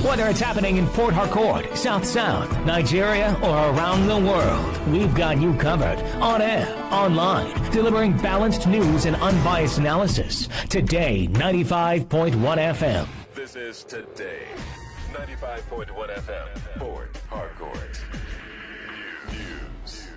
Whether it's happening in Port Harcourt, South South, Nigeria, or around the world, we've got you covered. On air, online, delivering balanced news and unbiased analysis. Today 95.1 FM. This is Today 95.1 FM, Port Harcourt. News.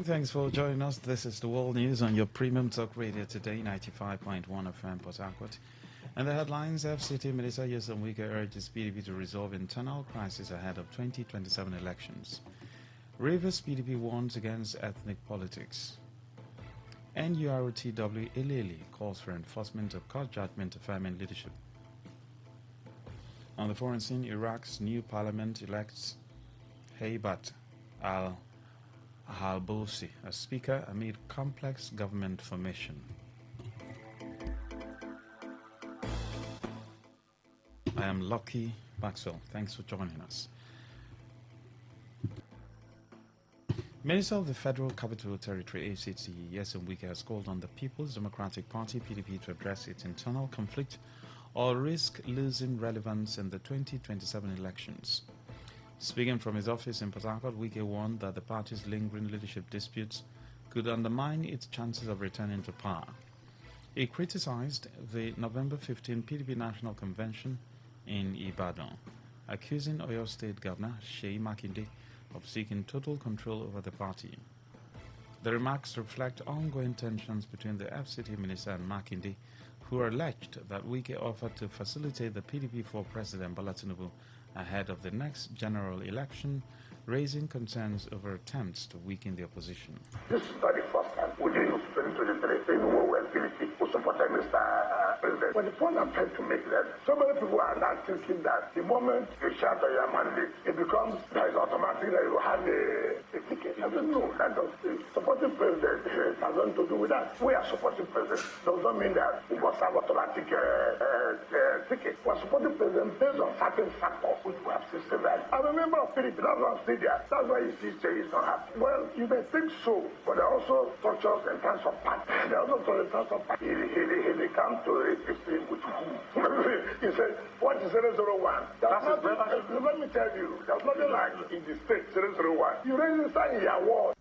Thanks for joining us. This is the World News on your premium talk radio Today 95.1 FM Port Harcourt. And the headlines: FCT Minister Nyesom Wike urges PDP to resolve internal crisis ahead of 2027 elections. Rivers PDP warns against ethnic politics. NURTW Elele calls for enforcement of court judgment affirming leadership. On the foreign scene, Iraq's new parliament elects Haibat al-Halbousi as speaker amid complex government formation. I am Lucky Maxwell. Thanks for joining us. Minister of the Federal Capital Territory, ACT, Nyesom Wike, has called on the People's Democratic Party, PDP, to address its internal conflict or risk losing relevance in the 2027 elections. Speaking from his office in Port Harcourt, Wike warned that the party's lingering leadership disputes could undermine its chances of returning to power. He criticized the November 15 PDP National Convention in Ibadan, accusing Oyo State Governor Seyi Makinde of seeking total control over the party. The remarks reflect ongoing tensions between the FCT minister and Makinde, who alleged that Wike offered to facilitate the PDP for President Bola Tinubu ahead of the next general election, raising concerns over attempts to weaken the opposition. This is not the first time within 2023 when PDP was supporting Mr. President. But the point I'm trying to make is that so many people are now thinking that the moment you shout on your mandate, it becomes that it's automatic that you have a ticket. I don't know. That does, supporting President has nothing to do with that. We are supporting President. Does not mean that we must have automatic ticket. We are supporting President based on certain factors which we have seen that. I'm a member of PDP. That's why I'm still there. That's why you see Jay is not happy. Well, you may think so, but there are also structures in terms of party. There are also structures in terms of party. He comes to a system with he said, what is 001? Let me tell you, there's nothing like in the state 001. You raise the sign in your wall.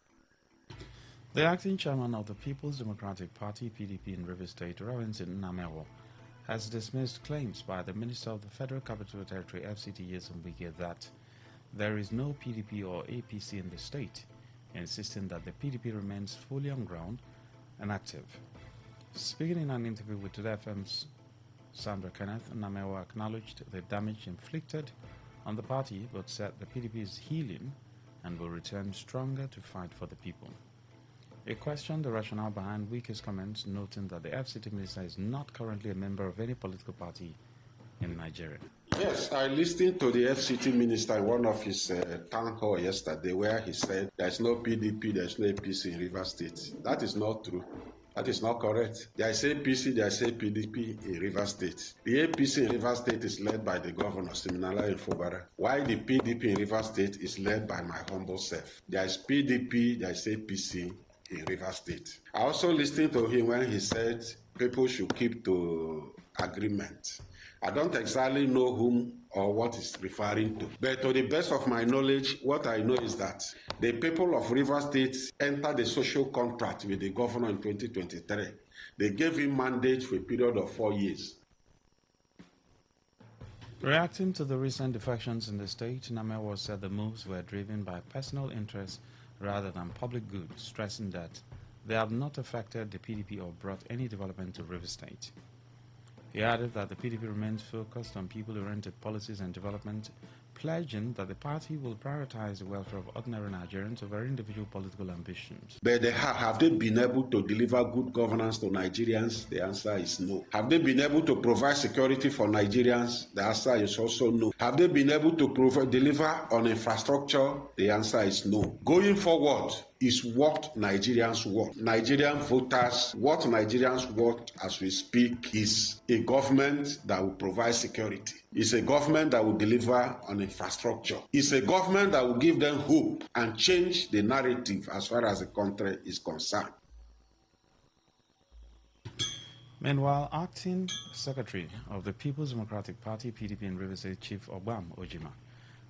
The acting chairman of the People's Democratic Party, PDP in Rivers State, Robinson Namewo, has dismissed claims by the Minister of the Federal Capital Territory, FCT, Nyesom Wike, that there is no PDP or APC in the state, insisting that the PDP remains fully on ground and active. Speaking in an interview with Today FM's Sandra Kenneth, Namewa acknowledged the damage inflicted on the party, but said the PDP is healing and will return stronger to fight for the people. He questioned the rationale behind Wike's comments, noting that the FCT minister is not currently a member of any political party in Nigeria. Yes, I listened to the FCT minister in one of his town hall yesterday where he said there's no PDP, there's no APC in Rivers State. That is not true. That is not correct. There is APC, there is PDP in Rivers State. The APC in Rivers State is led by the governor, Siminala Infobara, while the PDP in Rivers State is led by my humble self. There is PDP, there is APC in Rivers State. I also listened to him when he said people should keep to agreement. I don't exactly know whom or what he's referring to. But to the best of my knowledge, what I know is that the people of Rivers State entered a social contract with the governor in 2023. They gave him mandate for a period of 4 years. Reacting to the recent defections in the state, Namewa said the moves were driven by personal interests rather than public good, stressing that they have not affected the PDP or brought any development to Rivers State. He added that the PDP remains focused on people-oriented policies and development pledging that the party will prioritize the welfare of ordinary Nigerians over individual political ambitions. But have they been able to deliver good governance to Nigerians? The answer is no. Have they been able to provide security for Nigerians? The answer is also no. Have they been able to deliver on infrastructure? The answer is no. Going forward is what Nigerians want. Nigerian voters, what Nigerians want as we speak is a government that will provide security. It's a government that will deliver on infrastructure. It's a government that will give them hope and change the narrative as far as the country is concerned. Meanwhile, Acting Secretary of the People's Democratic Party, PDP in Rivers State, Chief Obam Ojima,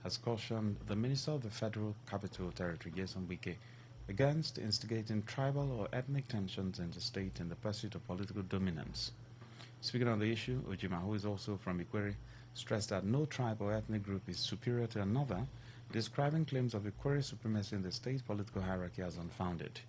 has cautioned the Minister of the Federal Capital Territory, Nyesom Wike, against instigating tribal or ethnic tensions in the state in the pursuit of political dominance. Speaking on the issue, Ojima, who is also from Ikwere, stressed that no tribe or ethnic group is superior to another, describing claims of Ikwere supremacy in the state political hierarchy as unfounded.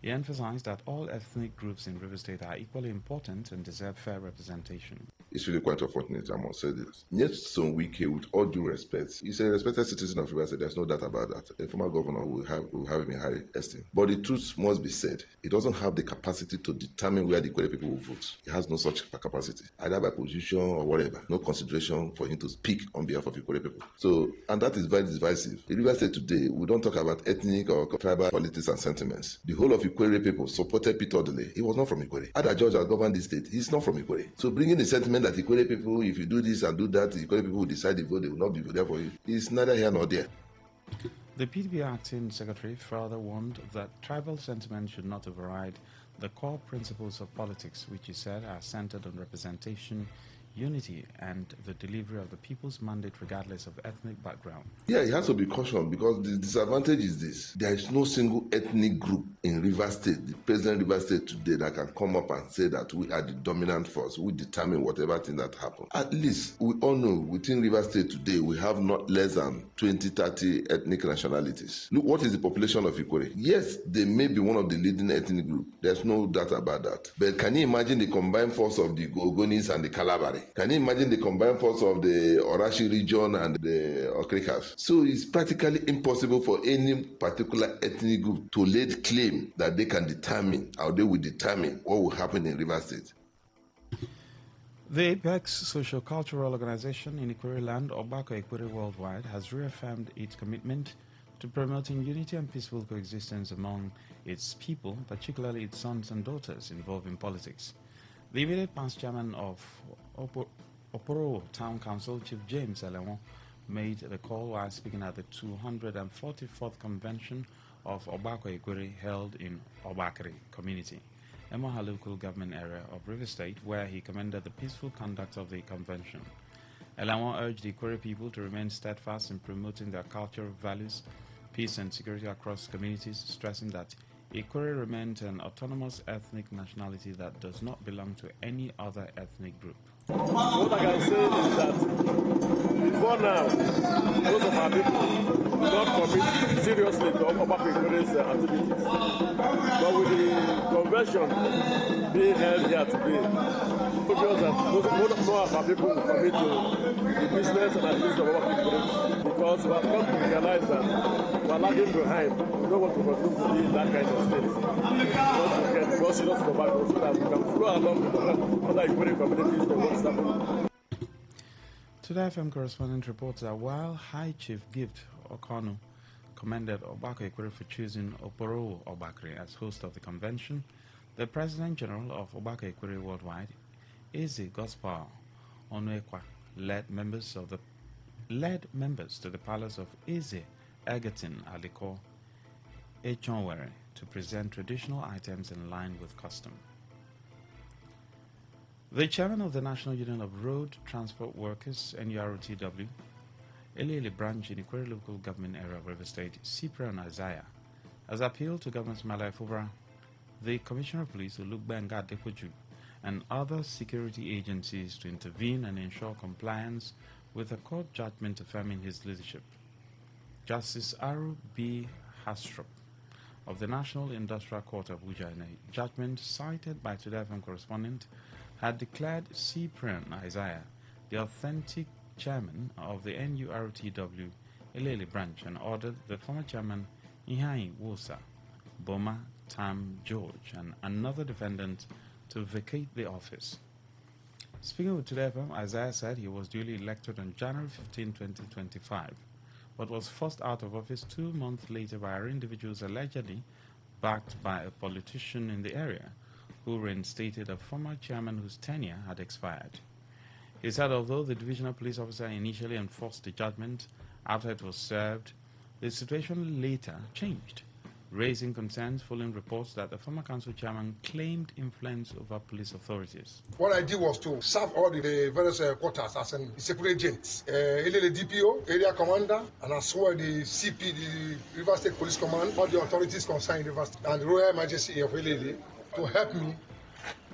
He emphasized that all ethnic groups in River State are equally important and deserve fair representation. It's really quite unfortunate, I must say this. Nyesom Wike, with all due respect, he's a respected citizen of River State. There's no doubt about that. A former governor will have him in high esteem. But the truth must be said. He doesn't have the capacity to determine where the Ikwere people will vote. He has no such capacity, either by position or whatever. No consideration for him to speak on behalf of Ikwere people. So, and that is very divisive. In River State today, we don't talk about ethnic or tribal politics and sentiments. The whole of Ikwere people supported Peter Odele. He was not from Ikwere. Other George has governed the state. He's not from Ikwere. So bringing the sentiment that Ikwere people, if you do this and do that, the Ikwere people will decide the vote, they will not be there for you. It's neither here nor there. The PDP acting secretary further warned that tribal sentiment should not override the core principles of politics, which he said are centered on representation, unity, and the delivery of the people's mandate regardless of ethnic background. Yeah, it has to be cautioned because the disadvantage is this. There is no single ethnic group in River State, the present River State today, that can come up and say that we are the dominant force. We determine whatever thing that happens. At least we all know within River State today, we have not less than 20, 30 ethnic nationalities. Look, what is the population of Ikwere? Yes, they may be one of the leading ethnic groups. There's no doubt about that. But can you imagine the combined force of the Gogonis and the Kalabari? Can you imagine the combined force of the Orashi region and the Okrikas? So it's practically impossible for any particular ethnic group to lay claim that they can determine, or they will determine what will happen in River State. The Apex Socio-Cultural Organization in Ikwere Land, Obako Ikwere Worldwide, has reaffirmed its commitment to promoting unity and peaceful coexistence among its people, particularly its sons and daughters involved in politics. The immediate past chairman of Oporo Town Council, Chief James Elewon, made the call while speaking at the 244th convention of Obako Ikwere held in Obakri community, Emoha local government area of River State, where he commended the peaceful conduct of the convention. Elewon urged the Ikwere people to remain steadfast in promoting their cultural values, peace and security across communities, stressing that Ikwere remains an autonomous ethnic nationality that does not belong to any other ethnic group. What I can say is that before now, most of our people do not commit seriously to Obako Ikwere's activities. But with the convention being held here today, it shows that most of our people will commit to the business and activities of Obako Ikwere, because we have come to realize that we are lagging behind. We don't want to continue to be in that kind of state. We want to get more serious tobacco so that we can flow along with other Ikwere communities and what's happening. Today FM correspondent reports that while High Chief Gift Okonu commended Obako Ikwere for choosing Oporo Obakri as host of the convention, the President General of Obako Ikwere Worldwide, Eze Gospel Onwekwa, led members to the palace of Eze Egerton Aliko Echonwere to present traditional items in line with custom. The chairman of the National Union of Road Transport Workers, NUROTW, Elele branch in Ikwere local government area of River State, Cyprian Isaiah, has appealed to Governor Malai Fubara, the Commissioner of Police, Olugbenga Adepoju, and other security agencies to intervene and ensure compliance with a court judgment affirming his leadership. Justice Aru B. Hastrup of the National Industrial Court of Abuja, in a judgment cited by Today FM correspondent, had declared Cyprian Isaiah the authentic chairman of the NURTW Elele branch and ordered the former chairman Ihai Wosa, Boma Tam George, and another defendant to vacate the office. Speaking with Today FM, Isaiah said he was duly elected on January 15, 2025, but was forced out of office 2 months later by individuals allegedly backed by a politician in the area who reinstated a former chairman whose tenure had expired. He said although the divisional police officer initially enforced the judgment after it was served, the situation later changed, raising concerns following reports that the former council chairman claimed influence over police authorities. What I did was to serve all the various quarters as a separate agent. The DPO, area commander, and as well the CP, the River State Police Command, all the authorities concerned in River State, and the Royal Majesty of LLA to help me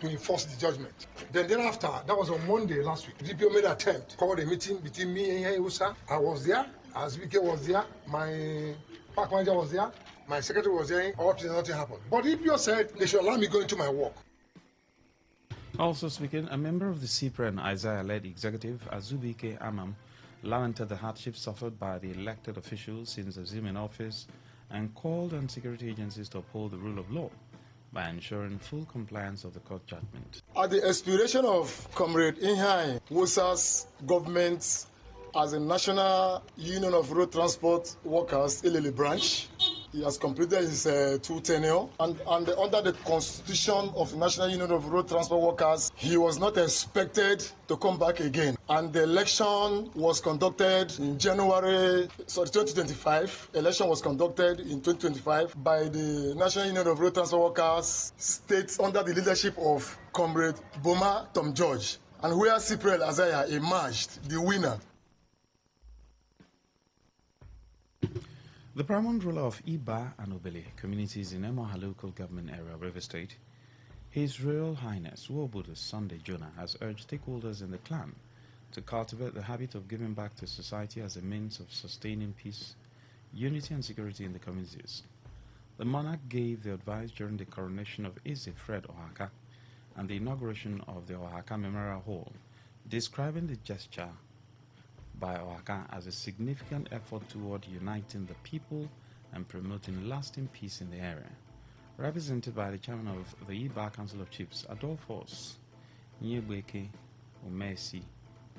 to enforce the judgment. Then after, that was on Monday last week, DPO made an attempt to call a meeting between me and Usa. I was there, as VK was there, my park manager was there, my secretary was there, all nothing happened. But DPO said they should allow me go into my work. Also speaking, a member of the CPRE and Isaiah-led executive, Azubike Amam, lamented the hardship suffered by the elected officials since assuming office and called on security agencies to uphold the rule of law by ensuring full compliance of the court judgment. At the expiration of Comrade Ihai Wosa's government as a National Union of Road Transport Workers, Ilele branch, he has completed his 2 tenure, and under the Constitution of the National Union of Road Transport Workers, he was not expected to come back again. And the election was conducted in January 2025. Election was conducted in 2025 by the National Union of Road Transport Workers states under the leadership of Comrade Boma Tom George, and where Cypriel Azaya emerged the winner. The paramount ruler of Iba and Obele communities in Emoha local government area, River State, His Royal Highness Wobudu Sunday Jonah has urged stakeholders in the clan to cultivate the habit of giving back to society as a means of sustaining peace, unity and security in the communities. The monarch gave the advice during the coronation of Eze Fred Ohaka and the inauguration of the Ohaka Memorial Hall, describing the gesture by Ohaka as a significant effort toward uniting the people and promoting lasting peace in the area. Represented by the chairman of the Iba Council of Chiefs, Adolphus Nyebeke Umesi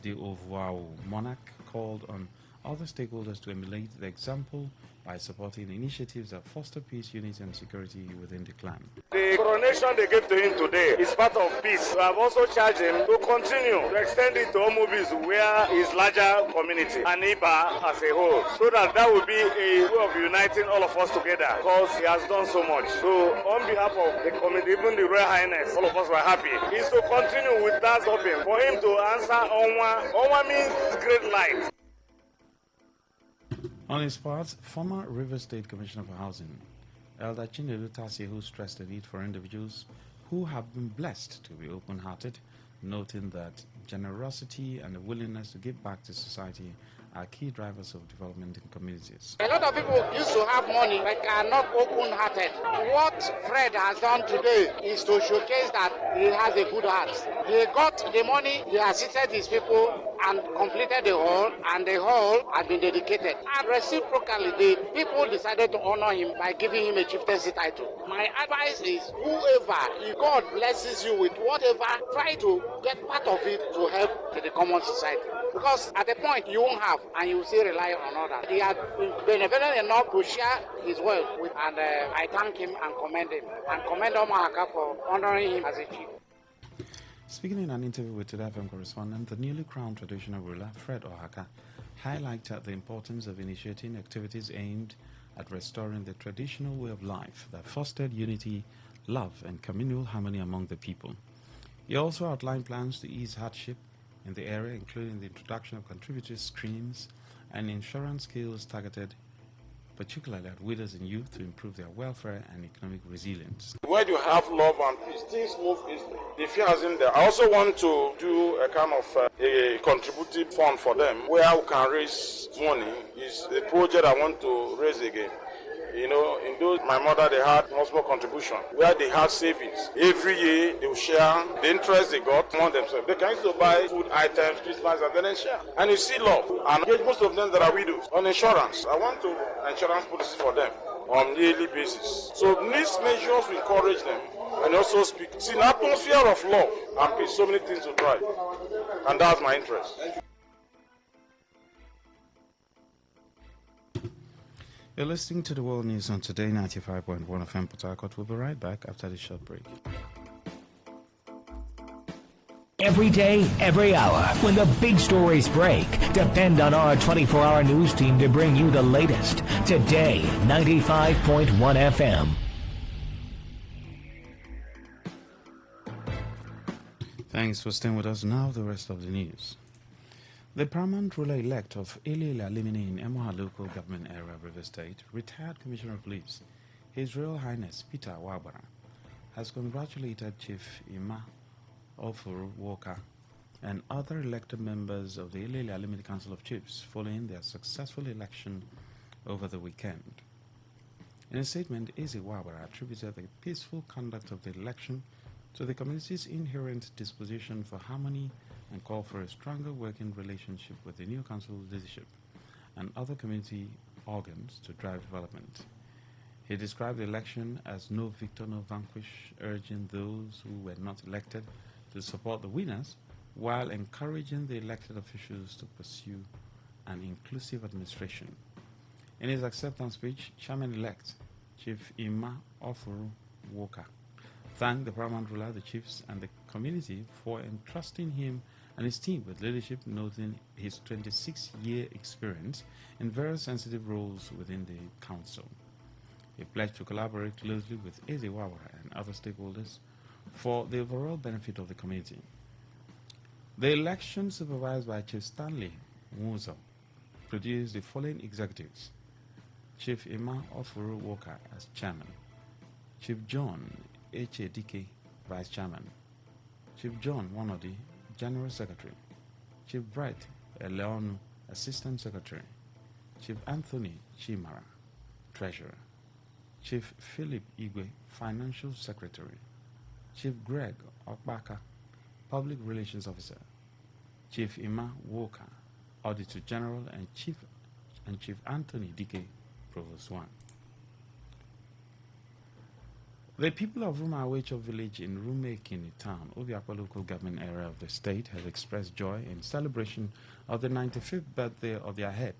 de Ovuau, monarch called on other stakeholders to emulate the example by supporting initiatives that foster peace, unity and security within the clan. The coronation they gave to him today is part of peace. We have also charged him to continue to extend it to Omubis where his larger community and Iba as a whole, so that will be a way of uniting all of us together, because he has done so much. So on behalf of the community, even the Royal Highness, all of us were happy. Is to continue with that stopping, for him to answer Onwa. Onwa means great light. On his part, former River State Commissioner for Housing, Elder Chinedu Tasie, who stressed the need for individuals who have been blessed to be open-hearted, noting that generosity and a willingness to give back to society are key drivers of development in communities. A lot of people used to have money but are not open-hearted. What Fred has done today is to showcase that he has a good heart. He got the money, he assisted his people and completed the hall, and the hall had been dedicated. And reciprocally, the people decided to honor him by giving him a chieftaincy title. My advice is, whoever, if God blesses you with whatever, try to get part of it to help the common society. Because at the point you won't have, and you will still rely on others. He had been benevolent enough to share his wealth with, and I thank him and commend him, and commend Omahaka for honoring him as a chief. Speaking in an interview with Today FM correspondent, the newly crowned traditional ruler, Fred Ohaka, highlighted the importance of initiating activities aimed at restoring the traditional way of life that fostered unity, love, and communal harmony among the people. He also outlined plans to ease hardship in the area, including the introduction of contributory schemes and insurance schemes targeted particularly at widows and youth to improve their welfare and economic resilience. Where you have love and peace, things move easily. The fear is in there. I also want to do a kind of a contributive fund for them where we can raise money. Is the project I want to raise again. In those, my mother, they had multiple contribution where they had savings. Every year, they will share the interest they got among themselves. They can used to buy food items, Christmas, and then share. And you see love. And most of them that are widows on insurance. I want to insurance policies for them on yearly basis. So these measures will encourage them and also speak. See, an atmosphere of love and peace, so many things to try. And that's my interest. You're listening to the World News on Today 95.1 FM Port Harcourt. We'll be right back after this short break. Every day, every hour, when the big stories break, depend on our 24-hour news team to bring you the latest. Today 95.1 FM. Thanks for staying with us. Now the rest of the news. The paramount ruler-elect of Ilela Limini in Emoha local government area of River State, retired Commissioner of Police, His Royal Highness Peter Wabara, has congratulated Chief Ima Ofuru Walker and other elected members of the Ilela Limini Council of Chiefs following their successful election over the weekend. In a statement, Eze Wabara attributed the peaceful conduct of the election to the community's inherent disposition for harmony and called for a stronger working relationship with the new council leadership and other community organs to drive development. He described the election as no victor, no vanquish, urging those who were not elected to support the winners while encouraging the elected officials to pursue an inclusive administration. In his acceptance speech, Chairman-elect Chief Ima Ofuru Walker thanked the paramount ruler, the chiefs, and the community for entrusting him and his team with leadership, noting his 26-year experience in very sensitive roles within the council. He pledged to collaborate closely with Eze Wabara and other stakeholders for the overall benefit of the community. The election, supervised by Chief Stanley Muzo, produced the following executives: Chief Ima Ofuru Walker as chairman, Chief John H.A.D.K. vice chairman, Chief John Wanodi, general secretary, Chief Bright Eleonu, assistant secretary, Chief Anthony Chimara, treasurer, Chief Philip Igwe, financial secretary, Chief Greg Okbaka, public relations officer, Chief Ima Walker, auditor general, and Chief Anthony Dike, provost 1. The people of Rumawecho village in Rumekini town, Obiakwa local government area of the state, has expressed joy in celebration of the 95th birthday of their head,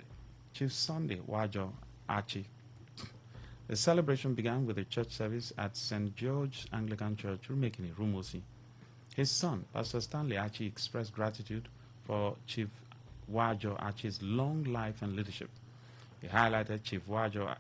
Chief Sunday Wajo Achi. The celebration began with a church service at St. George's Anglican Church, Rumekini, Rumosi. His son, Pastor Stanley Achi, expressed gratitude for Chief Wajo Achi's long life and leadership. He highlighted Chief Wajo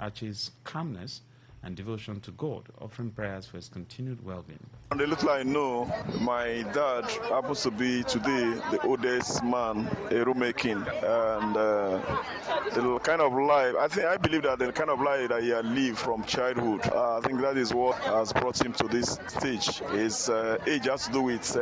Achi's calmness and devotion to God, offering prayers for his continued well-being. And the little I know, my dad happens to be today the oldest man in Rumekini, and the kind of life, I believe that the kind of life that he had lived from childhood, I think that is what has brought him to this stage. His age has to do with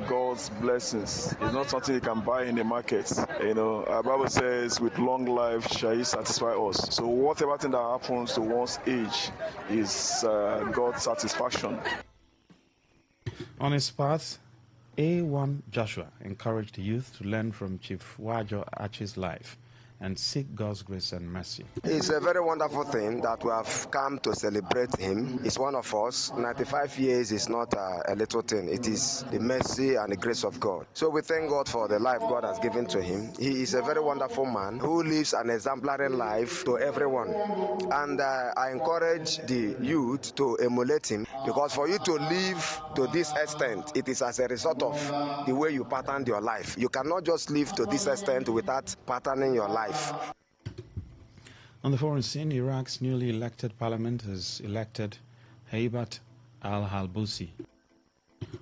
God's blessings. It's not something you can buy in the market. Our Bible says, with long life shall he satisfy us. So whatever thing that happens to one's age is God's satisfaction. On his path, A1 Joshua encouraged the youth to learn from Chief Wajo Achi's life and seek God's grace and mercy. It's a very wonderful thing that we have come to celebrate him. He's one of us. 95 years is not a little thing. It is the mercy and the grace of God. So we thank God for the life God has given to him. He is a very wonderful man who lives an exemplary life to everyone. And I encourage the youth to emulate him, because for you to live to this extent, it is as a result of the way you patterned your life. You cannot just live to this extent without patterning your life. On the foreign scene, Iraq's newly elected parliament has elected Haibat al-Halbousi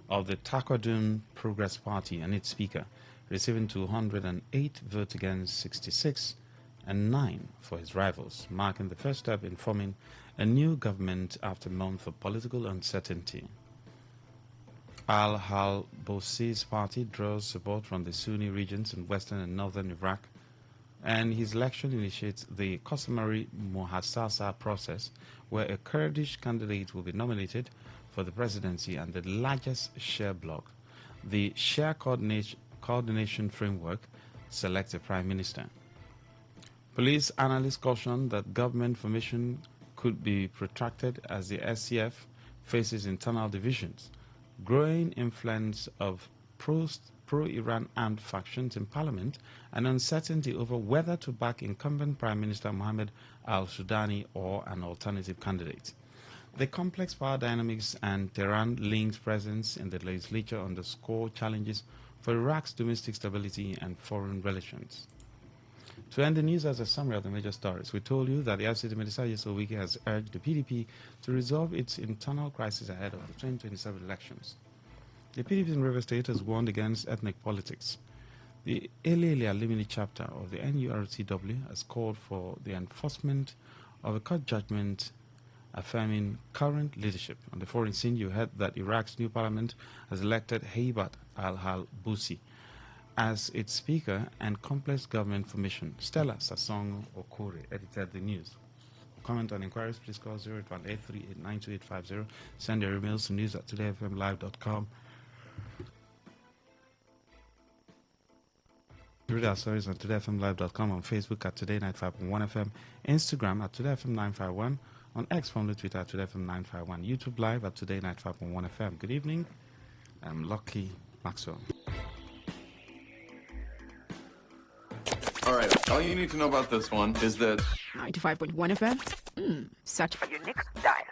of the Taqadum Progress Party and its speaker, receiving 208 votes against 66 and 9 for his rivals, marking the first step in forming a new government after months of political uncertainty. Al-Halbousi's party draws support from the Sunni regions in western and northern Iraq, And his election initiates the customary Muhassasa process, where a Kurdish candidate will be nominated for the presidency and the largest share bloc. The share coordination framework selects a prime minister. Police analysts caution that government formation could be protracted as the SCF faces internal divisions, growing influence of pro-Iran armed factions in parliament, and uncertainty over whether to back incumbent Prime Minister Mohammed al-Sudani or an alternative candidate. The complex power dynamics and Tehran-linked presence in the legislature underscore challenges for Iraq's domestic stability and foreign relations. To end the news as a summary of the major stories, we told you that the FCT Minister Yesowike has urged the PDP to resolve its internal crisis ahead of the 2027 elections. The PDP in River State has warned against ethnic politics. The Elele Alumni chapter of the NURTW has called for the enforcement of a court judgment affirming current leadership. On the foreign scene, you heard that Iraq's new parliament has elected Heibat al-Halbusi as its speaker and complex government formation. Stella Sasong Okore edited the news. Comment on inquiries, please call 0818389250. Send your emails to news@todayfmlive.com. Read our stories on todayfmlive.com, on Facebook at Today95.1fm, Instagram at TodayFM951, on X, formerly Twitter at TodayFM951, YouTube Live at Today95.1fm. Good evening. I'm Lucky Maxwell. All right, all you need to know about this one is that 95.1 FM, such a unique style.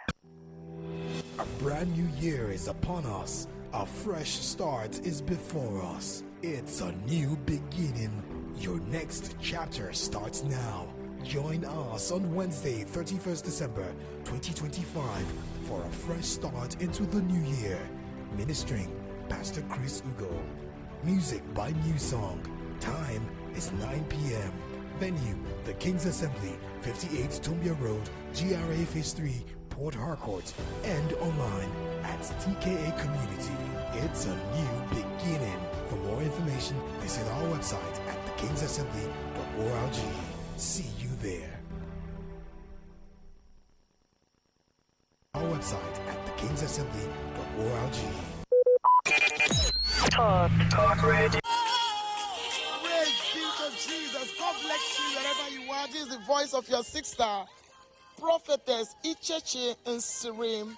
A brand new year is upon us. A fresh start is before us. It's a new beginning. Your next chapter starts now. Join us on Wednesday, 31st December 2025 for a fresh start into the new year. Ministering Pastor Chris Ugo. Music by New Song. Time is 9 p.m. Venue, the King's Assembly, 58 Tumbia Road, GRA Phase 3, Port Harcourt, and online at TKA Community. It's a new beginning. For more information, visit our website at thekingsassembly.org. See you there. Our website at thekingsassembly.org. Talk radio. Jesus, God bless you wherever you are. This is the voice of your sister, prophetess Icheche Nsirim.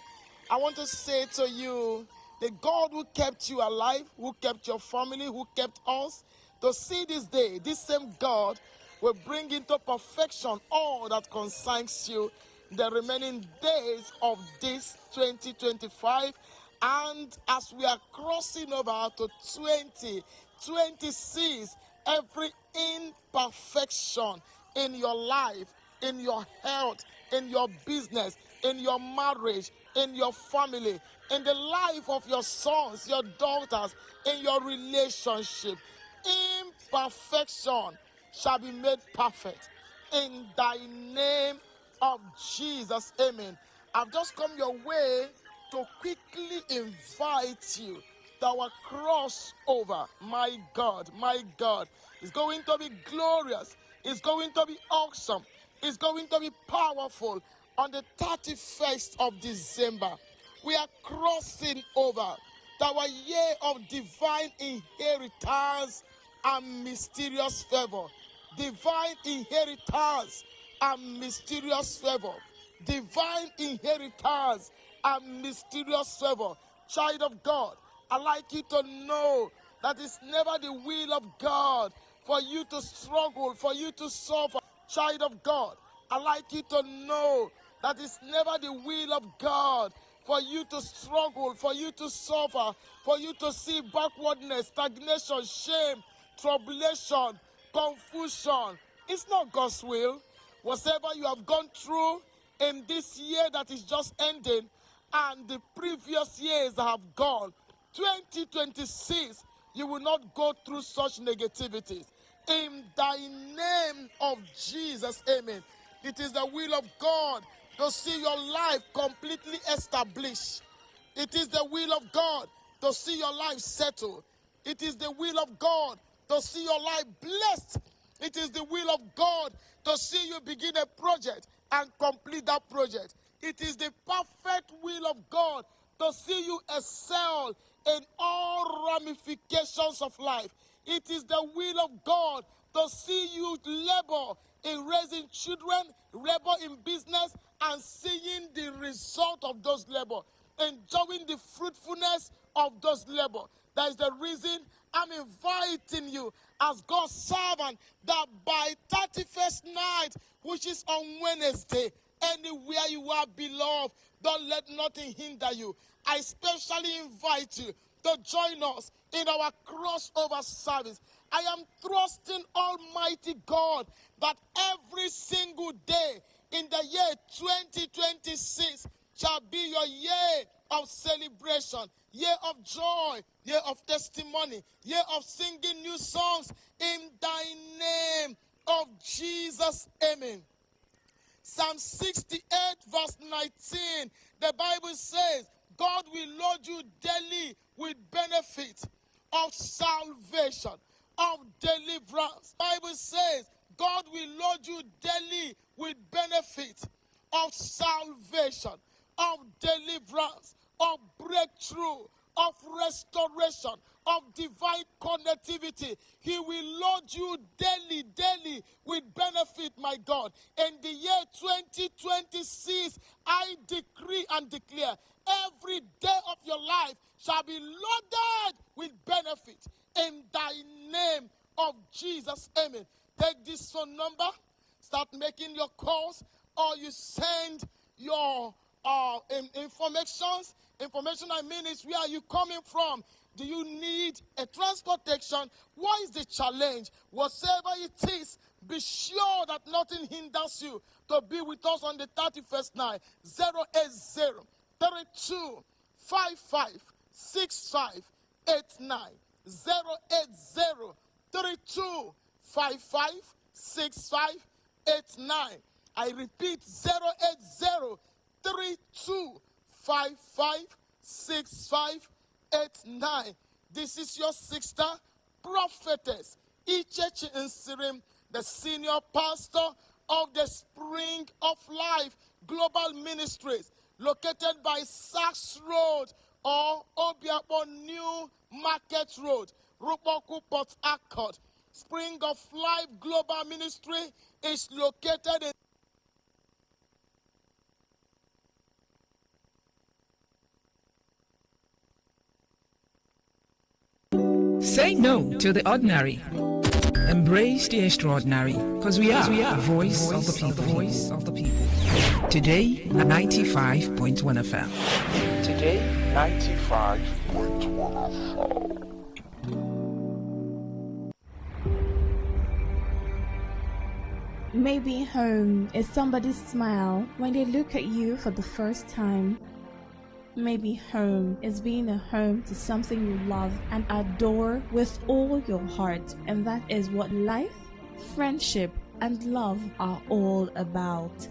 I want to say to you, the God who kept you alive, who kept your family, who kept us, to see this day, this same God will bring into perfection all that concerns you the remaining days of this 2025. And as we are crossing over to 2026, every imperfection in your life, in your health, in your business, in your marriage, in your family, in the life of your sons, your daughters, in your relationship, imperfection shall be made perfect. In thy name of Jesus, amen. I've just come your way to quickly invite you to our crossover. My God, it's going to be glorious. It's going to be awesome. It's going to be powerful on the 31st of December. We are crossing over to our year of divine inheritance and mysterious favor. Divine inheritance and mysterious favor. Divine inheritance and mysterious favor. Child of God, I'd like you to know that it's never the will of God for you to struggle, for you to suffer. Child of God, I'd like you to know that it's never the will of God for you to struggle, for you to suffer, for you to see backwardness, stagnation, shame, tribulation, confusion. It's not God's will. Whatever you have gone through in this year that is just ending and the previous years that have gone, 2026, you will not go through such negativities. In thy name of Jesus, amen. It is the will of God to see your life completely established. It is the will of God to see your life settled. It is the will of God to see your life blessed It is the will of God to see you begin a project and complete that project. It is the perfect will of God to see you excel in all ramifications of life. It is the will of God to see you labor in raising children, labor in business, and seeing the result of those labor, enjoying the fruitfulness of those labor. That is the reason I'm inviting you as God's servant that by 31st night, which is on Wednesday, anywhere you are, beloved, don't let nothing hinder you. I specially invite you to join us in our crossover service. I am trusting Almighty God that every single day in the year 2026 shall be your year of celebration, year of joy, year of testimony, year of singing new songs in thy name of Jesus. Amen. Psalm 68 verse 19, the Bible says, God will load you daily with benefit of salvation, of deliverance. The Bible says, God will load you daily with benefit of salvation, of deliverance, of breakthrough, of restoration, of divine connectivity. He will load you daily with benefit, my God. In the year 2026, I decree and declare every day of your life shall be loaded with benefit in thy name of Jesus. Amen. Take this phone number, start making your calls, or you send your information I mean is, where are you coming from? Do you need a transportation? What is the challenge? Whatever it is, be sure that nothing hinders you to be with us on the 31st night. 080 32 55 6589. 080 32 55 6589. I repeat, 080 32 55 6589. This is your sister, prophetess Ichechi Nsirim, the senior pastor of the Spring of Life Global Ministries, located by Saks Road or Obiapo New Market Road, Rupoku Port Accord. Spring of Life Global Ministry is located in Say no to the ordinary. Embrace the extraordinary, because we are the voice of the people. Today, 95.1 FM. Today, 95.1 FM. Maybe home is somebody's smile when they look at you for the first time. Maybe home is being a home to something you love and adore with all your heart, and that is what life, friendship, and love are all about.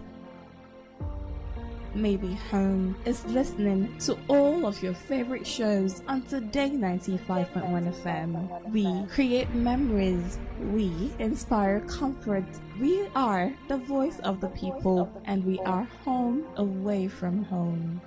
Maybe home is listening to all of your favorite shows on Today 95.1 FM. We create memories. We inspire comfort. We are the voice of the people, and we are home away from home.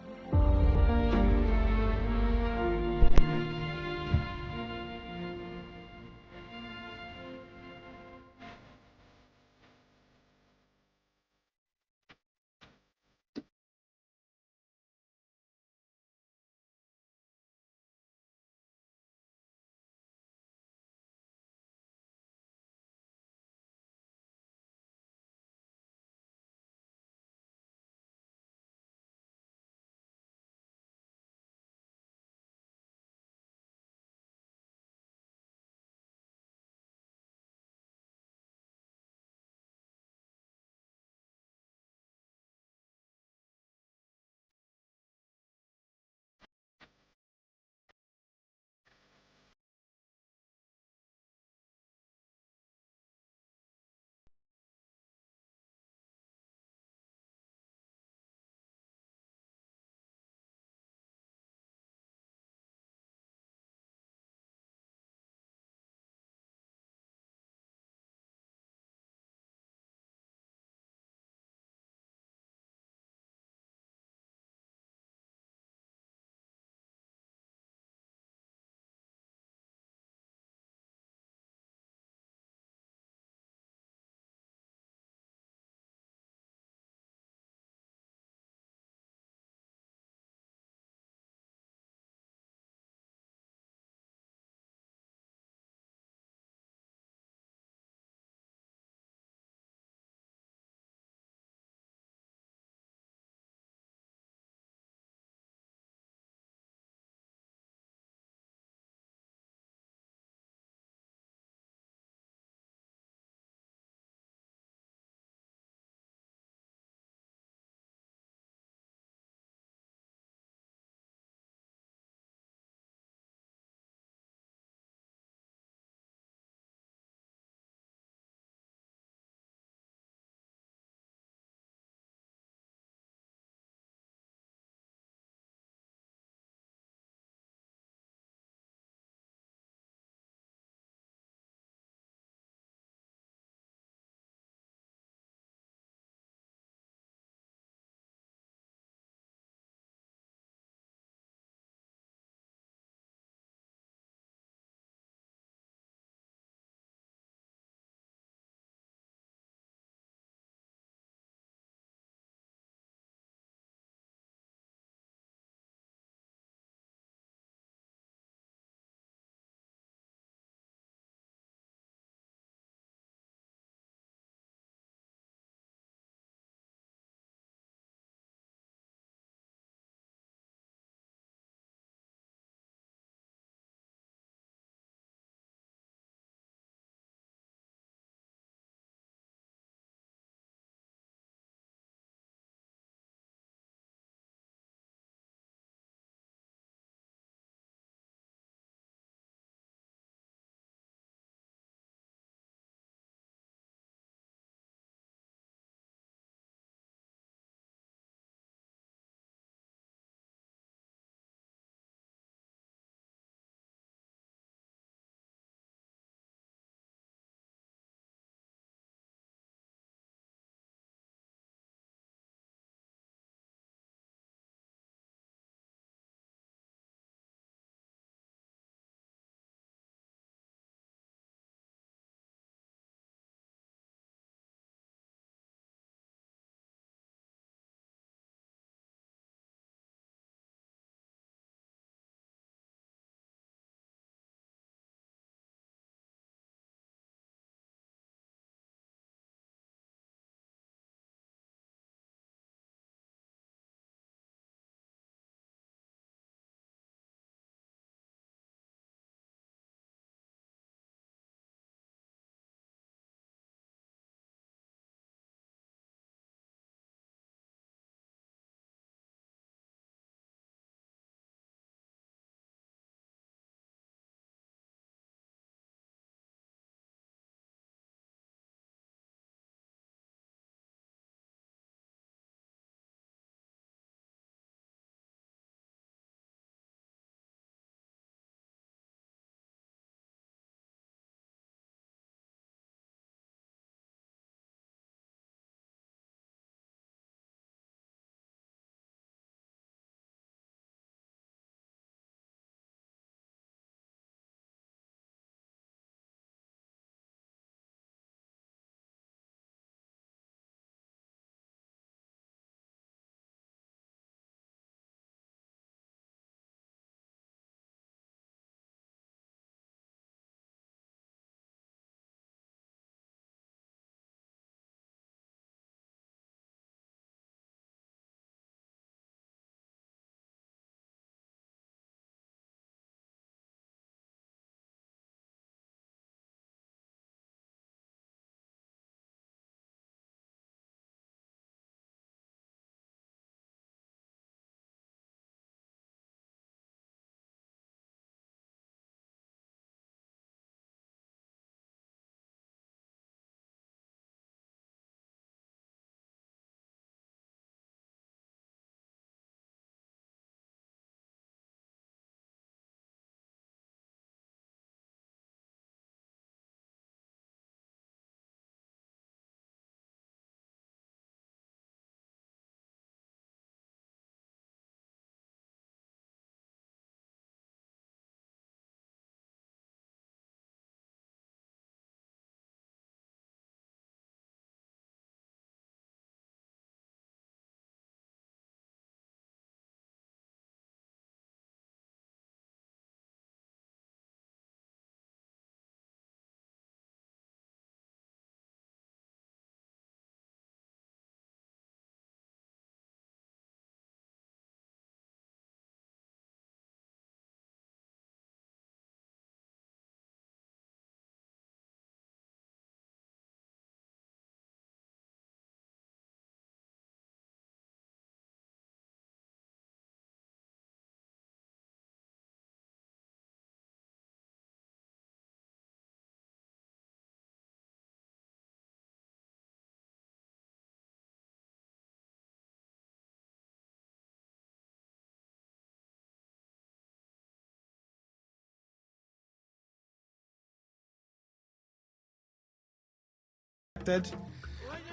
attracted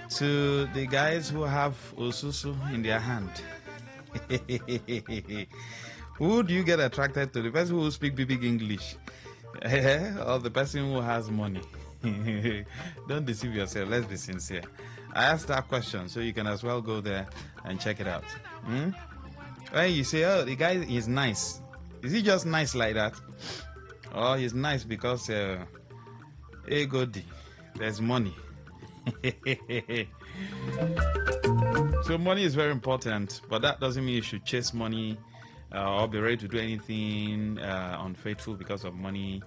to the guys who have Osusu in their hand? Who do you get attracted to? The person who speaks big English or the person who has money? Don't deceive yourself. Let's be sincere. I asked that question, so you can as well go there and check it out. When you say, oh, the guy is nice, is he just nice like that? Or he's nice because hey, Godi, there's money. So money is very important, but that doesn't mean you should chase money or be ready to do anything unfaithful because of money.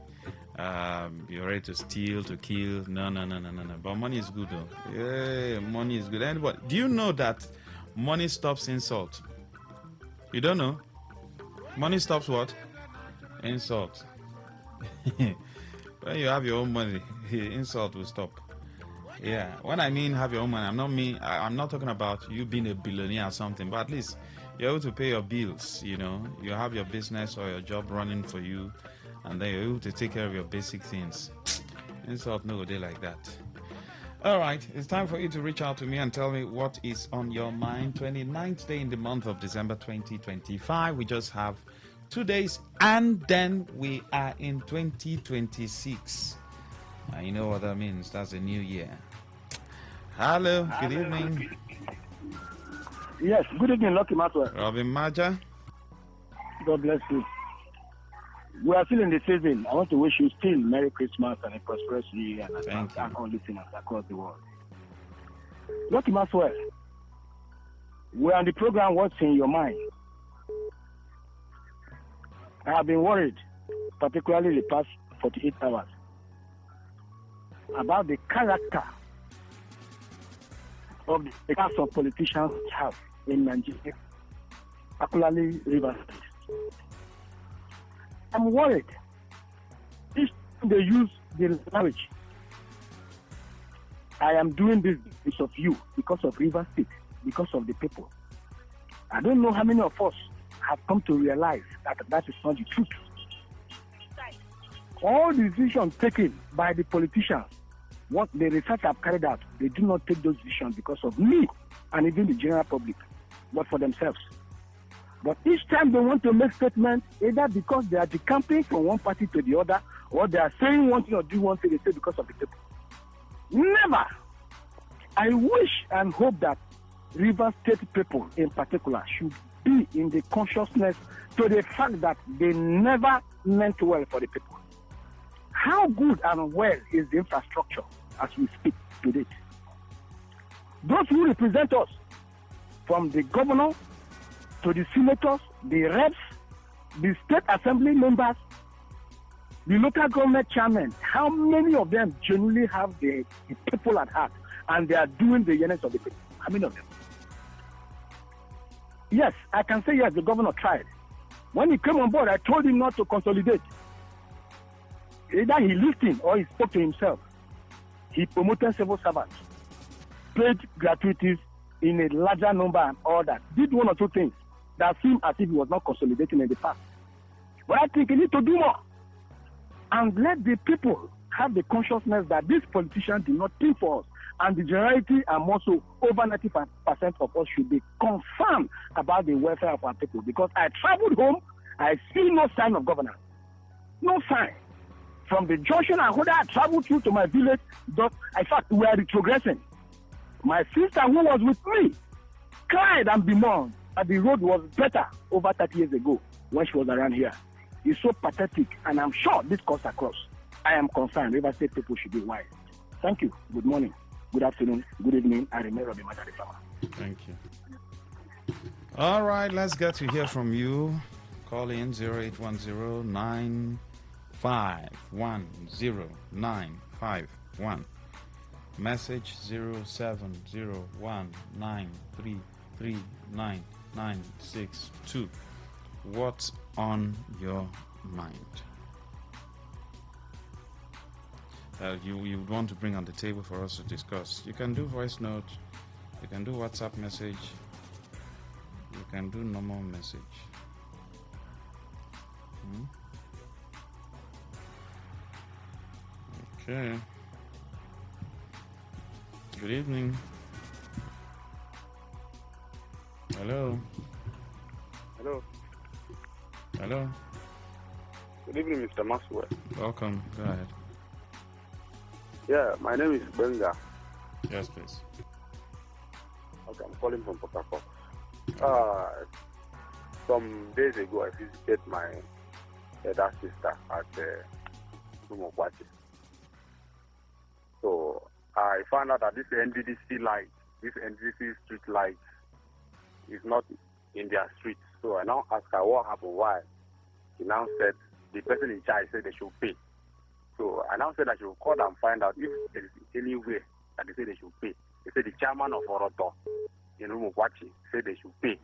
You're ready to steal, to kill. No. But money is good though. Yeah, money is good. Anybody, do you know that money stops insult? You don't know? Money stops what? Insult. When you have your own money, insult will stop. Yeah, when I mean have your own money, I'm not talking about you being a billionaire or something, but at least you're able to pay your bills, you know, you have your business or your job running for you, and then you're able to take care of your basic things. Insult no day like that. All right, it's time for you to reach out to me and tell me what is on your mind. 29th day in the month of December 2025. We just have 2 days and then we are in 2026. You know what that means. That's a new year. Hello, good evening. Yes, good evening, Lucky Maxwell. Robin Maja. God bless you. We are still in the season. I want to wish you still Merry Christmas and a prosperous New Year and all listeners across the world. Lucky Maxwell, we are on the program What's in Your Mind. I have been worried, particularly the past 48 hours, about the character of the class of politicians have in Nigeria, particularly Rivers State. I'm worried. Each time they use the language, I am doing this because of you, because of Rivers State, because of the people. I don't know how many of us have come to realize that that is not the truth. All the decisions taken by the politicians, what the research have carried out, they do not take those decisions because of me and even the general public, but for themselves. But each time they want to make statements, either because they are decamping from one party to the other, or they are saying one thing or do one thing, they say because of the people. Never. I wish and hope that River State people in particular should be in the consciousness to the fact that they never meant well for the people. How good and well is the infrastructure as we speak to date? Those who represent us, from the governor to the senators, the reps, the state assembly members, the local government chairmen, how many of them genuinely have the people at heart and they are doing the yearnings of the people? How many of them? Yes, I can say yes, the governor tried. When he came on board, I told him not to consolidate. Either he listened or he spoke to himself. He promoted civil servants, paid gratuities in a larger number and all that. Did one or two things that seemed as if he was not consolidating in the past. But I think he needs to do more. And let the people have the consciousness that these politicians do not think for us. And the generality and more so, over 95% of us should be confirmed about the welfare of our people. Because I traveled home, I see no sign of governance. No sign. From the junction I traveled through to my village, in fact, we are retrogressing. My sister, who was with me, cried and bemoaned that the road was better over 30 years ago when she was around here. It's so pathetic, and I'm sure this comes across. I am concerned. River State people should be wise. Thank you. Good morning. Good afternoon. Good evening. I remember the matter. Thank you. All right, let's get to hear from you. Call in 0810-951-0951. Message 0701933992. What's on your mind? You want to bring on the table for us to discuss. You can do voice note, you can do WhatsApp message, you can do normal message. Okay. Good evening. Hello. Hello. Hello. Good evening, Mr. Maxwell. Welcome. Go ahead. Yeah, my name is Benga. Yes, please. Okay, I'm calling from Port Harcourt. Some days ago, I visited my elder sister at Rumokwachi. So I found out that this NDDC light, this NDDC street light, is not in their street. So I now asked her what happened, why. She now said the person in charge said they should pay. So I now said I should call and find out if there is any way that they say they should pay. They said the chairman of Oroto in Rumokwachi said they should pay.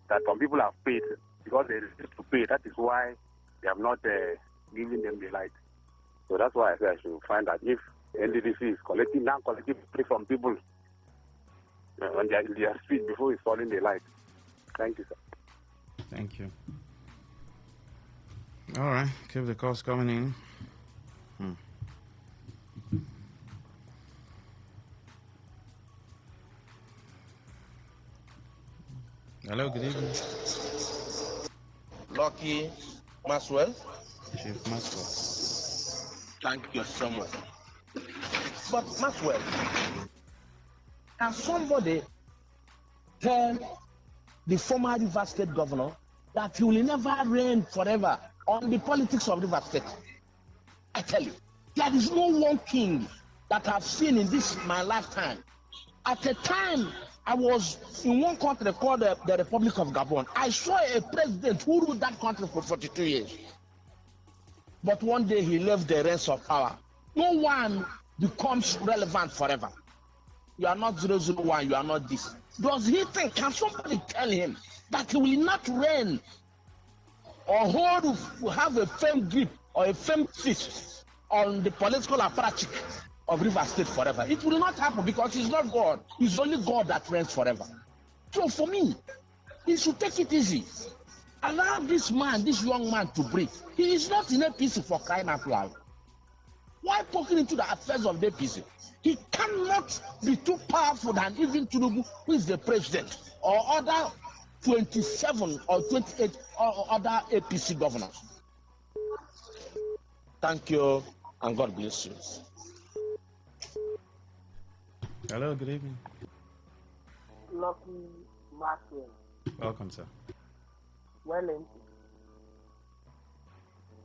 That some people have paid because they refused to pay. That is why they have not given them the light. So that's why I said I should find out if NDDC is collecting money from people on their street before installing the light. Thank you, sir. Thank you. All right, keep the calls coming in. Hello, good evening. Lucky Maxwell. Chief Maxwell. Thank you so much. But Maxwell, can somebody tell the former River State governor that he will never reign forever on the politics of River State? I tell you, there is no one king that I've seen in this my lifetime. At a time, I was in one country called the Republic of Gabon. I saw a president who ruled that country for 42 years. But one day he left the reins of power. No one becomes relevant forever. You are not 001, you are not this. Does he think, can somebody tell him that he will not reign or have a firm grip or a firm seat on the political apparatchik of River State forever? It will not happen because he's not God. He's only God that reigns forever. So for me, he should take it easy. Allow this young man to breathe. He is not in APC for crying out loud. Why poking into the affairs of the APC? He cannot be too powerful than even Tinubu, who is the president, or other 27 or 28 or other APC governors. Thank you, and God bless you. Hello, good evening. Lucky Maxwell. Welcome, sir. Well,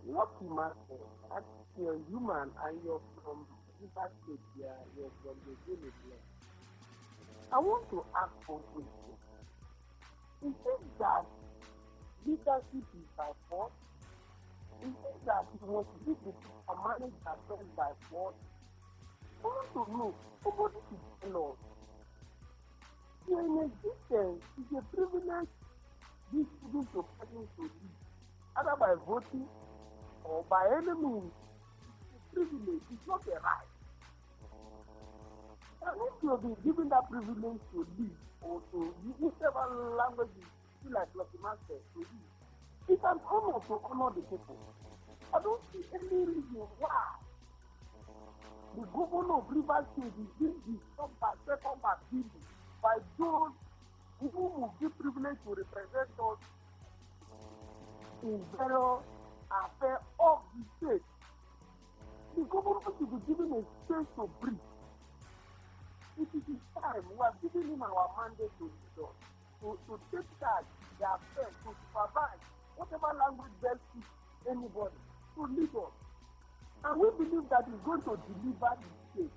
Lucky Maxwell, as you're human and you're from River State, you're from the village. I want to ask one question. Is it that leadership is by force? Is it that you want to be the people manage themselves by force? I want to know. Nobody should tell us. Your existence is a privilege this given to persons to live, either by voting or by any means. It's a privilege, it's not a right. And if you have been given that privilege to live or to use whichever language you feel like Lucky Master to live, it's an honor to honor the people. I don't see any reason why the governor of River State is being disturbed by second activity by those who will be privileged to represent us in various affairs of the state. The governor should be given a space to breathe. It is his time. We have given him our mandate to lead us, to take charge, the affairs, to supervise whatever language best suits anybody, to lead us. And we believe that he's going to deliver the state.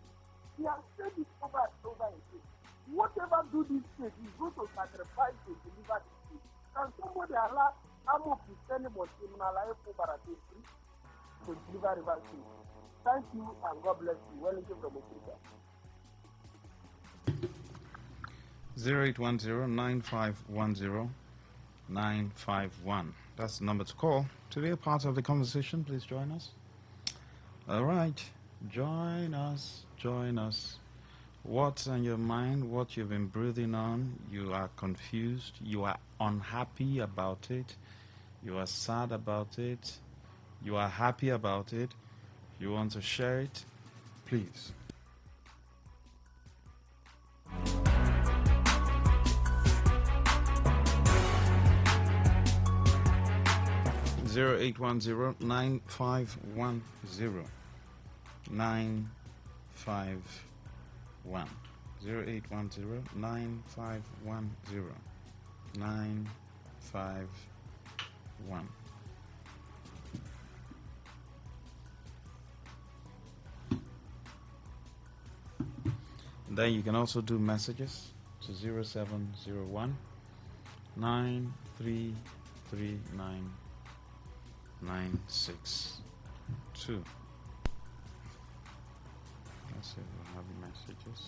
He has said it over and over again. Whatever do this state, he's going to sacrifice to deliver the state. Can somebody allow Amo Christianity to deliver River State? Thank you and God bless you. Wellington from Africa. 0810-9510-951. That's the number to call. To be a part of the conversation, please join us. All right. Join us. Join us. What's on your mind? What you've been brooding on? You are confused. You are unhappy about it. You are sad about it. You are happy about it. You want to share it? Please. 0810-9510-951. 0810-951-951. Then you can also do messages to 0701 9339 962. Let's see if we have messages.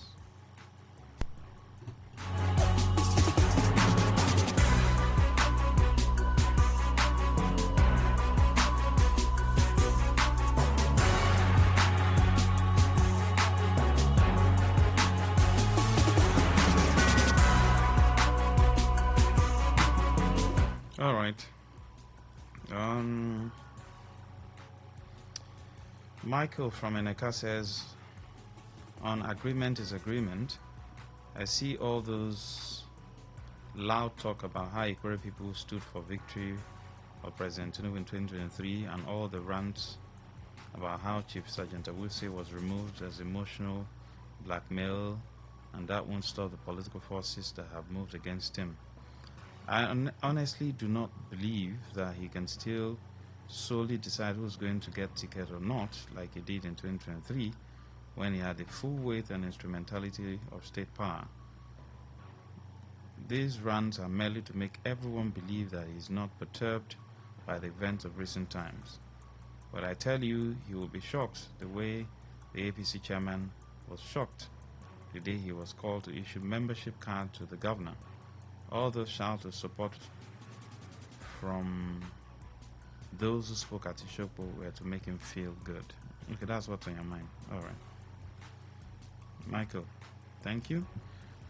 All right. Michael from Eneka says, on agreement is agreement. I see all those loud talk about how Ikore people stood for victory of President Tinubu in 2023 and all the rants about how Chief Sergeant Awusi was removed as emotional blackmail, and that won't stop the political forces that have moved against him. I honestly do not believe that he can still solely decide who's going to get ticket or not, like he did in 2023, when he had the full weight and instrumentality of state power. These rants are merely to make everyone believe that he is not perturbed by the events of recent times. But I tell you, he will be shocked the way the APC chairman was shocked the day he was called to issue membership card to the governor. All those shouts of support from those who spoke at Ishopo were to make him feel good. Okay, that's what's on your mind. All right. Michael, thank you.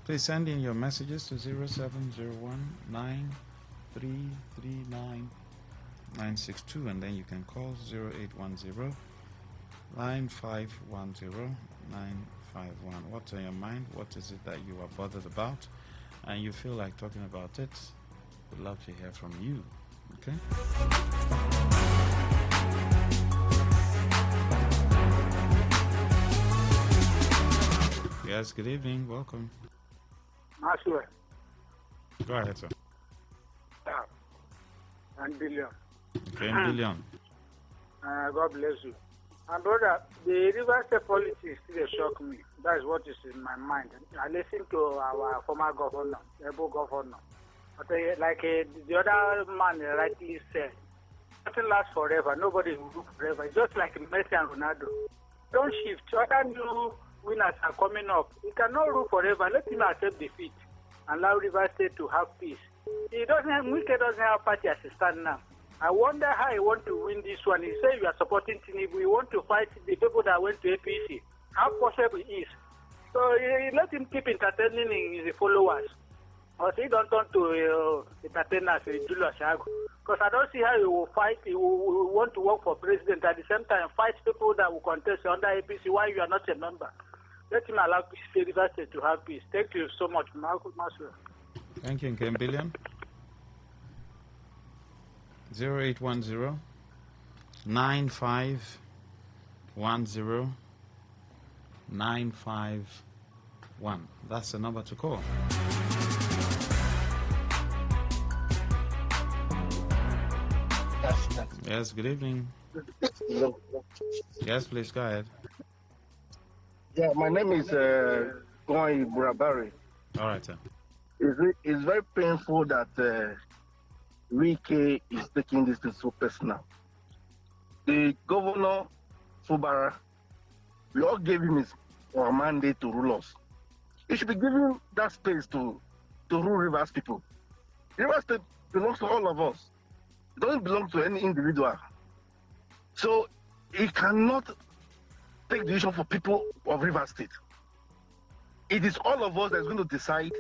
Please send in your messages to 0701 9339 962, and then you can call 0810 9510 951. What's on your mind? What is it that you are bothered about and you feel like talking about it? We'd love to hear from you. Okay? Yes, good evening. Welcome. Maxwell. Go ahead, sir. And Billion. Okay, Billion. God bless you. And brother, the River State politics still shock me. That is what is in my mind. I listened to our former governor, able governor. But the other man rightly said, nothing lasts forever. Nobody will do forever. It's just like Messi and Ronaldo. Don't shift. Other new winners are coming up. He cannot rule forever. Let him accept defeat and allow River State to have peace. Wike doesn't have party as a stand now. I wonder how he want to win this one. He said you are supporting Tinubu. You want to fight the people that went to APC. How possible it is? So let him keep entertaining his followers. Or he don't turn to entertainers Julius Shago. Because I don't see how he will fight. He will want to work for president at the same time fight people that will contest under APC while you are not a member. Let him allow River State to have peace. Thank you so much, Marcus. Thank you, Nkem Billion. 0810 9510 951. That's the number to call. Yes, good evening. Yes, please go ahead. Yeah, my name is Goy Burabari. All right, sir. It's very painful that Wike is taking this thing so personal. The governor, Fubara, we all gave him our mandate to rule us. He should be given that space to rule Rivers people. Rivers State belongs to all of us. It doesn't belong to any individual. So he cannot take decision for people of Rivers State. It is all of us that's going to decide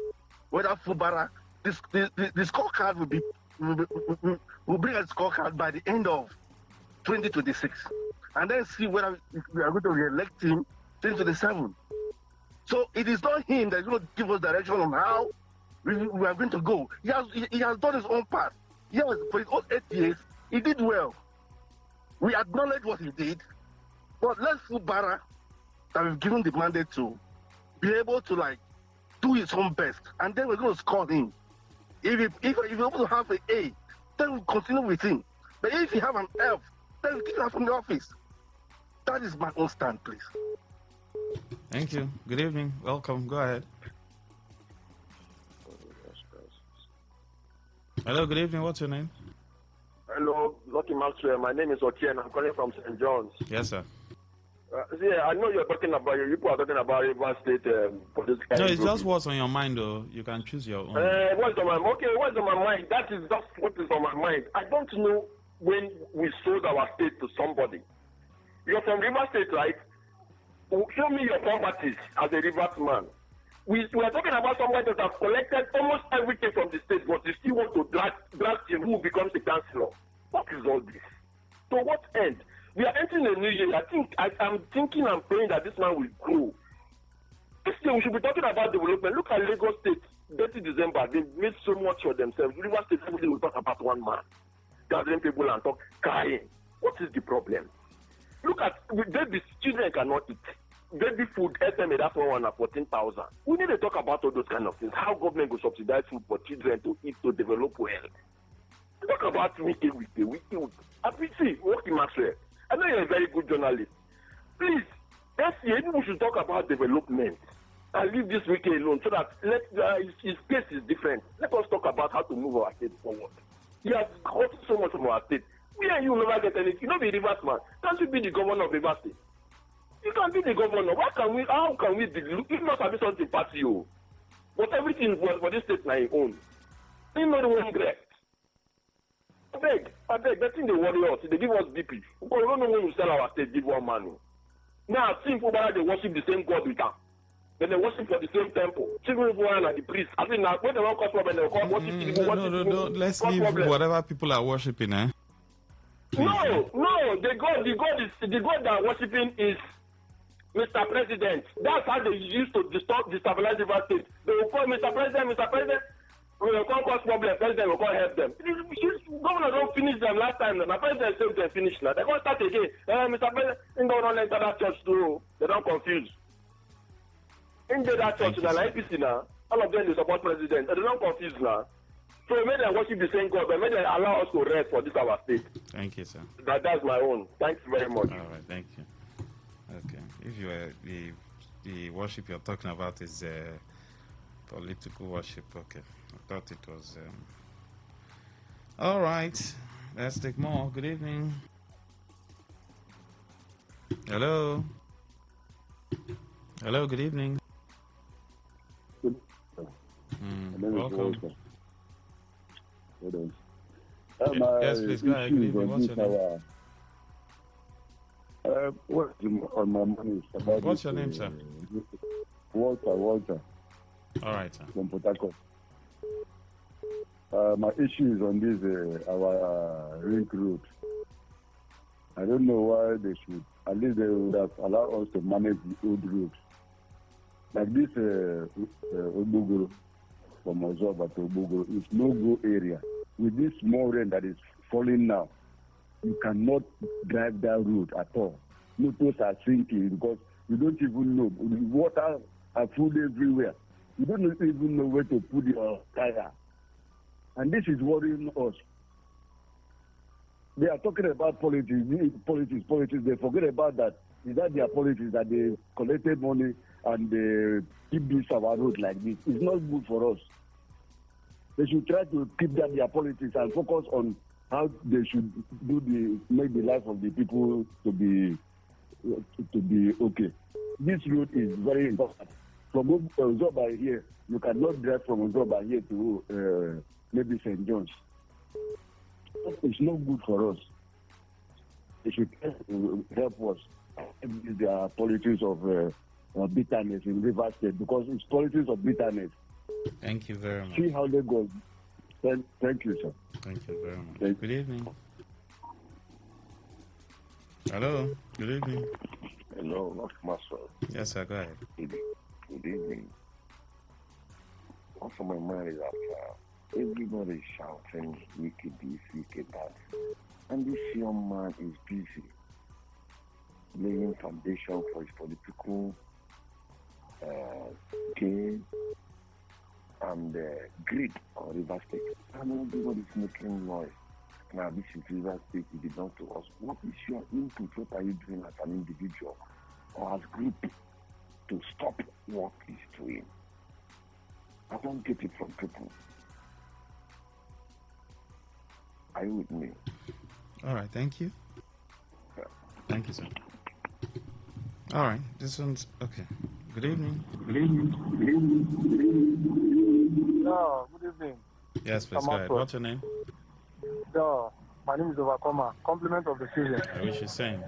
whether Fubara, the scorecard will bring a scorecard by the end of 2026, and then see whether we are going to re-elect him 2027. So it is not him that is going to give us direction on how we are going to go. He has done his own part. Yes, for his own 8 years, He did well. We acknowledge what he did, but let's Fubara that we've given the mandate to be able to like do his own best, and then we're going to score him. If you're able to have an A, then we'll continue with him. But if you have an F, then we'll kick him from the office. That is my own stand, please. Thank you. Good evening. Welcome. Go ahead. Hello, good evening. What's your name? Hello, Lucky Maxwell. My name is Otien. I'm calling from St. John's. Yes, sir. I know you're talking about, you people are talking about River State political. No, it's just what's on your mind, though. You can choose your own. What's on my mind? Okay, what's on my mind? That is just what is on my mind. I don't know when we sold our state to somebody. You're from River State, right? Show me your properties as a Rivers man. We are talking about somebody that has collected almost everything from the state, but you still want to drag him who becomes the councillor. What is all this? To what end? We are entering a new year. I'm thinking and praying that this man will grow. This year we should be talking about development. Look at Lagos State, 30 December. They made so much for themselves. River State, everything will talk about one man. Gathering people and talk, crying. What is the problem? Look at, baby, children cannot eat. Baby food, SMA, that's 114,000. We need to talk about all those kind of things. How government will subsidize food for children to eat, to develop well. Talk about wiki. See, working Maxwell. I know you're a very good journalist. Please, let's see, we should talk about development and leave this wiki alone so that his case is different. Let us talk about how to move our state forward. He has gotten so much from our state. We and you will never get anything. You know, be Rivers man. Can't you be the governor of Rivers State? You can be the governor. How can we if not have something party you? But everything for this state now your own. You know the one great. I beg, that thing they worry us. They give us BP. Because we don't know when we sell our state, give one money. Now, see people they worship the same God with them. Then they worship for the same temple. Children and the priest. I think now when they want cause problem, they call worship people. No. Let's leave whatever people are worshiping, eh? No. The God that are worshiping is Mr. President. That's how they used to destabilize the state. They will call Mr. President. We will call cause problem. President will call help them. Governor don't finish them last time. The president said they finish now. They're going to start again. Mr. President, they don't enter that church too. They don't confuse. In that church now, like APC now, all of them they support president. They don't confuse now. So may they worship the same God, but may they allow us to rest for this our state. Thank you, sir. That's my own. Thanks very much. All right, thank you. Okay, if you are the worship you're talking about is political worship, okay. I thought it was. All right, let's take more. Good evening. Hello. Good evening. Welcome. Yes, please go ahead. Good evening. What's your name? On my money is about What's your name, sir? Walter. All right, sir. From Port Harcourt. My issue is on this our ring road. I don't know why they should. At least they would have allowed us to manage the old road. Like this Obogoro from Ozoba to Obogoro is no-go area. With this small rain that is falling now, you cannot drive that road at all. Motors are sinking because you don't even know. The water are full everywhere. You don't even know where to put your tire. And this is worrying us. They are talking about politics. They forget about that. Is that their politics that they collected money and they keep this our road like this? It's not good for us. They should try to keep that their politics and focus on how they should make the life of the people to be okay. This road is very important. From Ozoba here, you cannot drive from Ozoba here to maybe St. John's. It's not good for us. They should help us. The politics of bitterness in River State because it's politics of bitterness. Thank you very much. See how they go. Thank you, sir. Thank you very much. Good evening. Hello. Good evening. Hello, Dr. Maxwell. Yes, sir. Go ahead. Good evening. What's on my mind is that everybody is shouting wicked this, wicked that. And this young man is busy laying foundation for his political gain and greed on River State. And everybody is making noise. Now this is River State, it belongs to us. What is your input? What are you doing as an individual or as a group to stop what he's doing? I don't get it from people. Are you with me? All right, thank you. Thank you, sir. All right, this one's okay. Good evening. Good evening. Good evening. Good evening. Yeah, good evening. Yes, please go ahead. What's your name? Yeah, my name is Overcomer. Compliment of the season. I wish you're saying.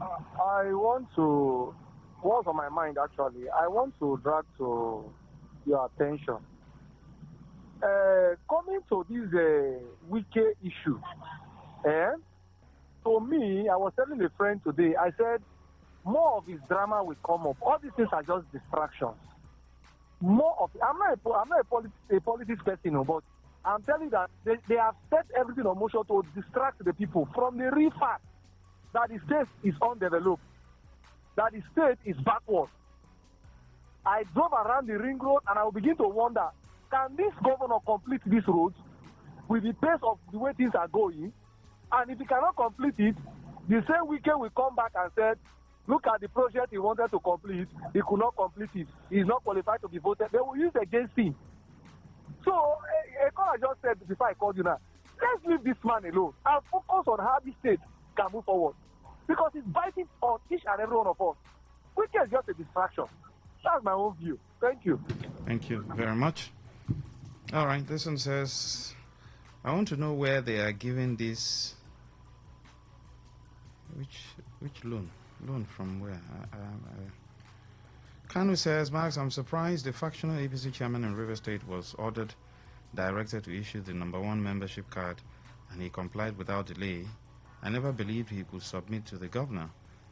I want to, what's on my mind actually, I want to drag to your attention. Coming to this Wike issue, to me, I was telling a friend today, I said, more of his drama will come up. All these things are just distractions. More of, I'm not a politics person, but I'm telling you that they have set everything on motion to distract the people from the real fact that the state is undeveloped, that the state is backward. I drove around the ring road and I will begin to wonder, can this governor complete this road with the pace of the way things are going? And if he cannot complete it, the same weekend will come back and say, look at the project he wanted to complete, he could not complete it. He is not qualified to be voted. They will use against him. So, a caller just said before I called you now, let's leave this man alone and focus on how the state can move forward. Because it's biting on each and every one of us. Weekend is just a distraction. That's my own view. Thank you. Thank you very much. All right, this one says, I want to know where they are giving this. Which loan? Loan from where? Kanu says, Max, I'm surprised the factional APC chairman in River State was ordered, directed to issue the #1 membership card, and he complied without delay. I never believed he could submit to the governor.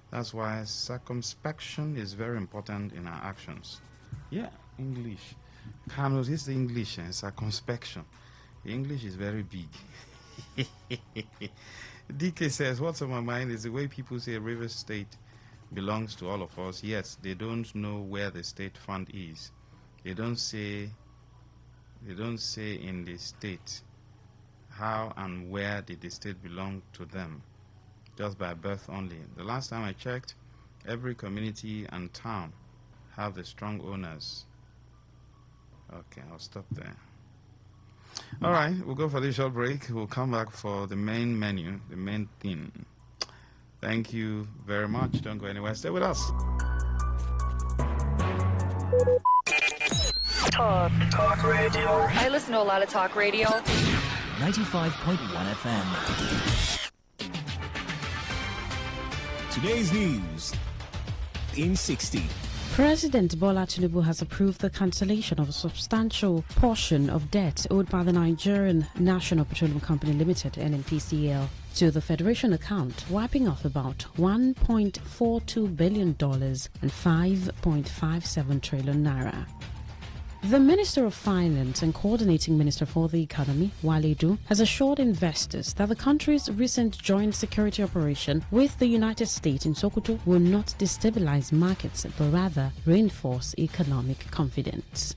That's why circumspection is very important in our actions. Yeah, English. Kanu, this is the English, circumspection. The English is very big. DK says, what's on my mind is the way people say River State belongs to all of us. Yes, they don't know where the state fund is. They don't say in the state how and where did the state belong to them, just by birth only. The last time I checked, every community and town have the strong owners. Okay, I'll stop there. All right, we'll go for this short break. We'll come back for the main menu, the main theme. Thank you very much. Don't go anywhere. Stay with us. Talk radio. I listen to a lot of talk radio. 95.1 FM. Today's news in 60. President Bola Tinubu has approved the cancellation of a substantial portion of debt owed by the Nigerian National Petroleum Company Limited, NNPCL, to the Federation account, wiping off about $1.42 billion and 5.57 trillion naira. The Minister of Finance and Coordinating Minister for the Economy, Wale Edu, has assured investors that the country's recent joint security operation with the United States in Sokoto will not destabilize markets but rather reinforce economic confidence.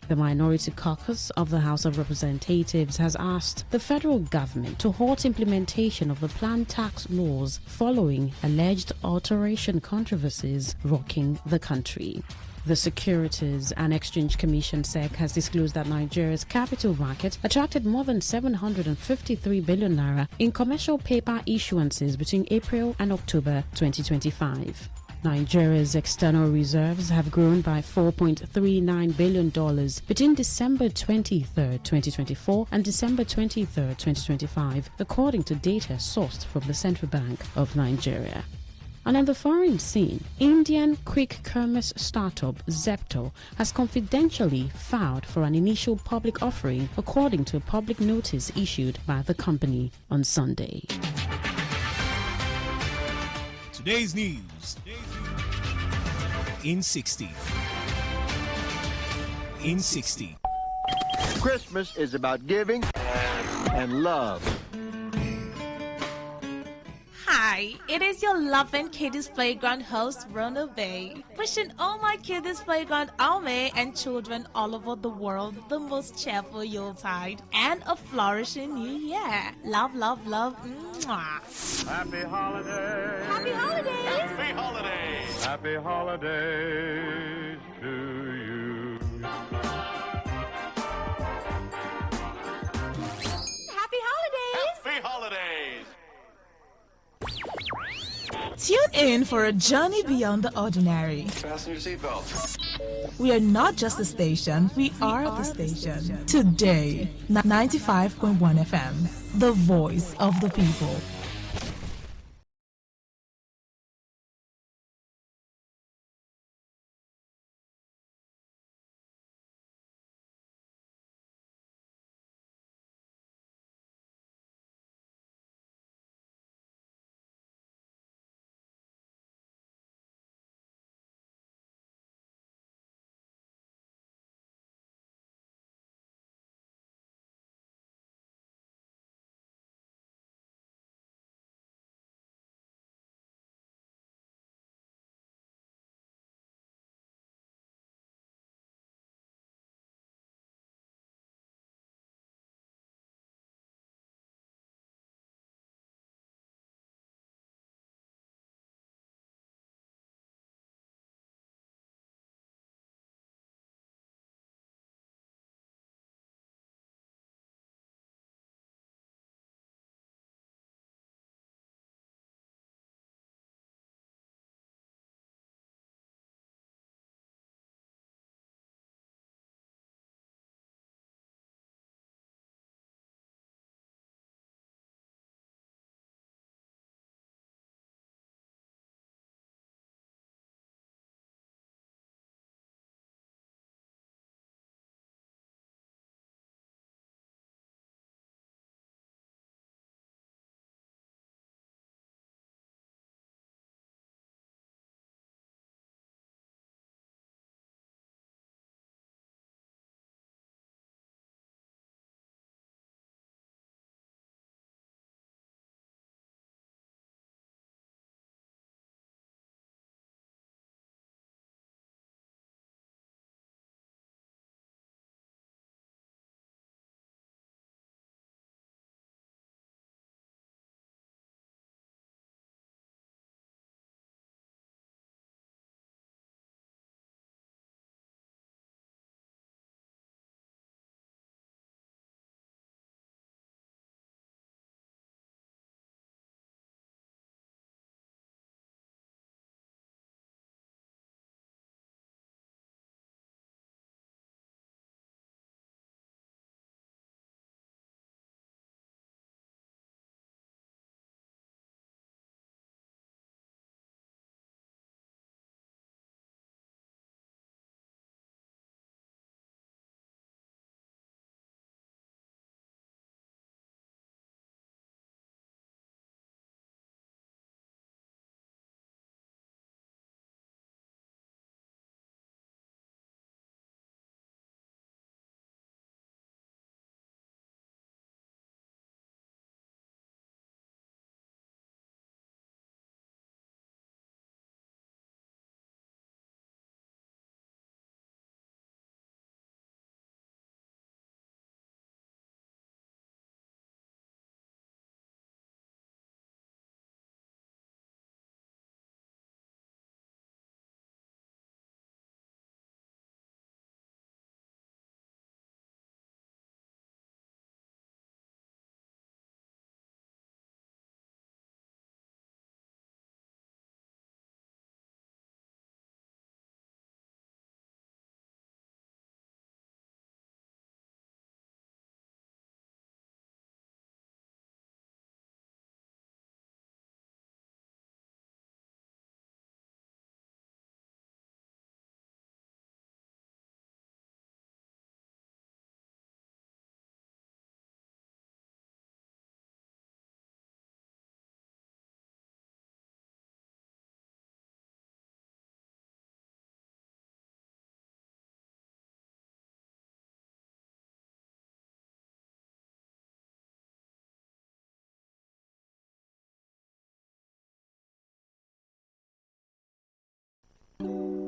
The Minority Caucus of the House of Representatives has asked the federal government to halt implementation of the planned tax laws following alleged alteration controversies rocking the country. The Securities and Exchange Commission (SEC) has disclosed that Nigeria's capital market attracted more than 753 billion naira in commercial paper issuances between April and October 2025. Nigeria's external reserves have grown by $4.39 billion between December 23, 2024 and December 23, 2025, according to data sourced from the Central Bank of Nigeria. And on the foreign scene, Indian quick commerce startup Zepto has confidentially filed for an initial public offering according to a public notice issued by the company on Sunday. Today's news in 60. In 60. Christmas is about giving and love. Hi, it is your loving Kiddies Playground host, Rona Bay, wishing all my Kiddies Playground army and children all over the world the most cheerful Yuletide and a flourishing new year. Love, love, love. Mwah. Happy holidays. Happy holidays. Happy holidays. Happy holidays to you. Happy holidays. Happy holidays. Tune in for a journey beyond the ordinary. Fasten your seatbelts. We are not just a station, we are the station. Today, 95.1 FM, the voice of the people.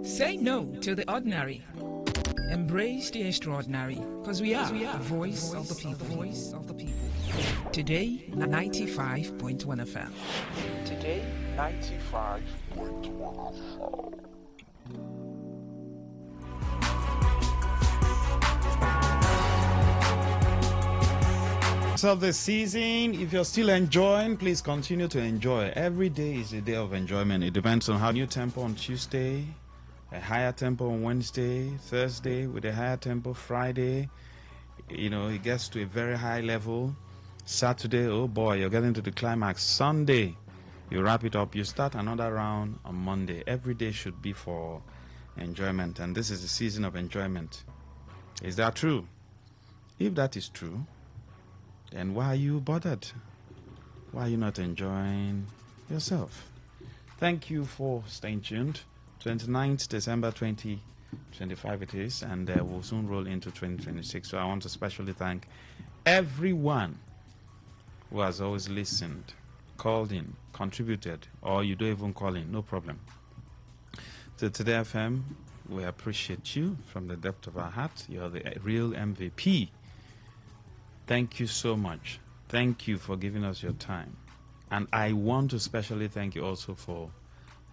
Say no to the ordinary. Embrace the extraordinary, because we are the voice of the people. Voice of the people. Today, 95.1 FM. Today, 95.1 FM. Of the season, if you're still enjoying, please continue to enjoy. Every day is a day of enjoyment. It depends on how new tempo on Tuesday, a higher tempo on Wednesday, Thursday with a higher tempo, Friday, it gets to a very high level. Saturday, oh boy, you're getting to the climax. Sunday, you wrap it up. You start another round on Monday. Every day should be for enjoyment, and this is the season of enjoyment. Is that true? If that is true, then why are you bothered? Why are you not enjoying yourself? Thank you for staying tuned. 29th December 2025 it is, and we'll soon roll into 2026. So I want to especially thank everyone who has always listened, called in, contributed, or you don't even call in, no problem. So Today FM, we appreciate you from the depth of our heart. You're the real MVP. Thank you so much. Thank you for giving us your time. And I want to especially thank you also for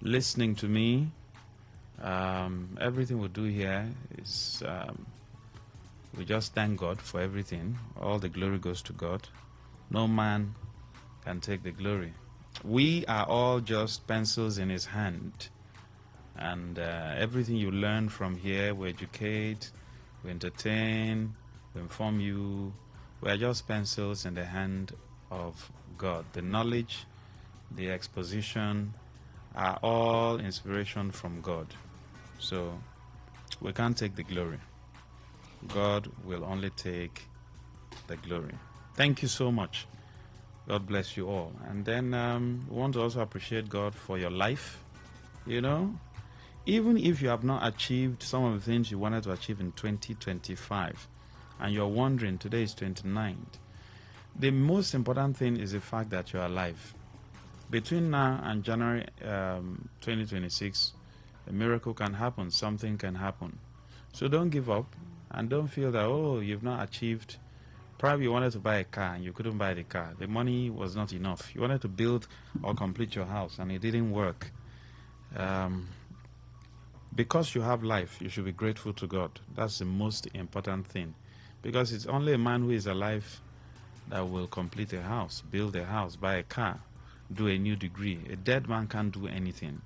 listening to me. Everything we do here is, we just thank God for everything. All the glory goes to God. No man can take the glory. We are all just pencils in his hand. And everything you learn from here, we educate, we entertain, we inform you. We are just pencils in the hand of God. The knowledge, the exposition are all inspiration from God. So we can't take the glory. God will only take the glory. Thank you so much. God bless you all. And then we want to also appreciate God for your life. Even if you have not achieved some of the things you wanted to achieve in 2025, and you're wondering, today is 29th, the most important thing is the fact that you're alive. Between now and January 2026, a miracle can happen, something can happen. So don't give up, and don't feel that, you've not achieved. Probably you wanted to buy a car and you couldn't buy the car. The money was not enough. You wanted to build or complete your house and it didn't work. Because you have life, you should be grateful to God. That's the most important thing. Because it's only a man who is alive that will complete a house, build a house, buy a car, do a new degree. A dead man can't do anything.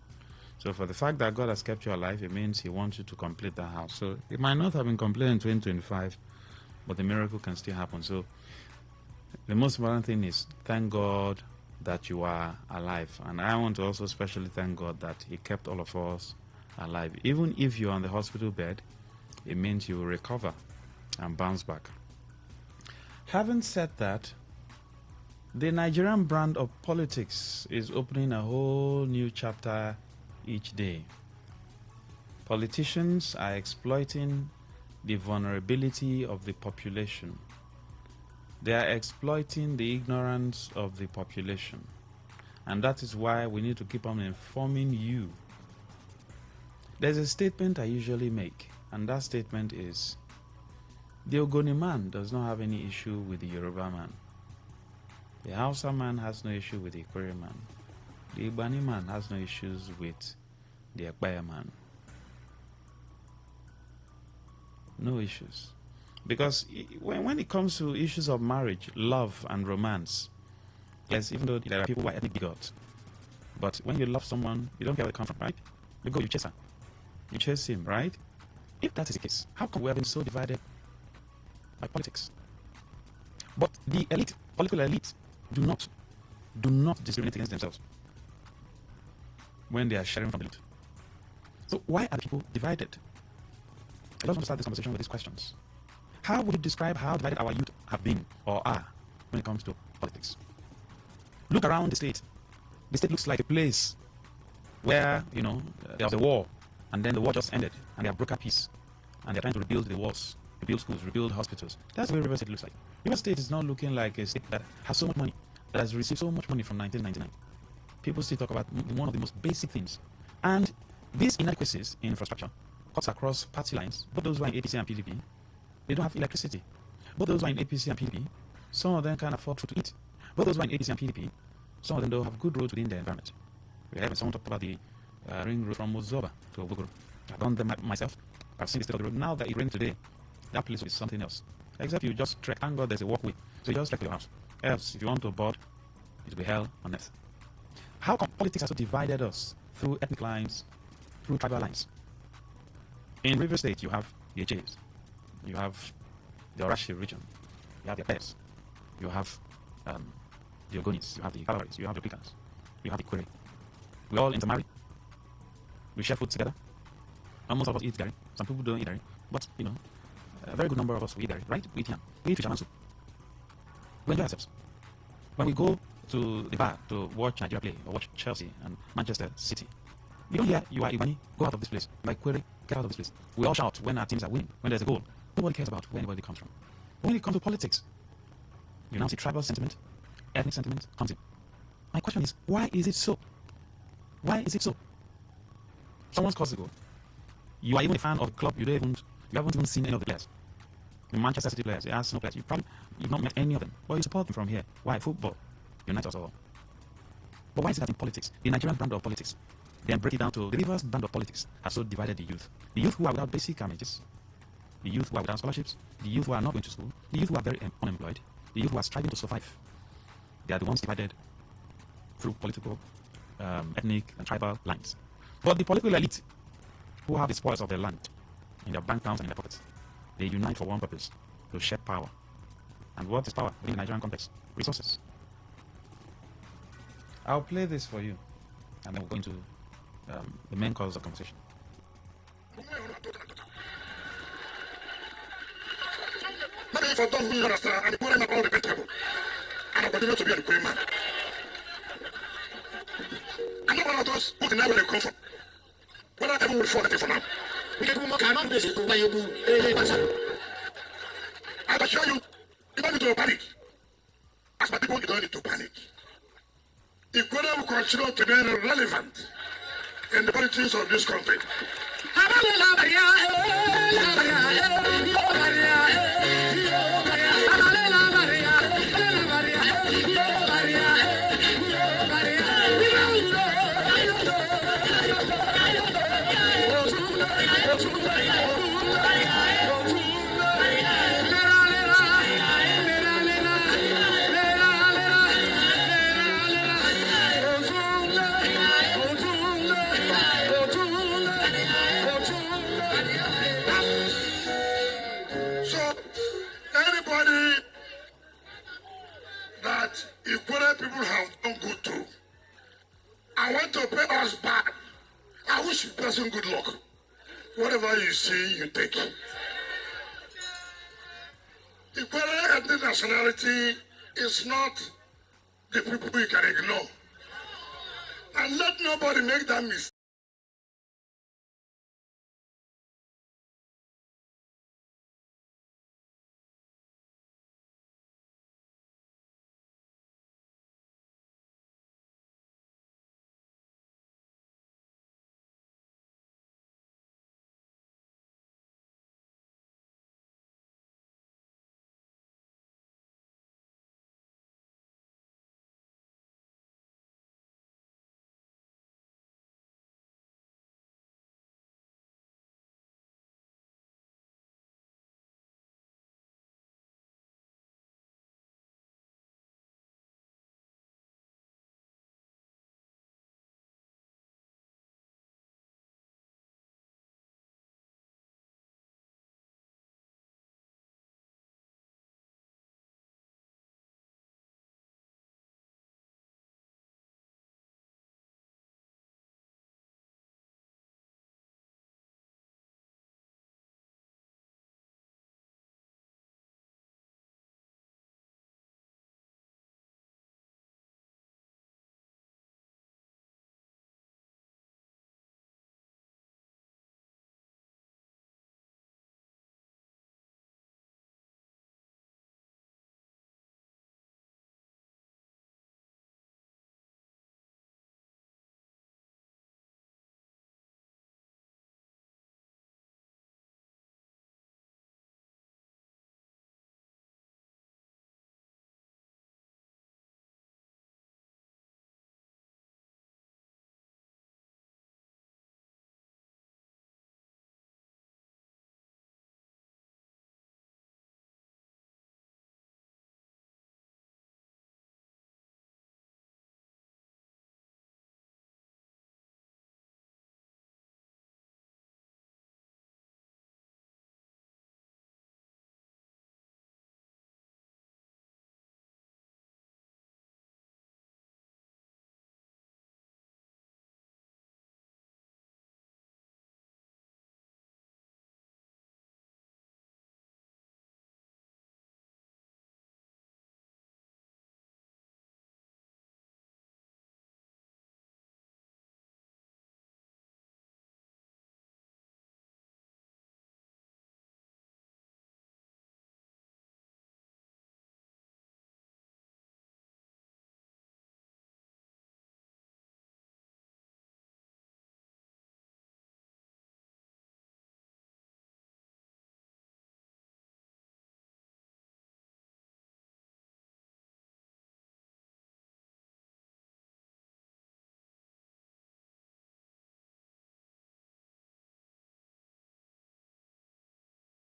So for the fact that God has kept you alive, it means he wants you to complete the house. So it might not have been completed in 2025, but the miracle can still happen. So the most important thing is thank God that you are alive. And I want to also especially thank God that he kept all of us alive. Even if you're on the hospital bed, it means you will recover and bounce back. Having said that, the Nigerian brand of politics is opening a whole new chapter each day. Politicians are exploiting the vulnerability of the population. They are exploiting the ignorance of the population. And that is why we need to keep on informing you. There's a statement I usually make, and that statement is, the Ogoni man does not have any issue with the Yoruba man. The Hausa man has no issue with the Ikore man. The Igbani man has no issues with the Ekpaya man. No issues. Because when it comes to issues of marriage, love, and romance, yes, even though there are people who are ethnic bigots, but when you love someone, you don't care where they come from, right? You go, you chase her. You chase him, right? If that is the case, how come we have been so divided by politics? But the elite, political elite, do not discriminate against themselves when they are sharing from the elite. So why are the people divided? I just want to start this conversation with these questions. How would you describe how divided our youth have been or are when it comes to politics? Look around the state. The state looks like a place where, there was a war, and then the war just ended, and they have broken peace, and they're trying to rebuild the walls, rebuild schools, rebuild hospitals. That's the way River State looks like. River State is not looking like a state that has so much money, that has received so much money from 1999. People still talk about one of the most basic things. And These inadequacies in infrastructure cuts across party lines. Both those who are in APC and PDP, they don't have electricity. Both those who are in APC and PDP, some of them can't afford food to eat. Both those who are in APC and PDP, some of them don't have good roads within their environment. We have someone talked about the ring road from Mozoba to Oguguru. I've done them myself. I've seen the state of the road. Now that it rained today, that place is something else. Except you just trek. Thank God there's a walkway. So you just trek to your house. Else, if you want to board, it will be hell on earth. How come politics has so divided us through ethnic lines, through tribal lines? In River State, you have the Eches, you have the Orashi region, you have the Apes, you have the Ogonis, you have the Calabaris, you have the Picans, you have the Kwere. We all intermarry. We share food together. And most of us eat gari. Some people don't eat gari. But, a very good number of us we eat gari, right? We eat yam. We eat fisherman soup. We enjoy ourselves. When we go to the bar to watch Nigeria play or watch Chelsea and Manchester City, we don't hear, you are Ibani, go out of this place. You are Kwere, get out of this place. We all shout when our teams are winning, when there's a goal. Nobody cares about where anybody comes from. But when it comes to politics, you now see tribal sentiment, ethnic sentiment comes in. My question is, why is it so? Why is it so? Someone scores a goal. You are even a fan of a club, you haven't even seen any of the players. The Manchester City players, the Arsenal players, you've not met any of them. But you support them from here. Why? Football unites us all. But why is it that in politics, the Nigerian brand of politics, then break it down to the reverse brand of politics, has so divided the youth? The youth who are without basic amenities, the youth who are without scholarships, the youth who are not going to school, the youth who are very unemployed, the youth who are striving to survive. They are the ones divided through political, ethnic, and tribal lines. But the political elite, who have the spoils of their land in their bank accounts and in their pockets, they unite for one purpose: to share power. And what is power within the Nigerian context? Resources. I'll play this for you, and then we'll go into the main cause of conversation. Maybe if I don't really understand, I'm pouring up all the vegetable. And I continue to be a great man. I'm not one of those who deny where they come from. Whether I ever will fall for now. I assure you, you don't need to panic. As my people, you don't need to panic. Equality will continue to remain relevant in the politics of this country. People have done good too. I want to pay us back. I wish the person good luck. Whatever you see, you take. Equality and the nationality is not the people you can ignore. And let nobody make that mistake.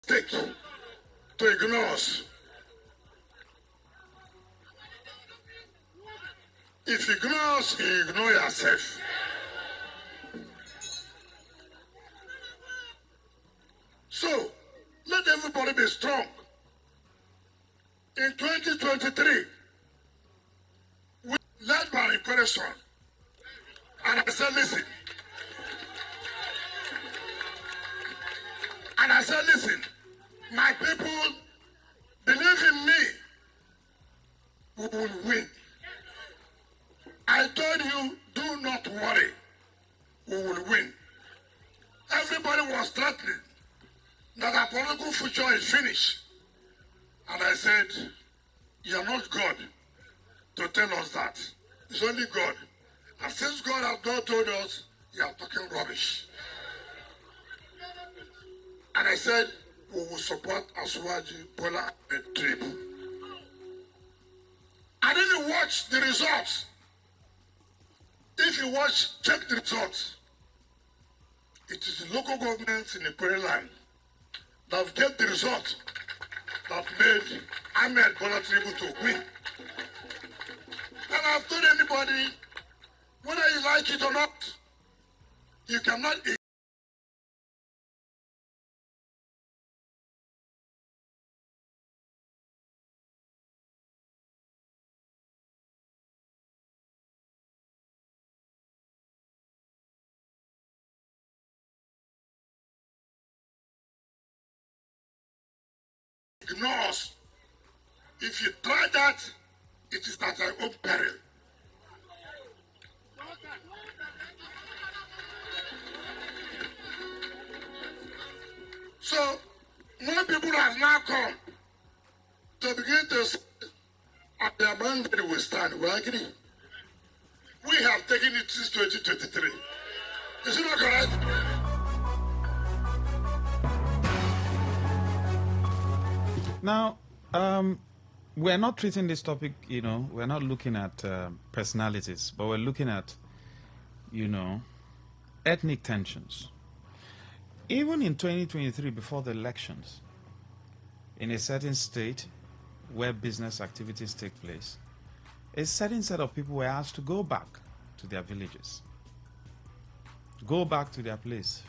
take to ignore us. If you ignore us, you ignore yourself. So, let everybody be strong. In 2023, we led by impression. And I said, listen. And I said, listen, my people, believe in me, we will win. I told you, do not worry, we will win. Everybody was threatening that our political future is finished. And I said, you're not God to tell us that. It's only God. And since God has not told us, you are talking rubbish. And I said, we will support Asuwaji Bola and trip. I didn't watch the results. If you watch, check the results. It is the local governments in the Prairie Land that have get the result that made Ahmed Bola Tinubu to win. And I've told anybody, whether you like it or not, you cannot ignore us. If you try that, it is at your own peril. So, more people have now come to begin to say, at the boundary we stand. We agree. We have taken it since 2023. Is it not correct? Now, we're not treating this topic, we're not looking at personalities, but we're looking at, ethnic tensions. Even in 2023, before the elections, in a certain state where business activities take place, a certain set of people were asked to go back to their villages, go back to their place.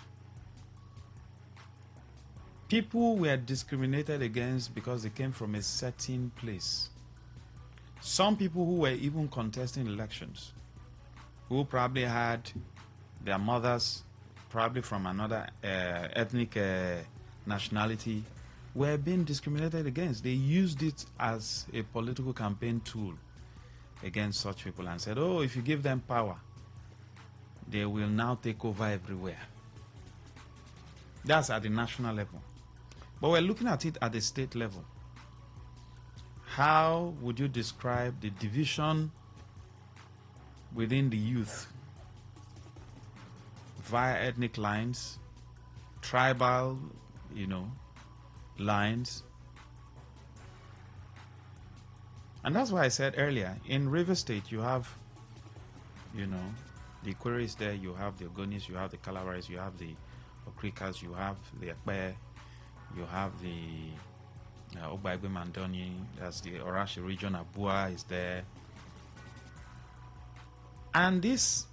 People were discriminated against because they came from a certain place. Some people who were even contesting elections, who probably had their mothers probably from another ethnic nationality, were being discriminated against. They used it as a political campaign tool against such people and said, oh, if you give them power, they will now take over everywhere. That's at the national level. But we're looking at it at the state level. How would you describe the division within the youth via ethnic lines, tribal, lines? And that's why I said earlier, in River State, you have, the Queries there, you have the Ogonis, you have the Calabaris, you have the Okrikas, you have the Ekpe, you have the Ogbaigbe Mandoni, that's the Orashi region, Abua is there. And this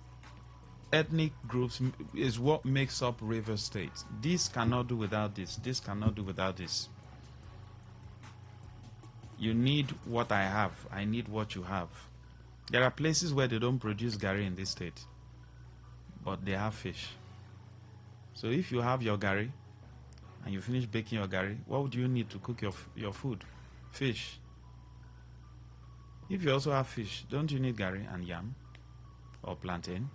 ethnic groups is what makes up River State. This cannot do without this. This cannot do without this. You need what I have. I need what you have. There are places where they don't produce gari in this state, but they have fish. So if you have your gari and you finish baking your gari, what would you need to cook your food? Fish. If you also have fish, don't you need gari and yam or plantain?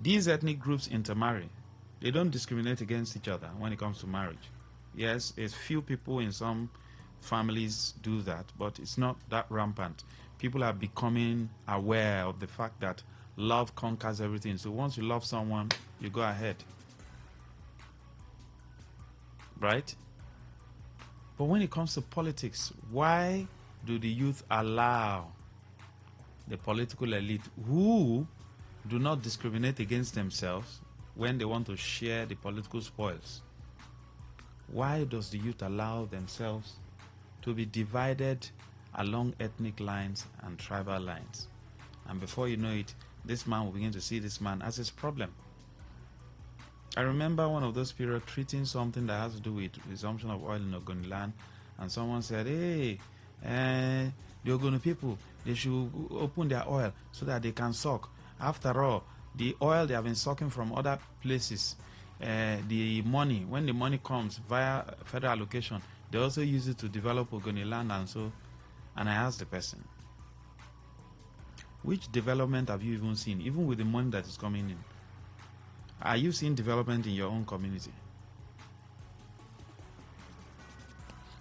These ethnic groups intermarry. They don't discriminate against each other when it comes to marriage. Yes, a few people in some families do that, but it's not that rampant. People are becoming aware of the fact that love conquers everything. So once you love someone, you go ahead. Right? But when it comes to politics, why do the youth allow the political elite who do not discriminate against themselves when they want to share the political spoils? Why does the youth allow themselves to be divided along ethnic lines and tribal lines? And before you know it, this man will begin to see this man as his problem. I remember one of those periods treating something that has to do with resumption of oil in Ogoniland, and someone said, hey, the Ogoni people, they should open their oil so that they can suck. After all, the oil they have been sucking from other places, the money, when the money comes via federal allocation, they also use it to develop Ogoniland and so. And I asked the person, which development have you even seen, even with the money that is coming in? Are you seeing development in your own community?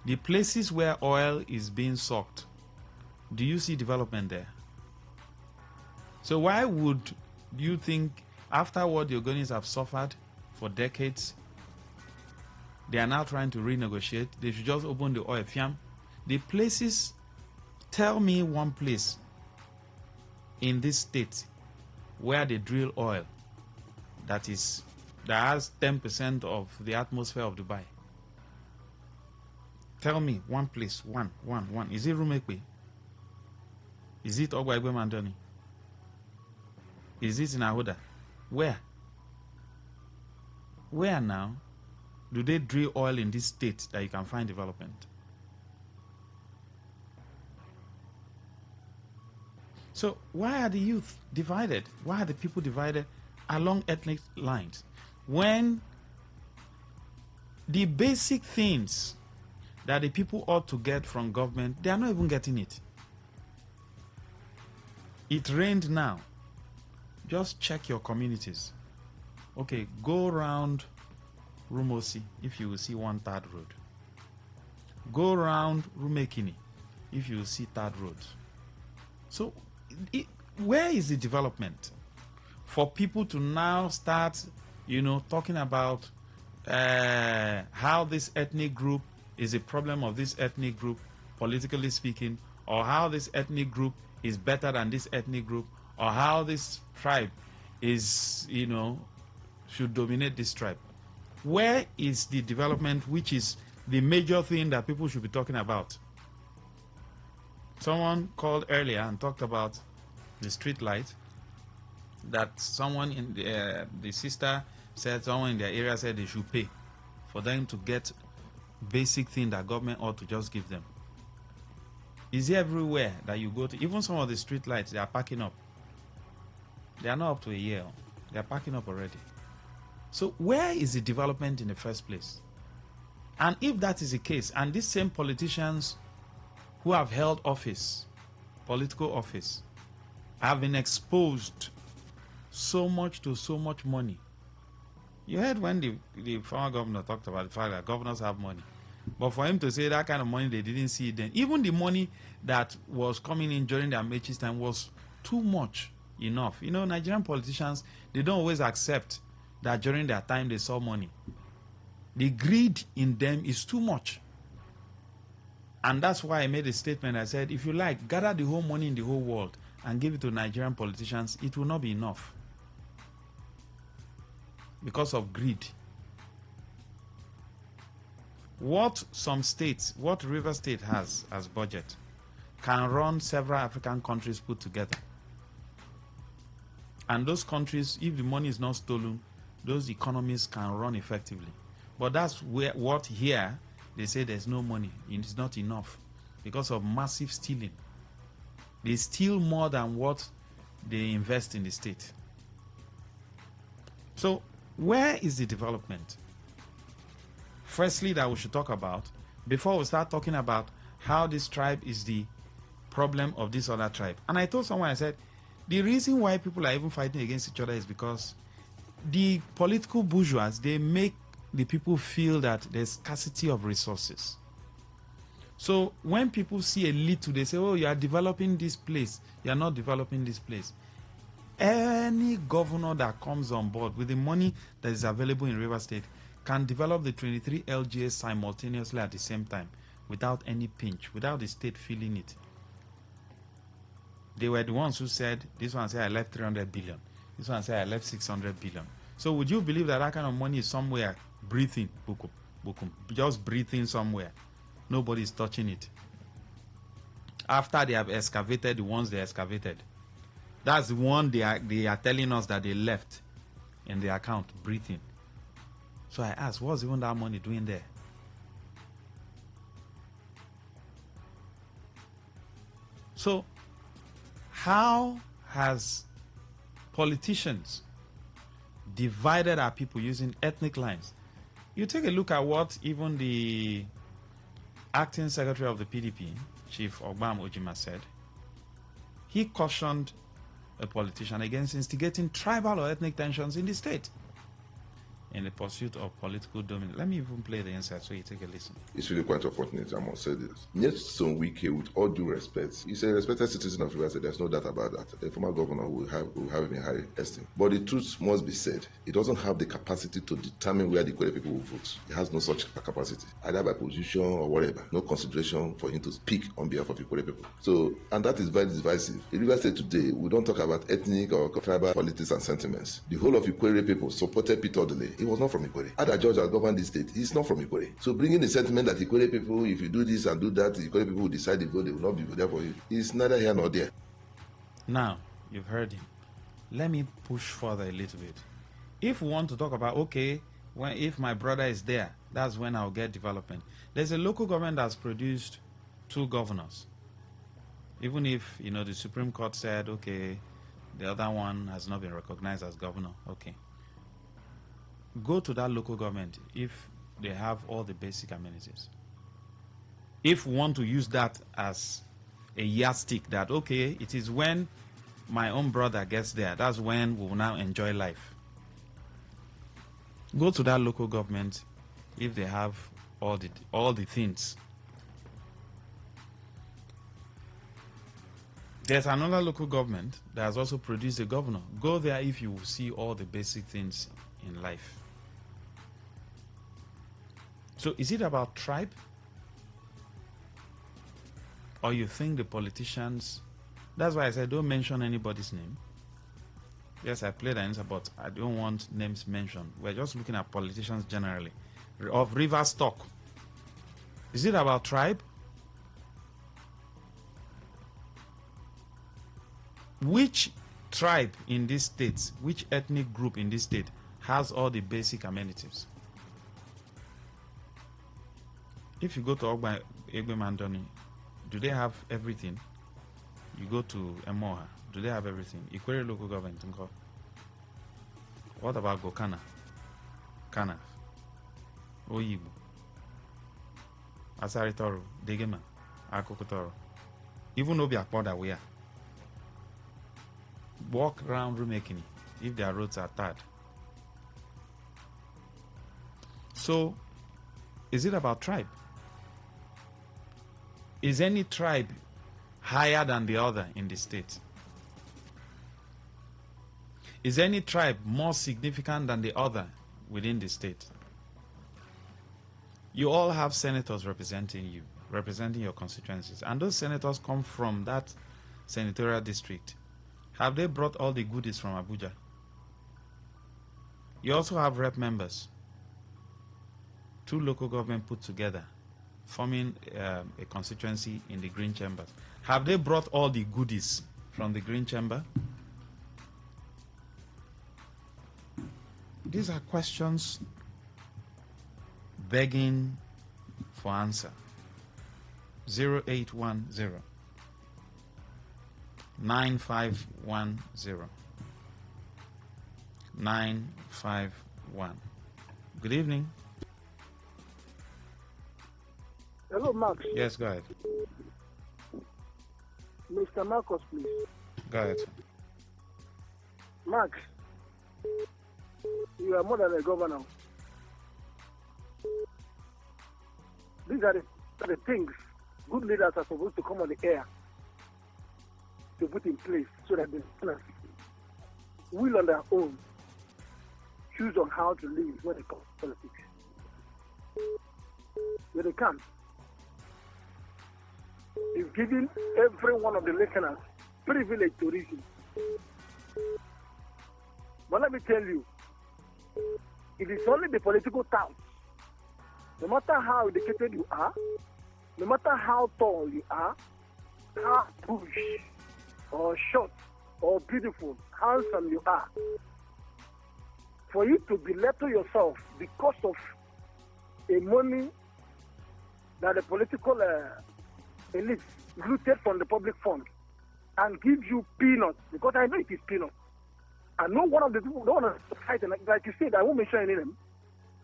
The places where oil is being sucked, do you see development there? So why would you think, after what the Ogonis have suffered for decades, they are now trying to renegotiate? They should just open the oil fiam. The places, tell me one place in this state where they drill oil that has 10% of the atmosphere of Dubai. Tell me one place, one. Is it Rumekwe? Is it Ogwaigwe Mandoni? Is it in Ahoda? Where? Where now do they drill oil in this state that you can find development? So why are the youth divided? Why are the people divided along ethnic lines? When the basic things that the people ought to get from government, they are not even getting it. It rained now. Just check your communities. Okay, go around Rumosi if you will see 1/3 road. Go around Rumekini if you will see 3rd road. So where is the development for people to now start, talking about how this ethnic group is a problem of this ethnic group, politically speaking, or how this ethnic group is better than this ethnic group, or how this tribe is, should dominate this tribe? Where is the development, which is the major thing that people should be talking about? Someone called earlier and talked about the street light, that someone in the sister said, someone in their area said they should pay for them to get basic thing that government ought to just give them. Is it everywhere that you go to? Even some of the street lights, they are packing up. They are not up to a year. They are packing up already. So where is the development in the first place? And if that is the case, and these same politicians who have held office, political office, have been exposed so much to so much money. You heard when the former governor talked about the fact that governors have money. But for him to say that kind of money, they didn't see it then. Even the money that was coming in during the Amechi's time was too much enough. Nigerian politicians, they don't always accept that during their time they saw money. The greed in them is too much. And that's why I made a statement. I said, if you like, gather the whole money in the whole world and give it to Nigerian politicians, it will not be enough. Because of greed. What River State has as budget can run several African countries put together. And those countries, if the money is not stolen, those economies can run effectively. But that's what here they say there's no money. It's not enough because of massive stealing. They steal more than what they invest in the state. So where is the development? Firstly, that we should talk about before we start talking about how this tribe is the problem of this other tribe. And I told someone, I said, the reason why people are even fighting against each other is because the political bourgeois, they make the people feel that there's scarcity of resources. So when people see a little, they say, oh, you are developing this place. You are not developing this place. Any governor that comes on board with the money that is available in River State can develop the 23 LGAs simultaneously at the same time without any pinch, without the state feeling it. They were the ones who said, this one said I left 300 billion. This one said I left 600 billion. So would you believe that that kind of money is somewhere breathing, Buko? just breathing somewhere. Nobody's touching it. After they have excavated the ones they excavated, that's the one they are telling us that they left in the account breathing. So I asked, what's even that money doing there? So how has politicians divided our people using ethnic lines? You take a look at what even the acting secretary of the PDP, Chief Ogbam Ojima, said. He cautioned a politician against instigating tribal or ethnic tensions in the state in the pursuit of political dominance. Let me even play the insert so you take a listen. It's really quite unfortunate, I must say this. Nyesom Wike, with all due respect, he's a respected citizen of Rivers State. There's no doubt about that. A former governor will have him in high esteem. But the truth must be said. He doesn't have the capacity to determine where the Kwere people will vote. He has no such capacity, either by position or whatever. No consideration for him to speak on behalf of the Kwere people. So, and that is very divisive. In Rivers State today, we don't talk about ethnic or tribal politics and sentiments. The whole of Ikwere people supported Peter Odele. He was not from Ikwere. Other George has governed the state. He's not from Ikwere. So bringing the sentiment that Ikwere people, if you do this and do that, the Ikwere people will decide if they will not be there for you. It's neither here nor there. Now, you've heard him. Let me push further a little bit. If we want to talk about, okay, if my brother is there, that's when I'll get development. There's a local government that's produced 2 governors. Even if, the Supreme Court said, okay, the other one has not been recognized as governor, okay. Go to that local government if they have all the basic amenities. If we want to use that as a yardstick that, okay, it is when my own brother gets there, that's when we will now enjoy life. Go to that local government if they have all the things. There's another local government that has also produced a governor. Go there if you will see all the basic things in life. So is it about tribe? Or you think the politicians... That's why I said don't mention anybody's name. Yes, I played an answer, but I don't want names mentioned. We're just looking at politicians generally. Of river stock. Is it about tribe? Which tribe in this state, which ethnic group in this state has all the basic amenities? If you go to Ogba Egbe Mandoni, do they have everything? You go to Emoha, do they have everything? Ikwere local government. What about Gokana? Kana? Oyibo? Asari Toro? Degema? Akoko Toro? Even Obi Akpoda we are. Walk around Rumekini if their roads are tarred. So, is it about tribe? Is any tribe higher than the other in the state? Is any tribe more significant than the other within the state? You all have senators representing you, representing your constituencies, and those senators come from that senatorial district. Have they brought all the goodies from Abuja? You also have rep members, 2 local government put together, forming a constituency in the Green Chambers. Have they brought all the goodies from the Green Chamber? These are questions begging for answer. 0810 9510 951. Good evening. Hello, Max. Yes, go ahead. Mr. Marcos, please. Go ahead. Max, you are more than a governor. These are the things good leaders are supposed to come on the air to put in place so that the listeners will on their own choose on how to live when it comes to politics. But they can't. It's giving every one of the listeners privilege to reason. But let me tell you, it is only the political touts No matter how educated you are, no matter how tall you are, how bush or short or beautiful, handsome you are, for you to belittle yourself because of a money that the political elite looted from the public fund and give you peanuts, because I know it is peanuts. I know one of the people don't want to fight, like you said, I won't mention any name.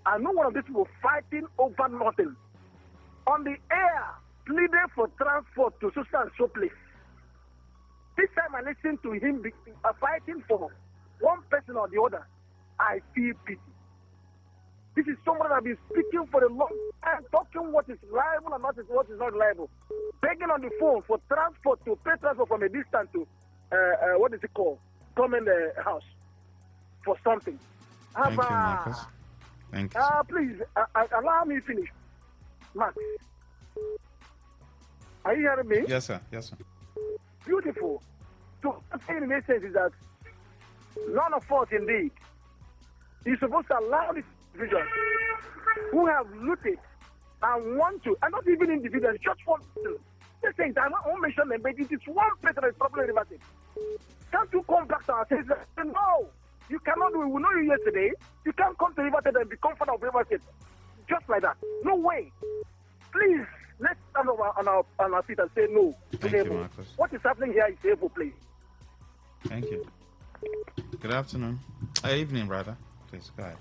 I know one of these people fighting over nothing. On the air, pleading for transport to social and so place. This time I listen to him fighting for one person or the other, I feel pity. This is someone I've been speaking for a long time, talking what is reliable and what is not reliable. Begging on the phone for transport, to pay transport from a distance to, what is it called? Common house for something. Thank you, Marcus. Thank you. Please, allow me to finish. Max, are you hearing me? Yes, sir. Yes, sir. Beautiful. So what I'm saying in essence is that none of us, indeed, is supposed to allow these individuals who have looted and want to, and not even individuals, just one person. They're saying, I won't mention them, but it is one person that is probably reversing. Can't you come back to our senses and say, no, you cannot do it. We know you yesterday. You can't come to River State and become fan of River State. Just like that. No way. Please, let's stand on our feet and say no. Thank you, Marcus. What is happening here is evil, please. Thank you. Good afternoon. Evening, rather. Please, go ahead.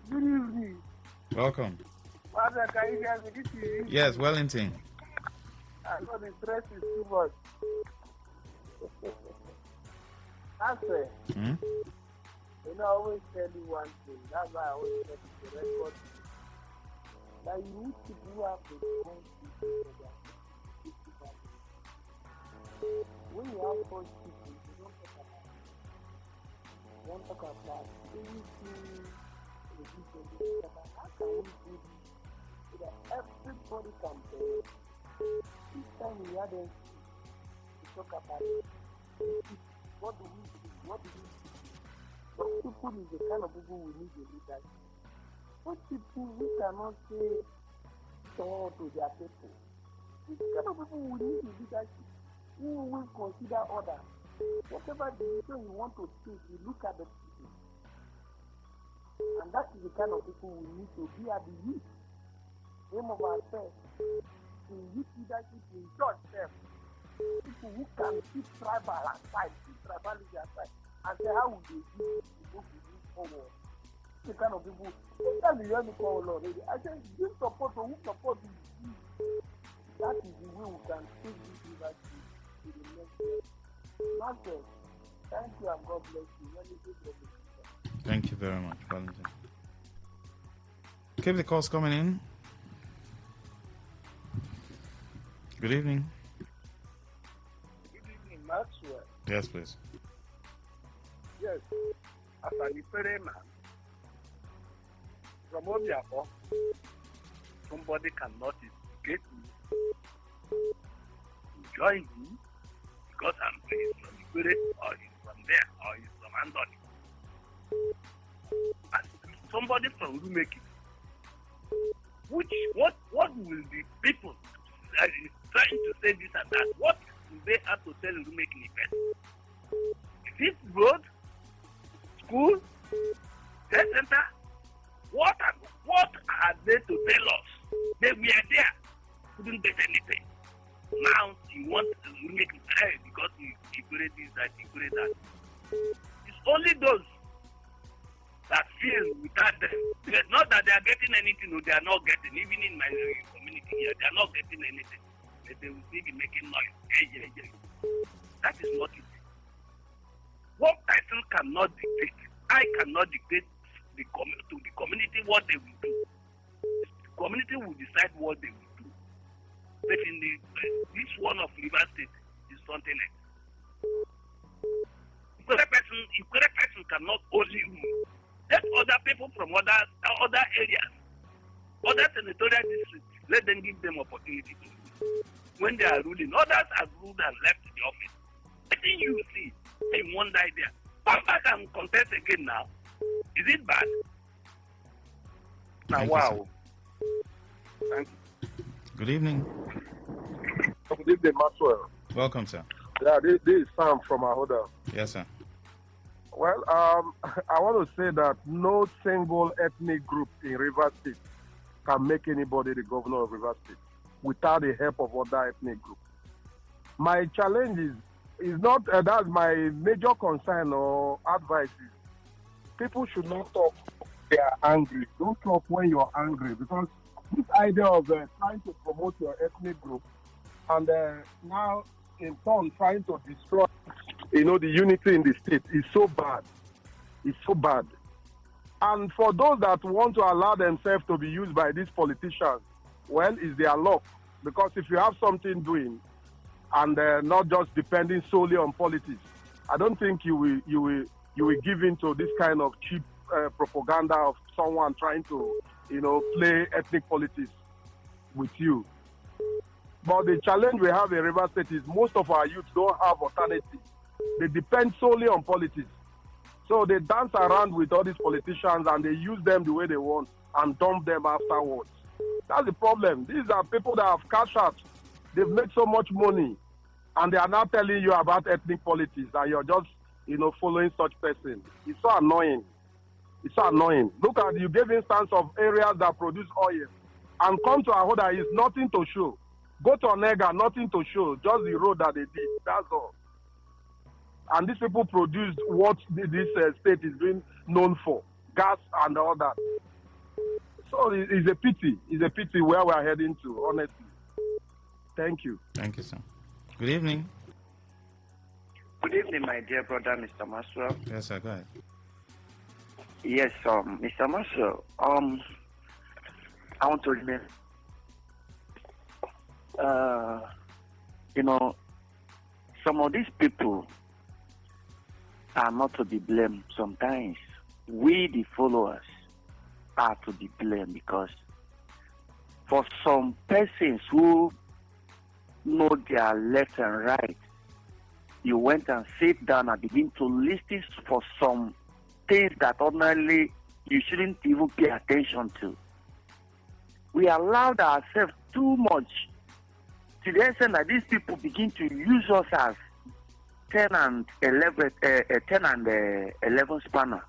Good evening. Welcome. Father, can you hear me? This is Yes, Wellington. I know the stress is too much. Answer. You know, I always tell you one thing. That's why I always tell you the record. That you need to do up the when you have four people, you don't talk about it. You don't talk about anything. How can we do this so that everybody can pay? Each time we have them to talk about it, what do we do? What do we do? Those people is the kind of people we need in leadership. Those people who cannot say so to their people. The kind of people we need in leadership who will consider others. Whatever decision you want to take, you look at the people. And that is the kind of people we need to be at the youth. Aim of ourselves. In youth leadership, in church them. People who can keep tribal aside, keep tribalism aside, and say how would they do to move forward. The kind of people, sometimes you hear me call already. I say, give support to who support you. That is the way we can take this leadership to the next level. Master, thank you and God bless you. Really good work. Thank you very much, Wellington. Keep the calls coming in. Good evening. Good evening, Maxwell. Yes, please. Yes, as a Ukrainian man, from Obiako, somebody cannot instigate me to join me because I'm from Ukraine or he's from there or he's from Anthony. And somebody from Rumeki, what will the people trying to say this and that, what do they have to tell Rumeki first? This road, school, health center, what are they to tell us? They were there, couldn't get anything. Now you want to make it because you create this, that, you create that. It's only those that feel without them. It's not that they are getting anything, no, they are not getting. Even in my community here, they are not getting anything. But they will still be making noise. That is not it. One person cannot dictate. I cannot dictate to the community what they will do. The community will decide what they will do. But in this one of River State is something else. Equal person cannot only rule. Let other people from other areas, other senatorial districts, let them give them opportunity to rule. When they are ruling, others have ruled and left the office. I think you see, in one idea. Come back and contest again now. Is it bad? Thank wow. you, sir. Thank you. Good evening. Good evening, Maxwell. Welcome, sir. Yeah, this is Sam from Ahoda. Yes, sir. Well, I want to say that no single ethnic group in Rivers State can make anybody the governor of Rivers State without the help of other ethnic groups. My challenge is not that's my major concern or advice is people should not talk when they are angry. Don't talk when you're angry, because this idea of trying to promote your ethnic group and now in turn trying to destroy, the unity in the state is so bad. It's so bad. And for those that want to allow themselves to be used by these politicians, well, it's their luck. Because if you have something doing and not just depending solely on politics, I don't think you will give in to this kind of cheap propaganda of someone trying to, play ethnic politics with you. But the challenge we have in River State is most of our youth don't have alternatives. They depend solely on politics. So they dance around with all these politicians and they use them the way they want and dump them afterwards. That's the problem. These are people that have cash out. They've made so much money and they are now telling you about ethnic politics and you're just, following such person. It's so annoying. It's so annoying. Look at, you gave instance of areas that produce oil and come to Ahoda is nothing to show. Go to Onega, nothing to show. Just the road that they did. That's all. And these people produced what this state is being known for. Gas and all that. So it's a pity. It's a pity where we're heading to, honestly. Thank you. Thank you, sir. Good evening. Good evening, my dear brother, Mr. Maxwell. Yes, sir. Go ahead. Yes, Mr. Maxwell. I want to remain. Some of these people are not to be blamed. Sometimes we, the followers, are to be blamed because for some persons who know their left and right, you went and sit down and begin to listen for some things that ordinarily you shouldn't even pay attention to. We allowed ourselves too much to the extent that these people begin to use us as 10 and 11 spanner.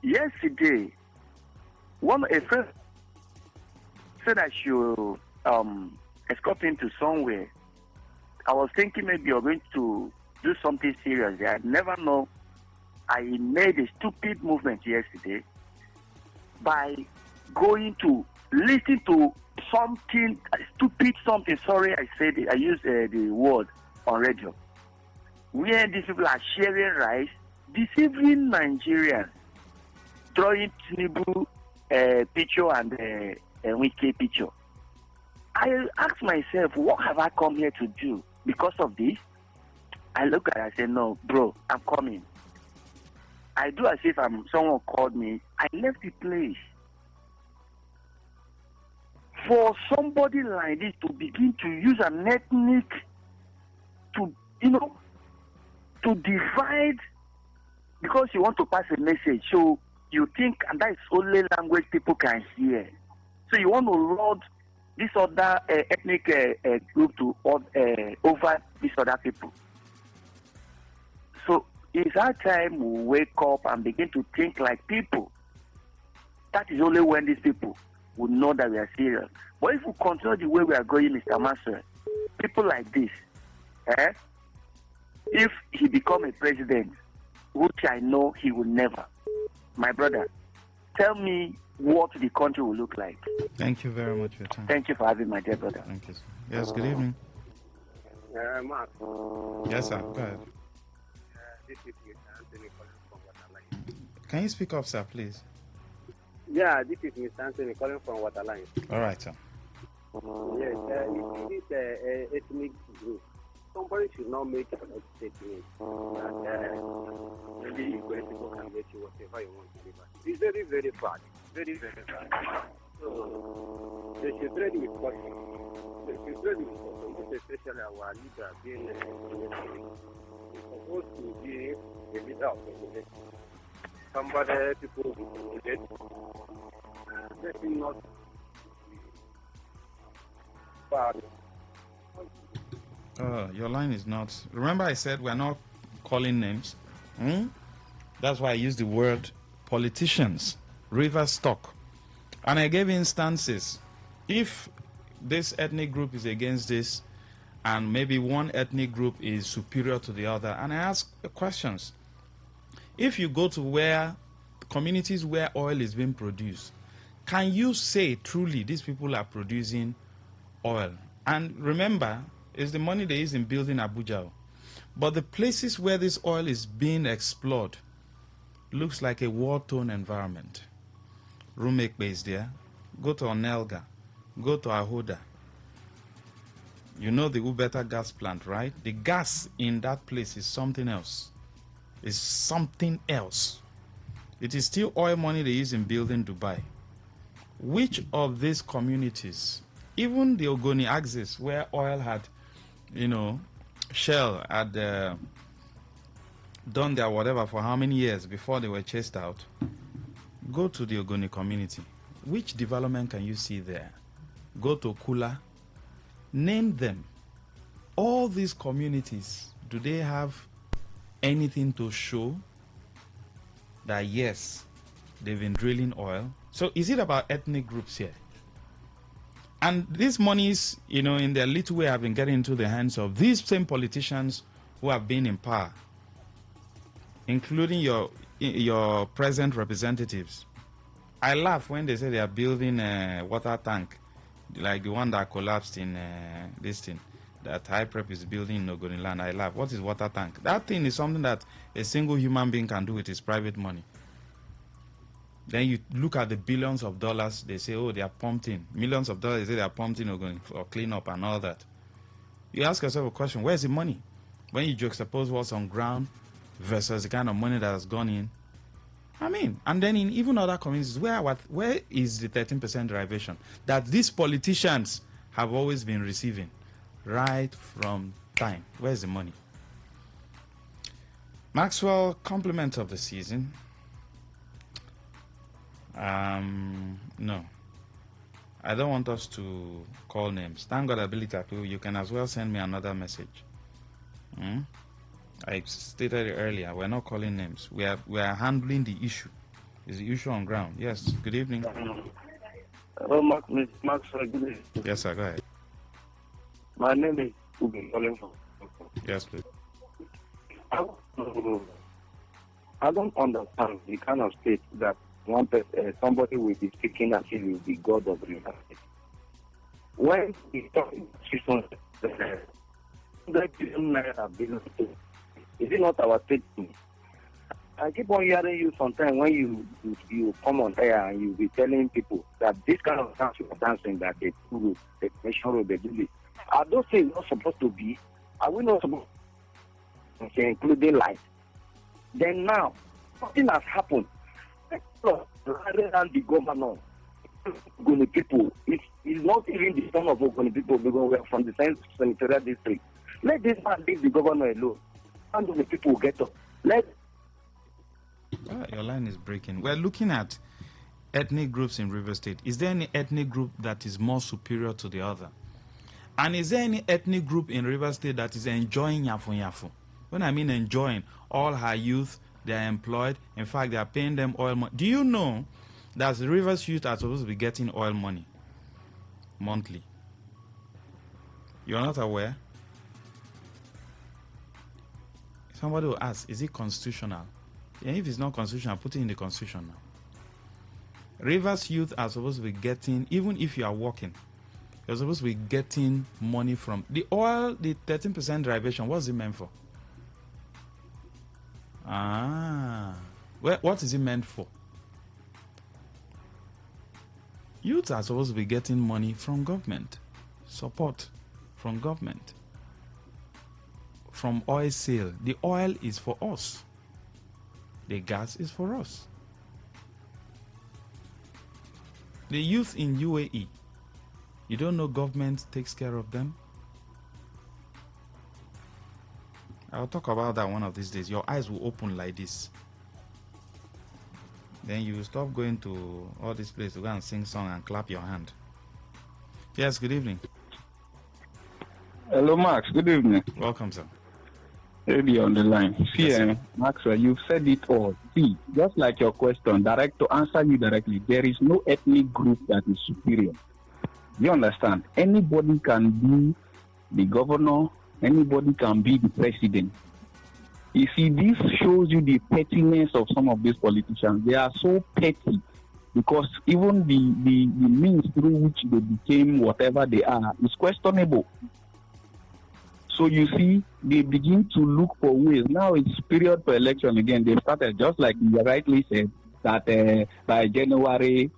Yesterday, a friend said I should escort him to somewhere. I was thinking maybe you're going to do something serious. I never know. I made a stupid movement yesterday by going to listen to something, stupid something. Sorry, I said it. I used the word on radio. Where these people are sharing rice, deceiving Nigerians, drawing Tinubu picture and Wike picture. I asked myself, what have I come here to do? Because of this, I look at it, I say, no, bro, I'm coming. I do as if someone called me. I left the place. For somebody like this to begin to use an ethnic to divide because you want to pass a message. So you think, and that is only language people can hear. So you want to load this other ethnic group to over these other people. So it's our time we wake up and begin to think like people. That is only when these people will know that we are serious. But if we continue the way we are going, Mr. Master, people like this, if he become a president, which I know he will never, my brother, tell me what the country will look like. Thank you very much for your time. Thank you for having my dear brother. Thank you, sir. Yes, good evening. Mark. Yes, sir. Go ahead. This is Mr. Anthony calling from Waterline. Can you speak up, sir, please? Yeah, this is Mr. Anthony calling from Waterline. All right, sir. Yes, you see this ethnic group. Somebody should not make an statement that maybe people can get you whatever you want to give us. It's very, very bad. Very, very bad. So they should trade with caution. They should trade with caution, most especially our leader being supposed to be a leader of the nation. somebody people get not bad. Your line is not. Remember, I said we're not calling names. That's why I used the word politicians, river stock. And I gave instances. If this ethnic group is against this, and maybe one ethnic group is superior to the other, and I ask questions. If you go to where communities where oil is being produced, can you say truly these people are producing oil? And remember, it's the money they use in building Abuja. But the places where this oil is being explored looks like a war-torn environment. Rumekbe is there. Go to Onelga. Go to Ahoda. You know the Ubeta gas plant, right? The gas in that place is something else. It's something else. It is still oil money they use in building Dubai. Which of these communities, even the Ogoni axis where oil had, Shell had done their whatever for how many years before they were chased out, go to the Ogoni community. Which development can you see there? Go to Kula. Name them. All these communities, do they have anything to show that yes, they've been drilling oil? So is it about ethnic groups here? And these monies, in their little way have been getting into the hands of these same politicians who have been in power, including your present representatives. I laugh when they say they are building a water tank, like the one that collapsed in this thing, that High Prep is building in Ogoniland. I laugh. What is water tank? That thing is something that a single human being can do with his private money. Then you look at the billions of dollars, they say, oh, they are pumped in. Millions of dollars, they say they are pumped in for cleanup and all that. You ask yourself a question, where's the money? When you juxtapose what's on ground versus the kind of money that has gone in. And then in even other communities, where is the 13% derivation that these politicians have always been receiving right from time? Where's the money? Maxwell, compliment of the season. No. I don't want us to call names. Thank God, Ability, you can as well send me another message. I stated it earlier, we're not calling names. We are handling the issue. Is the issue on ground? Yes. Good evening. Hello, Max. Good evening. Yes, sir. Go ahead. My name is Ubi. Yes, please. I don't understand the kind of state that somebody will be speaking as if he will be God of the United. When he talks about business, is it not our state? I keep on hearing you sometimes when you come on air and you be telling people that this kind of dance you are dancing, that they do the nation road, they do this. Are those things not supposed to be? Are we not supposed to say, including life? Then now, something has happened. Rather than the governor, Ogoni people, it's not even the son of Ogoni people because we are from the same senatorial district. Let this man leave the governor alone. And the people get up. Your line is breaking. We're looking at ethnic groups in River State. Is there any ethnic group that is more superior to the other? And is there any ethnic group in River State that is enjoying Yafu Yafu? When I mean enjoying, all her youth, they are employed. In fact, they are paying them oil money. Do you know that the Rivers youth are supposed to be getting oil money monthly? You're not aware? Somebody will ask, is it constitutional? And if it's not constitutional, put it in the constitution now. Rivers youth are supposed to be getting, even if you are working, you're supposed to be getting money from the oil, the 13% derivation. What's it meant for? What is it meant for? Youth are supposed to be getting money from government, support from government, from oil sale. The oil is for us. The gas is for us. The youth in UAE, you don't know government takes care of them? I'll talk about that one of these days. Your eyes will open like this. then you will stop going to all these places to go and sing song and clap your hand. Yes, good evening. Hello, Max. Good evening. Welcome, sir. Radio on the line. See, Yes, Max, you've said it all. See, just like your question, to answer you directly, there is no ethnic group that is superior. You understand? Anybody can be the governor, anybody can be the president. You see, this shows you the pettiness of some of these politicians. They are so petty because even the means through which they became whatever they are is questionable. So you see, they begin to look for ways. Now it's period for election again. They started, just like you rightly said, that by January,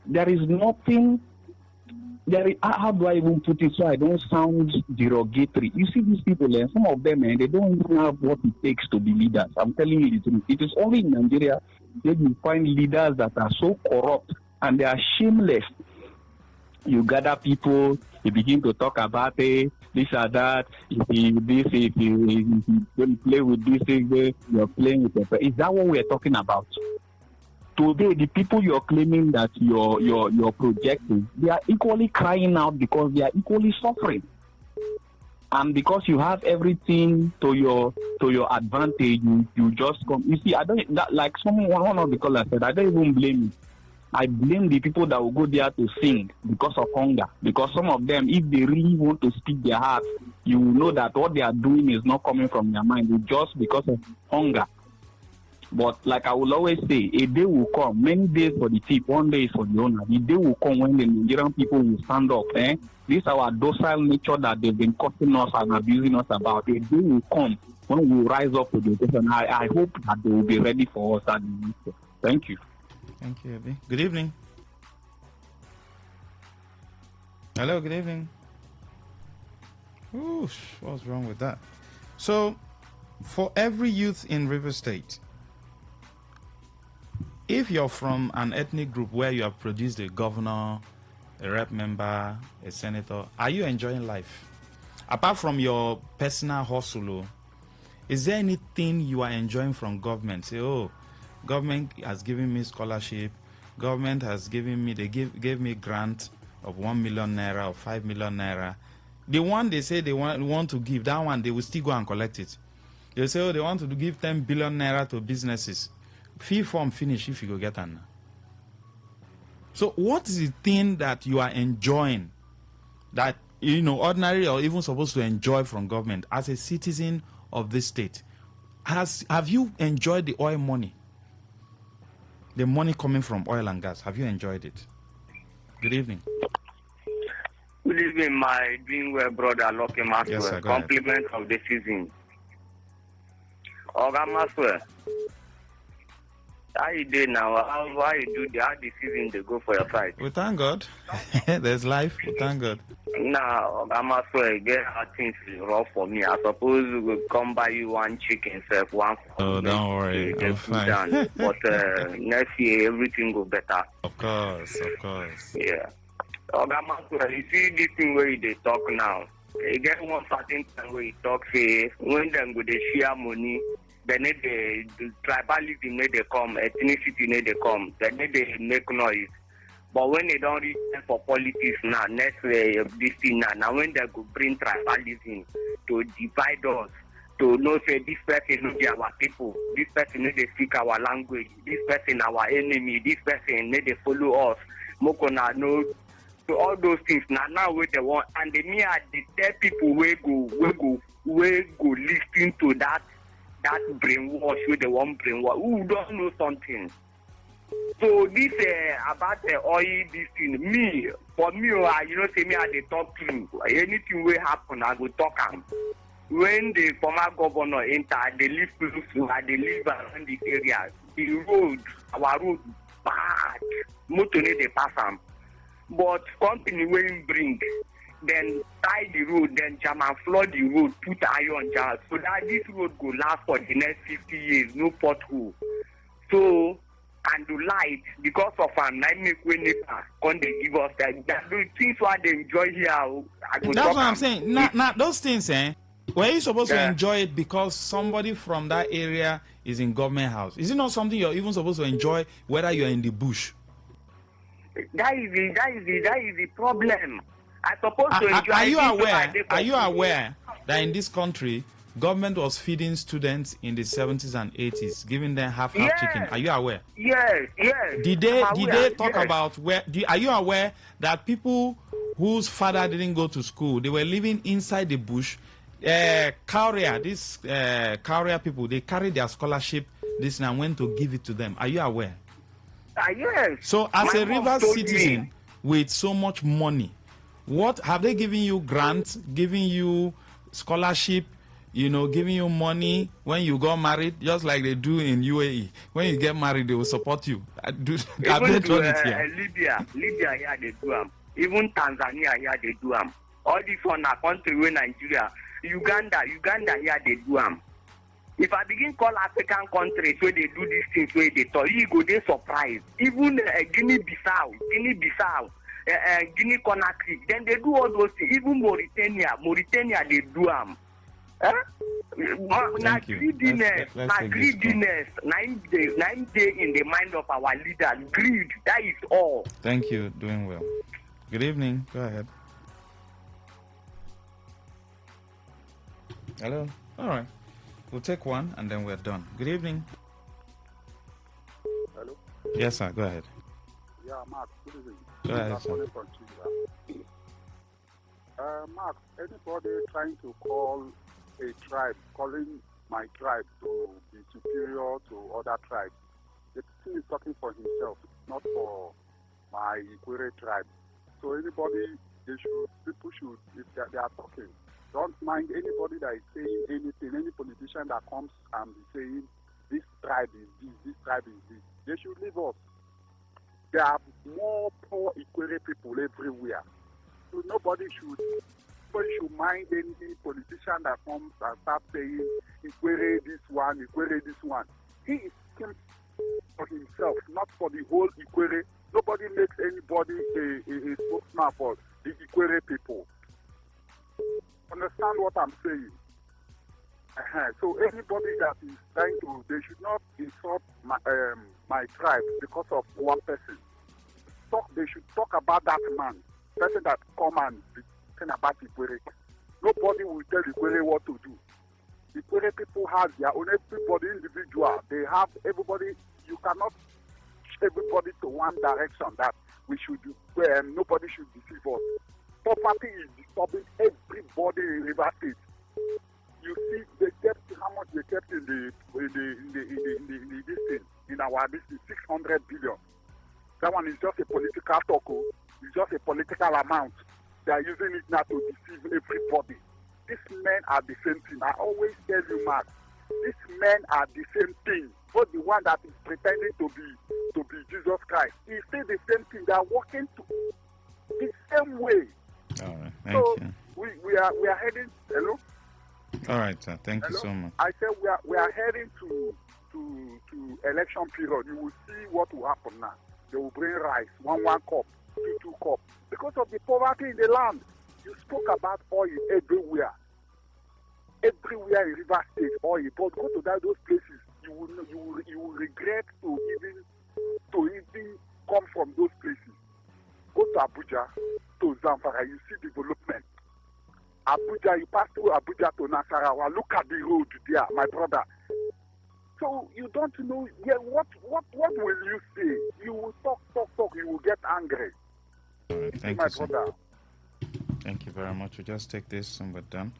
there is nothing. How do I even put it so I don't sound derogatory? You see these people, and some of them, they don't even have what it takes to be leaders. I'm telling you the truth. It is only in Nigeria that you find leaders that are so corrupt and they are shameless. You gather people, you begin to talk about it, this or that. If you don't play with this thing, you're playing with the. Is that what we're talking about? Today, the people you're claiming that you're projecting, they are equally crying out because they are equally suffering. And because you have everything to your advantage, you just come. You see, like one of the callers said, I don't even blame you. I blame the people that will go there to sing because of hunger. Because some of them, if they really want to speak their heart, you know that what they are doing is not coming from their mind. It's just because of hunger. But like I will always say, a day will come, many days for the thief, one day is for the owner. The day will come when the Nigerian people will stand up. This is our docile nature that they've been cutting us and abusing us about. A day will come when we rise up to the occasion. I hope that they will be ready for us at the future. Thank you. Thank you, Abby. Good evening. Hello, good evening. Ooh, what's wrong with that? So, for every youth in River State, if you're from an ethnic group where you have produced a governor, a rep member, a senator, are you enjoying life? Apart from your personal hustle, is there anything you are enjoying from government? Say, oh, government has given me scholarship, government has given me, they gave me grant of 1 million naira or 5 million naira. The one they say they want to give, that one they will still go and collect it. They say, oh, they want to give 10 billion naira to businesses. Fee form finish if you go get an. So what is the thing that you are enjoying that, ordinary or even supposed to enjoy from government as a citizen of this state? Have you enjoyed the oil money? The money coming from oil and gas, have you enjoyed it? Good evening. Good evening, my doing well brother, Lucky Maxwell. Yes, sir, compliment of the season. Oga Maxwell, how you doing now? How you do how the season they go for your side? We thank God. There's life. We thank God. Now, Oga Maxwell, get how things is rough for me. I suppose we will come buy you one chicken, self, one. Oh, don't worry. I'm fine. But next year, everything go better. Of course. Yeah. Oga Maxwell, you see this thing where they talk now. You get one certain time where you talk, say, when them go they share money, they need the tribalism need they come, ethnicity need they come, they need they make noise. But when they don't reach for politics now, next this thing now when they go bring tribalism to divide us, to know say this person know they our people, this person know they speak our language, this person our enemy, this person need they follow us. Mokona know. So all those things now where they want, and the me are the tell people where go listen to that brainwash where they want brainwash. Who don't know something? So this about the oil, this thing, for me, say me I they talk to anything will happen, I go talk am. When the former governor enter, they live close to, they live around the area. Our road bad. Motor they pass am. But company will bring, then tie the road, then jam and flood the road, put iron jars, so that this road go last for the next 50 years, no pothole. So, and the light, because of our make when they can they give us that the things what they enjoy here. That's what I'm saying. Now those things, Were you supposed to enjoy it because somebody from that area is in government house? Is it not something you're even supposed to enjoy whether you're in the bush? That is the problem. I'm supposed to enjoy. Are you aware that in this country, government was feeding students in the 70s and 80s, giving them half chicken? Are you aware? Yes. Did they talk about where? Are you aware that people whose father didn't go to school, they were living inside the bush? Kauria people, they carried their scholarship this and went to give it to them. Are you aware? Yes. So as a Rivers citizen with so much money, what have they given you? Grants, giving you scholarship, giving you money when you got married, just like they do in UAE. When you get married, they will support you. Have they done it here? Libya here they do them. Even Tanzania here they do them. All this one are country where Nigeria, Uganda here they do them. If I begin call African countries where they do these things, where they talk, you go they surprise. Even Guinea-Bissau, Guinea-Conakry, then they do all those things. Even Mauritania they do them. Na greediness, nine day in the mind of our leaders. Greed, that is all. Thank you, doing well. Good evening, go ahead. Hello, all right. We'll take one and then we're done. Good evening. Hello? Yes, sir. Go ahead. Yeah, Mark. Good evening. Go ahead, sir. Mark, anybody trying to call a tribe, calling my tribe to be superior to other tribes, the person is talking for himself, not for my Ikwere tribe. So anybody, people should, if they are talking, don't mind anybody that is saying anything, any politician that comes and is saying this tribe is this tribe is this. They should leave us. There are more poor Ikwere people everywhere. So nobody should mind any politician that comes and starts saying Ikwere this one, Ikwere this one. He is speaking for himself, not for the whole Ikwere. Nobody makes anybody a spokesman for the Ikwere people. Understand what I'm saying? So anybody that is trying to, they should not insult my tribe because of one person. They should talk about that man, person that come and be talking about Ikwere. Nobody will tell Ikwere what to do. Ikwere people have their own, everybody individual. They have everybody. You cannot push everybody to one direction that we should do. Nobody should deceive us. Poverty is disturbing everybody in River State. You see, they kept how much they kept in our 600 billion. That one is just a political talk. It's just a political amount. They are using it now to deceive everybody. These men are the same thing. I always tell you, Mark, these men are the same thing. But the one that is pretending to be Jesus Christ, he still the same thing. They are working to the same way. All right, thank you. We are heading. Hello. All right, sir. Thank you so much. I said we are heading to election period. You will see what will happen now. They will bring rice, one cup, two cup, because of the poverty in the land. You spoke about oil everywhere in River State, oil. But go to those places, you will regret to even come from those places. Go to Abuja, to Zamfara, you see development. Abuja, you pass through Abuja to Nasarawa. Look at the road there, my brother. So you don't know. Yeah, what will you say? You will talk. You will get angry. All right, thank you, sir. Brother. Thank you very much. We'll just take this and we're done.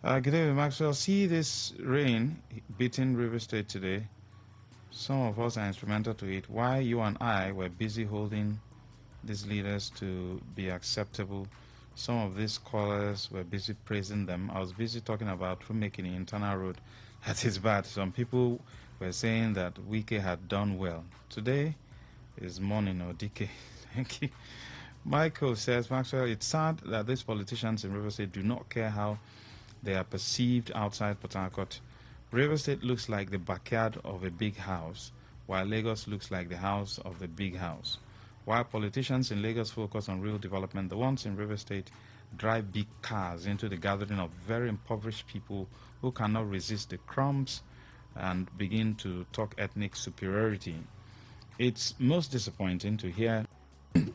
Good evening, Maxwell. See this rain beating River State today. Some of us are instrumental to it. Why you and I were busy holding these leaders to be acceptable. Some of these callers were busy praising them. I was busy talking about who making the internal road. That is bad. Some people were saying that Wike had done well. Today is morning or decay. Thank you. Michael says, Maxwell, it's sad that these politicians in River State do not care how they are perceived outside Port Harcourt. River State looks like the backyard of a big house, while Lagos looks like the house of the big house. While politicians in Lagos focus on real development, the ones in River State drive big cars into the gathering of very impoverished people who cannot resist the crumbs and begin to talk ethnic superiority. It's most disappointing to hear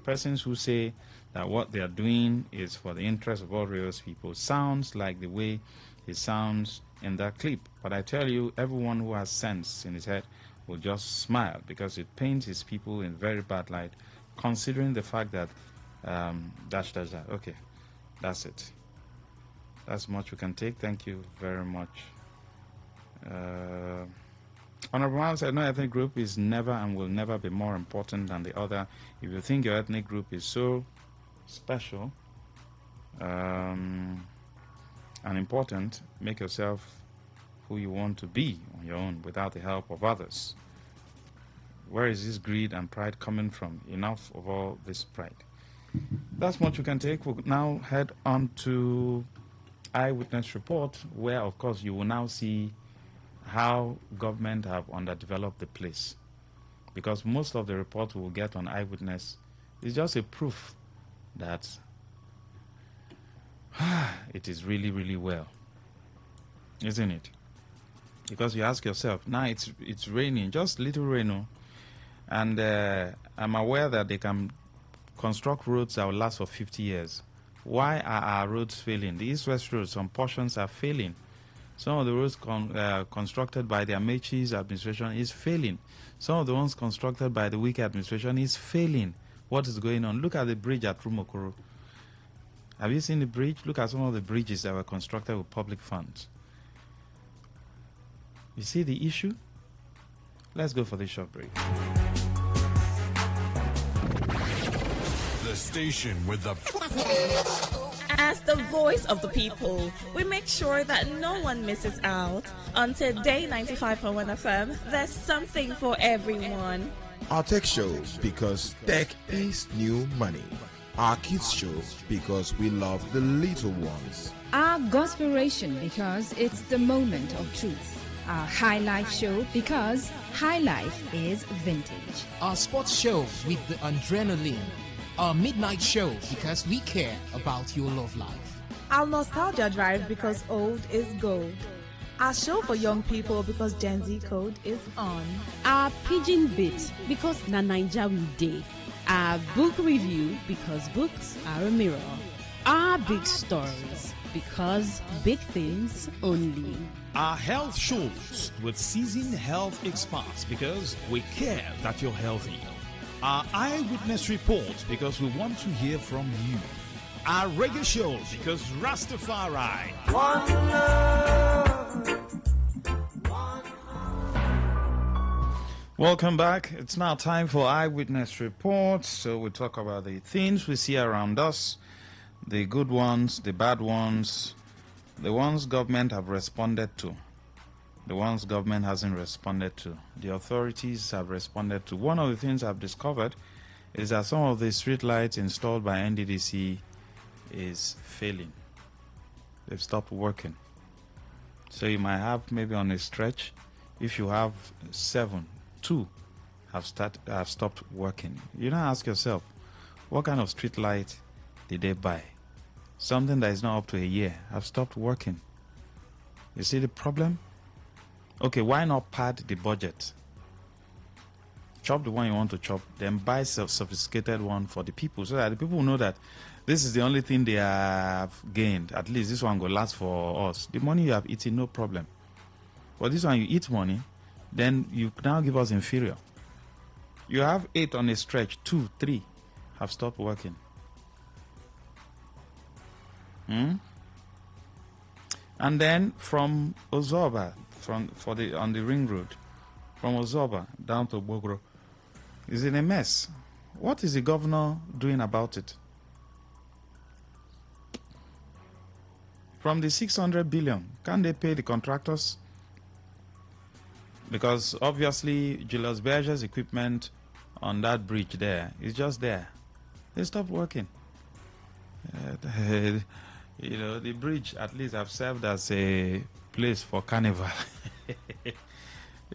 persons who say that what they are doing is for the interest of all Rivers people. Sounds like the way it sounds in that clip. But I tell you, everyone who has sense in his head will just smile because it paints his people in very bad light, considering the fact that Okay, that's it. That's much we can take. Thank you very much. Honorable Mao said, no ethnic group is never and will never be more important than the other. If you think your ethnic group is so special and important, make yourself who you want to be on your own without the help of others. Where is this greed and pride coming from? Enough of all this pride. That's much we can take. We'll now head on to Eyewitness Report, where, of course, you will now see how government have underdeveloped the place. Because most of the reports we'll get on Eyewitness is just a proof that it is really, really well. Isn't it? Because you ask yourself, now it's raining, just little rain, and I'm aware that they can construct roads that will last for 50 years. Why are our roads failing? The east-west roads, some portions are failing. Some of the roads constructed by the Amechi's administration is failing. Some of the ones constructed by the Wike administration is failing. What is going on? Look at the bridge at Rumokoro. Have you seen the bridge? Look at some of the bridges that were constructed with public funds. You see the issue? Let's go for the short break. The station with the... As the voice of the people, we make sure that no one misses out. On Today 95.1 FM, there's something for everyone. Our tech show, because tech is new money. Our kids show, because we love the little ones. Our Gospiration, because it's the moment of truth. Our High Life show, because High Life is vintage. Our sports show with the adrenaline. Our midnight show, because we care about your love life. Our Nostalgia Drive, because old is gold. Our show for young people, because Gen Z code is on. Our Pigeon Bit, because na Naija we dey. Our book review, because books are a mirror. Our big stories, because big things only. Our health shows with seasoned health experts, because we care that you're healthy. Our Eyewitness Report, because we want to hear from you. Our reggae show, because Rastafari. One love. Welcome back. It's now time for Eyewitness Report. So we talk about the things we see around us, the good ones, the bad ones, the ones government have responded to, the ones government hasn't responded to, the authorities have responded to. One of the things I've discovered is that some of the street lights installed by NDDC is failing. They've stopped working. So you might have maybe on a stretch, if you have 7, 2 have stopped working. You now ask yourself, what kind of street light did they buy? Something that is not up to a year have stopped working. You see the problem? Okay, why not pad the budget? Chop the one you want to chop, then buy a sophisticated one for the people, so that the people know that this is the only thing they have gained. At least this one will last for us. The money you have eaten, no problem. But this one, you eat money, then you now give us inferior. You have 8 on a stretch, 2, 3 have stopped working. And then from Ozoba, on the ring road, from Ozoba down to Bogoro, is in a mess. What is the governor doing about it? From the 600 billion, can they pay the contractors? Because obviously Julius Berger's equipment on that bridge there is just there. They stopped working. You know, the bridge at least have served as a place for carnival.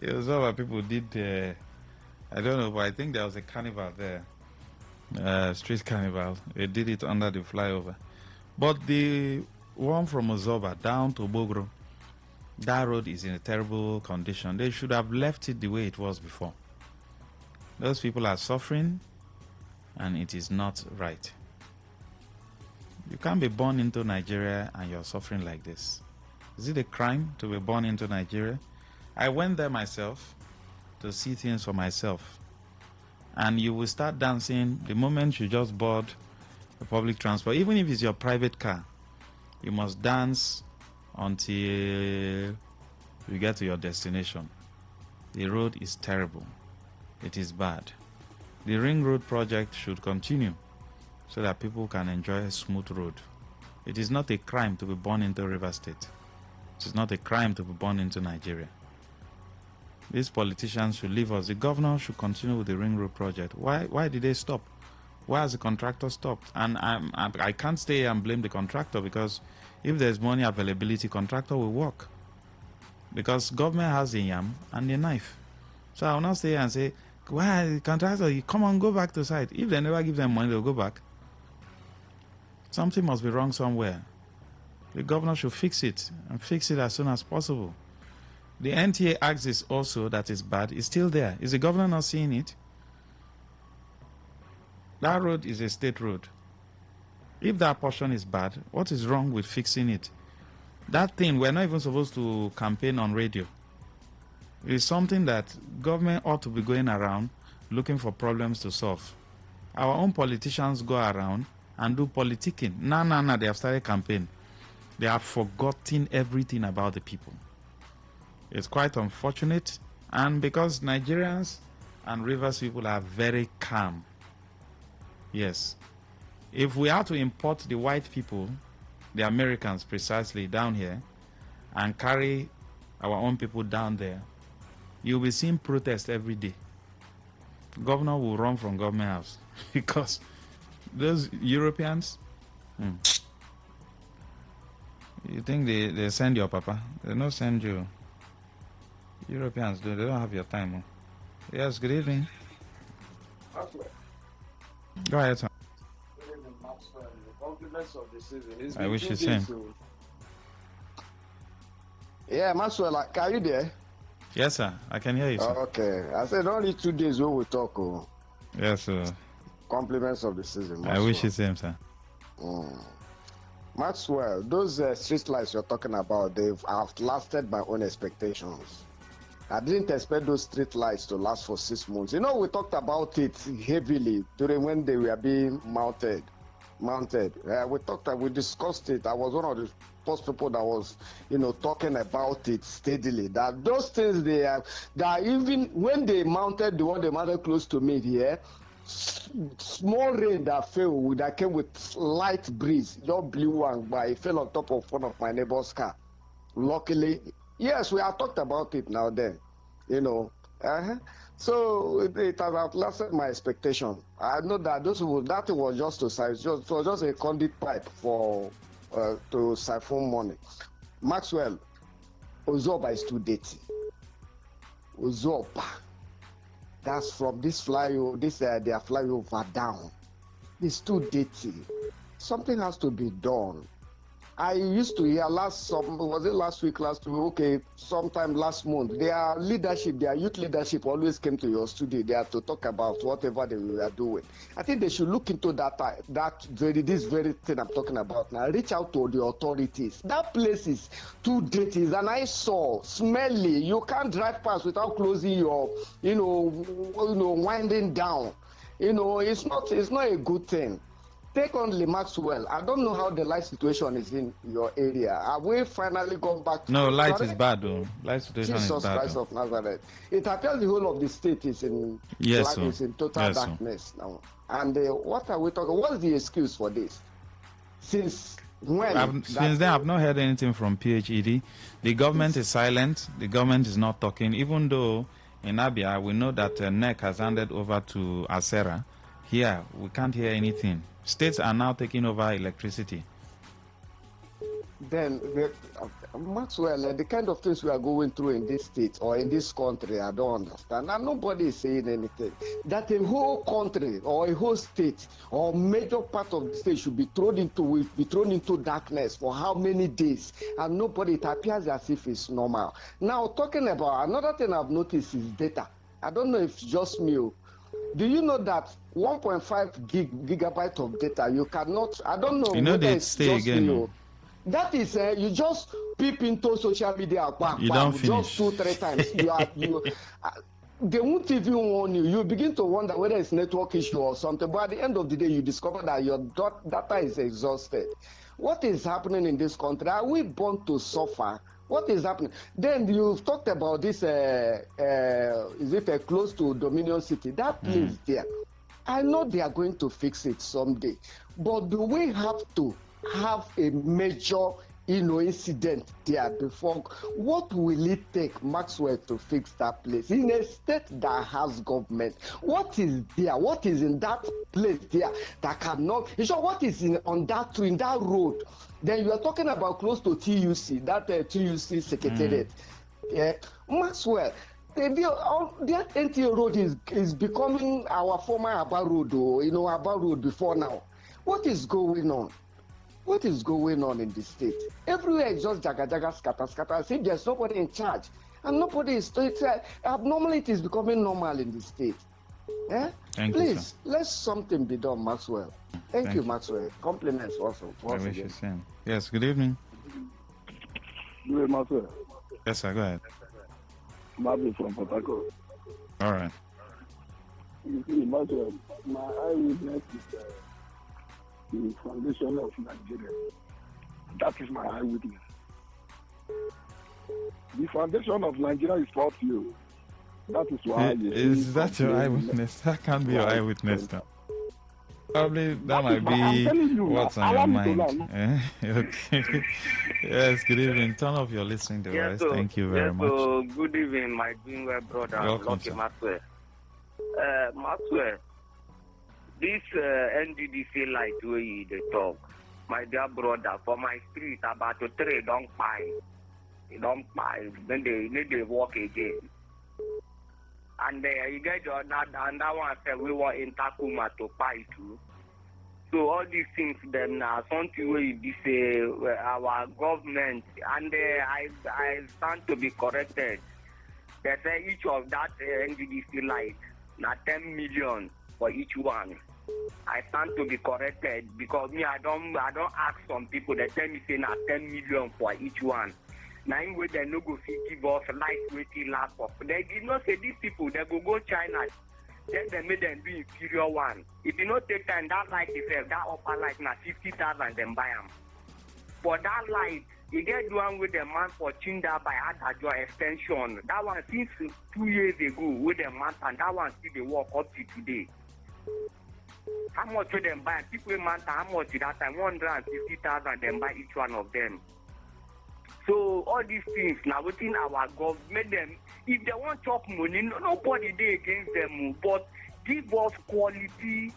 It was all what people did. I don't know, but I think there was a carnival there. Street carnival. They did it under the flyover. But the one from Ozoba down to Bogro, that road is in a terrible condition. They should have left it the way it was before. Those people are suffering, and it is not right. You can't be born into Nigeria and you're suffering like this. Is it a crime to be born into Nigeria? I went there myself to see things for myself. And you will start dancing the moment you just board the public transport. Even if it's your private car, you must dance until you get to your destination. The road is terrible. It is bad. The Ring Road project should continue so that people can enjoy a smooth road. It is not a crime to be born into River State. It is not a crime to be born into Nigeria. These politicians should leave us. The governor should continue with the Ring Road project. Why did they stop? Why has the contractor stopped? And I can't stay and blame the contractor, because if there's money availability, contractor will work. Because government has a yam and a knife. So I will not stay and say, why, contractor, you come on, go back to site. If they never give them money, they'll go back. Something must be wrong somewhere. The governor should fix it, and fix it as soon as possible. The NTA axis also that is bad is still there. Is the governor not seeing it? That road is a state road. If that portion is bad, what is wrong with fixing it? That thing, we're not even supposed to campaign on radio. It is something that government ought to be going around looking for problems to solve. Our own politicians go around and do politicking. No, they have started campaign. They have forgotten everything about the people. It's quite unfortunate, and because Nigerians and Rivers people are very calm. Yes. If we are to import the white people, the Americans precisely, down here, and carry our own people down there, you'll be seeing protests every day. Governor will run from government house because those Europeans, you think they send your papa? They don't send you. Europeans do. They don't have your time. Yes, good evening. Go ahead, sir. I wish the same. Yeah, Maxwell, are you there? Yes, sir. I can hear you, sir. Okay. I said only 2 days when we talk. Oh. Yes, sir. Compliments of the season. Maxwell. I wish the same, sir. Maxwell, those street lights you're talking about, they've outlasted my own expectations. I didn't expect those street lights to last for 6 months. You know, we talked about it heavily during when they were being mounted. We discussed it. I was one of the first people that was, talking about it steadily. That those things that even when they mounted the one they mounted close to me here, small rain that fell, that came with light breeze, just blew and by it fell on top of one of my neighbor's car. Luckily, yes, we have talked about it now then, So it has outlasted my expectation. I know that that was just to size, it was just a conduit pipe for to siphon money. Maxwell, Ozoba is too dirty. Ozoba, that's from this their flyover down. It's too dirty. Something has to be done. I used to hear last week, okay, sometime last month, their youth leadership always came to your studio there to talk about whatever they were doing. I think they should look into this very thing I'm talking about now. Reach out to the authorities. That place is too dirty, it's an eyesore, smelly. You can't drive past without closing your, winding down. It's not a good thing. Take on Maxwell. I don't know how the light situation is in your area. Have we finally gone back to... No, light is bad though. Light situation Jesus is bad. Christ of Nazareth. It appears the whole of the state is in, is in total darkness now. And what are we talking? What's the excuse for this? Since when? Since then, I've not heard anything from PHED. The government is silent. The government is not talking. Even though in Abia, we know that NEC has handed over to Acera. Here, we can't hear anything. States are now taking over electricity. then Maxwell, the kind of things we are going through in this state or in this country, I don't understand. And nobody is saying anything. That a whole country or a whole state or major part of the state should be thrown into darkness for how many days? And nobody, it appears as if it's normal. Now, talking about another thing I've noticed is data. I don't know if it's just me. Do you know that 1.5 gigabyte of data you cannot? I don't know whether it's just me. No. That is, you just peep into social media, you don't just 2-3 times. They won't even warn you. You begin to wonder whether it's network issue or something. But at the end of the day, you discover that your data is exhausted. What is happening in this country? Are we born to suffer? What is happening? Then you've talked about this, is it close to Dominion City? That place there. I know they are going to fix it someday. But do we have to have a major incident there before? What will it take, Maxwell, to fix that place in a state that has government? What is there? What is in that place there that cannot? You know what is in that road? Then you are talking about close to TUC, that TUC secretariat. Yeah, Maxwell. That NTA road is becoming our former Aba road, Aba road before now. What is going on? What is going on in the state? Everywhere is just jaga, scatter. As if there's nobody in charge. And nobody is, abnormally it is becoming normal in the state. Eh? Please, let something be done, Maxwell. Thank you, Maxwell. Compliments also. Yes, good evening. Good evening, Maxwell. Yes, sir, go ahead. Marvin from Port Harcourt. All right. You see, Maxwell, my eyewitness is the foundation of Nigeria. That is my eyewitness. The foundation of Nigeria is for you. That is why. Is that your eyewitness? That can't be your eyewitness now. Probably that might be what's on your mind. Okay. Yes, good evening. Turn off your listening device. Thank you very much. So good evening, my doing well brother. Welcome, Lucky Maxwell. Maxwell, this NDDC light where you talk, my dear brother, for my street about 3 don't buy. They don't buy. Then they walk again. And you get another one said we were in Takuma to buy too. So all these things them now something where you say our government and I stand to be corrected. They say each of that NGDC light now 10 million for each one. I stand to be corrected because me I don't ask some people. They tell me say now 10 million for each one. Now in way they no go fit give us light waiting last of. They did not say these people they go China. Then they made them do inferior one. If you not take time, that light itself, that upper light now 50,000 them buy them. For that light, you get the one with the man for Chinda by Adagio extension. That one since 2 years ago with the man and that one still they work up to today. How much will them buy? People man how much at that time? 150,000 them buy each one of them. So all these things now within our government, them if they want chop money, nobody they against them, but give us quality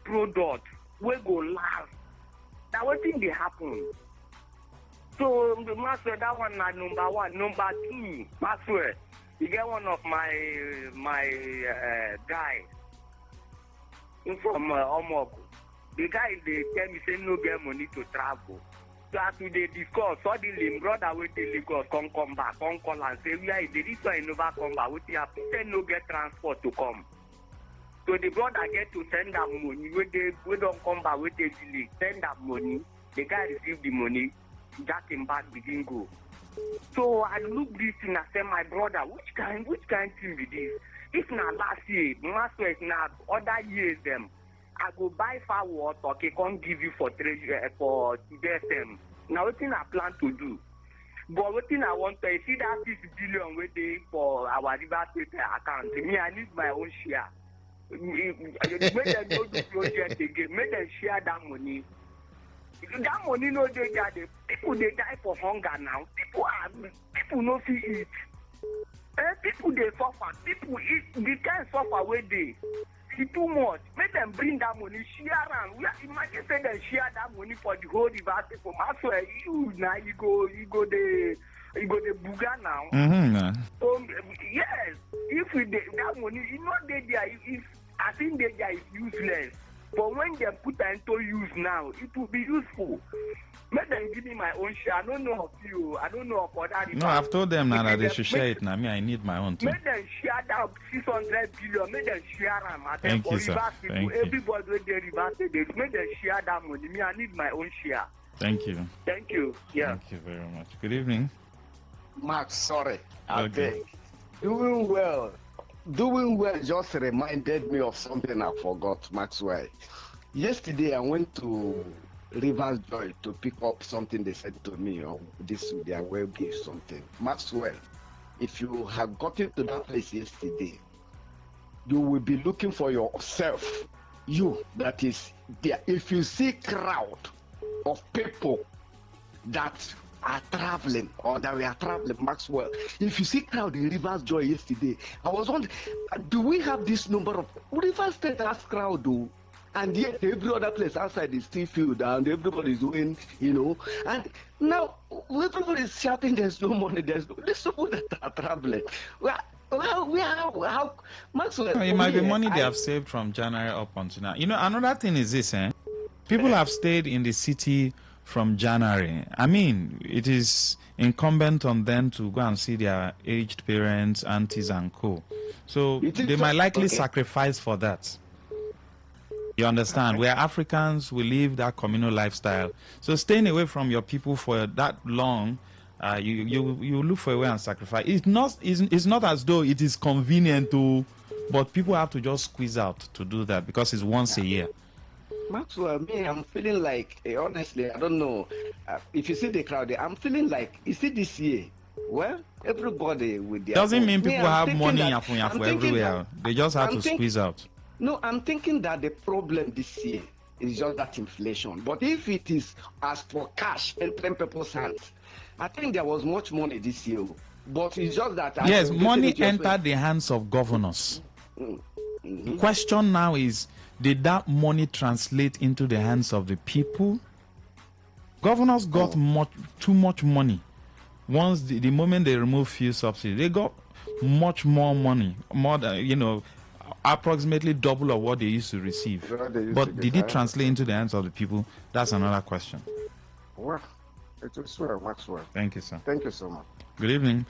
product we go last. Now what thing they happen? So the Maxwell that one na number 1. Number 2, Maxwell, you get one of my guy from Omoko. The guy they tell me say no get money to travel. So as we discuss, suddenly brother with the Lagos come back, come call and say, where is this one never come back? We have to no get transport to come. So the brother get to send that money. We don't come back with the delay. Send that money. The guy receive the money. Jack him back begin go. So I look this thing and say, my brother, which kind thing be this? If not last year, Maxwell now other years them. I go buy firewood okay, can't give you for DSM. Now what thing I plan to do? But what thing I want to see that 6 billion waiting for our River State account. Me, I need my own share. Make them go to project again. Make them share that money. That money no they got it. People they die for hunger now. People no see eat. People they suffer. People eat the kind suffer where they. It's too much. Make them bring that money, share around. Imagine say they share that money for the whole river people. I swear, you now you go the buga now. Yes, if we that money, you know they is I think they is useless. But when they put that into use now, it will be useful. Make them give me my own share. I don't know of you. I don't know of other. No, I've told them now that they should share it now. Me, I need my own too. Make them share that 600 billion. Make them share them. Thank you, sir. Thank you. Everybody with the reverse, make them share that money. Me, I need my own share. Thank you. Thank you. Yeah. Thank you very much. Good evening. Max, sorry. I Okay. beg. Doing well just reminded me of something I forgot, Maxwell. Yesterday, I went to Rivers Joy to pick up something they said to me, or this their well give something. Maxwell, if you had gotten to that place yesterday, you will be looking for yourself. You, that is there. If you see crowd of people that are traveling or that we are traveling, Maxwell, if you see crowd in Rivers Joy yesterday, I was wondering, do we have this number of Rivers State has crowd though? And yet every other place outside is still filled and everybody is doing, and now everybody is shouting there's no money, there's people that are traveling. How Maxwell, It might be money they have saved from January up until now. Another thing is this, people have stayed in the city from January. I mean, it is incumbent on them to go and see their aged parents, aunties and co. So they might likely sacrifice for that. You understand? We are Africans, we live that communal lifestyle. So staying away from your people for that long, you look for a way and sacrifice. It's not as though it is convenient to, but people have to just squeeze out to do that because it's once a year. Maxwell, me, I'm feeling like, honestly, I don't know. If you see the crowd, I'm feeling like, you see this year, well, everybody with their Doesn't own. mean people have money I'm everywhere. They just have to squeeze out. No, I'm thinking that the problem this year is just that inflation. But if it is as for cash entering people's hands, I think there was much money this year. But it's just that... Yes, money entered the hands of governors. The question now is, did that money translate into the hands of the people? Governors got too much money. Once the moment they removed fuel subsidy, they got much more money, more than, approximately double of what they used to receive. But did it translate into the hands of the people? That's another question. Well, it is well, Maxwell. Thank you, sir. Thank you so much. Good evening.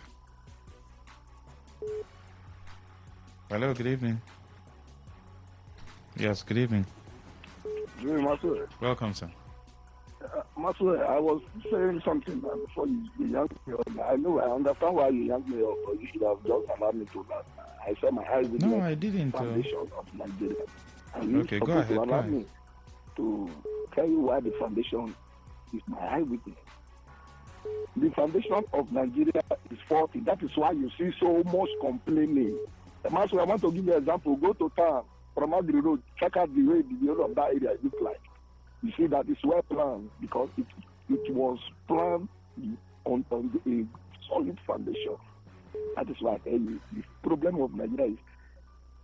Hello, good evening. Yes, good evening. Good evening, Maxwell. Welcome, sir. Maxwell, I was saying something before you yanked me up. I understand why you yanked me up, but you should have just allowed me to that. I said my eyes with I didn't. Foundation of Nigeria. And you go ahead. To allow me to tell you why the foundation is my eyewitness. The foundation of Nigeria is faulty. That is why you see so much complaining. Maxwell, I want to give you an example. Go to town from Agri Road, check out the way the whole of that area looks like. You see that it's well planned because it was planned on a solid foundation. That is why I tell you, the problem of Nigeria is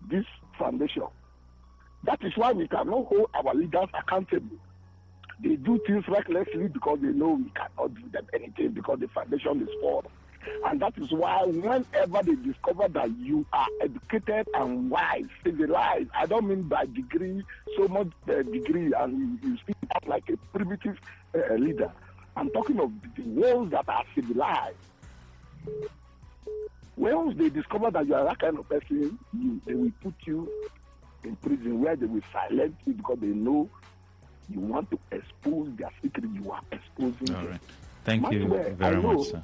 this foundation. That is why we cannot hold our leaders accountable. They do things recklessly because they know we cannot do them anything because the foundation is flawed. And that is why whenever they discover that you are educated and wise, civilized, I don't mean by degree, so much degree, and you speak out like a primitive leader. I'm talking of the ones that are civilized. Once they discover that you are that kind of person, they will put you in prison where they will silence you because they know you want to expose their secret. You are exposing them. Right. Thank you very much, sir.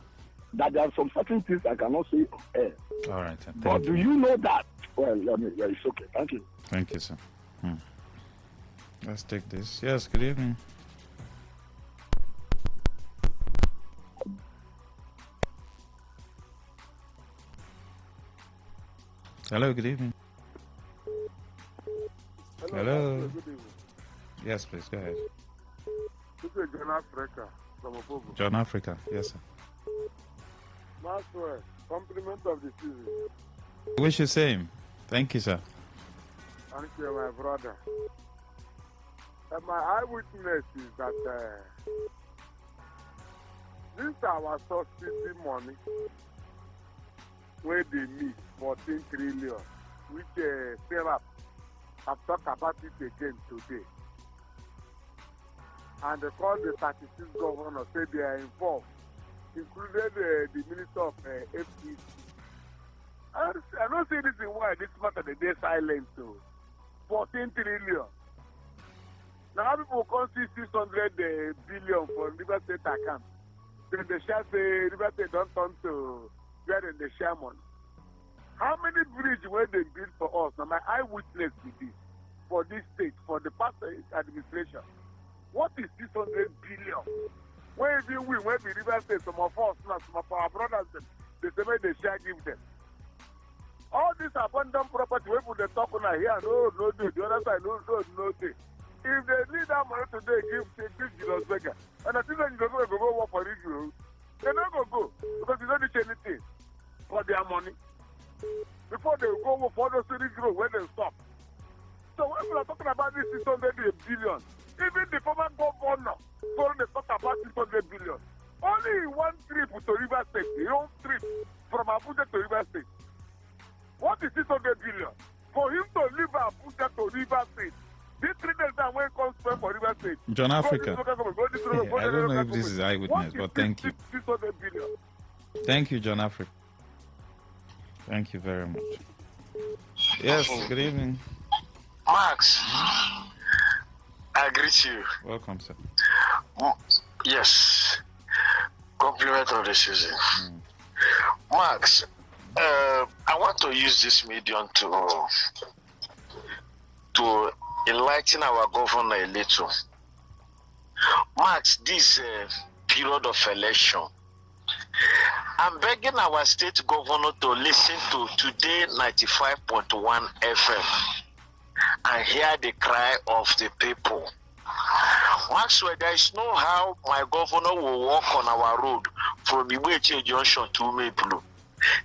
That there are some certain things I cannot say on air. All right. But do you know that? Well, it's okay. Thank you. Thank you, sir. Let's take this. Yes, good evening. Hello, good evening. Hello. Good evening. Yes, please, go ahead. This is John Africa from Opobo. John Africa, yes, sir. Maxwell, compliment of the season. Wish you same. Thank you, sir. Thank you, my brother. My eyewitness is that this our subsidy money where they meet 14 trillion, which Sarah have talked about it again today. And they call the 36 governors, say they are involved, included the Minister of FTC. I don't see this in why this matter they silent to 14 trillion. Now people can see 600 billion for River State account. Then the share say River State don't turn to where the share money. How many bridges were they built for us? Now my eyewitness with this for this state, for the past administration. What is 600 billion? Where do we where the River State, some of us, now some of our brothers, they say they share give them. All this abundant property, we put the talk on here, no, the other side, no. If they need that money today, give Julius Berger. And I think that you don't go work for Israel. They're not going to go because they don't need anything for their money. Before they go work for those Israel, when they stop. So when we are talking about this 600 billion, even the former governor told they talk about 600 billion. Only one trip to River State, the own trip from Abuja to River State. What is 600 billion? For him to leave Abuja to River State, this 3 days that when comes for River State. John Africa. I don't know if this is eyewitness, but thank you. 600 billion. Thank you, John Africa. Thank you very much. Yes, good evening. Max, I greet you. Welcome, sir. Yes. Compliment of the season. Max, I want to use this medium to enlighten our governor a little. Max, this period of election, I'm begging our state governor to listen to Today 95.1 FM and hear the cry of the people. Maxwell, there is no how my governor will walk on our road from Iweche Junction to Umebulu.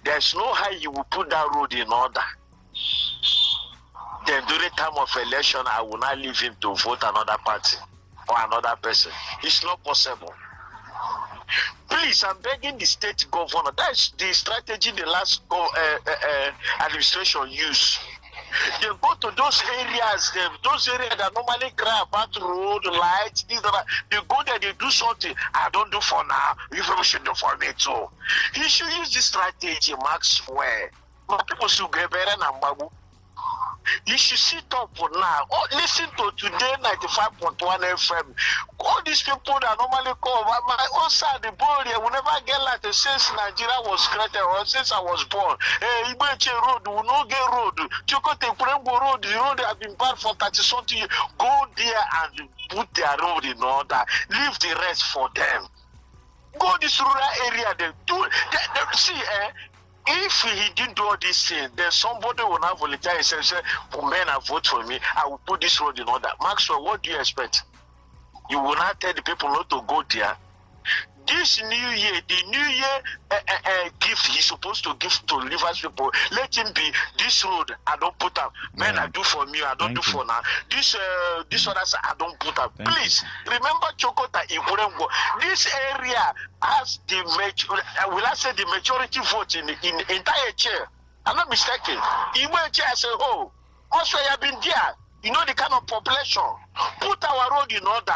There is no how you will put that road in order. Then during time of election, I will not leave him to vote another party or another person. It's not possible. Please, I'm begging the state governor. That's the strategy the last administration used. They go to those areas that normally cry about road, lights, things like that. They go there, they do something. I don't do for now. You should do for me too. He should use this strategy, Maxwell. My people should get better than Babu. You should sit up for now. Oh, listen to Today 95.1 FM. All these people that normally call, my own side, the boy, will never get like since Nigeria was created or since I was born. Hey, Ibeche Road, we no get road. Chokote Prembo Road, the road have been bad for 30 something years. Go there and put their road in order. Leave the rest for them. Go this rural area, they do. See, if he didn't do all these things, then somebody will not volunteer and say, men are vote for me, I will put this road in order. Maxwell, what do you expect? You will not tell the people not to go there. This new year, the new year gift he's supposed to give to Rivers people, let him be this road, I don't put up. Men, I do for me, I don't do for now. This other side, I don't put up. Please, remember Chokota Iburengo. This area has the majority vote in the entire chair. I'm not mistaken. Iwe chair say, oh, also you have been there. You know the kind of population. Put our road in order.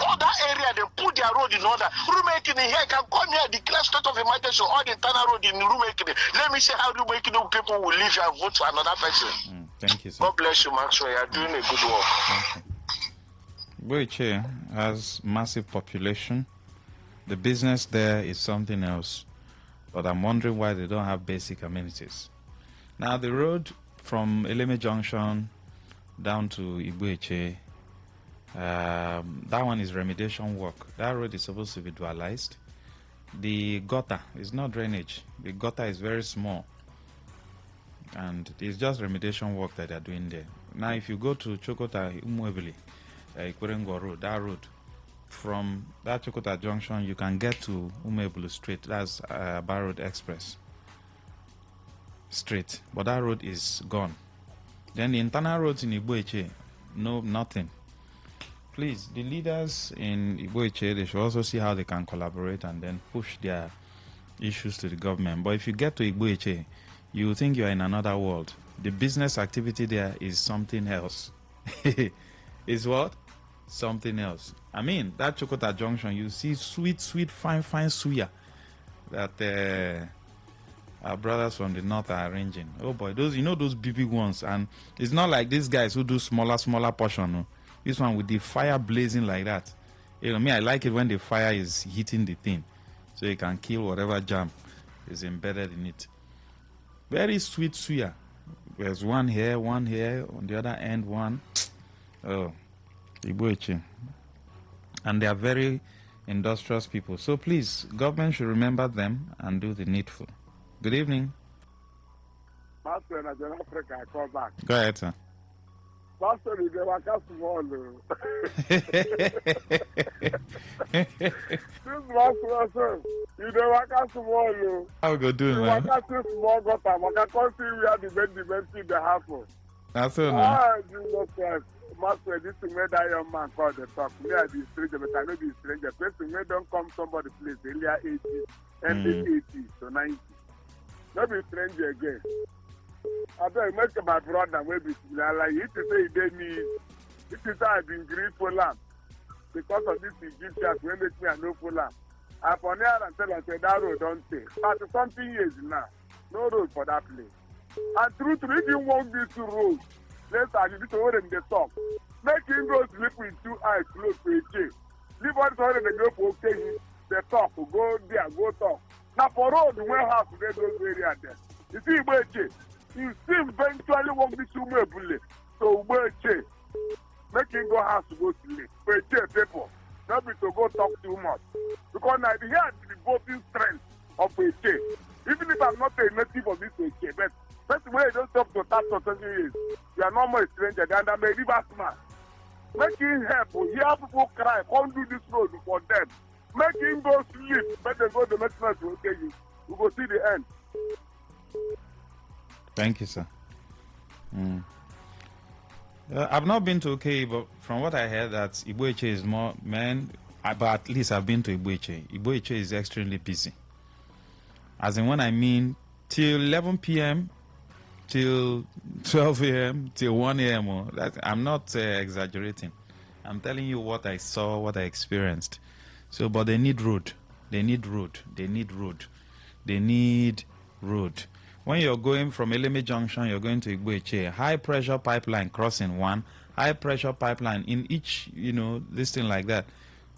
All that area, they put their road in order. Rulemaking here can come here, declare state of emergency, all the internal road in rulemaking. Let me see how rulemaking people will leave and vote for another person. Thank you, sir. God bless you, Maxwell. You are doing a good work. Boiche has massive population. The business there is something else. But I'm wondering why they don't have basic amenities. Now, the road from Eleme Junction down to Ibueche, that one is remediation work. That road is supposed to be dualized. The gutter is not drainage. The gutter is very small. And it's just remediation work that they're doing there. Now, if you go to Chokota Umuebili, Ikurengo Road, that road, from that Chokota Junction, you can get to Umuebili Street. That's Bar Road Express Street. But that road is gone. Then the internal roads in Igboeche, no, nothing. Please, the leaders in Igboeche, they should also see how they can collaborate and then push their issues to the government. But if you get to Igboeche, you think you are in another world. The business activity there is something else. Is what? Something else. I mean, that Chokota Junction, you see sweet, fine suya that our brothers from the north are arranging. Oh boy, those, you know, those big ones. And it's not like these guys who do smaller portion. No? This one with the fire blazing like that. You know, me, I like it when the fire is hitting the thing, so it can kill whatever jam is embedded in it. Very sweet suya. There's one here, on the other end, one. Oh, Igboeche. And they are very industrious people. So please, government should remember them and do the needful. Good evening. Pastor, in Africa, I call back. Go ahead, sir. Pastor, you dey waka small. This pastor, you dey waka small. How we go do, you man? waka too small, gutter. Waka come see where the men see the happen. That's all, no? Ah, Jesus Christ. Master, this thing made that young man call the talk. Me, I be stranger, but I know be stranger. Person may don't come somebody place earlier 80s, ending 80s to 90s. Not be stranger again. I don't make my brother maybe like it is say they need. It is I've been great for land because of this Egyptians when make me a no for land. I for near and tell and say that road don't take. 30 something years now, no road for that place. And true, if you want this road, let's argue this over in the top. Make him go sleep with 2 eyes closed to a chair. Leave all the they go for okay, the talk, go there, go talk. Now for road, where house they those area there. You see, you still eventually walk this woman bullet. So make him go house to go sleep. People. Not be to go talk too much. Because now here the voting strength of Eche. Even if I'm not a native of this Eche, but that's why you don't talk to that for 20 years. You are not more a stranger than a maybe man. Make him help. Hear people cry. Come do this road for them. Make him go sleep. Better go to the next night to okay you. We go see the end. Thank you, sir. I've not been to OK, but from what I heard, that Igboeche is more men. But at least I've been to Igboeche. Igboeche is extremely busy. As in, when I mean till 11 p.m., till 12 a.m., till 1 a.m. I'm not exaggerating. I'm telling you what I saw, what I experienced. So, but they need road. They need road. They need road. They need road. When you're going from Eleme Junction, you're going to Igboeche, high pressure pipeline crossing one, high pressure pipeline in each, this thing like that.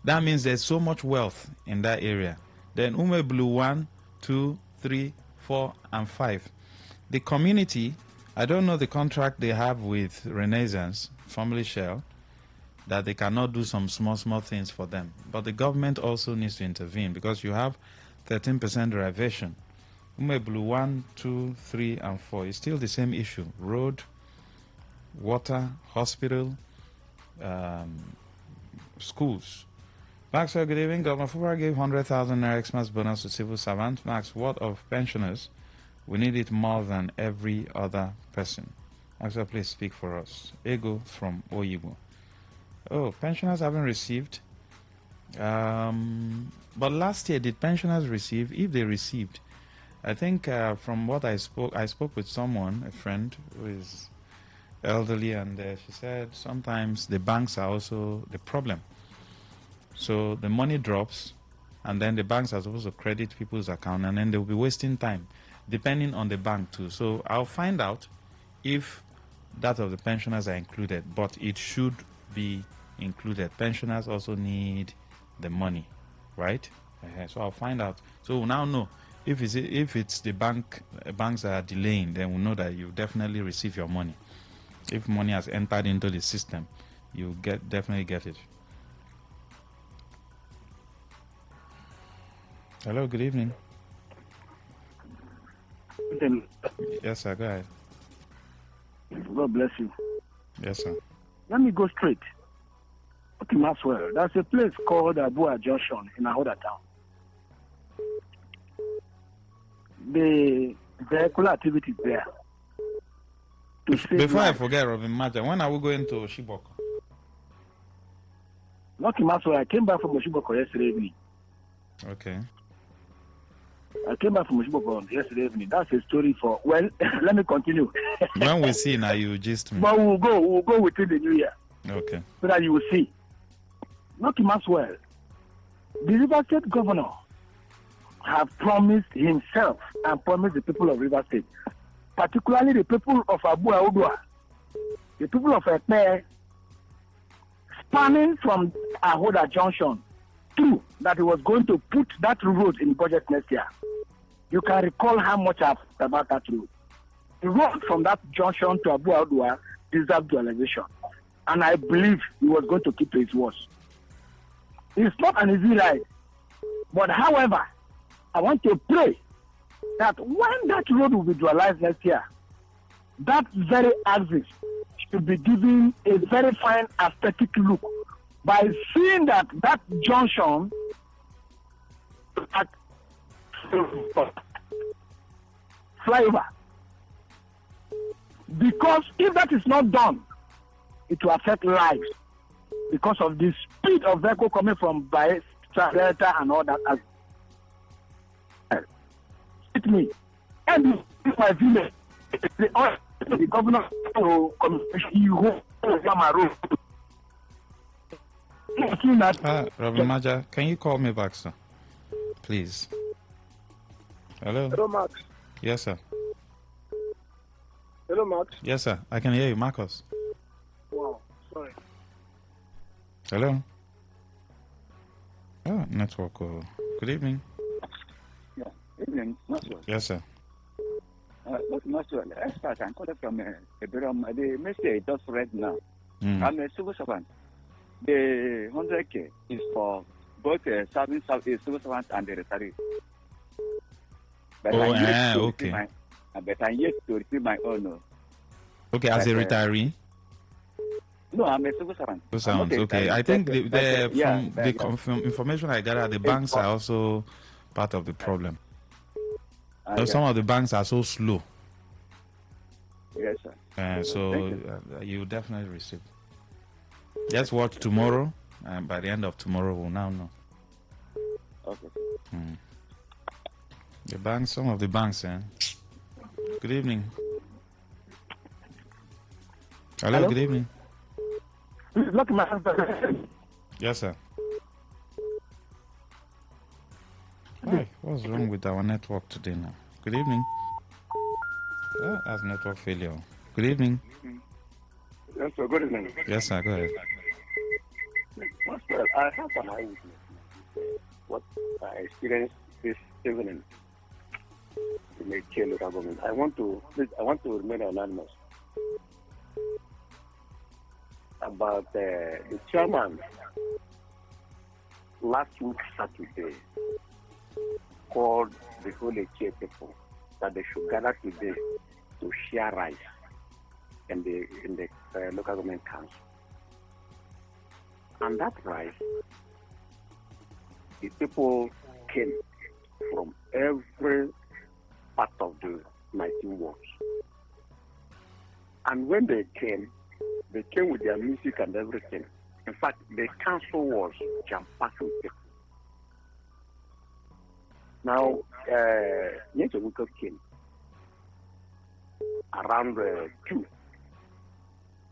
That means there's so much wealth in that area. Then Umeblu 1, 2, 3, 4, and 5. The community, I don't know the contract they have with Renaissance, formerly Shell, that they cannot do some small things for them. But the government also needs to intervene because you have 13% derivation. Umeblu 1, 2, 3, and 4 is still the same issue. Road, water, hospital, schools. Maxwell, good evening. Governor Fubara gave 100,000 Naira Xmas bonus to civil servants. Max, what of pensioners? We need it more than every other person. Maxwell, please speak for us. Ego from Oyibo. Oh, pensioners haven't received. But last year, did pensioners receive? If they received, I think from what I spoke with someone, a friend who is elderly, and she said sometimes the banks are also the problem. So the money drops, and then the banks are supposed to credit people's account, and then they'll be wasting time, depending on the bank too. So I'll find out if that of the pensioners are included, but it should be included. Pensioners also need the money, right? So I'll find out. So we'll now know. If it's the banks that are delaying, then we know that you definitely receive your money. If money has entered into the system, you definitely get it. Hello, good evening. Yes, sir, go ahead. God bless you. Yes, sir. Let me go straight. Okay, Maxwell. There's a place called Abua Junction in Ahoda town. The vehicular activity there to save Before lives. I forget, Robin Maja, when are we going to Shiboko? Lucky Maxwell, I came back from Oshiboko yesterday evening. Okay. I came back from Oshiboko yesterday evening. That's a story for, well, let me continue. When we see now, you just me. But we'll go within the new year. Okay. So that you will see. Lucky Maxwell, the River State governor have promised himself and promised the people of River State, particularly the people of Abu Audua, the people of Ekpe, spanning from Ahoda Junction through, that he was going to put that road in budget next year. You can recall how much I've talked about that road. The road from that junction to Abu Audua deserved dualization. And I believe he was going to keep to his words. It's not an easy ride. But however, I want to pray that when that road will be dualized next year, that very axis should be given a very fine aesthetic look by seeing that junction at flyover. Because if that is not done, it will affect lives because of the speed of vehicle coming from by Delta and all that. Hit me. And my village, the governor Robin Maja, can you call me back, sir? Please. Hello? Hello, Max. Yes, sir. Hello, Max. Yes, sir. I can hear you, Marcos. Wow, sorry. Hello? Oh, network. Good evening. Yeah, evening, Maxwell. Yes, sir. Look, Maxwell, expert, I'm calling from the message just read now. I'm a civil servant. The 100K is for both serving civil servant and the retiree. But okay. But I'm yet to receive my own. Okay, as a retiree? No, I'm a civil servant. Okay. I think from information I gather, the banks are also part of the problem. Some of the banks are so slow. Yes, sir. So you definitely receive. Just watch tomorrow, and by the end of tomorrow, we'll now know. Okay. The banks, some of the banks, Good evening. Hello? Good evening. Yes, sir. Hi, what's wrong with our network today now? Good evening. Oh, that's network failure. Good evening. Yes, sir. Good evening. Yes, sir. Go ahead. Master, I have an eyewitness. What I experienced this evening in the K local government. I want to remain anonymous. About the chairman last week Saturday called the whole K people that they should gather today to share rice in the local government council. And that rice, the people came from every part of the 19 wards. And when they came with their music and everything. In fact, the council was jam-packed with people. Now, Nyechebuko came around 2.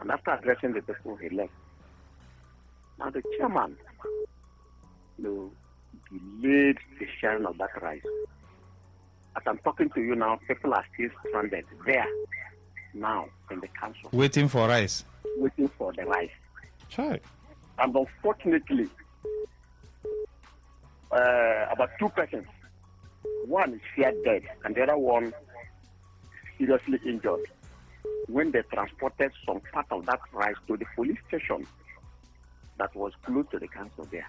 And after addressing the people, he left. Now, the chairman delayed the sharing of that rice. As I'm talking to you now, people are still stranded there now in the council. Waiting for rice. Waiting for the rice. Sure. And unfortunately, about 2 persons. One is here dead, and the other one seriously injured. When they transported some part of that rice to the police station that was close to the council there,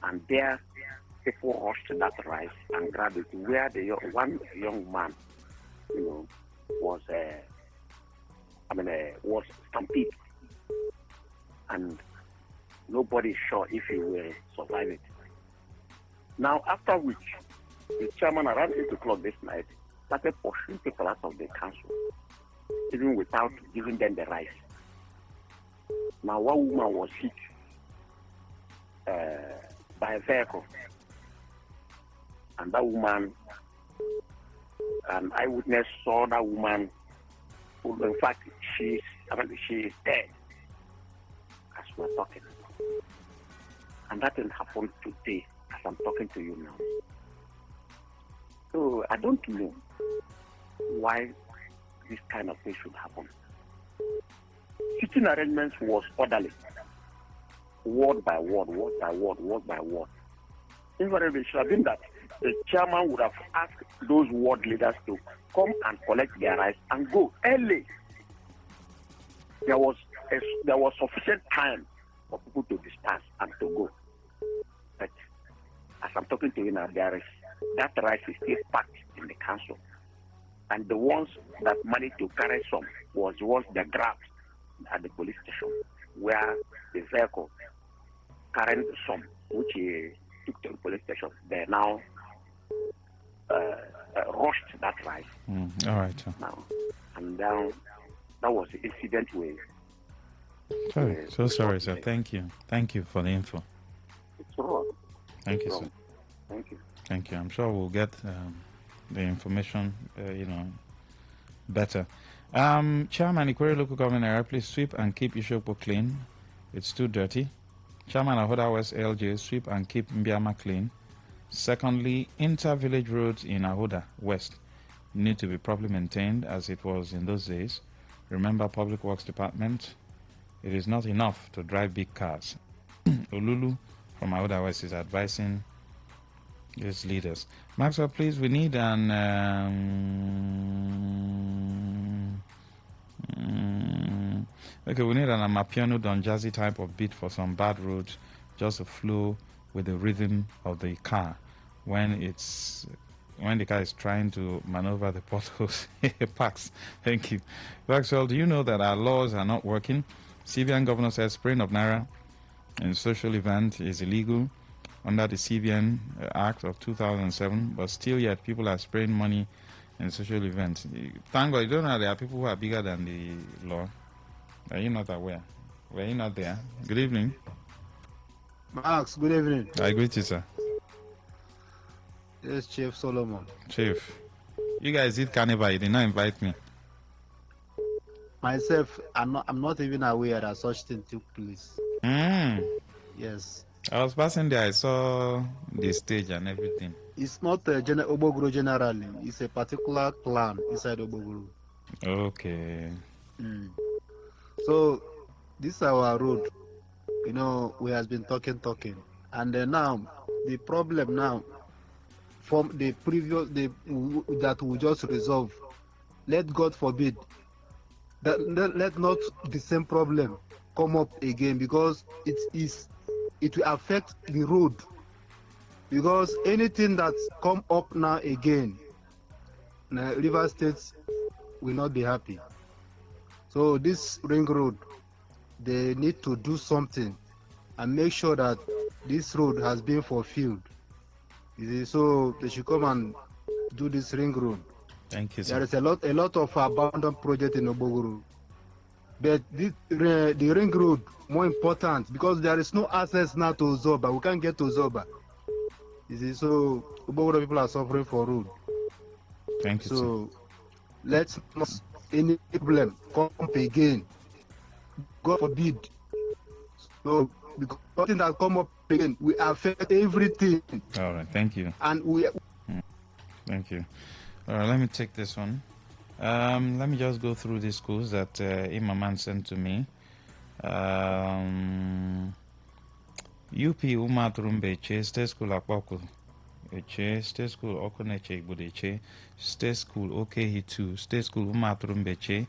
and there people rushed that rice and grabbed it. Where one young man, was was stampeded, and nobody is sure if he will survive it. Now, after which, the chairman around 8 o'clock this night started pushing people out of the council even without giving them the rice. Now, one woman was hit by a vehicle, and that woman, an eyewitness saw that woman. In fact, she is dead as we're talking. And that thing happened today as I'm talking to you now. So I don't know why this kind of thing should happen. Sitting arrangements was orderly, word by word, word by word, word by word. Invariably, it should have been that the chairman would have asked those ward leaders to come and collect their rights and go early. There was sufficient time for people to disperse and to go. But as I'm talking to you now, that rice is still packed in the council. And the ones that managed to carry some was the grabbed at the police station, where the vehicle carrying some, which he took to the police station, they now rushed that rice. All right. Now, and then that was the incident with. Sorry, sir. Thank you for the info. It's wrong. Thank you, sir. Thank you. Thank you. I'm sure we'll get the information, better. Chairman, Ikwere Local Government Area, please sweep and keep Ishopo clean. It's too dirty. Chairman, Ahoda West LJ, sweep and keep Mbiama clean. Secondly, inter-village roads in Ahoda West need to be properly maintained as it was in those days. Remember, Public Works Department, it is not enough to drive big cars. Olulu from Ahoda West is advising these leaders. Maxwell, please, we need an we need an Amapiano Don Jazzy type of beat for some bad roads, just to flow with the rhythm of the car when the car is trying to maneuver the potholes. Pax, thank you. Maxwell, do you know that our laws are not working? CBN governor says spraying of naira in social event is illegal under the CBN Act of 2007, but still yet people are spraying money in social events. Thank God, you don't know there are people who are bigger than the law. Are you not aware? Were you not there? Good evening. Max, good evening. I greet you, sir. Yes, Chief Solomon. Chief, you guys did carnival, you did not invite me. Myself, I'm not even aware that such thing took place. Yes. I was passing there, I saw the stage and everything. It's not Obogoro generally, it's a particular clan inside Obogoro. Okay. So, this is our road. We has been talking. And now, the problem now, from the previous, that we just resolve, let God forbid, that let not the same problem come up again, because it will affect the road. Because anything that come up now again, River States will not be happy. So this ring road, they need to do something and make sure that this road has been fulfilled. So they should come and do this ring road. Thank you, sir. There is a lot of abandoned projects in Obogoro. But the ring road, more important, because there is no access now to Zoba. We can't get to Zoba. So Obogoro people are suffering for road. Thank you, so let's not any problem come up again. God forbid. So because nothing that come up again will affect everything. All right, thank you. And we. Thank you. All right, let me take this one. Let me just go through these schools that Imaman sent to me. UP Umaturumbeche, State School Akwaku Eche, State School Okoneche Budeche, State School OKE2, State School Umaturumbeche,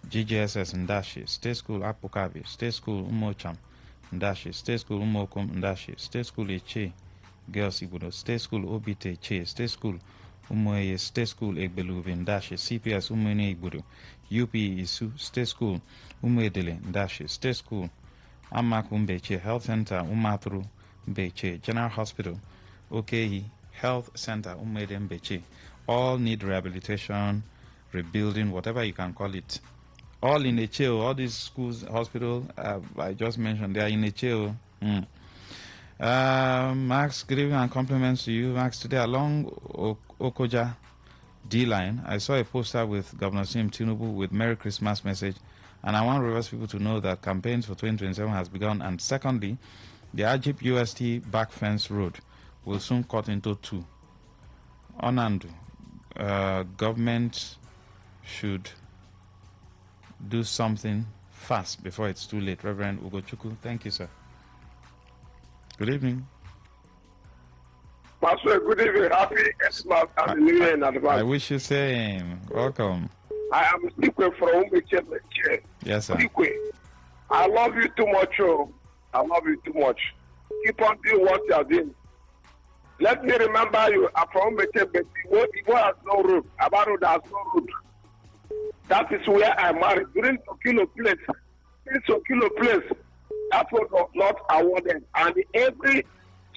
GJSS Ndashi, State School Apokabi, State School Umocham Ndashi, State School Umokum Ndashi, State School Eche, Girls Ibudo, State School Obite Che, State School Umoye, State School Egbeluvi Ndashi, CPS Umene Ibudo, UP Isu, State School Umedele Ndashi, State School Amaku Mbeche, Health Center Umatru Mbeche, General Hospital OKE, Health Center Umede Mbeche, all need rehabilitation, rebuilding, whatever you can call it. All in a chill. All these schools, hospital, I just mentioned, they are in a chill. Max, good evening and compliments to you. Max, today along Okoja D-line, I saw a poster with Governor Sim Tinubu with Merry Christmas message, and I want Rivers people to know that campaigns for 2027 has begun. And secondly, the Ajip UST back fence road will soon cut into two. Onandu, government should do something fast before it's too late. Reverend Ugochukwu, thank you, sir. Good evening. Pastor, good evening. Happy Christmas and New Year in advance. I wish you same. Welcome. I am Sikwe from Umeche. Yes, sir. Sikwe, I love you too much. Oh. I love you too much. Keep on doing what you are doing. Let me remember you. I'm from Umeche, but Igbo has no road. Abaru has no road. That is where I married. During Tokilo place. In Tokilo place. That was not awarded. And every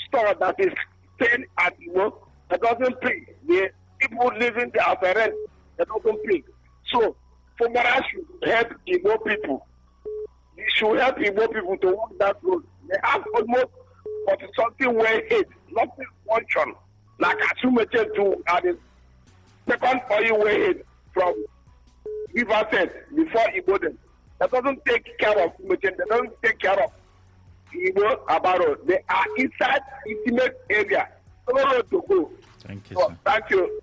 store that is staying at work, that doesn't pay. The people living there as a rent, that doesn't pay. So, Fomara should help Igbo people. They should help Igbo people to walk that road. They have almost 40-something way ahead, nothing function. Like Asumeche to the second oil way ahead from Riverside before Igbo. That doesn't take care of Asumeche. They don't take care of Igbo Abaro. They are inside intimate area. No road to go. Thank you, so, sir. thank you.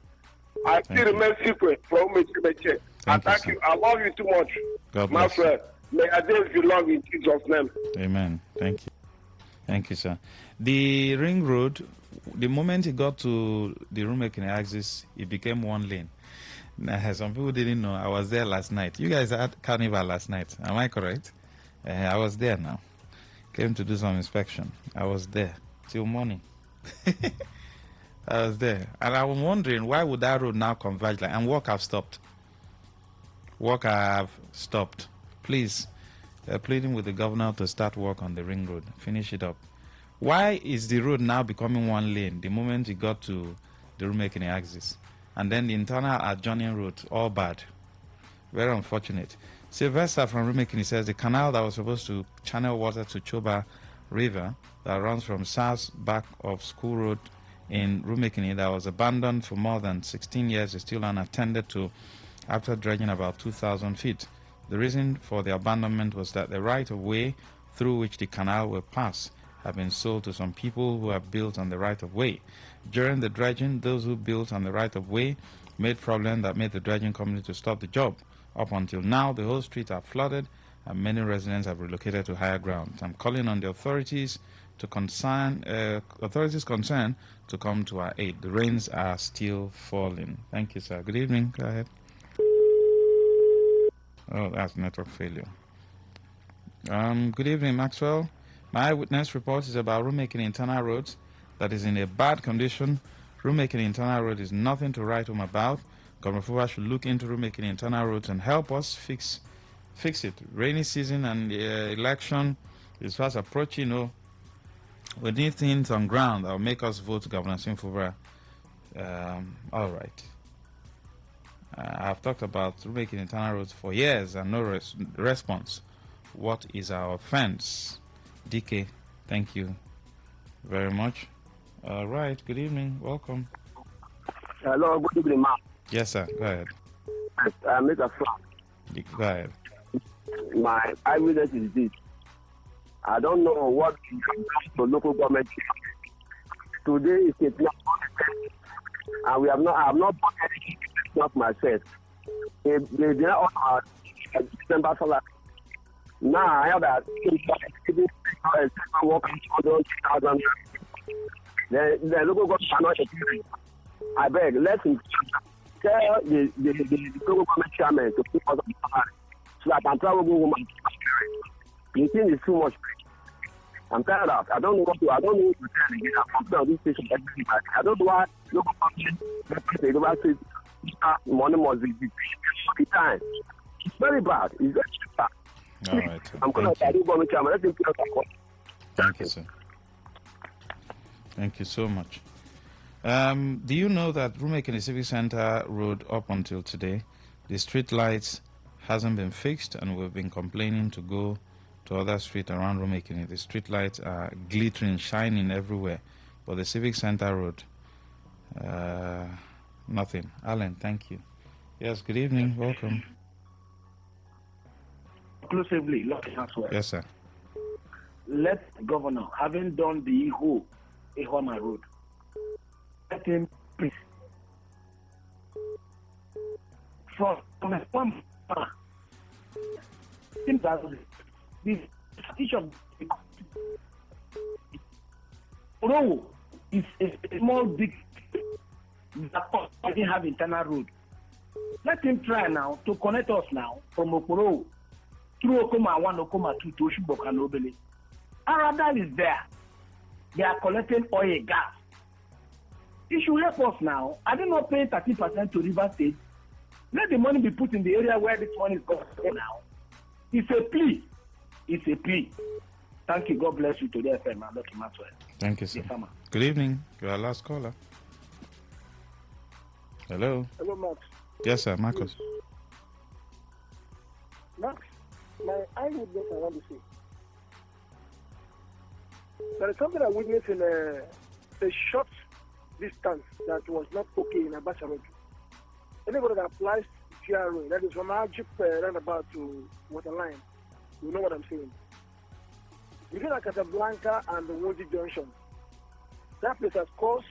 I still remain secret from Umeche. Thank you. I love you too much. God bless my friend. May our days be long in Jesus' name. Amen. Thank you. Thank you, sir. The ring road, the moment it got to the Rumekini axis, it became one lane. Now, some people didn't know. I was there last night. You guys had carnival last night. Am I correct? I was there now. Came to do some inspection. I was there till morning. I was there. And I was wondering, why would that road now converge? And work have stopped. Work have stopped. Please, pleading with the governor to start work on the ring road. Finish it up. Why is the road now becoming one lane the moment it got to the Rumekini axis? And then the internal adjoining road, all bad. Very unfortunate. Sylvester from Rumekini says the canal that was supposed to channel water to Choba River that runs from south back of School Road in Rumekini that was abandoned for more than 16 years is still unattended to after dredging about 2,000 feet. The reason for the abandonment was that the right-of-way through which the canal will pass have been sold to some people who have built on the right-of-way. During the dredging, those who built on the right-of-way made problem that made the dredging company to stop the job. Up until now, the whole streets are flooded and many residents have relocated to higher ground. I'm calling on the authorities concerned to come to our aid. The rains are still falling. Thank you, sir. Good evening. Go ahead. Oh, that's network failure. Good evening, Maxwell. My eyewitness report is about Rumekini internal roads that is in a bad condition. Rumekini internal road is nothing to write home about. Governor Fuba should look into Rumekini internal roads and help us fix it. Rainy season and the election is fast approaching. We need things on ground that will make us vote Governor Simfubra. All right. I've talked about Rumekini internal roads for years and no response. What is our offense? DK, thank you very much. All right, good evening. Welcome. Hello, good evening, ma'am. Yes, sir. Go ahead. Mr. Frank. Go ahead. My eyewitness is this. I don't know what the local government. Today is a plan, and I have not bought anything not myself. They are on December salary. Now I have that working for 2,000. The local government are not appearing. I beg, let's tell the local government chairman to put us on the salary so that I can travel go home and the thing is too much. I'm tired of. I don't know what to tell again. I'm from this station every day. I don't know why local government money must be the time. It's very bad. It's very bad. All right. I'm going to tell you, government chairman. Let him put us on. Thank you, sir. Thank you so much. Do you know that Rumekini Civic Center Road up until today The street lights hasn't been fixed, and we've been complaining to go to other streets around Romekini. The street lights are glittering, shining everywhere. But the Civic Center Road, nothing. Alan, thank you. Yes, good evening. Welcome. Exclusively, Lucky Maxwell. Yes, sir. Let the governor, having done the Ihoma Road, let him please. From a farm, each of the road is a small big that doesn't have internal road. Let him try now to connect us now from Okoro through Okoma 1, Okoma 2 to Oshiboka and Obele. Aradal is there. They are collecting oil, gas. It should help us now. Are they not paying 30% to River State? Let the money be put in the area where this money is going now. It's a plea. It's a plea. Thank you. God bless you. Today, FM. I'm Dr. Maxwell. Thank you, sir. Yes, good evening. You're our last caller. Hello. Hello, Max. Yes, sir. Marcus. Yes. Max, my eyewitness I want to say. There is something I witnessed in a short distance that was not okay in Abacha Road. Anybody that applies GRA, that is from Ajip roundabout to Waterline, you know what I'm saying. Between Casablanca and the Woji Junction, that place has caused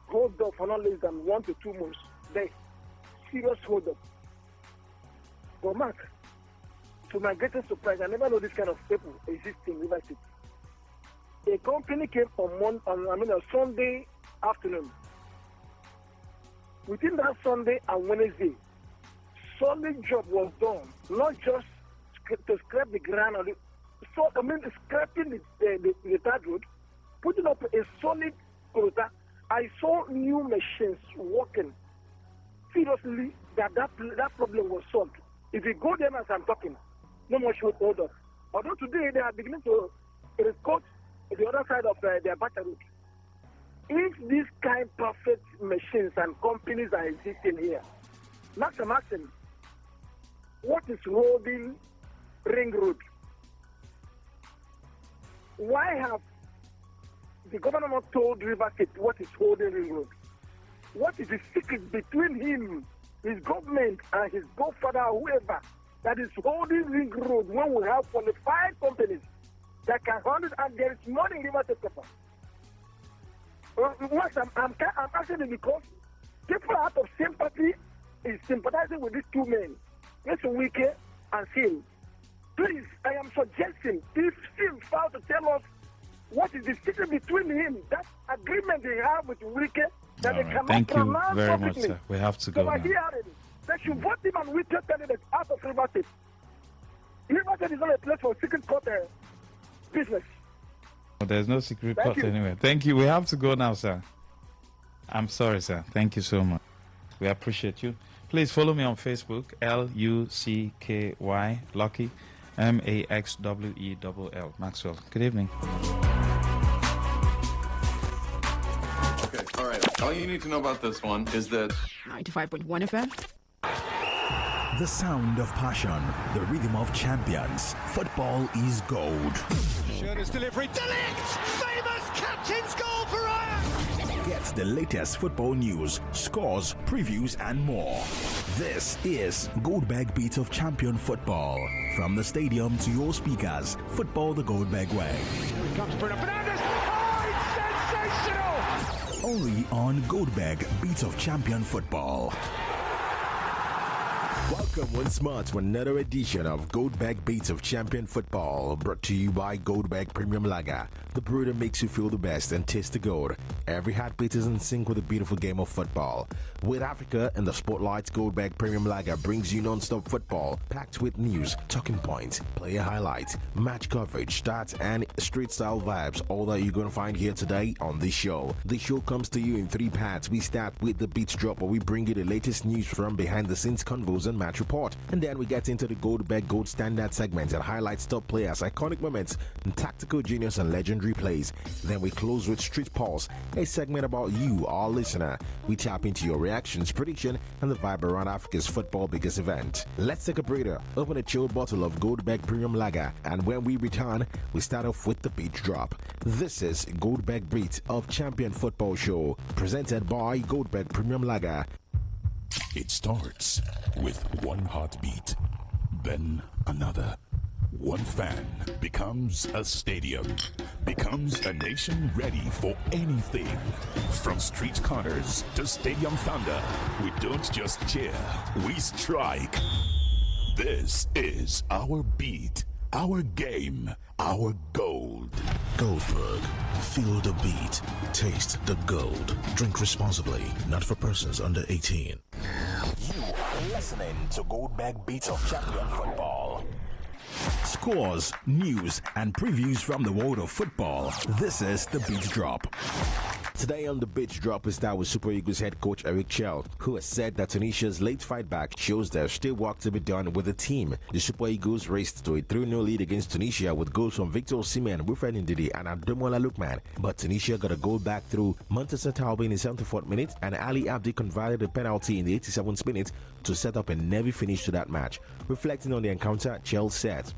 hold up for not less than 1 to 2 months. There, serious hold up. But Mark, to my greatest surprise, I never know this kind of people exist in River State. A company came on a Sunday afternoon. Within that Sunday and Wednesday, solid job was done, not just to scrape the ground on scraping the third road, putting up a solid quota. I saw new machines working. Seriously, that problem was solved. If you go there as I'm talking, no more should hold up. Although today they are beginning to record the other side of their battery. If these kind of perfect machines and companies are existing here, Max, I'm asking, what is holding Ring Road? Why have the governor not told River State what is holding Ring Road? What is the secret between him, his government, and his godfather, whoever, that is holding Ring Road when we have qualified companies that can handle it, and there is money in River State paper? I'm asking it because people out of sympathy is sympathizing with these two men, Mr. Wike and Sim. Please, I am suggesting if Sim failed to tell us what is the secret between him, that agreement they have with Wike, that they cannot Thank you pronounce very much, publicly. sir. We have to So go I now. hear already. They should vote him and Wike candidates out of River State. River State is not a place for secret court business. There's no secret Thank court you. anywhere. Thank you. We have to go now, sir. I'm sorry, sir. Thank you so much. We appreciate you. Please follow me on Facebook, LUCKY, Lucky, MAXWELL, Maxwell. Good evening. Okay, all right. All you need to know about this one is that 95.1 FM. The sound of passion, the rhythm of champions. Football is gold. Schönes delivery. Delict! Famous captain's goal for Ajax! Get the latest football news, scores, previews, and more. This is Goldberg Beat of Champion Football. From the stadium to your speakers, football the Goldberg way. Here comes Bruno Fernandes. Oh, it's sensational! Only on Goldberg Beat of Champion Football. Welcome once more to another edition of Goldberg Beats of Champion Football, brought to you by Goldberg Premium Lager, the brew that makes you feel the best and taste the gold. Every heartbeat is in sync with a beautiful game of football. With Africa in the spotlight, Goldberg Premium Lager brings you non-stop football, packed with news, talking points, player highlights, match coverage, stats, and street-style vibes, all that you're going to find here today on this show. This show comes to you in 3 parts. We start with the Beats Drop, where we bring you the latest news from behind-the-scenes convos and match report. And then we get into the Goldberg Gold Standard segment that highlights top players, iconic moments, and tactical genius and legendary plays. Then we close with Street Pulse, a segment about you, our listener. We tap into your reactions, prediction, and the vibe around Africa's football biggest event. Let's take a breather, open a chilled bottle of Goldberg Premium Lager, and when we return, we start off with the beat drop. This is Goldberg Beat of Champion Football Show, presented by Goldberg Premium Lager. It starts with one heartbeat, then another. One fan becomes a stadium, becomes a nation ready for anything. From street corners to stadium thunder, we don't just cheer, we strike. This is our beat, our game, our gold. Goldberg, feel the beat, taste the gold. Drink responsibly, not for persons under 18. You are listening to Goldberg Beat of Champion Football. Scores, news, and previews from the world of football. This is the Beat Drop. Today on the Beat Drop, we start with Super Eagles head coach Eric Chell, who has said that Tunisia's late fight back shows there's still work to be done with the team. The Super Eagles raced to a 3-0 lead against Tunisia with goals from Victor Osimhen, Wilfred Ndidi, and Ademola Lookman. But Tunisia got a goal back through Montesa Talbi in the 74th minute, and Ali Abdi converted a penalty in the 87th minute to set up a nervy finish to that match. Reflecting on the encounter, Chell said,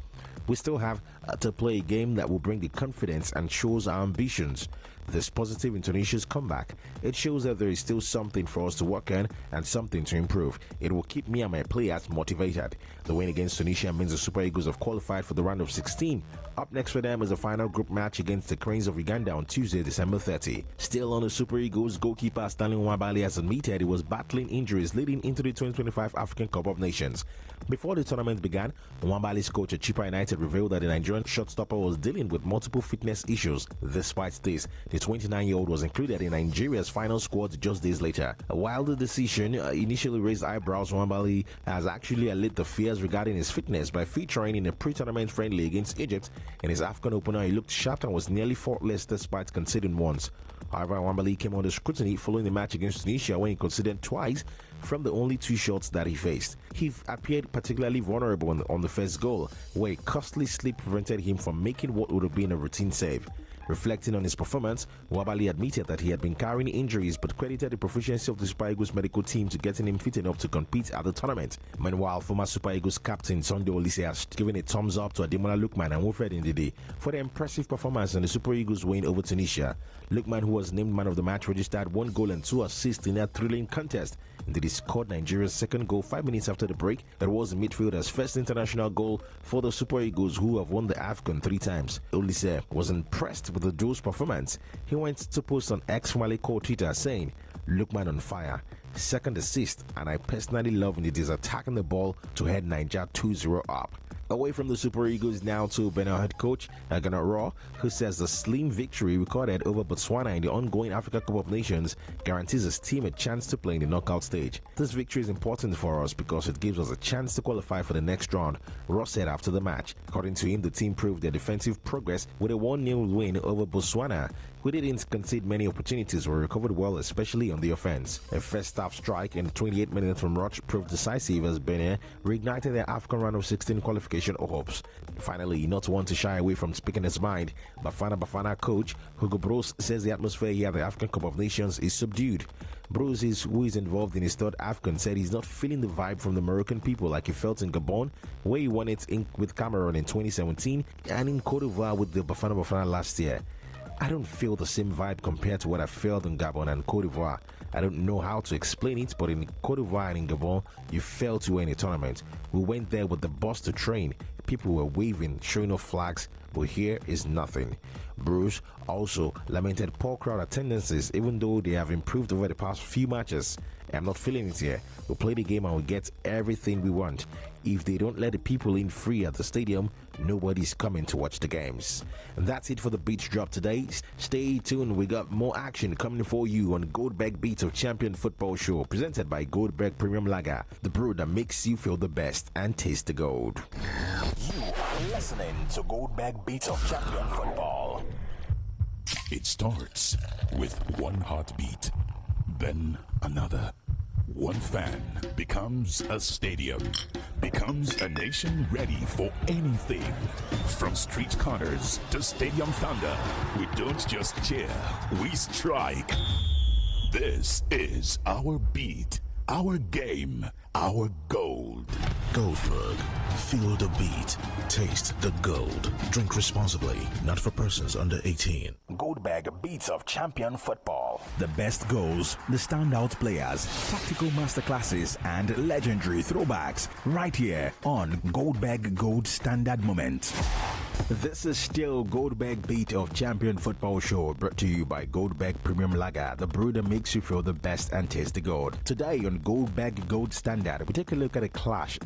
"We still have to play a game that will bring the confidence and shows our ambitions. This positive in Tunisia's comeback. It shows that there is still something for us to work on and something to improve. It will keep me and my players motivated." The win against Tunisia means the Super Eagles have qualified for the round of 16. Up next for them is the final group match against the Cranes of Uganda on Tuesday, December 30. Still on the Super Eagles, goalkeeper Stanley Nwabali has admitted he was battling injuries leading into the 2025 African Cup of Nations. Before the tournament began, Nwabali's coach at Chippa United revealed that the Nigerian shortstopper was dealing with multiple fitness issues. Despite this, the 29-year-old was included in Nigeria's final squad just days later. While the decision initially raised eyebrows, Nwabali has actually allayed the fears regarding his fitness by featuring in a pre-tournament friendly against Egypt. In his AFCON opener, he looked sharp and was nearly faultless despite conceding once. However, Nwabali came under scrutiny following the match against Tunisia when he conceded twice from the only 2 shots that he faced. He appeared particularly vulnerable on the first goal, where a costly slip prevented him from making what would have been a routine save. Reflecting on his performance, Nwabali admitted that he had been carrying injuries but credited the proficiency of the Super Eagles medical team to getting him fit enough to compete at the tournament. Meanwhile, former Super Eagles captain Sunday Olise has given a thumbs up to Ademola Lookman and Wilfred Ndidi for their impressive performance in the Super Eagles win over Tunisia. Lookman, who was named man of the match, registered 1 goal and 2 assists in that thrilling contest. Ndidi scored Nigeria's second goal 5 minutes after the break. It was the midfielder's first international goal for the Super Eagles, who have won the AFCON 3 times. Olise was impressed with the duo's performance. He went to post on X formerly called Twitter saying, "Lookman on fire, second assist, and I personally love Ndidi's attacking the ball to head Niger 2-0 up." Away from the Super Eagles now to Benin head coach Agana Raw, who says the slim victory recorded over Botswana in the ongoing Africa Cup of Nations guarantees his team a chance to play in the knockout stage. "This victory is important for us because it gives us a chance to qualify for the next round," Raw said after the match. According to him, the team proved their defensive progress with a 1-0 win over Botswana. We didn't concede many opportunities, but recovered well, especially on the offense. A first-half strike in 28 minutes from Roch proved decisive as Benin reignited their AFCON round of 16 qualification hopes. Finally, not one to shy away from speaking his mind, Bafana coach Hugo Bros says the atmosphere here at the African Cup of Nations is subdued. Bros, who is involved in his third AFCON, said he's not feeling the vibe from the Moroccan people like he felt in Gabon, where he won it with Cameroon in 2017, and in Cote d'Ivoire with the Bafana last year. "I don't feel the same vibe compared to what I felt in Gabon and Cote d'Ivoire. I don't know how to explain it, but in Cote d'Ivoire and in Gabon, you felt you were in a tournament. We went there with the bus to train. People were waving, showing off flags, but here is nothing." Bruce also lamented poor crowd attendances, even though they have improved over the past few matches. "I'm not feeling it here. We play the game and we get everything we want. If they don't let the people in free at the stadium, nobody's coming to watch the games." And that's it for the Beat Drop today. Stay tuned, we got more action coming for you on Goldberg Beat of Champion Football Show, presented by Goldberg Premium Lager, the brew that makes you feel the best and taste the gold. You are listening to Goldberg Beat of Champion Football. It starts with one heartbeat, then another. one fan becomes a stadium, becomes a nation ready for anything. From street corners to stadium thunder, we don't just cheer, we strike. This is our beat, our game, our gold. Goldberg, feel the beat, taste the gold. Drink responsibly, not for persons under 18. Goldberg Beats of Champion Football. The best goals, the standout players, tactical masterclasses, and legendary throwbacks right here on Goldberg Gold Standard Moment. This is still Goldberg Beat of Champion Football Show, brought to you by Goldberg Premium Lager, the brew that makes you feel the best and taste the gold. Today on Goldberg Gold Standard, we take a look at a clash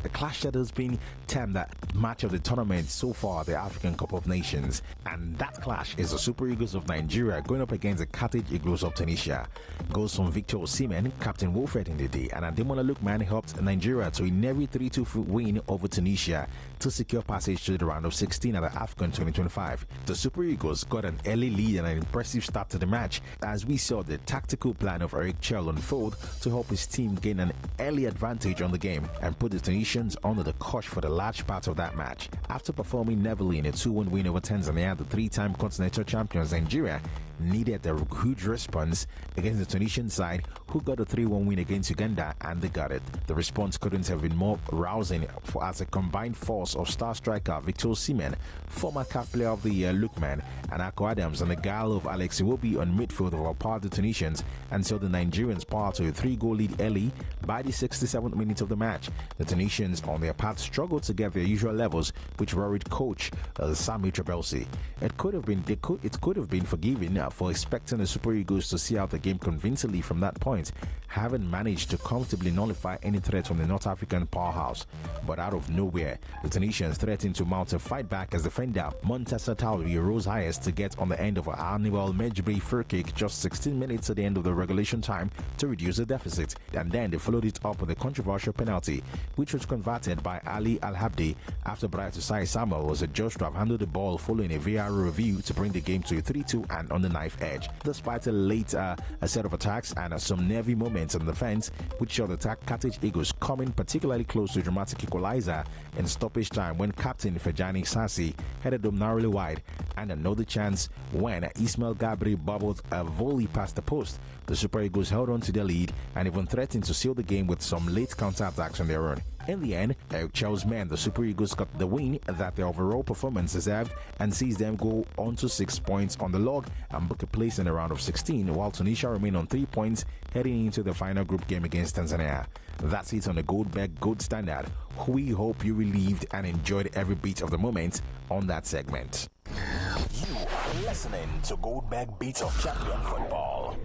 that has been termed the match of the tournament so far, the African Cup of Nations. And that clash is the Super Eagles of Nigeria going up against the Carthage Eagles of Tunisia. Goals from Victor Osimhen, Captain Wilfred Ndidi, and Ademola Lookman helped Nigeria to a nearly 3-2 win over Tunisia to secure passage to the round of 16 at the AFCON 2025. The Super Eagles got an early lead and an impressive start to the match as we saw the tactical plan of Eric Chell unfold to help his team gain an early advantage on the game and put the Tunisians under the cosh for the large part of that match. After performing nervily in a 2-1 win over Tanzania, the three-time continental champions Nigeria needed a huge response against the Tunisian side, who got a 3-1 win against Uganda, and they got it. The response couldn't have been more rousing for as a combined force of star striker Victor Osimhen, former CAF Player of the Year Lookman, and Akko Adams, and the guile of Alex Iwobi on midfield overpowered the Tunisians and saw the Nigerians power to a 3-goal lead early by the 67th minute of the match. The Tunisians, on their part, struggled to get their usual levels, which worried coach Sami Trabelsi. It could have been forgiven for expecting the Super Eagles to see out the game convincingly from that point, having managed to comfortably nullify any threat from the North African powerhouse. But out of nowhere, the Tunisians threatened to mount a fight back as defender Montessa Tauri rose highest to get on the end of an Annual Mejbri free kick just 16 minutes at the end of the regulation time to reduce the deficit, and then they followed it up with a controversial penalty, which was converted by Ali Al-Habdi after Bright Osai Samuel was adjudged to have handled the ball following a VAR review to bring the game to a 3-2 and on the knife edge. Despite a late a set of attacks and some nervy moments on the fence, which saw the Carthage Eagles coming particularly close to a dramatic equalizer in stoppage time when Captain Fejani Sassi headed them narrowly wide, and another chance when Ismail Gabri bubbled a volley past the post. The Super Eagles held on to their lead and even threatened to seal the game with some late counter-attacks on their own. In the end, Eric Chell's men, the Super Eagles, got the win that their overall performance deserved and sees them go on to 6 points on the log and book a place in the round of 16, while Tunisia remain on 3 points heading into the final group game against Tanzania. That's it on the Goldberg Gold Standard. We hope you relieved and enjoyed every beat of the moment on that segment. You are listening to Goldberg Beats of Champion Football.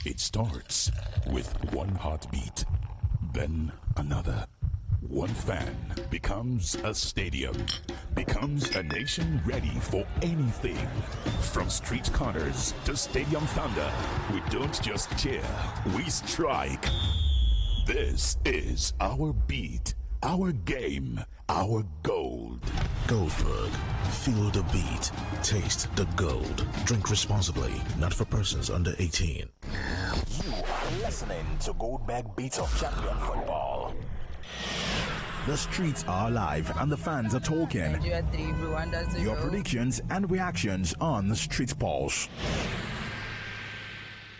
It starts with one heartbeat, then another. One fan becomes a stadium, becomes a nation ready for anything. From street corners to stadium thunder, we don't just cheer, we strike. This is our beat, our game, our gold. Goldberg, feel the beat, taste the gold. Drink responsibly, not for persons under 18. You are listening to Goldberg Beats of Champion Football. The streets are alive and the fans are talking. Your predictions and reactions on Street Pulse.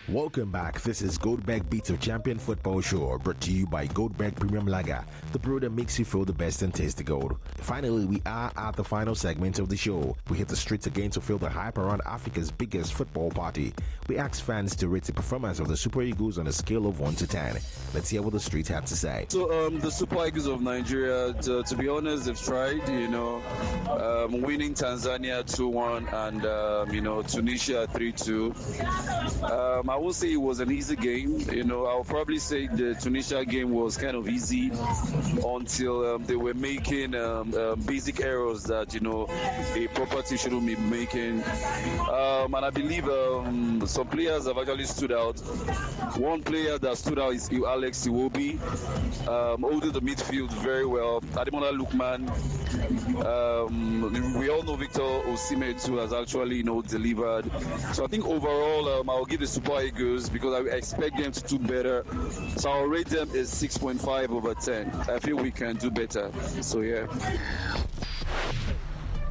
Welcome back. This is Goldberg Beats of Champion Football Show, brought to you by Goldberg Premium Lager, the brew that makes you feel the best and taste the gold. Finally, we are at the final segment of the show. We hit the streets again to feel the hype around Africa's biggest football party. We ask fans to rate the performance of the Super Eagles on a scale of 1 to 10. Let's hear what the streets have to say. So, the Super Eagles of Nigeria, to be honest, they've tried, winning Tanzania 2-1 and, Tunisia 3-2. I will say it was an easy game. I'll probably say the Tunisia game was kind of easy until they were making basic errors that, a proper team shouldn't be making. And I believe some players have actually stood out. One player that stood out is Alex Iwobi, holding the midfield very well. Ademola Lookman We all know Victor Osimhen too has actually, delivered. So I think overall, I'll give the Super Eagles because I expect them to do better. So I'll rate them as 6.5 over 10. I feel we can do better. So yeah.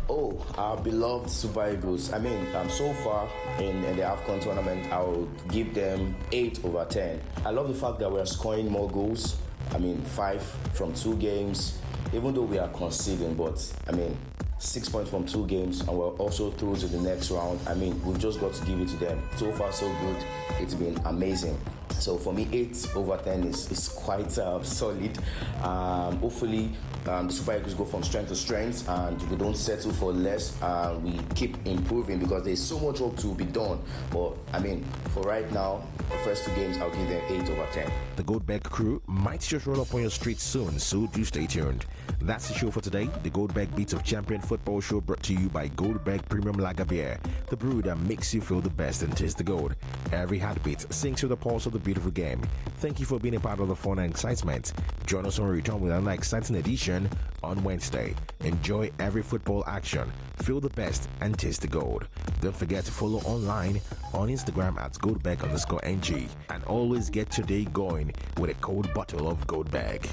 Oh, our beloved Super Eagles. I mean, so far in the AFCON tournament, I would give them 8 over 10. I love the fact that we're scoring more goals. 5 from 2 games, even though we are conceding, but 6 points from 2 games, and we're also through to the next round. We've just got to give it to them. So far, so good. It's been amazing. So for me, 8 over 10 is quite solid. Hopefully, the Super Eagles go from strength to strength, and we don't settle for less. We keep improving because there's so much work to be done. But for right now, the first 2 games, I'll give them 8 over 10. The Goldberg crew might just roll up on your street soon, so do stay tuned. That's the show for today. The Goldberg Beats of Champion Football Show brought to you by Goldberg Premium Lager Beer, the brew that makes you feel the best and taste the gold. Every heartbeat sings with the pulse of the beautiful game. Thank you for being a part of the fun and excitement. Join us when we return with another exciting edition on Wednesday. Enjoy every football action, feel the best, and taste the gold. Don't forget to follow online on Instagram at Goldberg_NG, and always get today going with a cold bottle of Goldberg.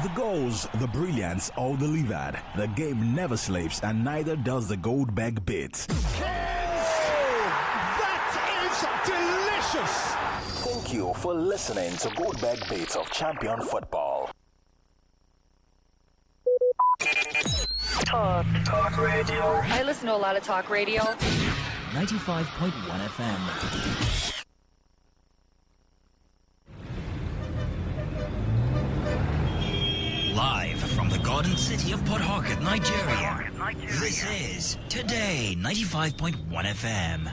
The goals, the brilliance, all delivered. The game never sleeps, and neither does the Goldberg bit. That is delicious! Thank you for listening to Goldberg Beats of Champion Football. Talk radio. I listen to a lot of talk radio. 95.1 FM. Live from the Garden City of Port Harcourt, Nigeria. This is Today 95.1 FM.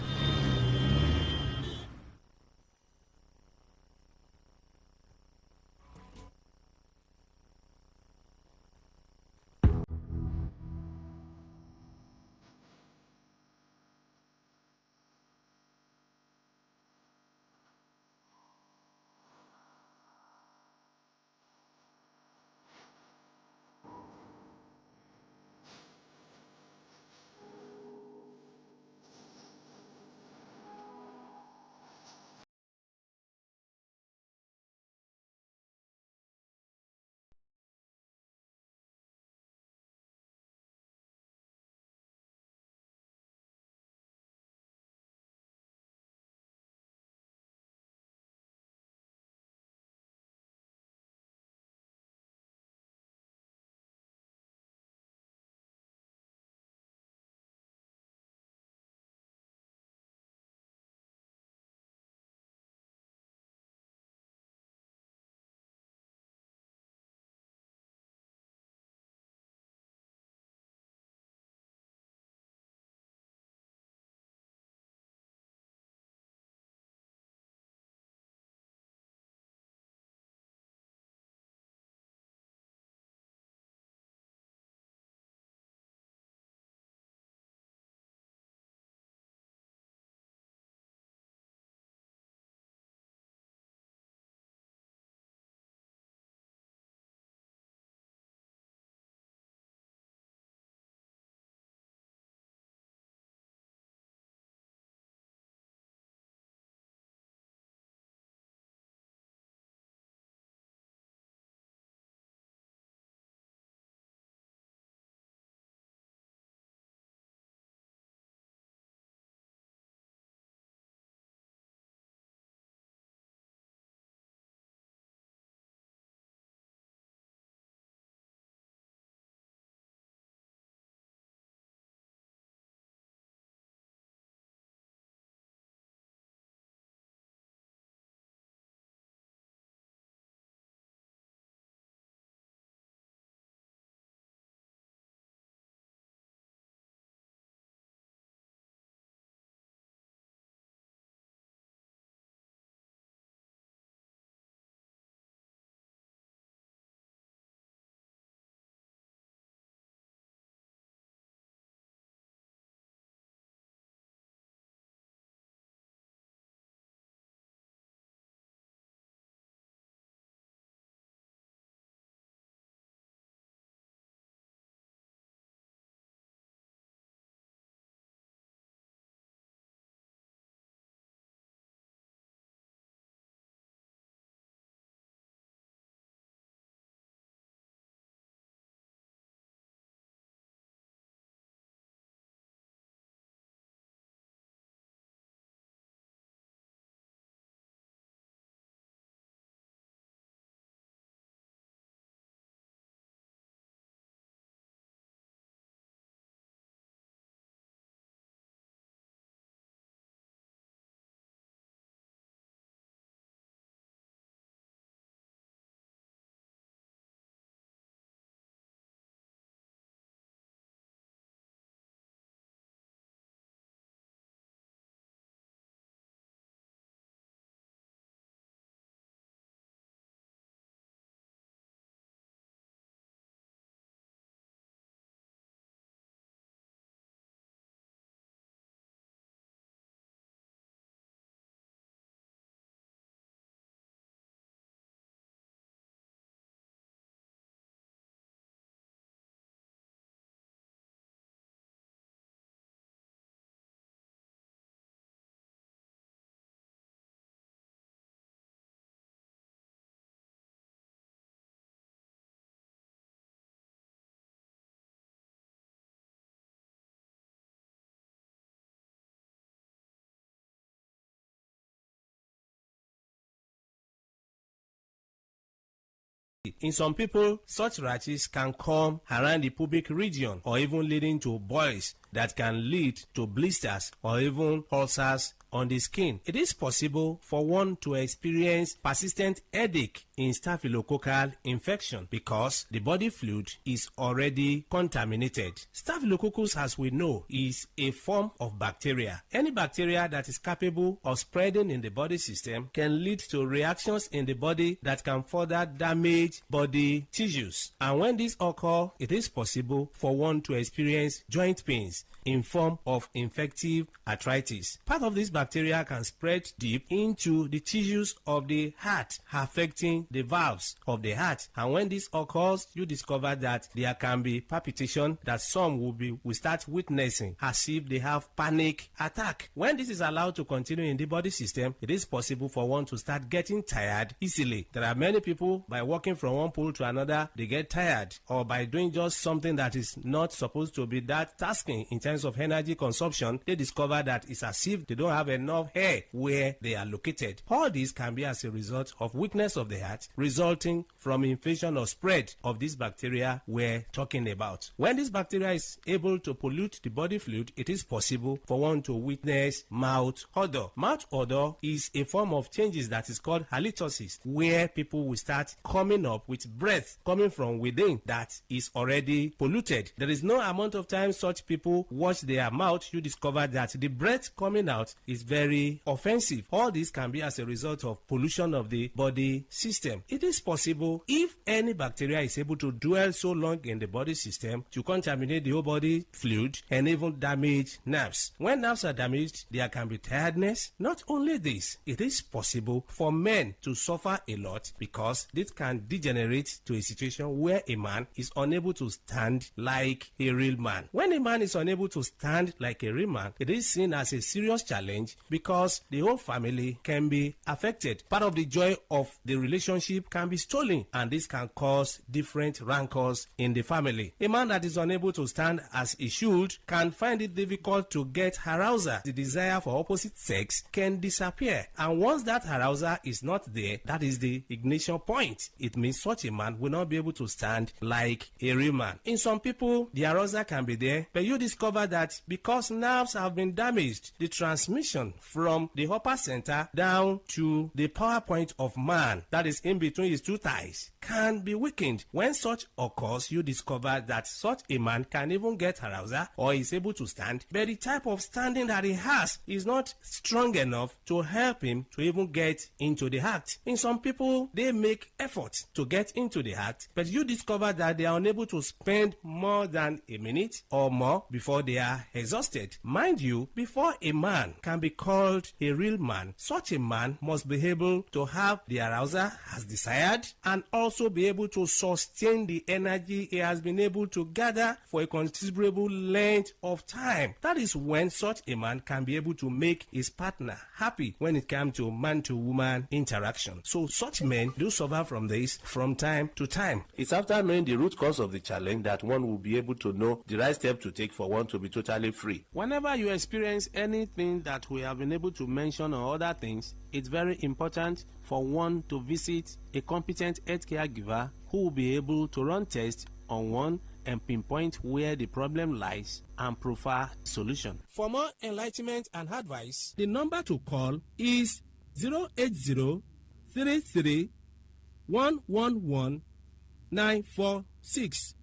In some people, such rashes can come around the pubic region or even leading to boils that can lead to blisters or even ulcers on the skin. It is possible for one to experience persistent headache in staphylococcal infection because the body fluid is already contaminated. Staphylococcus, as we know, is a form of bacteria. Any bacteria that is capable of spreading in the body system can lead to reactions in the body that can further damage body tissues. And when this occurs, it is possible for one to experience joint pains in form of infective arthritis. Part of this bacteria can spread deep into the tissues of the heart, affecting the valves of the heart. And when this occurs, you discover that there can be palpitation that some will start witnessing as if they have panic attack. When this is allowed to continue in the body system, it is possible for one to start getting tired easily. There are many people, by walking from one pole to another, they get tired, or by doing just something that is not supposed to be that tasking in terms of energy consumption, they discover that it's as if they don't have enough hair where they are located. All this can be as a result of weakness of the heart resulting from infection or spread of this bacteria we're talking about. When this bacteria is able to pollute the body fluid, it is possible for one to witness mouth odor. Mouth odor is a form of changes that is called halitosis, where people will start coming up with breath coming from within that is already polluted. There is no amount of time such people wash their mouth, you discover that the breath coming out is very offensive. All this can be as a result of pollution of the body system. It is possible, if any bacteria is able to dwell so long in the body system, to contaminate the whole body fluid and even damage nerves. When nerves are damaged, there can be tiredness. Not only this, it is possible for men to suffer a lot because this can degenerate to a situation where a man is unable to stand like a real man. When a man is unable to stand like a real man, it is seen as a serious challenge because the whole family can be affected. Part of the joy of the relationship can be stolen, and this can cause different rancors in the family. A man that is unable to stand as he should can find it difficult to get arousal. The desire for opposite sex can disappear, and once that arousal is not there, that is the ignition point. It means such a man will not be able to stand like a real man. In some people, the arousal can be there, but you discover that because nerves have been damaged, the transmission from the upper center down to the power point of man, that is in between his two thighs, can be weakened. When such occurs, you discover that such a man can even get arousal or is able to stand, but the type of standing that he has is not strong enough to help him to even get into the act. In some people, they make effort to get into the act, but you discover that they are unable to spend more than a minute or more before they are exhausted. Mind you, before a man can be called a real man, such a man must be able to have the arousal as desired and also be able to sustain the energy he has been able to gather for a considerable length of time. That is when such a man can be able to make his partner happy when it comes to man-to-woman interaction. So such men do suffer from this from time to time. It's after knowing the root cause of the challenge that one will be able to know the right step to take for one to be totally free. Whenever you experience anything that we have been able to mention or other things, it's very important for one to visit a competent health caregiver who will be able to run tests on one and pinpoint where the problem lies and provide solution. For more enlightenment and advice, the number to call is 080-33-111-946.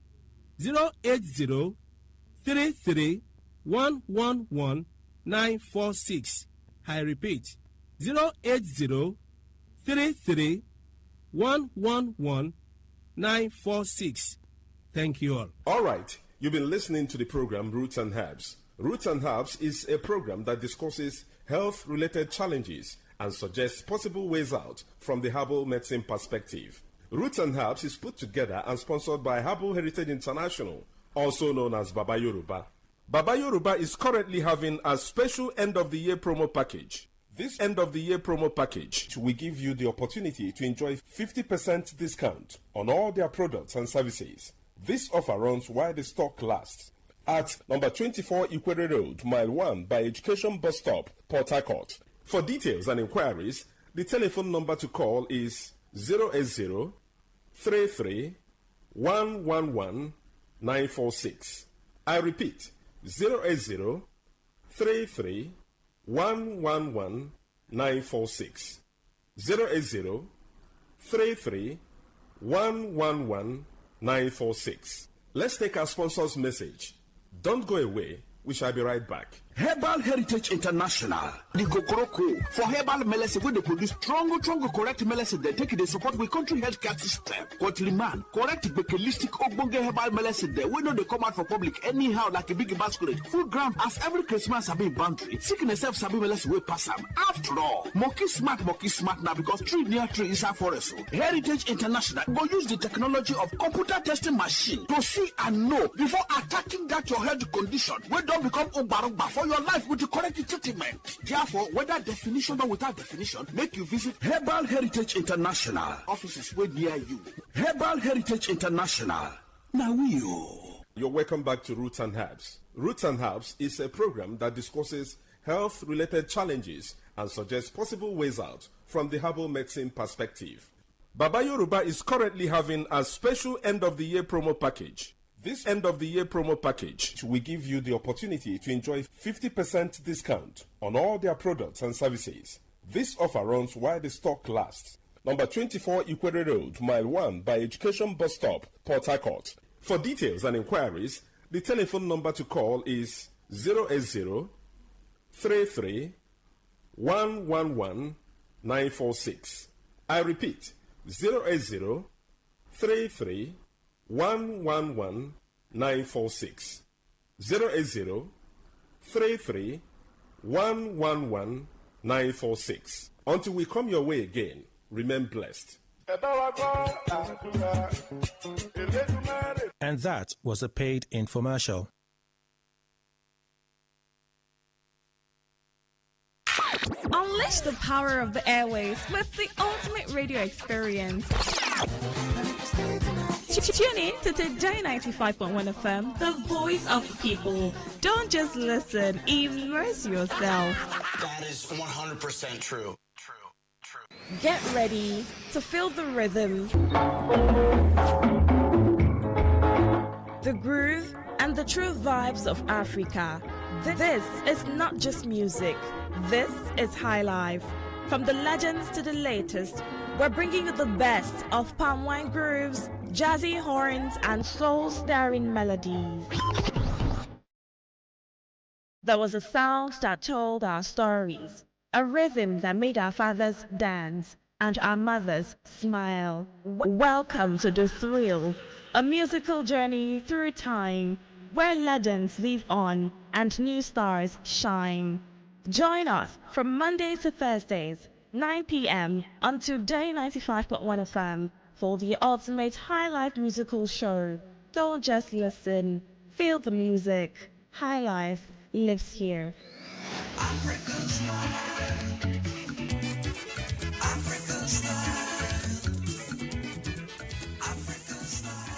080-33-111-946. I repeat, 080-33-111-946. Thank you all. All right. You've been listening to the program Roots and Herbs. Roots and Herbs is a program that discusses health-related challenges and suggests possible ways out from the herbal medicine perspective. Roots and Herbs is put together and sponsored by Herbal Heritage International, also known as Baba Yoruba. Baba Yoruba is currently having a special end-of-the-year promo package. This end-of-the-year promo package will give you the opportunity to enjoy 50% discount on all their products and services. This offer runs while the stock lasts at number 24 Ikwere Road, Mile 1 by Education Bus Stop, Port Harcourt. For details and inquiries, the telephone number to call is 080-5699-8718. 33 111 946. I repeat, 080 33 111 946. 080 33 111 946. Let's take our sponsor's message. Don't go away. We shall be right back. Herbal Heritage International, the Kokoroko for herbal medicine when they produce strong, correct medicine. They take it, they support with country healthcare system. Quality man, correct bakelistic ogbonge herbal medicine. They we know they come out for public anyhow like a big basket. Food ground as every Christmas have been boundary. Sickness self sabi medicine will pass them. After all, monkey smart now because tree near tree is a forest. Heritage International go use the technology of computer testing machine to see and know before attacking that your health condition. We don't become umbarumba for your life with the correct treatment. Therefore, whether definition or without definition, make you visit Herbal Heritage International. Offices way near you. Herbal Heritage International. Now You're welcome back to Roots and Herbs. Roots and Herbs is a program that discusses health-related challenges and suggests possible ways out from the herbal medicine perspective. Baba Yoruba is currently having a special end-of-the-year promo package. This end-of-the-year promo package will give you the opportunity to enjoy 50% discount on all their products and services. This offer runs while the stock lasts. Number 24 Ikwere Road, Mile 1 by Education Bus Stop, Port Harcourt. For details and inquiries, the telephone number to call is 080 33 111 946. I repeat, 080 33 111 946. 080 33 111 946. Until we come your way again, remain blessed. And that was a paid infomercial. Unleash the power of the airwaves with the ultimate radio experience. Tune in to Today 95.1 FM, the voice of the people. Don't just listen, immerse yourself. That is 100% true. Get ready to feel the rhythm, the groove, and the true vibes of Africa. This is not just music. This is high life. From the legends to the latest, we're bringing you the best of palm wine grooves, jazzy horns, and soul-stirring melodies. There was a sound that told our stories, a rhythm that made our fathers dance and our mothers smile. Welcome to The Thrill, a musical journey through time where legends live on and new stars shine. Join us from Mondays to Thursdays, 9 p.m. on Today 95.1 FM for the ultimate high life musical show. Don't just listen, feel the music. High life lives here. African style. African style. African style.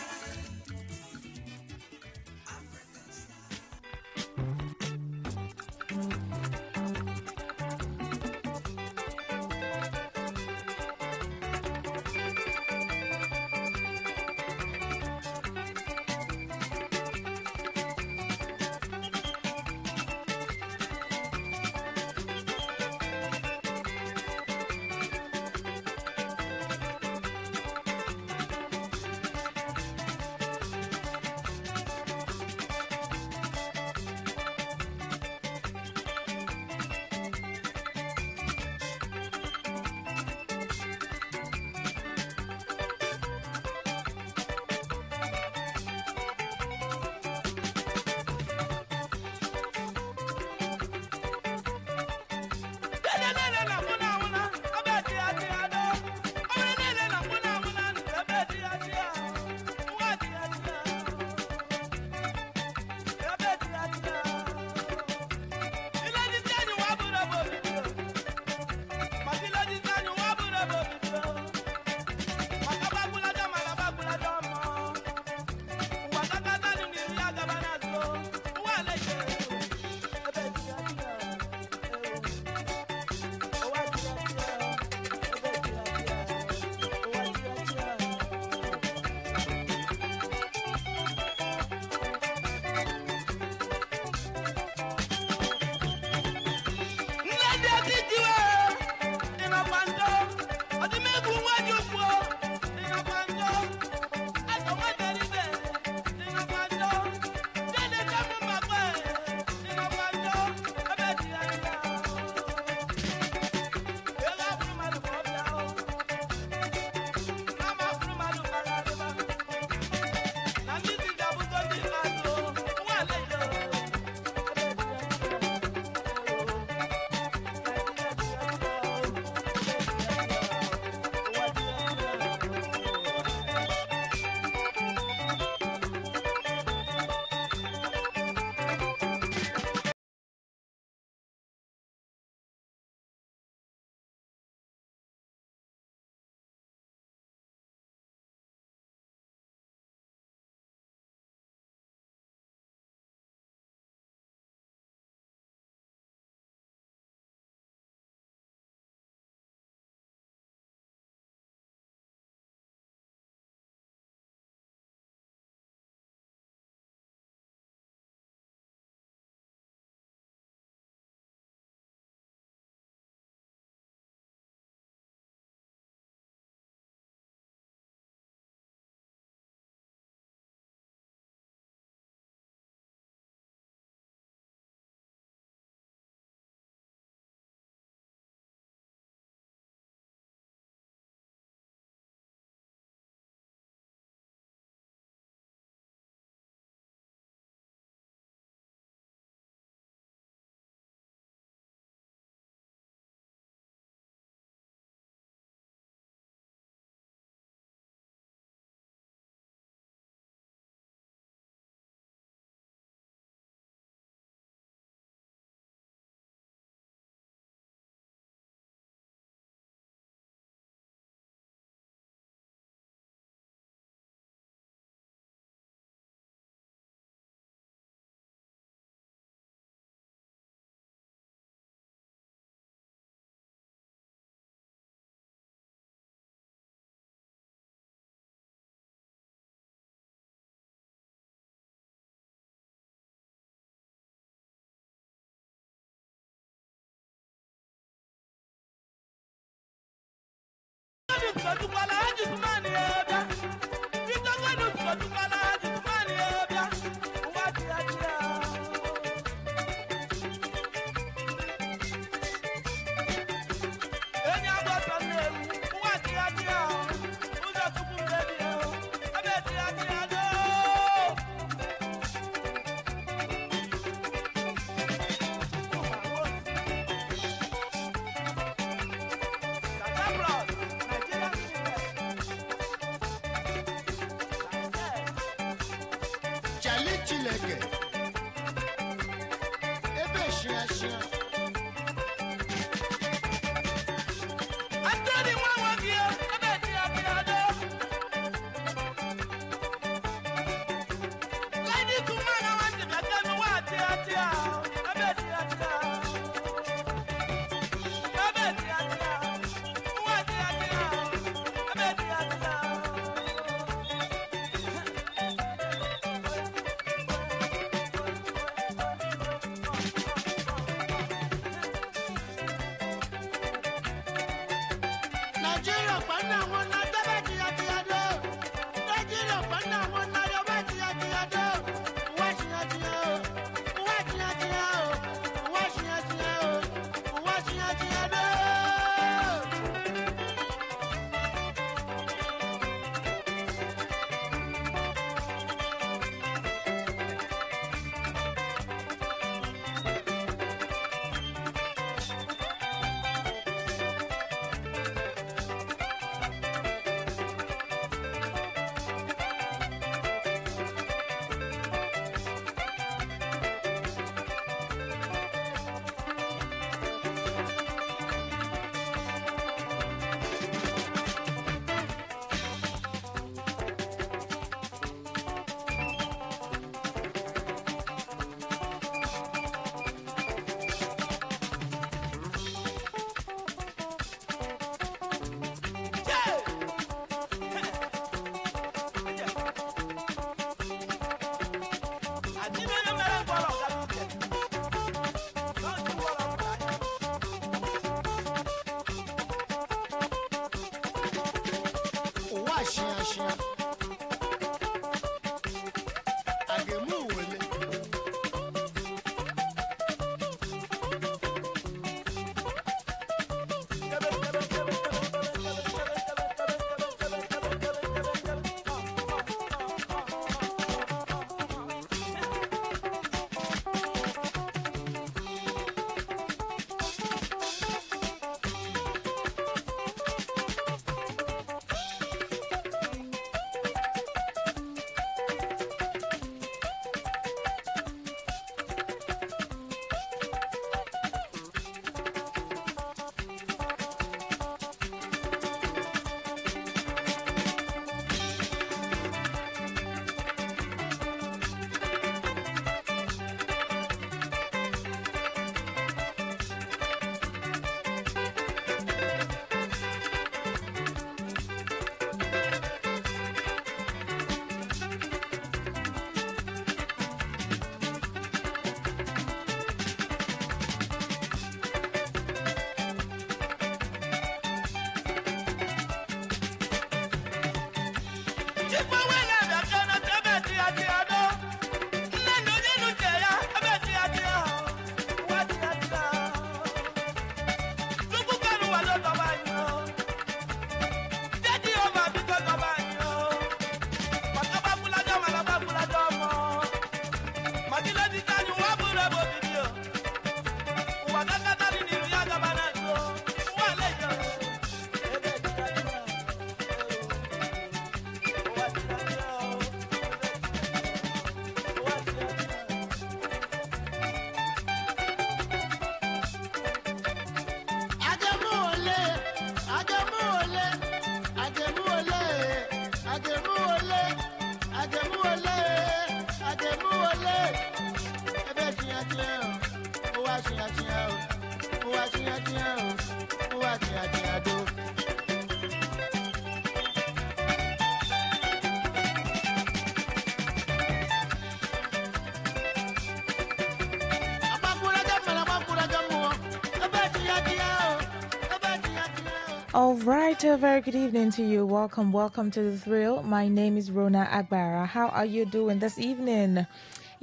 All right, a very good evening to you. Welcome to the thrill. My name is Rona Agbara. How are you doing this evening?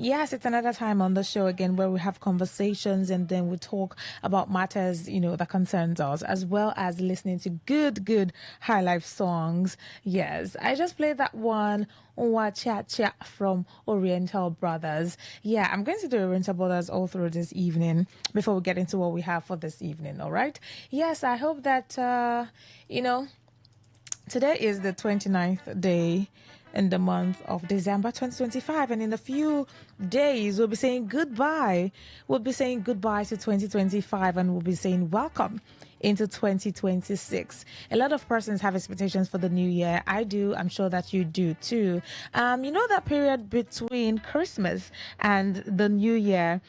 Yes, it's another time on the show again where we have conversations and then we talk about matters, that concerns us, as well as listening to good high life songs. Yes, I just played that one, Wa Cha Cha from Oriental Brothers. Yeah, I'm going to do Oriental Brothers all through this evening before we get into what we have for this evening, all right? Yes, I hope that, today is the 29th day in the month of December 2025, and in a few days we'll be saying goodbye. We'll be saying goodbye to 2025 and we'll be saying welcome into 2026. A lot of persons have expectations for the new year. I do. I'm sure that you do too. That period between Christmas and the new year,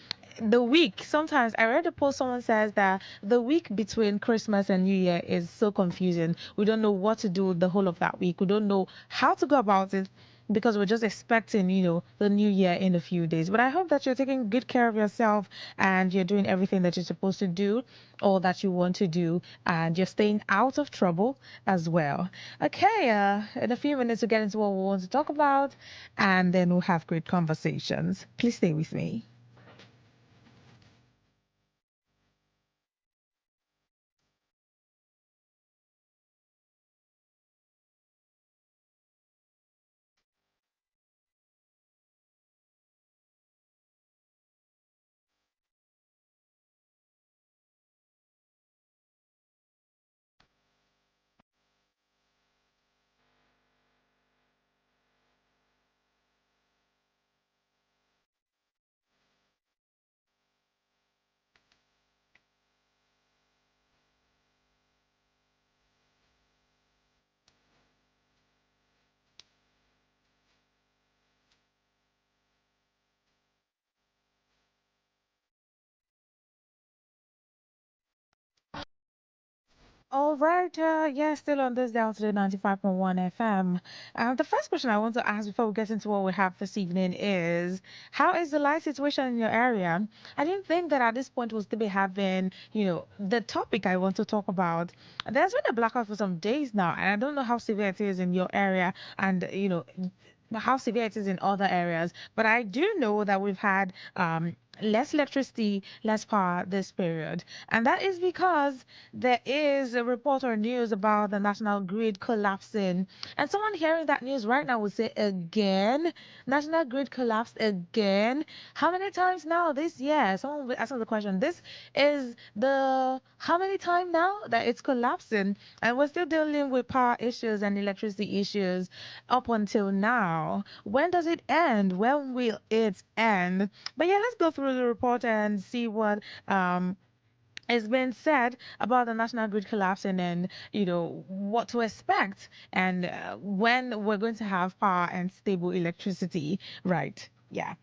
the week, sometimes I read a post, someone says that the week between Christmas and New Year is so confusing. We don't know what to do the whole of that week. We don't know how to go about it because we're just expecting, the new year in a few days. But I hope that you're taking good care of yourself and you're doing everything that you're supposed to do or that you want to do, and you're staying out of trouble as well. Okay, in a few minutes we'll get into what we want to talk about, and then we'll have great conversations. Please stay with me. All right, yeah, still on this down to the 95.1 FM. The first question I want to ask before we get into what we have this evening is, how is the light situation in your area? I didn't think that at this point we'll still be having, the topic I want to talk about. There's been a blackout for some days now, and I don't know how severe it is in your area and, how severe it is in other areas. But I do know that we've had less electricity, less power this period. And that is because there is a report or news about the national grid collapsing. And someone hearing that news right now would say, again, national grid collapsed again. How many times now this year? Someone will ask the question. This is the how many time now that it's collapsing? And we're still dealing with power issues and electricity issues up until now. When does it end? When will it end? But yeah, let's go through the report and see what it's been said about the national grid collapsing, and what to expect, and when we're going to have power and stable electricity, right? Yeah.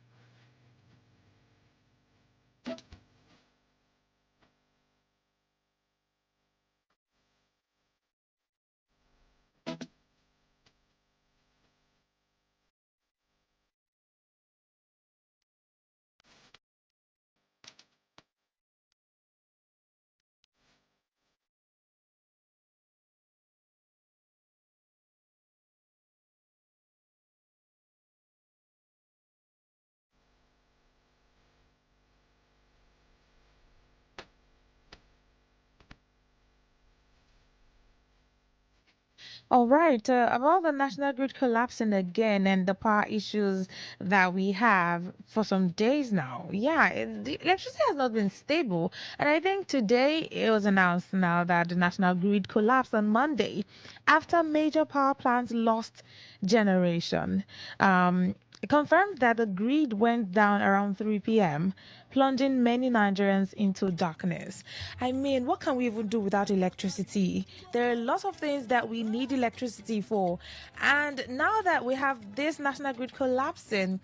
All right, about the national grid collapsing again and the power issues that we have for some days now. Yeah, the electricity has not been stable. And I think today it was announced now that the national grid collapsed on Monday after major power plants lost generation. It confirmed that the grid went down around 3 p.m., plunging many Nigerians into darkness. I mean, what can we even do without electricity? There are lots of things that we need electricity for. And now that we have this national grid collapsing,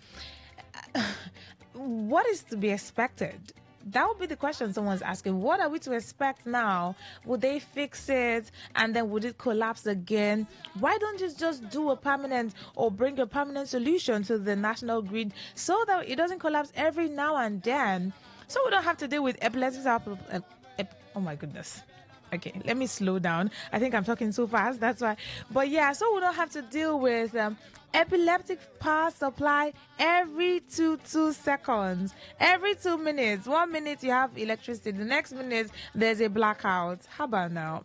what is to be expected? That would be the question someone's asking. What are we to expect now? Would they fix it and then would it collapse again? Why don't you just do a permanent or bring a permanent solution to the national grid so that it doesn't collapse every now and then? So we don't have to deal with epileptic oh my goodness. Okay, let me slow down. I think I'm talking too fast. That's why. But yeah, so we don't have to deal with epileptic power supply every 2 seconds. Every 2 minutes. 1 minute you have electricity. The next minute there's a blackout. How about now?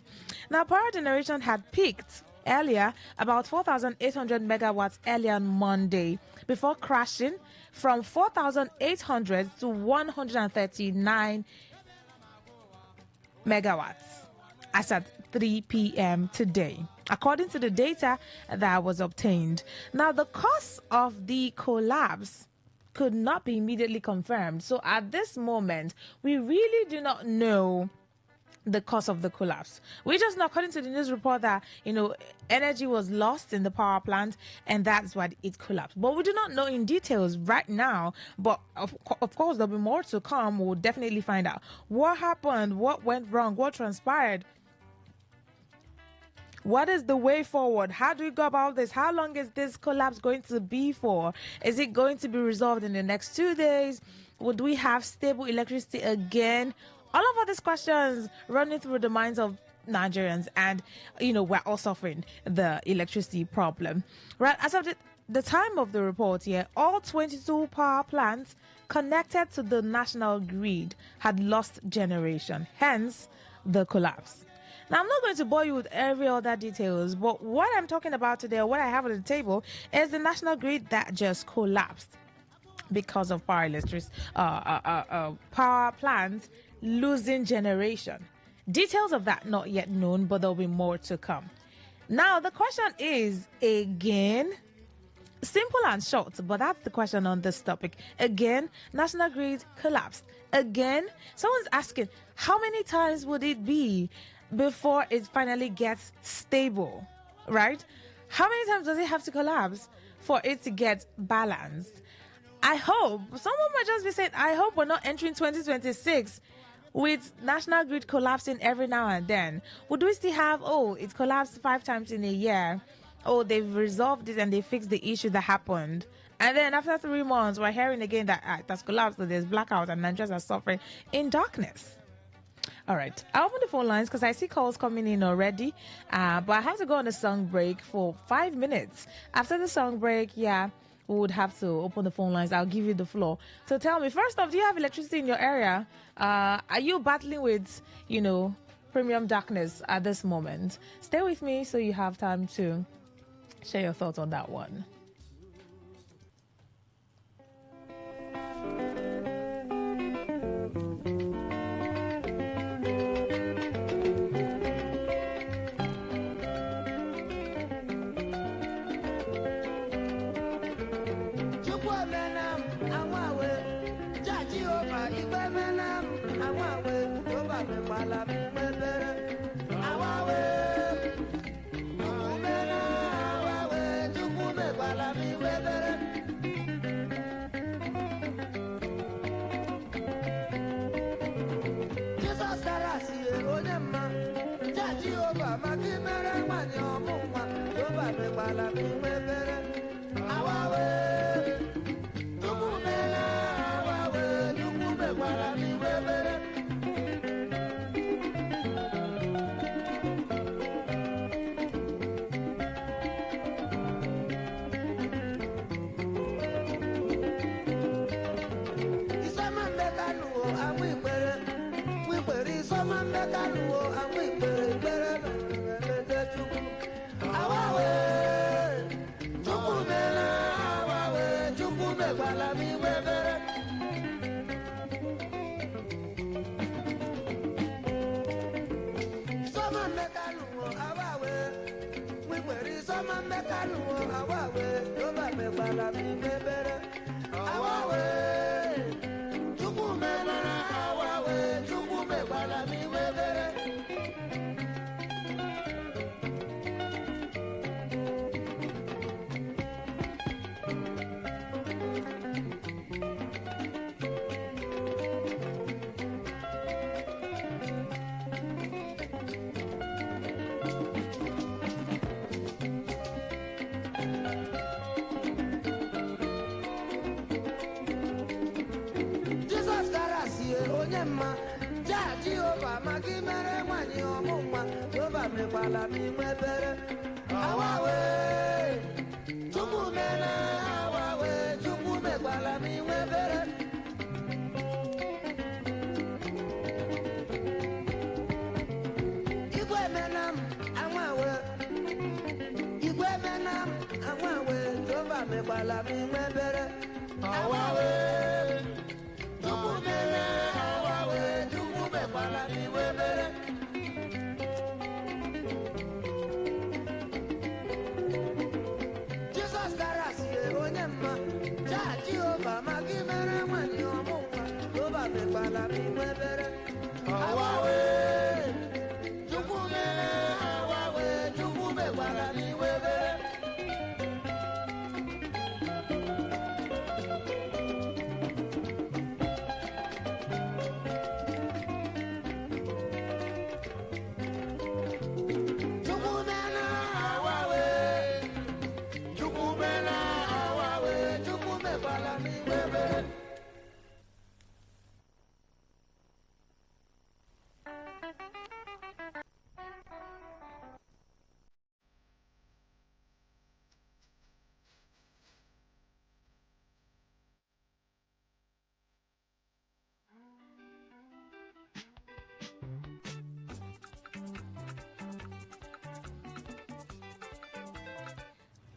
Now, power generation had peaked earlier, about 4,800 megawatts earlier on Monday, before crashing from 4,800 to 139 megawatts as at 3 p.m. today, according to the data that was obtained. Now, the cause of the collapse could not be immediately confirmed. So at this moment, we really do not know the cause of the collapse. We just know, according to the news report, that energy was lost in the power plant and that's why it collapsed. But we do not know in details right now. But of course, there'll be more to come. We'll definitely find out what happened, what went wrong, what transpired. What is the way forward? How do we go about this? How long is this collapse going to be for? Is it going to be resolved in the next 2 days? Would we have stable electricity again? All of these questions running through the minds of Nigerians, and we're all suffering the electricity problem. Right, as of the time of the report here, all 22 power plants connected to the national grid had lost generation, hence the collapse. Now, I'm not going to bore you with every other details, but what I'm talking about today, what I have on the table, is the national grid that just collapsed because of power plants losing generation. Details of that not yet known, but there'll be more to come. Now, the question is, again, simple and short, but that's the question on this topic. Again, national grid collapsed. Again, someone's asking, how many times would it be before it finally gets stable, right? How many times does it have to collapse for it to get balanced? I hope, someone might just be saying, I hope we're not entering 2026 with national grid collapsing every now and then. Would we still have, it collapsed 5 times in a year? They've resolved it and they fixed the issue that happened. And then after 3 months, we're hearing again that it has collapsed, that there's blackout and Nigerians are suffering in darkness. All right, I'll open the phone lines because I see calls coming in already. But I have to go on a song break for 5 minutes. After the song break, we would have to open the phone lines. I'll give you the floor. So tell me, first off, do you have electricity in your area? Are you battling with, premium darkness at this moment? Stay with me so you have time to share your thoughts on that one. Jehova, Magimere, Wani,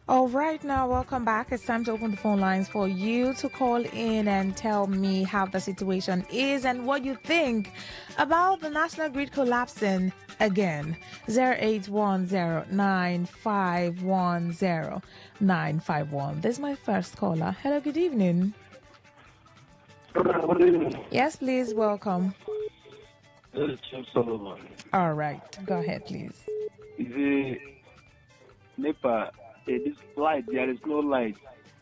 All right, now welcome back. It's time to open the phone lines for you to call in and tell me how the situation is and what you think about the national grid collapsing again. 08109510951. This is my first caller. Hello, good evening. Good evening. Yes, please, welcome. This is Chief Solomon. All right, go ahead, please. Is NEPA? This light, there is no light,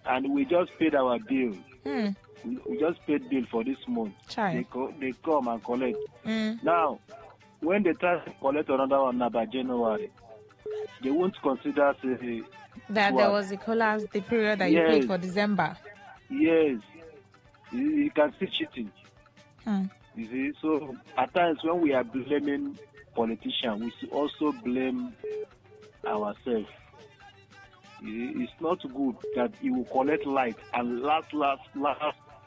and we just paid our bill. We just paid bill for this month. They come and collect. Now, when they try to collect another one by January, they won't consider that there was a collapse the period that you paid for December. Yes, you can see cheating. You see, so at times when we are blaming politicians, we should also blame ourselves. It's not good that he will collect light and last,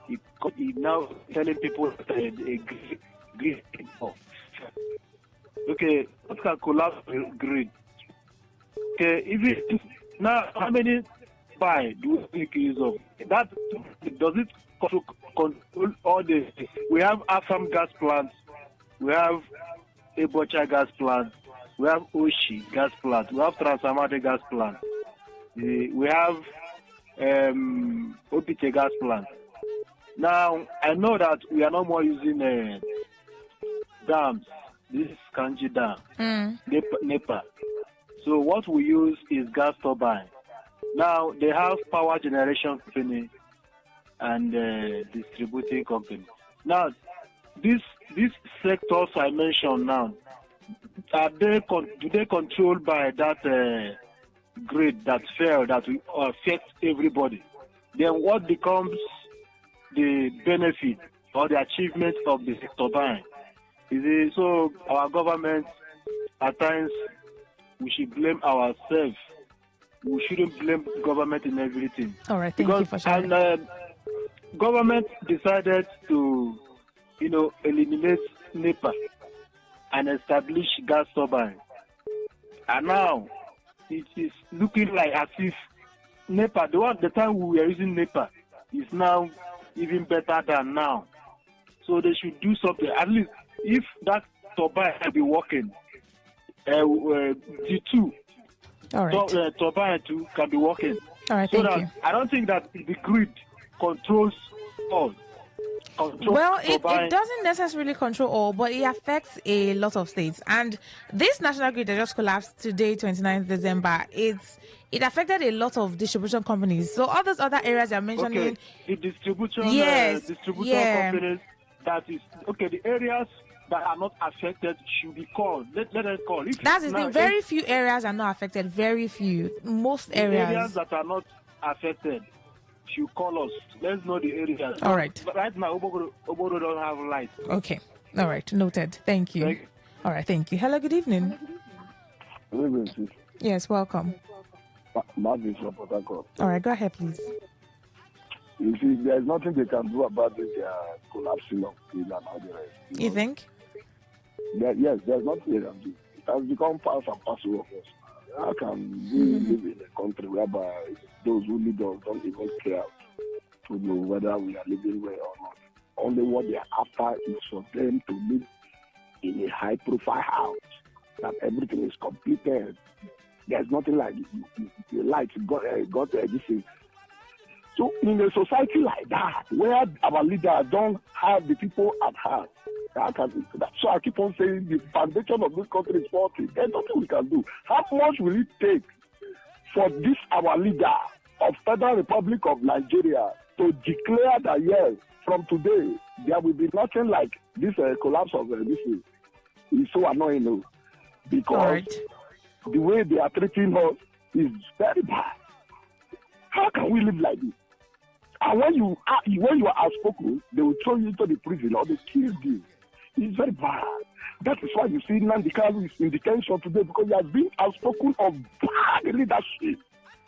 he now telling people grid. Okay, what can collapse grid? Okay, if now how many buy do we make use of? That does it control all the? We have Afam gas plants, we have Ebocha gas plant, we have Oshi gas plant, we have Transamate gas plant. We have Opite gas plant. Now, I know that we are no more using dams. This is Kanji Dam, NEPA. So what we use is gas turbine. Now, they have power generation company and distributing company. Now, these sectors I mentioned now, do they controlled by that grid that fell that will affect everybody? Then what becomes the benefit or the achievement of the turbine? So our government, at times, we should blame ourselves. We shouldn't blame government in everything. All right, thank you for sharing. And government decided to, eliminate NEPA and establish gas turbine. And now, it is looking like as if NEPA, the time we were using NEPA, is now even better than now. So they should do something. At least if that turbine can be working, the two, turbine 2 can be working. All right, so thank that you. I don't think that the grid controls all. Well, it doesn't necessarily control all, but it affects a lot of states. And this national grid that just collapsed today, 29th December, it affected a lot of distribution companies. So all those other areas you're mentioning... Okay, the distribution companies, that is... Okay, the areas that are not affected should be called. Let them call. That's the thing. Very few areas are not affected. Very few. Most areas... The areas that are not affected should call us. Let's know the areas. All right. But right now, Obodo don't have light. Okay. All right. Noted. Thank you. All right. Thank you. Hello. Good evening. Good evening, sis. Yes, welcome. Marvin from Port Harcourt. All right, go ahead, please. You see, there's nothing they can do about this collapsing of the land and the rest. You think? Yes, there's nothing they can do. It has become part and parcel of us. How can we live in a country whereby those who lead us don't even care to know whether we are living well or not? Only what they are after is for them to live in a high-profile house, that everything is completed. There's nothing like the light got this thing. So in a society like that, where our leaders don't have the people at heart, so I keep on saying the foundation of this country is faulty. There's nothing we can do. How much will it take for this our leader of Federal Republic of Nigeria to declare that yes, from today there will be nothing like this collapse of this thing? It's so annoying, though, because the way they are treating us is very bad. How can we live like this? And when you are outspoken, they will throw you into the prison or they kill you. It's very bad. That is why you see Nnamdi Kanu is in detention today, because he has been outspoken of bad leadership.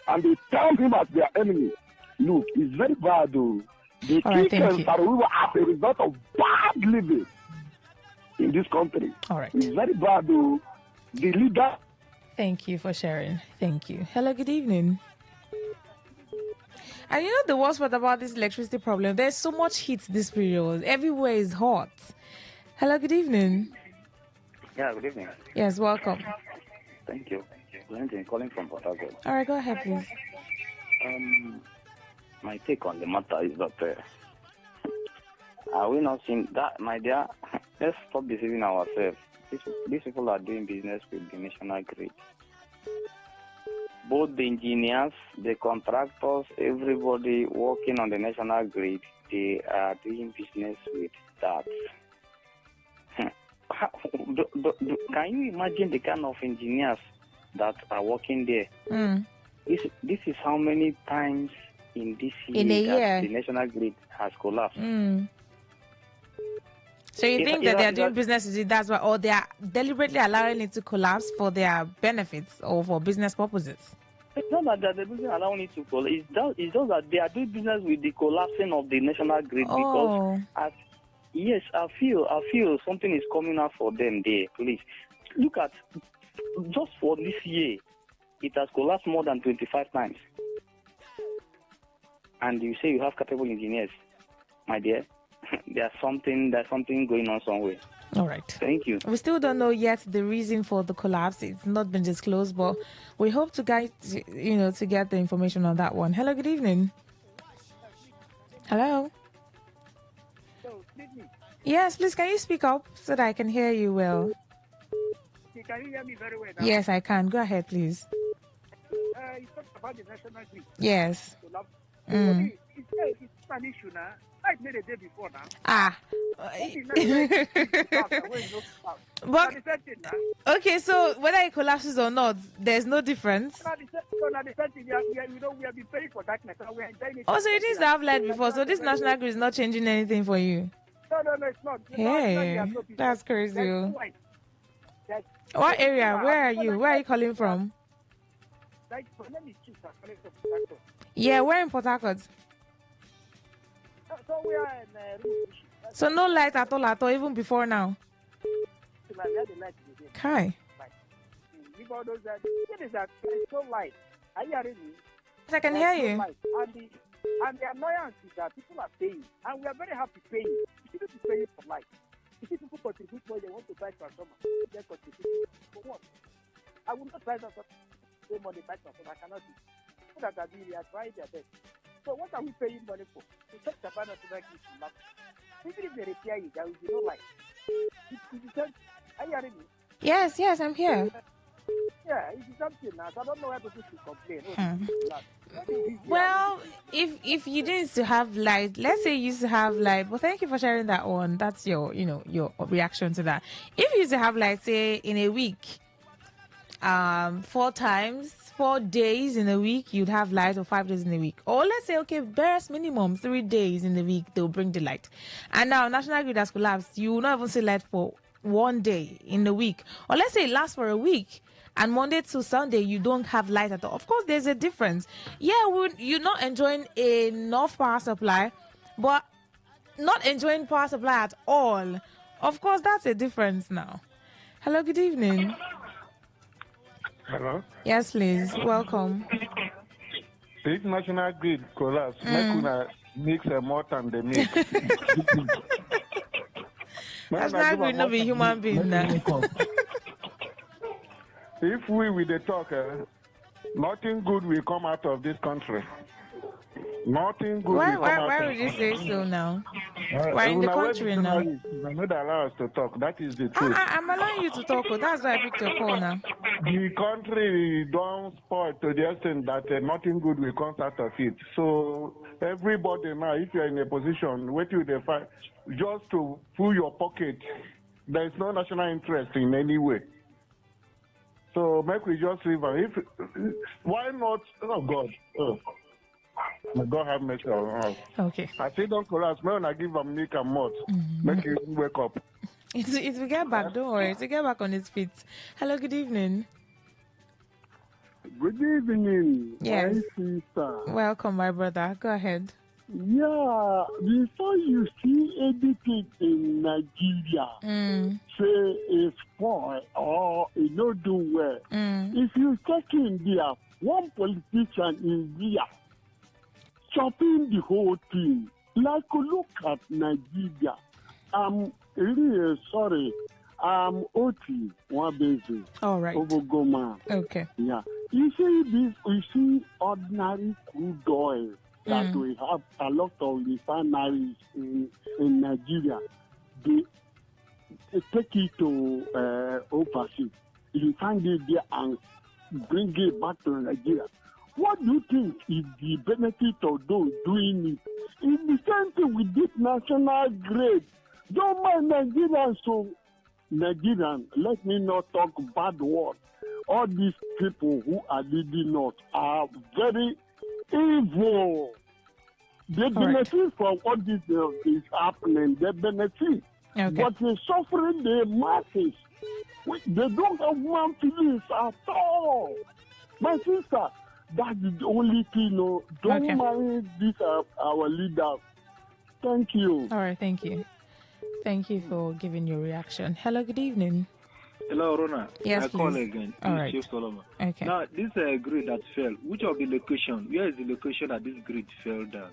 And they term him as their enemy. Look, it's very bad, though. The kickers are as a result of bad living in this country. All right. It's very bad, though. The leader. Thank you for sharing. Thank you. Hello, good evening. And you know the worst part about this electricity problem? There's so much heat this period. Everywhere is hot. Hello, good evening. Yeah, good evening. Yes, welcome. Thank you. Valentin calling from Port Harcourt. All right, go ahead, please. My take on the matter is that are we not seeing that, my dear? Let's stop deceiving ourselves. These people are doing business with the national grid. Both the engineers, the contractors, everybody working on the national grid, they are doing business with that. Can you imagine the kind of engineers that are working there? This is how many times in this year, in a year the national grid has collapsed. So you think that they are doing business with it, that's why, or they are deliberately allowing it to collapse for their benefits or for business purposes? It's not that they're allowing it to collapse. It's just that they are doing business with the collapsing of the national grid because, I feel something is coming out for them there. Please look at just for this year, it has collapsed more than 25 times. And you say you have capable engineers, my dear. There's something going on somewhere. All right. Thank you. We still don't know yet the reason for the collapse. It's not been disclosed, but we hope to get the information on that one. Hello, good evening. Hello. Yes, please, can you speak up so that I can hear you well? Can you hear me very well now? Yes, I can. Go ahead, please. You talked about the national grid. Yes. It's an issue now. I made a day before now. But okay, so whether it collapses or not, there's no difference. We have been paying for darkness. Also, you didn't have light before, so this national grid is not changing anything for you. No, it's not. Hey, that's crazy. What area? Where are you? Where are you calling from? Yeah, we're in Port Harcourt. So we are in so no light at all, even before now. Kai. Because those there's no light. Are you hearing me? I can hear you. And the annoyance is that people are paying, and we are very happy paying. You need to pay for light. You see people contribute more, they want to buy transformer. They contribute for what? I will not buy transformer. Pay money buy transformer. I cannot do. People that are doing, they are trying their best. So what are we paying money for? To take the banner to make it last. Even if they repair it, there will be no light. Are you hearing me? Yes, I'm here. Yeah, it's something now. So I don't know why people should complain. Well, if you didn't used to have light, let's say you used to have light, well, thank you for sharing that one. That's your reaction to that. If you used to have light, say in a week, 4 days in a week, you'd have light, or 5 days in a week. Or let's say, okay, barest minimum 3 days in the week, they'll bring the light. And now National Grid has collapsed. You will not even see light for one day in the week, or let's say it lasts for a week, and Monday to Sunday you don't have light at all. Of course, there's a difference. Yeah, you're not enjoying enough power supply, but not enjoying power supply at all. Of course, that's a difference now. Hello, good evening. Hello? Yes, please. Welcome. If national grid collapse, make una mix a malt and the milk. National grid not be human being now. If we with the talk, nothing good will come out of this country. Nothing good will come out. Why would you say so now? We're in the country now. I know they allow us to talk. That is the truth. I'm allowing you to talk. That's why I picked your call now. The country don't spoil to the extent that nothing good will come out of it. So everybody now, if you're in a position, wait till they find, just to fill your pocket, there is no national interest in any way. So make we just leave her. Why not? Oh God. Oh. May God have mercy on us. Okay. I say don't collapse. May I give him milk and malt. Make him wake up. It's to get back. Don't worry. To get back on his feet. Hello. Good evening. Good evening, Yes. my sister. Welcome, my brother. Go ahead. Yeah, before you see anything in Nigeria, say it's spoil or it not do well, if you check in there, one politician is there chopping the whole thing. Like, look at Nigeria. I'm really sorry. I'm Oti Wabezi. All right. Obogoma. Okay. Yeah. You see this, we see ordinary crude oil that we have a lot of refineries in Nigeria. They take it to overseas. You find it there and bring it back to Nigeria. What do you think is the benefit of those doing it? It's the same thing with this national grade. Don't mind Nigerians, so Nigerians, let me not talk bad words. All these people who are leading us are very evil. They benefit from what this is happening. They benefit. Okay. But they're suffering the masses. They don't have human feelings at all. My sister, that is the only thing. No, don't mind this our leaders. Thank you. All right. Thank you. Thank you for giving your reaction. Hello. Good evening. Hello, Rona. Yes, I call please. again. All This is right. Chief Solomon. Okay. Now, this grid that fell, which of the location, where is the location that this grid fell down?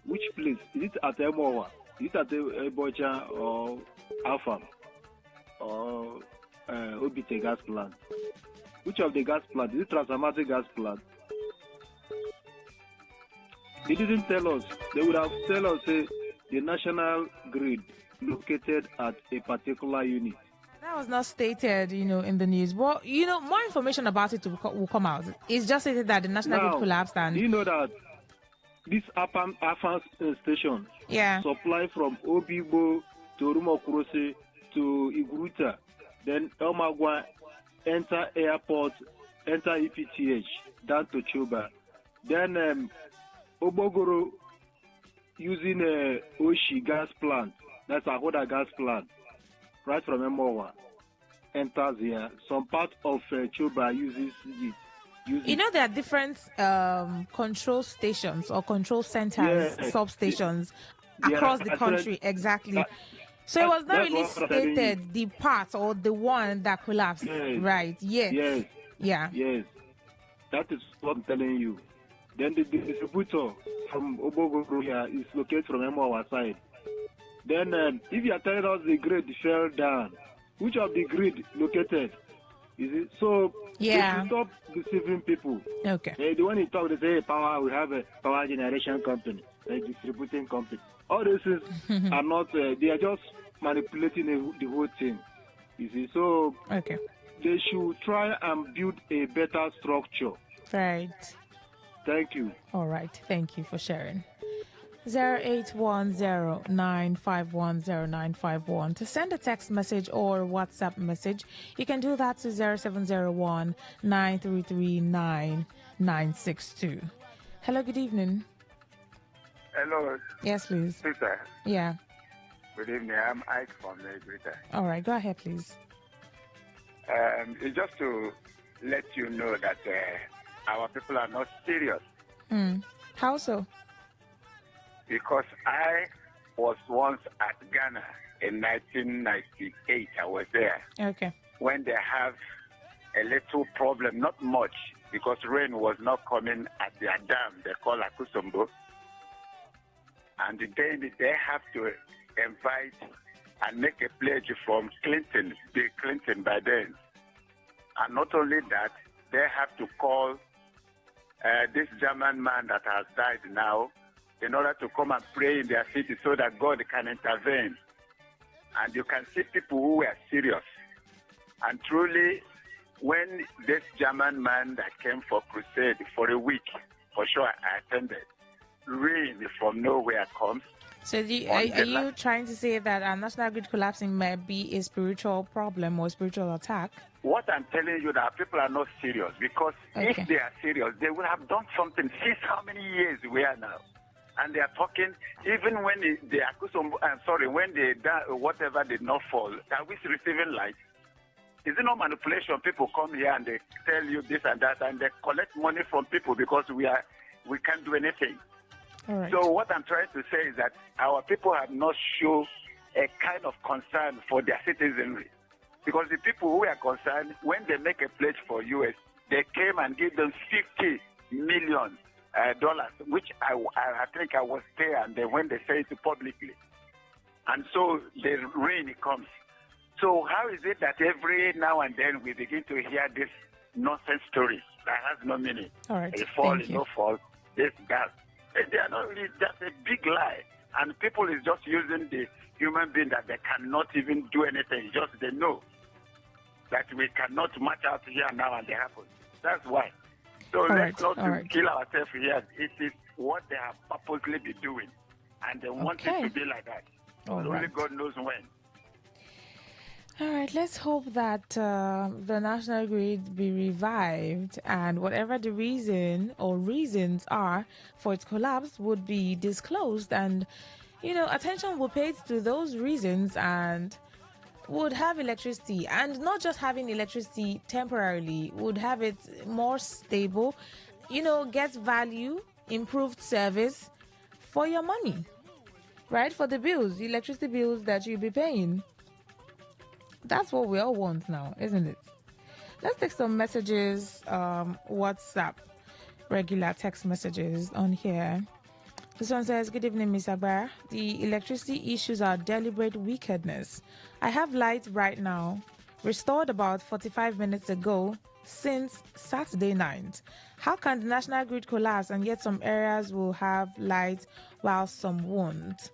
Which place? Is it at Emowa? Is it at Ebocha or Alpha or Obite gas plant? Which of the gas plant? Is it Transamatic gas plant? They didn't tell us. They would have tell us the national grid located at a particular unit. That was not stated, in the news. But, more information about it will come out. It's just stated that the national grid collapsed and... Do you know that this Afan station supply from Obibo to Rumokurose to Iguruta, then Elmagwa, enter airport, enter EPTH, down to Chuba. Then Obogoro using Oshi gas plant, that's Ahoda gas plant, right from Emowa, enters here. Some part of Chuba uses it. There are different control stations or control centers, substations across the country. Exactly. So it was not really stated the part or the one that collapsed, right? Yes. Yeah. Yes. That is what I'm telling you. Then the distributor from Obogoro here is located from Emowa side. Then if you are telling us the grid fell down, which of the grid located? Is it so? They should stop deceiving people. Okay. The one you talk, they say, hey, power. We have a power generation company, a distributing company. All these things are not. They are just manipulating the whole thing. You see, so they should try and build a better structure. Right. Thank you. All right. Thank you for sharing. 0810-951-0951. To send a text message or WhatsApp message, you can do that to 0701-933-9962. Hello, good evening. Hello. Yes, please. Sister. Yeah. Good evening. I'm Ike from Greater. All right, go ahead, please. It's just to let you know that our people are not serious. How so? Because I was once at Ghana in 1998. I was there. Okay. When they have a little problem, not much, because rain was not coming at their dam, they call Akusombo. And then they have to invite and make a pledge from Clinton, Bill Clinton by then. And not only that, they have to call this German man that has died now in order to come and pray in their city so that God can intervene. And you can see people who were serious. And truly, when this German man that came for crusade for a week, for sure I attended, rain from nowhere comes. So are you trying to say that our national grid collapsing might be a spiritual problem or a spiritual attack? What I'm telling you, that people are not serious, because if they are serious, they would have done something since how many years we are now. And they are talking, even when they accuse them, when they whatever did not fall, are we receiving light? Is it not manipulation? People come here and they tell you this and that, and they collect money from people because we can't do anything. All right. So what I'm trying to say is that our people have not shown a kind of concern for their citizenry. Because the people who are concerned, when they make a pledge for US, they came and gave them $50 million, which I think I was there, and then when they say it publicly. And so the rain comes. So how is it that every now and then we begin to hear this nonsense story that has no meaning? All right. A fall, no fall, this, that. They are not really, just a big lie. And people is just using the human being that they cannot even do anything. Just they know that we cannot match out here now and they happen. That's why. So let's not kill ourselves here. It is what they have purposely been doing. And they want it to be like that. Only God knows when. All right, let's hope that the national grid be revived, and whatever the reason or reasons are for its collapse would be disclosed, and attention will be paid to those reasons, and would have electricity, and not just having electricity temporarily, would have it more stable, get value, improved service for your money, right? For the bills, electricity bills that you'll be paying. That's what we all want now, isn't it? Let's take some messages, WhatsApp, regular text messages on here. This one says, good evening, Miss Agbar. The electricity issues are deliberate wickedness. I have light right now, restored about 45 minutes ago since Saturday night. How can the national grid collapse and yet some areas will have light while some won't?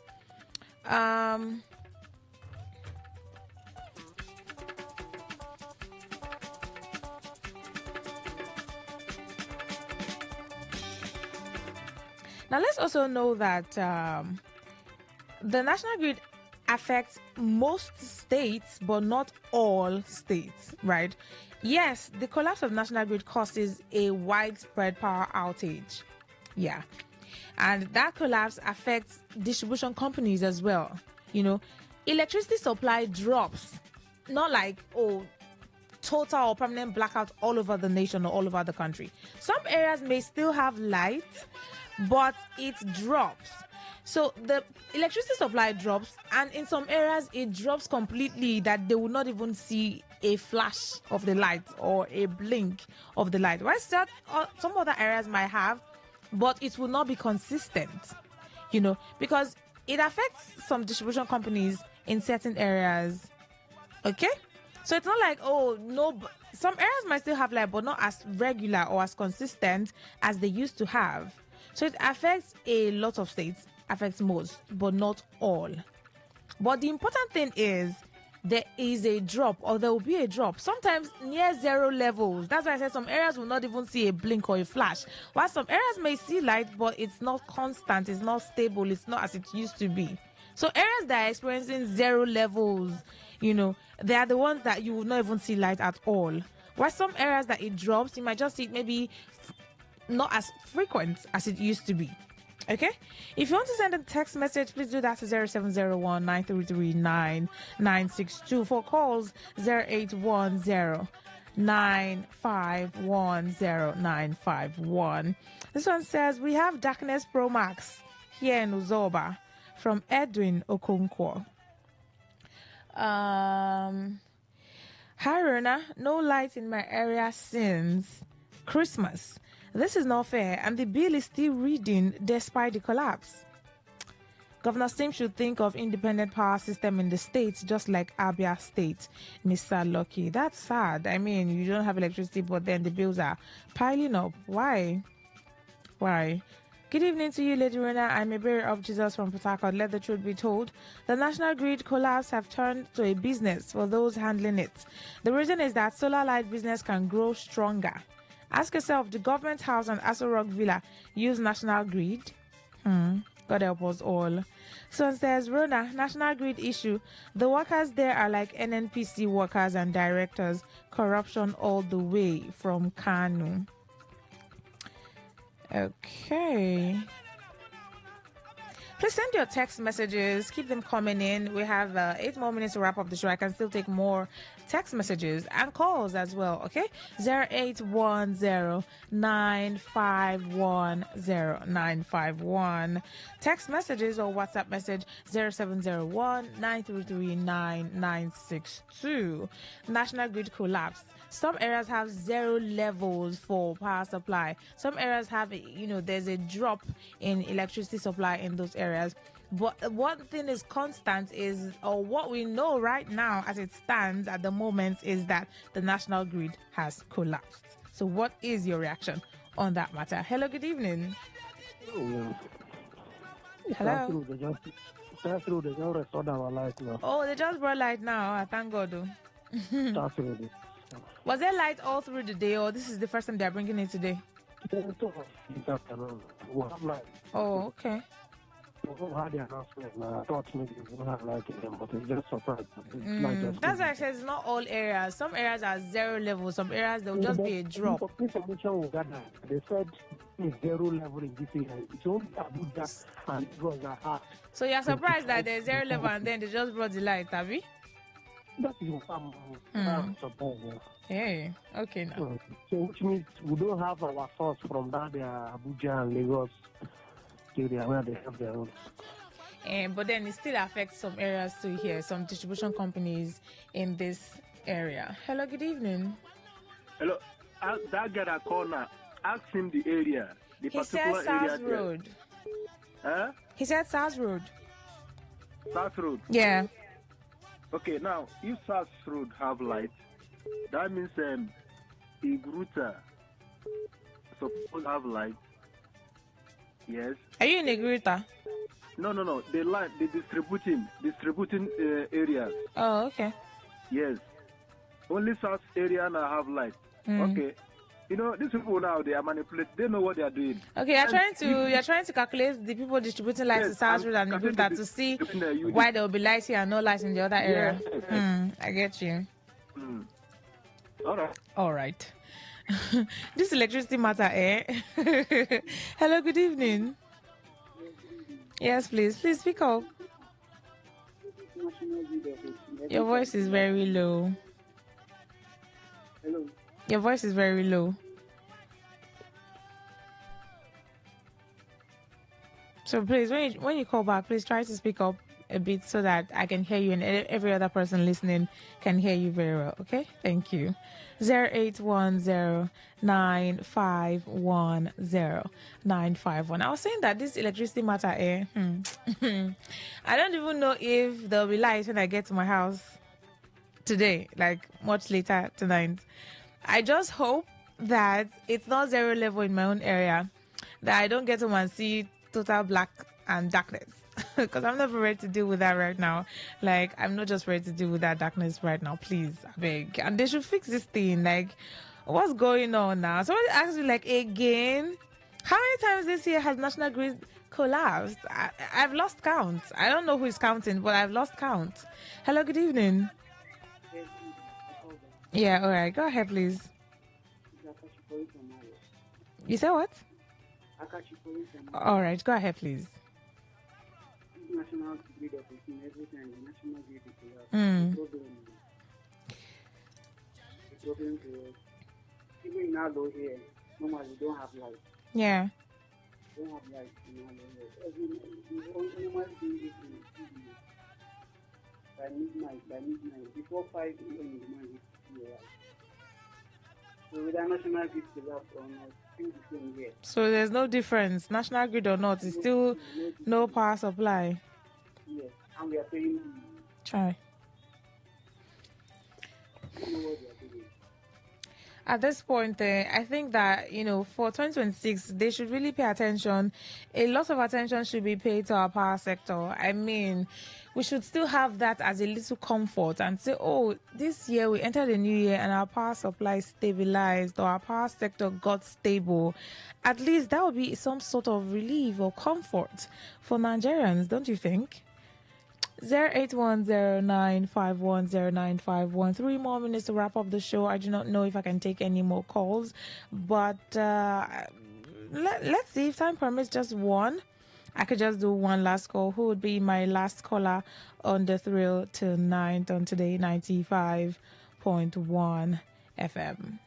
Now, let's also know that the national grid affects most states, but not all states, right? Yes, the collapse of national grid causes a widespread power outage. Yeah. And that collapse affects distribution companies as well. Electricity supply drops, not like, total or permanent blackout all over the nation or all over the country. Some areas may still have light, but it drops. So the electricity supply drops, and in some areas it drops completely that they will not even see a flash of the light or a blink of the light. While some other areas might have, but it will not be consistent, because it affects some distribution companies in certain areas. Okay? So it's not like, some areas might still have light, but not as regular or as consistent as they used to have. So it affects a lot of states, affects most, but not all. But the important thing is there is a drop, or there will be a drop, sometimes near zero levels. That's why I said some areas will not even see a blink or a flash, while some areas may see light, but it's not constant, it's not stable, it's not as it used to be. So areas that are experiencing zero levels, they are the ones that you will not even see light at all. While some areas that it drops, you might just see it maybe not as frequent as it used to be. Okay, if you want to send a text message, please do that to 0701 932. For calls, 0810 9510951. This one says, we have Darkness Pro Max here in Uzoba from Edwin Okonkwo. Hi, Rona. No light in my area since Christmas. This is not fair, and the bill is still reading despite the collapse. Governor Sim should think of independent power system in the states, just like Abia State, Mr. Lucky. That's sad. I mean, you don't have electricity, but then the bills are piling up. Why? Good evening to you, Lady Rena. I'm a bearer of Jesus from Port Harcourt. Let the truth be told. The national grid collapse have turned to a business for those handling it. The reason is that solar light business can grow stronger. Ask yourself, the government house and Aso Rock Villa use national grid? God help us all. So it says, Rona, national grid issue. The workers there are like NNPC workers and directors. Corruption all the way from Kanu. Okay. Please send your text messages. Keep them coming in. We have 8 more minutes to wrap up the show. I can still take more text messages and calls as well. Okay, 0810-951-0951. Text messages or WhatsApp message 0701-933-9962. National grid collapse. Some areas have 0 levels for power supply. Some areas have, there's a drop in electricity supply in those areas. But one thing is constant is, or what we know right now as it stands at the moment, is that the national grid has collapsed. So what is your reaction on that matter? Hello, good evening. Hello. Oh, they just brought light now. Thank God. Was there light all through the day, or this is the first time they're bringing it today? Oh, okay. That's why I said it's not all areas. Some areas are 0 level. Some areas there will just be a drop. Information we got now. They said it's 0 level in this area. It's only Abuja and it was hard. So you're surprised that there's 0 level and then they just brought the light, have you? That is what I'm surprised. Hey, okay now. So which means we don't have our source from that Abuja and Lagos area where they have their own. But then it still affects some areas too here, some distribution companies in this area. Hello, good evening. Hello, that guy that corner, ask him the area. The He particular said South area Road. Huh? He said South Road. South Road? Yeah. Okay, now, if South Road have light, that means Igruta suppose have light. Yes. Are you in Igruta? No. The light, the distributing areas. Oh, okay. Yes. Only South area now have light. Okay. These people now, they are manipulating. They know what they are doing. Okay, you're trying to calculate the people distributing lights to South Road and Igruta to see why there will be lights here and no lights in the other area. I get you. All right. This electricity matter, eh? Hello, good evening. Yes, please speak up. Your voice is very low. Hello. Your voice is very low. So please, when you call back, please try to speak up a bit so that I can hear you and every other person listening can hear you very well. Okay? Thank you. 0810-951-0951. I was saying that this electricity matter, I don't even know if there'll be light when I get to my house today, like much later tonight. I just hope that it's not 0 level in my own area, that I don't get home and see total black and darkness. Because I'm not ready to deal with that right now. Like, I'm not just ready to deal with that darkness right now. Please, I beg. And they should fix this thing. Like, what's going on now? Somebody asked me, like, again, how many times this year has National Grid collapsed? I've lost count. I don't know who is counting, but I've lost count. Hello, good evening. Yeah, all right. Go ahead, please. You said what? All right, go ahead, please. National grid operation every time the national grid is collapsed. Mm. The problem to us. Even in Alo here, normally we don't have light. Yeah. We don't have light in Alo here. We normally do this in evening. By midnight, before 5 a.m. in the morning, it's still light. So with our national grid collapse or not, still the same here. So there's no difference, national grid or not, it's still no power supply. Yes, and we are paying. Try. I don't know what we are doing. At this point, I think that, for 2026, they should really pay attention. A lot of attention should be paid to our power sector. I mean, we should still have that as a little comfort and say, oh, this year we entered a new year and our power supply stabilized or our power sector got stable. At least that would be some sort of relief or comfort for Nigerians, don't you think? 08109510951. 3 more minutes to wrap up the show. I do not know if I can take any more calls, but let's see if time permits. Just one. I could just do one last call. Who would be my last caller on the thrill tonight on Today 95.1 FM?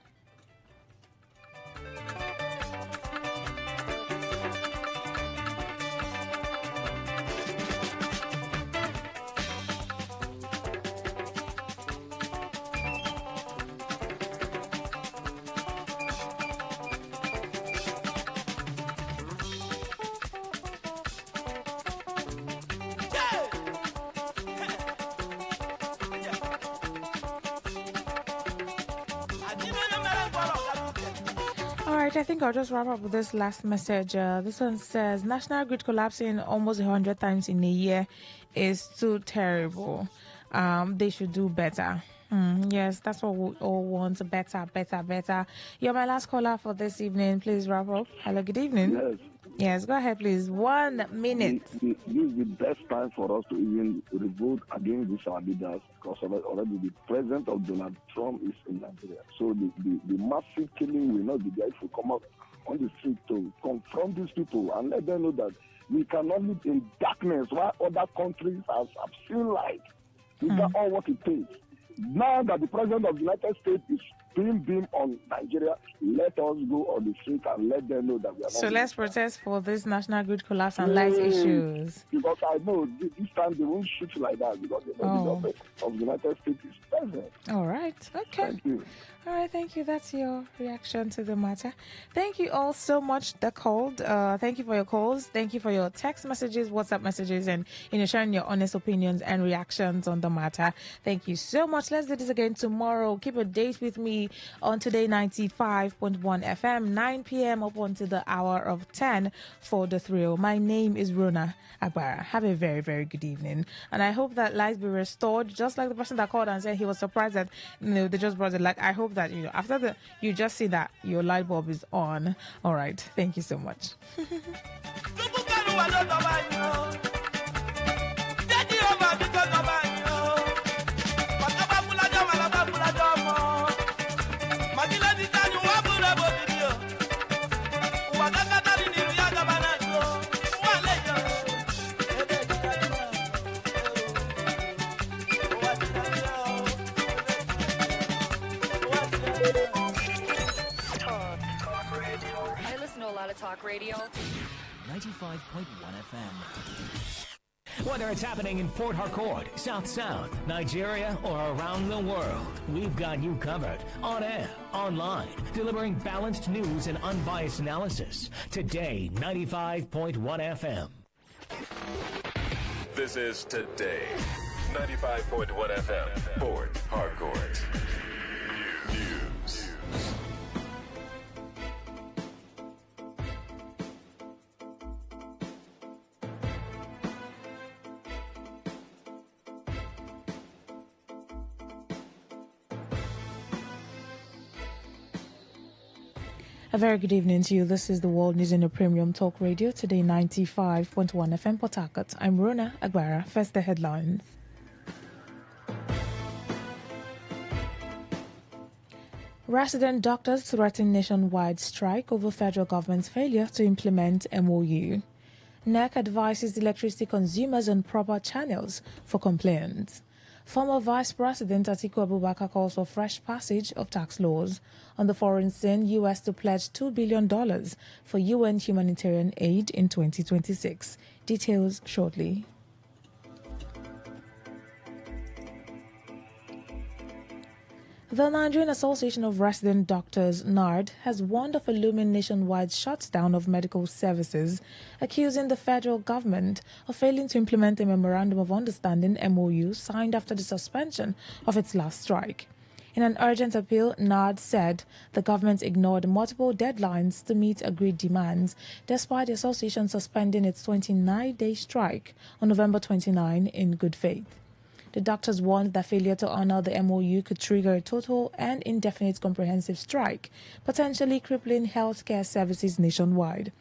I think I'll just wrap up with this last message. This one says, National Grid collapsing almost 100 times in a year is too terrible. They should do better. Yes, that's what we all want. Better. You're my last caller for this evening. Please wrap up. Hello, good evening. Yes, go ahead, please. 1 minute. This is the best time for us to even revolt against these our leaders, because already the president of Donald Trump is in Nigeria. So the massive killing will not be there if we come out on the street to confront these people and let them know that we cannot live in darkness while other countries have seen light. We got all what it takes. Now that the president of the United States is doing beam on Nigeria, let us go on the street and let them know that we are not. So let's protest for this national grid collapse and light issues. Because I know this time they won't shoot like that because they know the government of the United States is present. All right. Okay. Thank you. All right, thank you. That's your reaction to the matter. Thank you all so much that called. Thank you for your calls. Thank you for your text messages, WhatsApp messages, and sharing your honest opinions and reactions on the matter. Thank you so much. Let's do this again tomorrow. Keep a date with me on Today 95.1 FM, 9 p.m. up until the hour of 10 for the thrill. My name is Rona Agbara. Have a very, very good evening. And I hope that lights be restored, just like the person that called and said he was surprised that they just brought it. Like, I hope that after you just see that your light bulb is on. All right, thank you so much. Talk radio 95.1 FM. Whether it's happening in Port Harcourt, South South, Nigeria, or around the world, we've got you covered. On air, online, delivering balanced news and unbiased analysis. Today, 95.1 FM. This is Today, 95.1 FM, Port Harcourt. News. A very good evening to you. This is the World News in the Premium Talk Radio, Today 95.1 FM Port Harcourt. I'm Rona Agbara. First, the headlines. Resident doctors threaten nationwide strike over federal government's failure to implement MOU. NEC advises electricity consumers on proper channels for complaints. Former Vice President Atiku Abubakar calls for fresh passage of tax laws. On the foreign scene, U.S. to pledge $2 billion for UN humanitarian aid in 2026. Details shortly. The Nigerian Association of Resident Doctors, NARD, has warned of a looming nationwide shutdown of medical services, accusing the federal government of failing to implement a Memorandum of Understanding MOU signed after the suspension of its last strike. In an urgent appeal, NARD said the government ignored multiple deadlines to meet agreed demands, despite the association suspending its 29-day strike on November 29 in good faith. The doctors warned that failure to honor the MOU could trigger a total and indefinite comprehensive strike, potentially crippling healthcare services nationwide.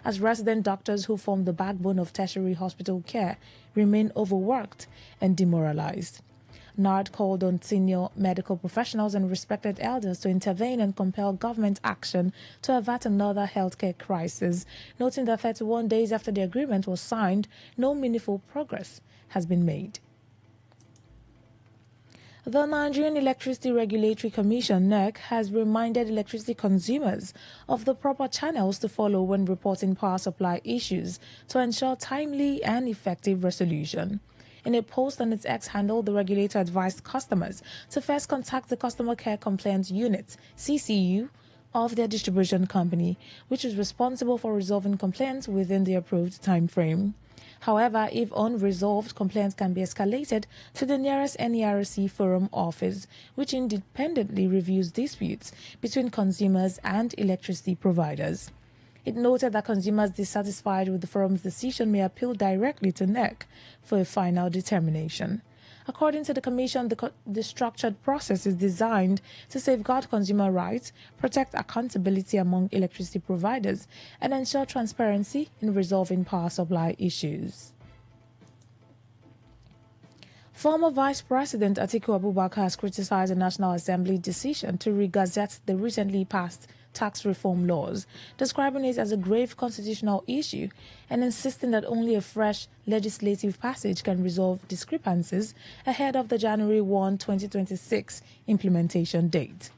As resident doctors who form the backbone of tertiary hospital care remain overworked and demoralized. NARD called on senior medical professionals and respected elders to intervene and compel government action to avert another healthcare crisis, noting that 31 days after the agreement was signed, no meaningful progress has been made. The Nigerian Electricity Regulatory Commission, NEC, has reminded electricity consumers of the proper channels to follow when reporting power supply issues to ensure timely and effective resolution. In a post on its X handle, the regulator advised customers to first contact the Customer Care Complaints Unit, CCU, of their distribution company, which is responsible for resolving complaints within the approved time frame. However, if unresolved, complaints can be escalated to the nearest NERC forum office, which independently reviews disputes between consumers and electricity providers. It noted that consumers dissatisfied with the forum's decision may appeal directly to NEC for a final determination. According to the Commission, the structured process is designed to safeguard consumer rights, protect accountability among electricity providers, and ensure transparency in resolving power supply issues. Former Vice President Atiku Abubakar has criticized the National Assembly decision to re-gazette the recently passed tax reform laws, describing it as a grave constitutional issue and insisting that only a fresh legislative passage can resolve discrepancies ahead of the January 1, 2026 implementation date.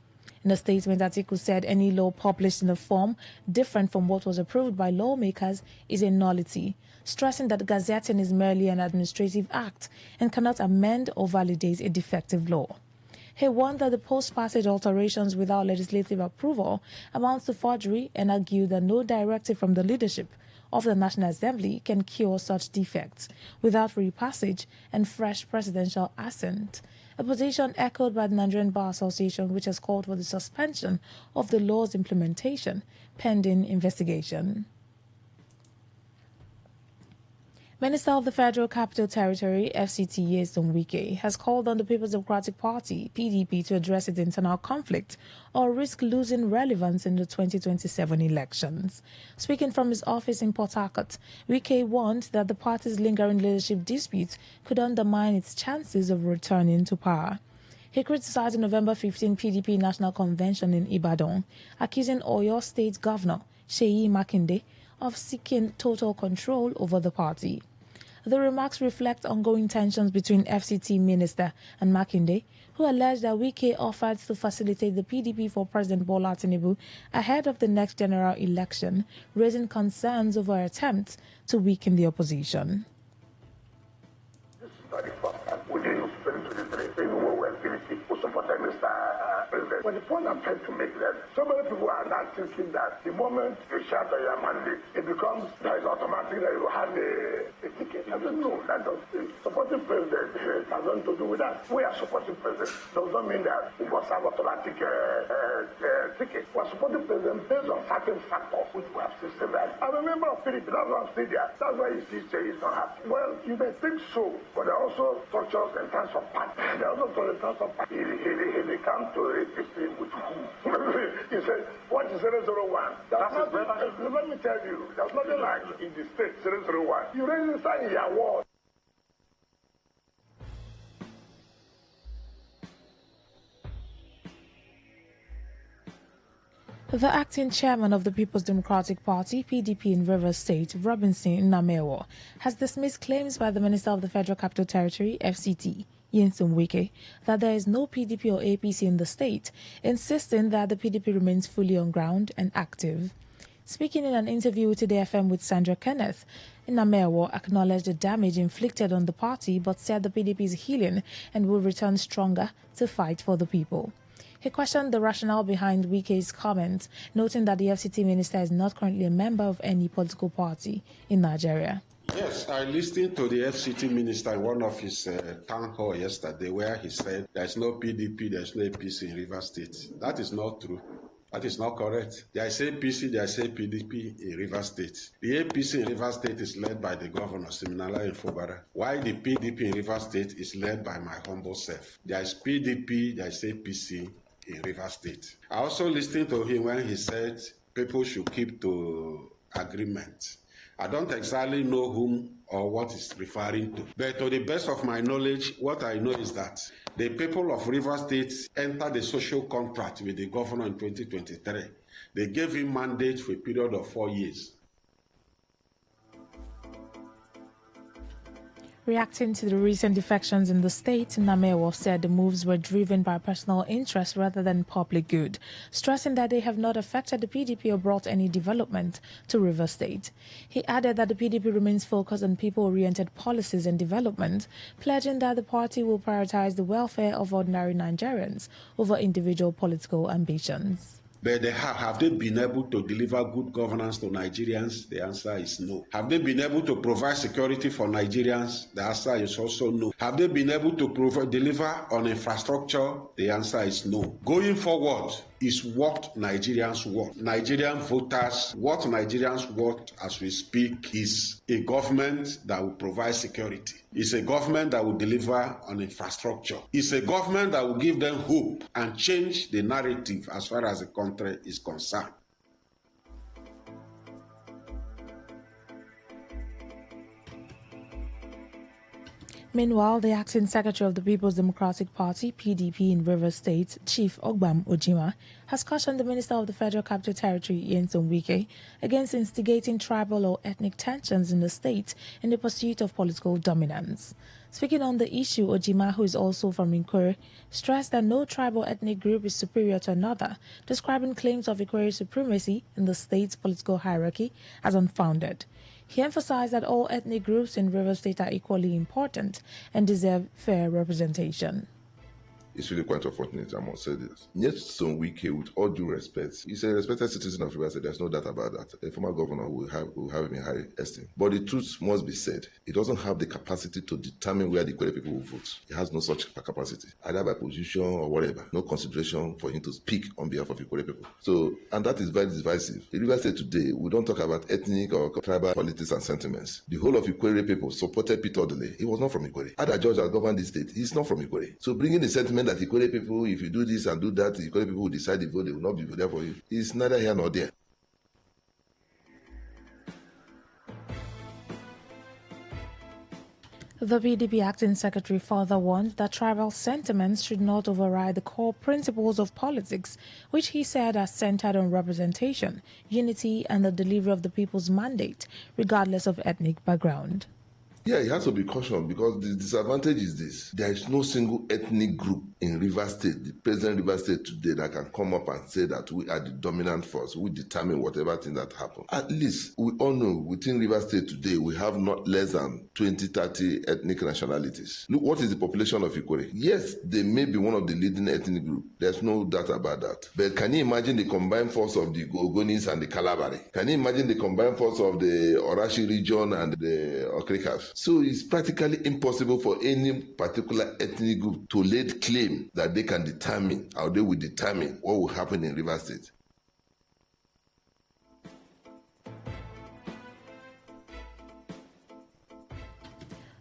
In a statement, Atiku said any law published in a form different from what was approved by lawmakers is a nullity, stressing that gazetting is merely an administrative act and cannot amend or validate a defective law. He warned that the post-passage alterations without legislative approval amounts to forgery and argued that no directive from the leadership of the National Assembly can cure such defects without repassage and fresh presidential assent, a position echoed by the Nigerian Bar Association, which has called for the suspension of the law's implementation pending investigation. Minister of the Federal Capital Territory, FCT, Nyesom Wike, has called on the People's Democratic Party, PDP, to address its internal conflict or risk losing relevance in the 2027 elections. Speaking from his office in Port Harcourt, Wike warned that the party's lingering leadership disputes could undermine its chances of returning to power. He criticized the November 15 PDP National Convention in Ibadan, accusing Oyo State Governor Seyi Makinde of seeking total control over the party. The remarks reflect ongoing tensions between FCT Minister and Makinde, who alleged that Wike offered to facilitate the PDP for President Bola Tinubu ahead of the next general election, raising concerns over attempts to weaken the opposition. But the point I'm trying to make is that so many people are now thinking that the moment you shout that you are mandate, it becomes that it's automatic that you have a ticket. I don't know. That does supporting president has nothing to do with that. We are supporting president. Does not mean that we must have automatic ticket. We are supporting president based on certain factors which we have seen that. I'm a member of PDP. That's why I'm still there. That's why you see say it's not happening. Well, you may think so, but there are also structures in terms of party. There are also structures in terms of party. He come to it. With who? He said, what is 001? Let me tell you, there's nothing like in the state 001. You raise inside in your wall. The acting chairman of the People's Democratic Party, PDP in Rivers State, Robinson Namewo, has dismissed claims by the Minister of the Federal Capital Territory, FCT, Nyesom Wike, that there is no PDP or APC in the state, insisting that the PDP remains fully on ground and active. Speaking in an interview with Today FM with Sandra Kenneth, Namewo acknowledged the damage inflicted on the party but said the PDP is healing and will return stronger to fight for the people. He questioned the rationale behind Wike's comments, noting that the FCT minister is not currently a member of any political party in Nigeria. Yes, I listened to the FCT minister in one of his town hall yesterday where he said there's no PDP, there's no APC in Rivers State. That is not true. That is not correct. There is APC, there is PDP in Rivers State. The APC in Rivers State is led by the governor, Siminala Infobara, while the PDP in Rivers State is led by my humble self. There is PDP, there is APC in Rivers State. I also listened to him when he said people should keep to agreement. I don't exactly know whom or what he's referring to, but to the best of my knowledge, what I know is that the people of Rivers State entered a social contract with the governor in 2023. They gave him mandate for a period of 4 years. Reacting to the recent defections in the state, Namewo said the moves were driven by personal interest rather than public good, stressing that they have not affected the PDP or brought any development to Rivers State. He added that the PDP remains focused on people-oriented policies and development, pledging that the party will prioritize the welfare of ordinary Nigerians over individual political ambitions. But have they been able to deliver good governance to Nigerians? The answer is no. Have they been able to provide security for Nigerians? The answer is also no. Have they been able to deliver on infrastructure? The answer is no. Going forward is what Nigerians want. Nigerian voters, what Nigerians want as we speak is a government that will provide security. It's a government that will deliver on infrastructure. It's a government that will give them hope and change the narrative as far as the country is concerned. Meanwhile, the acting secretary of the People's Democratic Party, PDP in Rivers State, Chief Ogbam Ojima, has cautioned the Minister of the Federal Capital Territory, Nyesom Wike, against instigating tribal or ethnic tensions in the state in the pursuit of political dominance. Speaking on the issue, Ojima, who is also from Ikore, stressed that no tribal ethnic group is superior to another, describing claims of Ikore supremacy in the state's political hierarchy as unfounded. He emphasized that all ethnic groups in Rivers State are equally important and deserve fair representation. It's really quite unfortunate, I must say this. Nyesom Wike, with all due respect, he's a respected citizen of Rivers State. There's no doubt about that. A former governor will have him in high esteem. But the truth must be said. He doesn't have the capacity to determine where the Ikore people will vote. He has no such capacity, either by position or whatever. No consideration for him to speak on behalf of Ikore people. So, and that is very divisive. In Rivers State today, we don't talk about ethnic or tribal politics and sentiments. The whole of Ikore people supported Peter Odele. He was not from Ikore. Other judge that governed this state, he's not from Ikore. So bringing the sentiment that Ikore people, if you do this and do that, Ikore people will decide the vote, they will not be there for you. It's neither here nor there. The PDP acting secretary further warned that tribal sentiments should not override the core principles of politics, which he said are centered on representation, unity, and the delivery of the people's mandate, regardless of ethnic background. Yeah, he has to be cautioned because the disadvantage is this. There is no single ethnic group in Rivers State, the present Rivers State today, that can come up and say that we are the dominant force. We determine whatever thing that happens. At least we all know within Rivers State today, we have not less than 20, 30 ethnic nationalities. Look, what is the population of Ikore? Yes, they may be one of the leading ethnic groups. There's no doubt about that. But can you imagine the combined force of the Ogonis and the Kalabari? Can you imagine the combined force of the Orashi region and the Okrikas? So it's practically impossible for any particular ethnic group to lay claim that they can determine, or they will determine what will happen in Rivers State.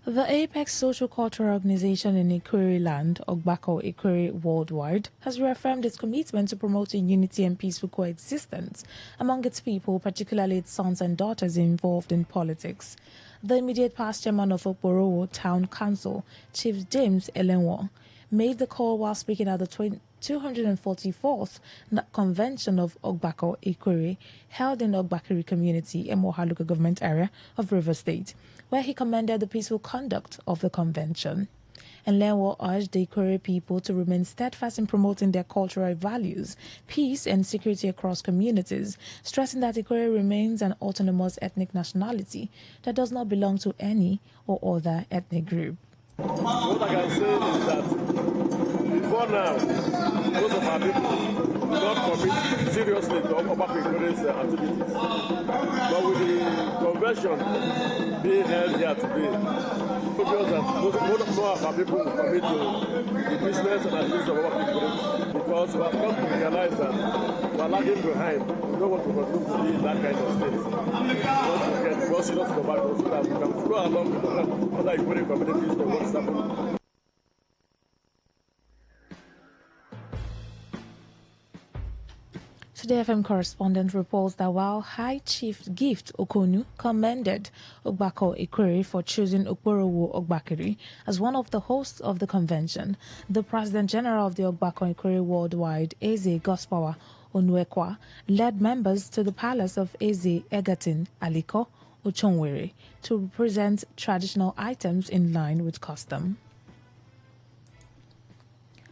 The Apex Social Cultural Organization in Ikore land, Ogbako Ikore Worldwide, has reaffirmed its commitment to promoting unity and peaceful coexistence among its people, particularly its sons and daughters involved in politics. The immediate past chairman of Okporowo Town Council, Chief James Elenwo, made the call while speaking at the 244th Convention of Ogbako Ikore held in Ogbakiri community, Emoha local government area of Rivers State, where he commended the peaceful conduct of the convention. And Lenwo urged the Ikore people to remain steadfast in promoting their cultural values, peace and security across communities, stressing that Ikore remains an autonomous ethnic nationality that does not belong to any or other ethnic group. What I can say is that before now, most of our people do not commit seriously to Ogbako Ikore's activities. But with the convention being held here today, obvious that more of our people will commit to the business and activities of Ogbako Ikore, because we have come to realize that we are lagging behind. We don't want to continue to be in that kind of state. We want to get more serious tobacco so that we can flow along with other Ikore communities and what's happening. Today FM correspondent reports that while High Chief Gift Okonu commended Ogbako Ikore for choosing Okporowo Ogbakiri as one of the hosts of the convention, the President General of the Ogbako Ikore Worldwide, Eze Gospawa Onwekwa, led members to the palace of Eze Egerton Aliko Ochonwere to present traditional items in line with custom.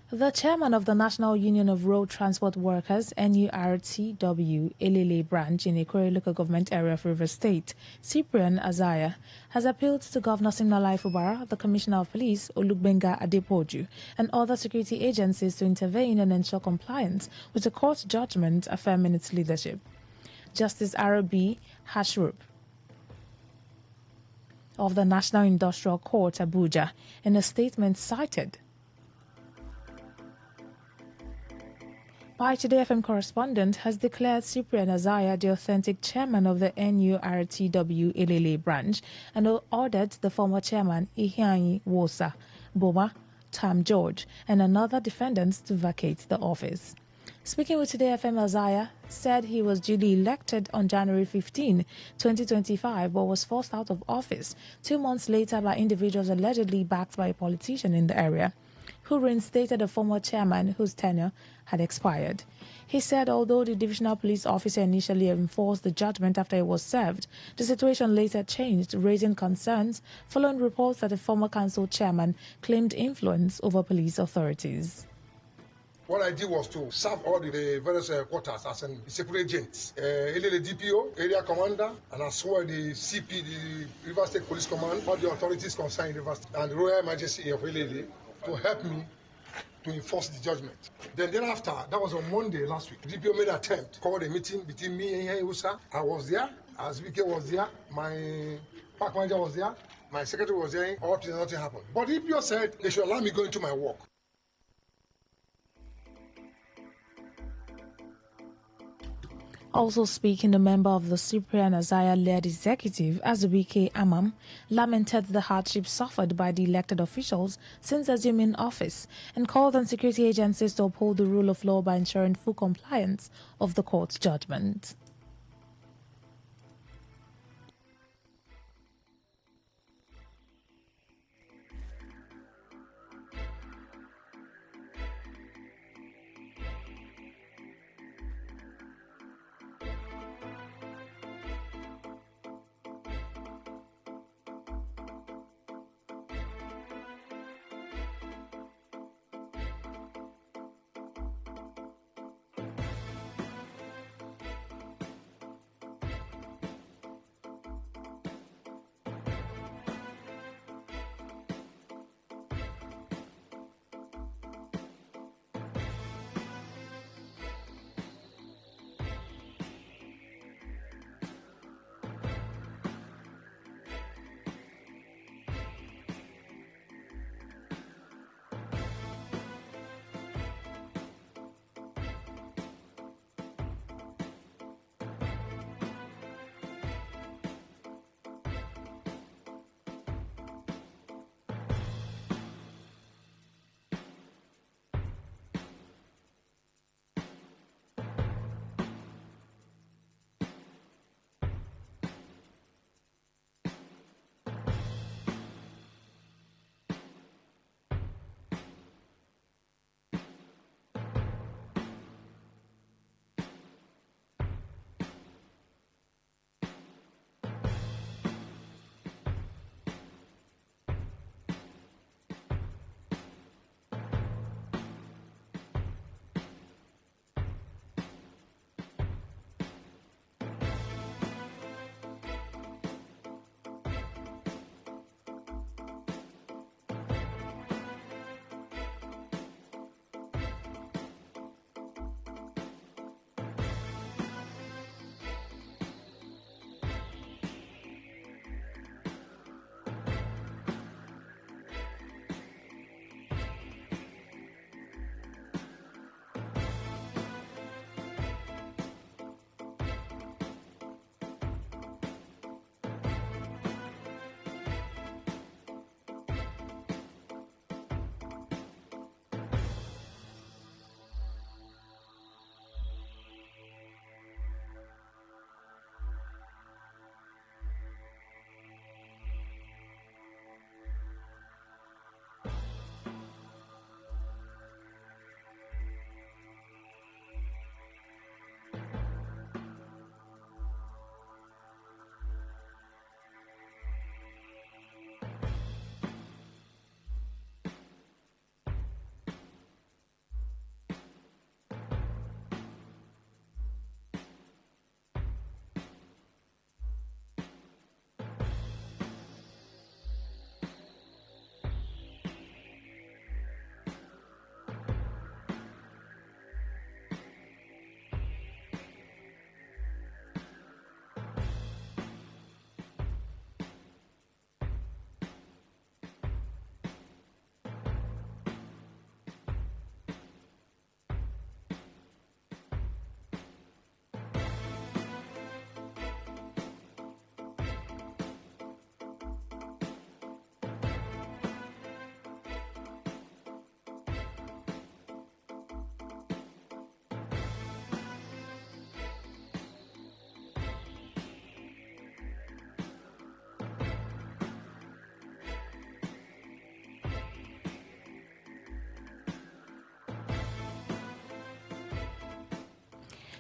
The chairman of the National Union of Road Transport Workers, NURTW, Elele branch in Ikore local government area of Rivers State, Cyprian Azaya, has appealed to Governor Siminalayi Fubara, the Commissioner of Police, Olugbenga Adepoju, and other security agencies to intervene and ensure compliance with the court judgment affirming its leadership. Justice Arabi Hashrup of the National Industrial Court, Abuja, in a statement cited by Today FM correspondent, has declared Cyprian Azaya the authentic chairman of the NURTW Elele branch and ordered the former chairman Ihianyi Wosa, Boma, Tam George, and another defendants to vacate the office. Speaking with Today FM, Azaya said he was duly elected on January 15, 2025, but was forced out of office 2 months later by individuals allegedly backed by a politician in the area, who reinstated a former chairman whose tenure had expired. He said although the divisional police officer initially enforced the judgment after it was served, the situation later changed, raising concerns following reports that the former council chairman claimed influence over police authorities. What I did was to serve all the various quarters as a separate agent. The DPO, area commander, and as well the CP, the River State Police Command, all the authorities concerned in River State, and the Royal Majesty of LLA to help me to enforce the judgment. Then after, that was on Monday last week, the DPO made an attempt, called a meeting between me and Usa. I was there, as VK was there, my park manager was there, my secretary was there, all things, nothing happened. But the DPO said they should allow me go into my work. Also speaking, the member of the Cyprian Azaya-led executive, Azubike Amam, lamented the hardship suffered by the elected officials since assuming office and called on security agencies to uphold the rule of law by ensuring full compliance of the court's judgment.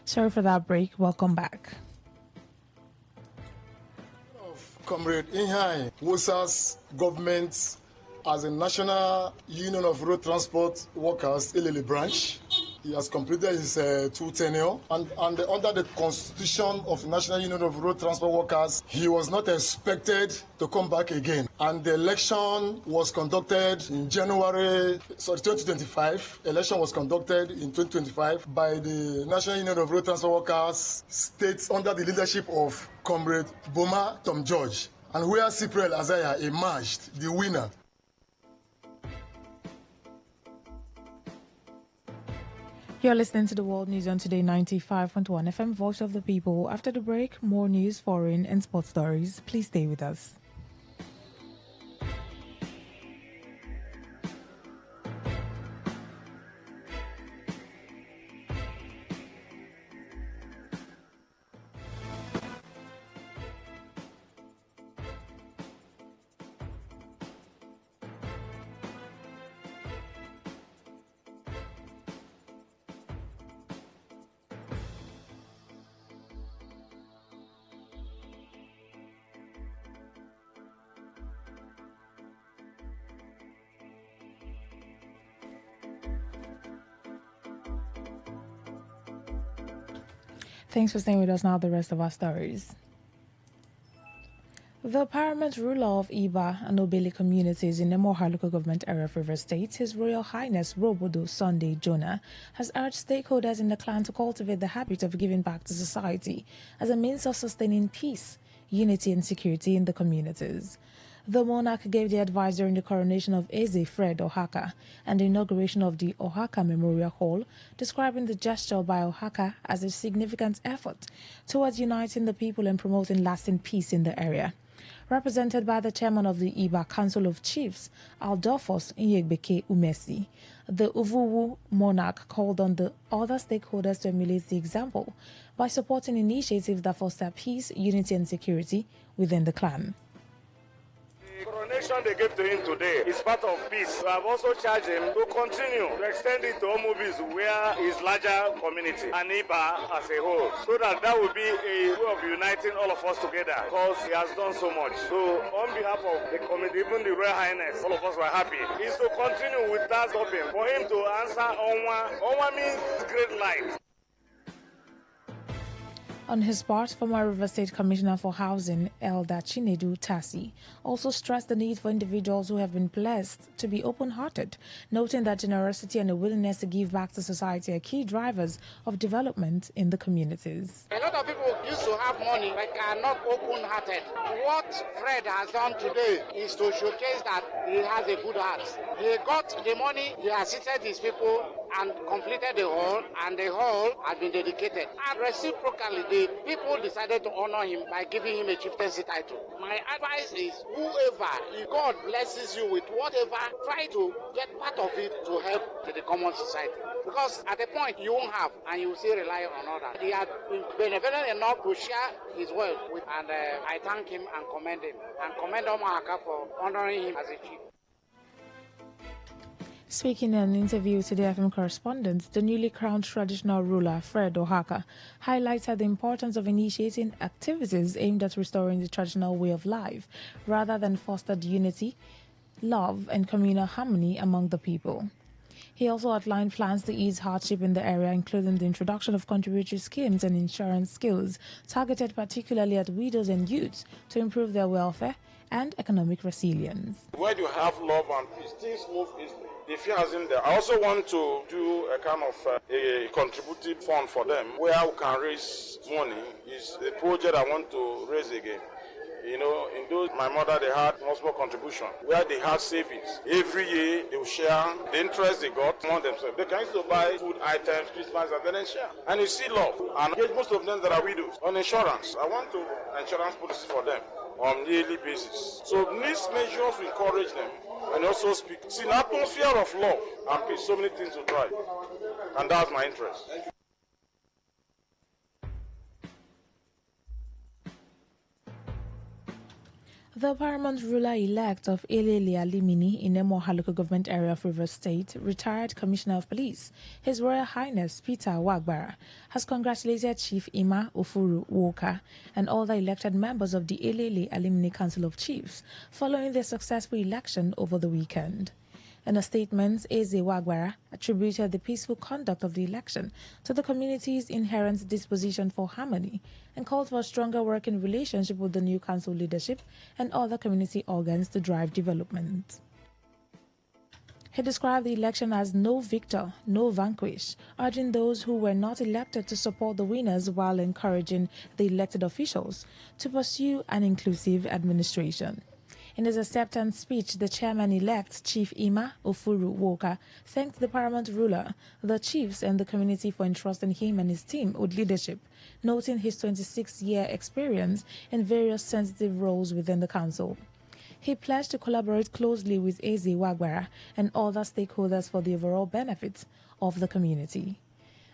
Sorry for that break. Welcome back. Comrade Inhai Wusa's government as a National Union of Road Transport Workers, Ilele branch. He has completed his 2 tenure, and under the Constitution of the National Union of Road Transport Workers, he was not expected to come back again. And the election was conducted in 2025. Election was conducted in 2025 by the National Union of Road Transport Workers states under the leadership of Comrade Boma Tom George, and where Cypriel Azaya emerged the winner. You're listening to the World News on Today 95.1 FM, Voice of the People. After the break, more news, foreign and sports stories. Please stay with us. Thanks for staying with us now, the rest of our stories. The paramount ruler of Iba and Obele communities in the Moha local government area of River State, His Royal Highness Robodo Sunday Jonah, has urged stakeholders in the clan to cultivate the habit of giving back to society as a means of sustaining peace, unity and security in the communities. The monarch gave the advice during the coronation of Eze Fred Ohaka and the inauguration of the Ohaka Memorial Hall, describing the gesture by Ohaka as a significant effort towards uniting the people and promoting lasting peace in the area. Represented by the chairman of the Iba Council of Chiefs, Aldofos Nyegbeke Umesi, the Uvuwu monarch called on the other stakeholders to emulate the example by supporting initiatives that foster peace, unity and security within the clan. Coronation they gave to him today is part of peace. We have also charged him to continue to extend it to Omubis where his larger community and Iba as a whole, so that will be a way of uniting all of us together, because he has done so much. So on behalf of the community, even the Royal Highness, all of us were happy, is to continue with that stopping, for him to answer Onwa. Onwa means great light. On his part, former River State Commissioner for Housing, Elda Chinedu Tasi, also stressed the need for individuals who have been blessed to be open-hearted, noting that generosity and a willingness to give back to society are key drivers of development in the communities. A lot of people used to have money but are not open-hearted. What Fred has done today is to showcase that he has a good heart. He got the money, he assisted his people and completed the hall, and the hall has been dedicated. And reciprocally, the people decided to honor him by giving him a chieftaincy title. My advice is, whoever, if God blesses you with whatever, try to get part of it to help to the common society. Because at a point you won't have, and you will still rely on others. He had been benevolent enough to share his wealth with, and I thank him and commend him, and commend Omahaka for honoring him as a chief. Speaking in an interview to the FM correspondent, the newly crowned traditional ruler, Fred Ohaka, highlighted the importance of initiating activities aimed at restoring the traditional way of life, rather than fostered unity, love, and communal harmony among the people. He also outlined plans to ease hardship in the area, including the introduction of contributory schemes and insurance skills, targeted particularly at widows and youths to improve their welfare and economic resilience. When you have love and peace, things move easily. The fear is in there. I also want to do a kind of a contributive fund for them where we can raise money. Is the project I want to raise again. You know, in those, my mother, they had multiple contribution where they had savings. Every year, they will share the interest they got among themselves. They can used to buy food items, Christmas, and then share. And you see love. And most of them that are widows. On insurance, I want to insurance policy for them on a yearly basis. So these measures will encourage them and also speak. See, an atmosphere of love and peace, so many things to try. And that's my interest. The paramount ruler-elect of Elele Alimini in Emoha local government area of Rivers State, retired Commissioner of Police, His Royal Highness Peter Wagbara, has congratulated Chief Ima Ofuru Woka and all the elected members of the Elele Alimini Council of Chiefs following their successful election over the weekend. In a statement, Eze Wagbara attributed the peaceful conduct of the election to the community's inherent disposition for harmony and called for a stronger working relationship with the new council leadership and other community organs to drive development. He described the election as no victor, no vanquish, urging those who were not elected to support the winners while encouraging the elected officials to pursue an inclusive administration. In his acceptance speech, the chairman-elect, Chief Ima Ofuru Woka, thanked the paramount ruler, the chiefs, and the community for entrusting him and his team with leadership, noting his 26-year experience in various sensitive roles within the council. He pledged to collaborate closely with Eze Wagbara and other stakeholders for the overall benefit of the community.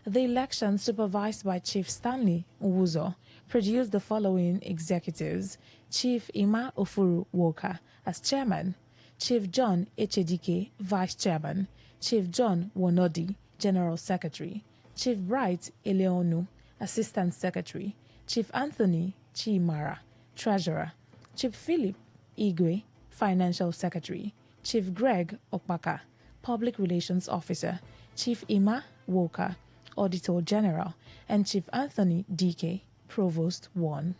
The election, supervised by Chief Stanley Uwuzo, produced the following executives: Chief Ima Ofuru Woka as chairman, Chief John Echedike, vice chairman, Chief John Wonodi, general secretary, Chief Bright Eleonu, assistant secretary, Chief Anthony Chimara, treasurer, Chief Philip Igwe, financial secretary, Chief Greg Okpaka, public relations officer, Chief Ima Woka, Auditor General, and Chief Anthony DK, Provost 1.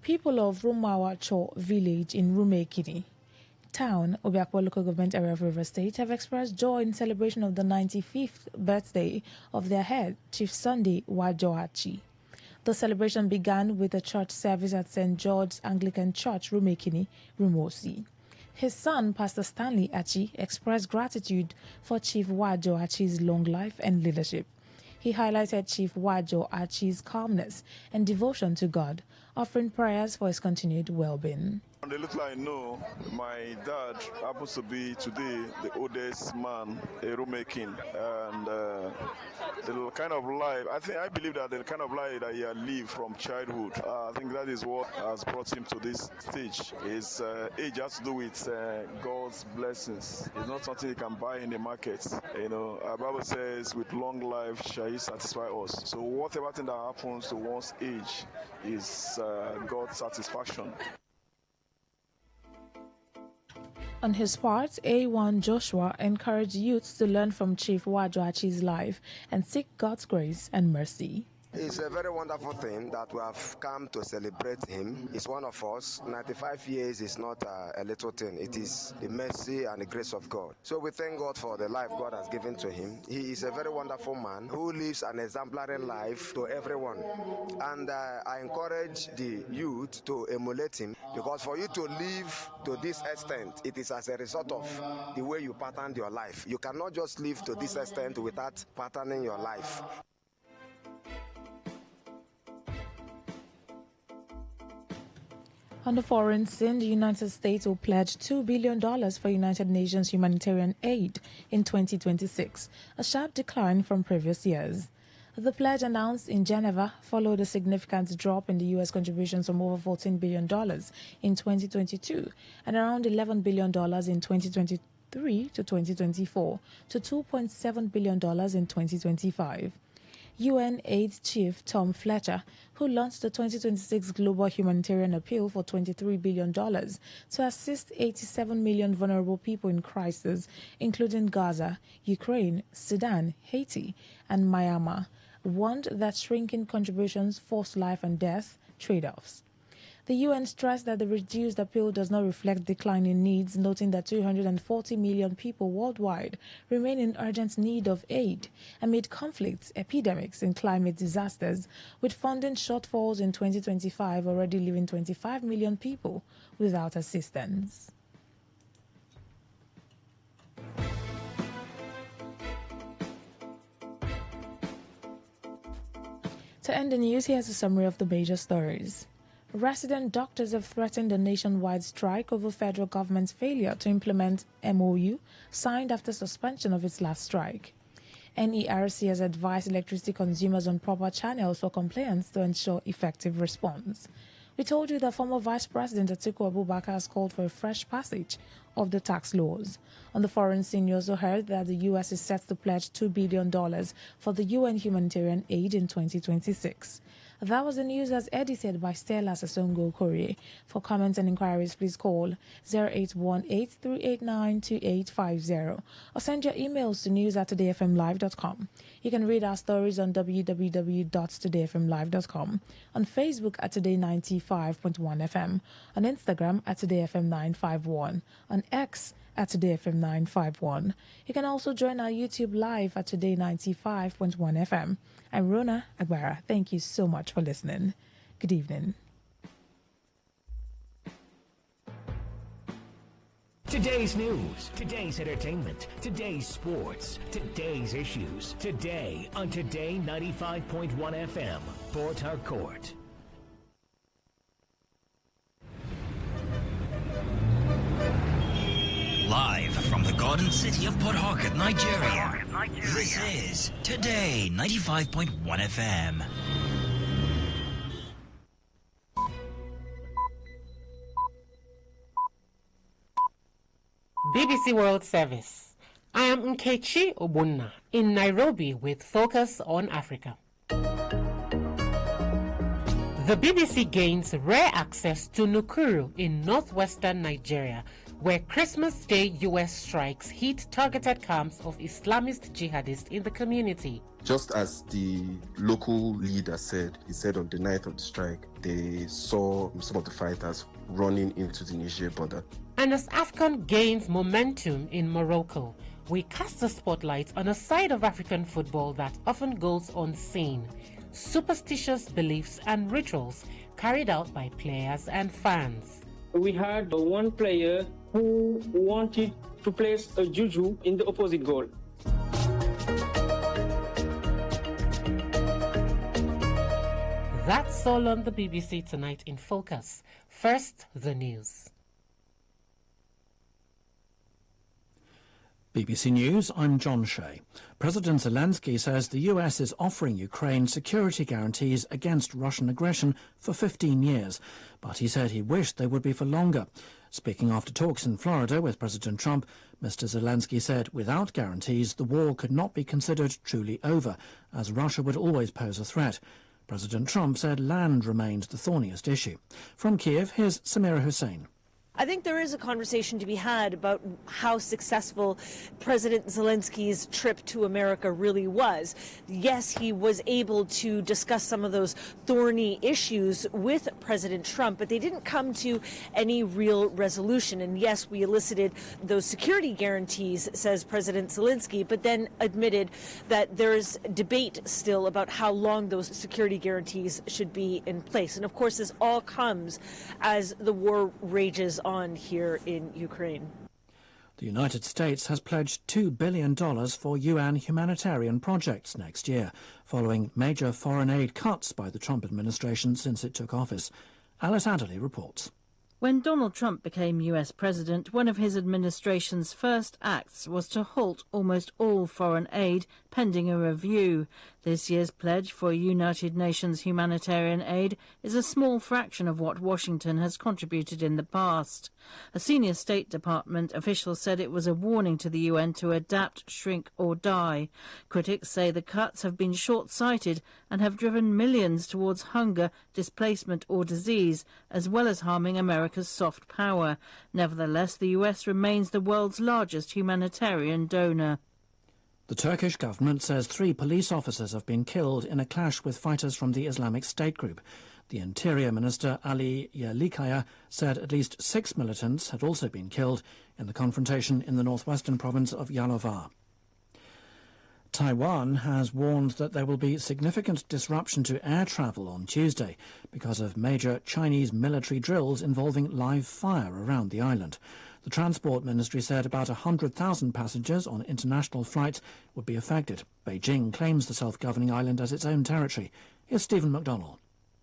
People of Rumawacho village in Rumekini town, Obiakwa local government area of River State, have expressed joy in celebration of the 95th birthday of their head, Chief Sunday Wajoachi. The celebration began with a church service at St. George's Anglican Church, Rumekini, Rumosi. His son, Pastor Stanley Achi, expressed gratitude for Chief Wajo Achi's long life and leadership. He highlighted Chief Wajo Achi's calmness and devotion to God, offering prayers for his continued well-being. The little I know, my dad happens to be today the oldest man in Rumekini, and the kind of life, I believe that the kind of life that he had lived from childhood, I think that is what has brought him to this stage. His age has to do with God's blessings. It's not something you can buy in the market. You know, our Bible says, with long life shall he satisfy us. So whatever thing that happens to one's age is God's satisfaction. On his part, A1 Joshua encouraged youths to learn from Chief Wajoachi's life and seek God's grace and mercy. It's a very wonderful thing that we have come to celebrate him. He's one of us. 95 years is not a little thing. It is the mercy and the grace of God. So we thank God for the life God has given to him. He is a very wonderful man who lives an exemplary life to everyone. And I encourage the youth to emulate him, because for you to live to this extent, it is as a result of the way you patterned your life. You cannot just live to this extent without patterning your life. On the foreign scene, the United States will pledge $2 billion for United Nations humanitarian aid in 2026, a sharp decline from previous years. The pledge announced in Geneva followed a significant drop in the U.S. contributions from over $14 billion in 2022 and around $11 billion in 2023 to 2024 to $2.7 billion in 2025. UN AIDS Chief Tom Fletcher, who launched the 2026 Global Humanitarian Appeal for $23 billion to assist 87 million vulnerable people in crisis, including Gaza, Ukraine, Sudan, Haiti, and Myanmar, warned that shrinking contributions force life and death trade-offs. The UN stressed that the reduced appeal does not reflect declining needs, noting that 240 million people worldwide remain in urgent need of aid amid conflicts, epidemics, and climate disasters, with funding shortfalls in 2025 already leaving 25 million people without assistance. To end the news, here's a summary of the major stories. Resident doctors have threatened a nationwide strike over federal government's failure to implement MOU signed after suspension of its last strike. NERC has advised electricity consumers on proper channels for complaints to ensure effective response. We told you that former Vice President Atiku Abubakar has called for a fresh passage of the tax laws. On the foreign scene, you also heard that the U.S. is set to pledge $2 billion for the UN humanitarian aid in 2026. That was the news as edited by Stella Sasongo Korea. For comments and inquiries, please call 0818-389-2850 or send your emails to news@todayfmlive.com. You can read our stories on www.todayfmlive.com, on Facebook at Today95.1fm, on Instagram at TodayFM951, on X at TodayFM951. You can also join our YouTube live at Today95.1fm. I'm Rona Agbara. Thank you so much for listening. Good evening. Today's news, today's entertainment, today's sports, today's issues. Today on Today 95.1 FM, Port Harcourt. Live from the Garden City of Port Harcourt, Nigeria. This is Today 95.1 FM. BBC World Service. I am Nkechi Obunna in Nairobi with Focus on Africa. The BBC gains rare access to Nukuru in northwestern Nigeria, where Christmas Day U.S. strikes hit targeted camps of Islamist jihadists in the community. Just as the local leader said, he said on the night of the strike, they saw some of the fighters running into the Niger border. And as AFCON gains momentum in Morocco, we cast a spotlight on a side of African football that often goes unseen: superstitious beliefs and rituals carried out by players and fans. We had one player who wanted to place a juju in the opposite goal. That's all on the BBC tonight in Focus. First, the news. BBC News, I'm John Shea. President Zelensky says the US is offering Ukraine security guarantees against Russian aggression for 15 years, but he said he wished they would be for longer. Speaking after talks in Florida with President Trump, Mr. Zelensky said without guarantees the war could not be considered truly over, as Russia would always pose a threat. President Trump said land remained the thorniest issue. From Kiev, here's Samira Hussein. I think there is a conversation to be had about how successful President Zelensky's trip to America really was. Yes, he was able to discuss some of those thorny issues with President Trump, but they didn't come to any real resolution. And yes, we elicited those security guarantees, says President Zelensky, but then admitted that there is debate still about how long those security guarantees should be in place. And of course, this all comes as the war rages on here in Ukraine. The United States has pledged $2 billion for UN humanitarian projects next year, following major foreign aid cuts by the Trump administration since it took office. Alice Adderley reports. When Donald Trump became US president, one of his administration's first acts was to halt almost all foreign aid pending a review. This year's pledge for United Nations humanitarian aid is a small fraction of what Washington has contributed in the past. A senior State Department official said it was a warning to the UN to adapt, shrink or die. Critics say the cuts have been short-sighted and have driven millions towards hunger, displacement or disease, as well as harming America's soft power. Nevertheless, the US remains the world's largest humanitarian donor. The Turkish government says 3 police officers have been killed in a clash with fighters from the Islamic State group. The Interior Minister Ali Yerlikaya said at least 6 militants had also been killed in the confrontation in the northwestern province of Yalova. Taiwan has warned that there will be significant disruption to air travel on Tuesday because of major Chinese military drills involving live fire around the island. The Transport Ministry said about 100,000 passengers on international flights would be affected. Beijing claims the self-governing island as its own territory. Here's Stephen McDonnell.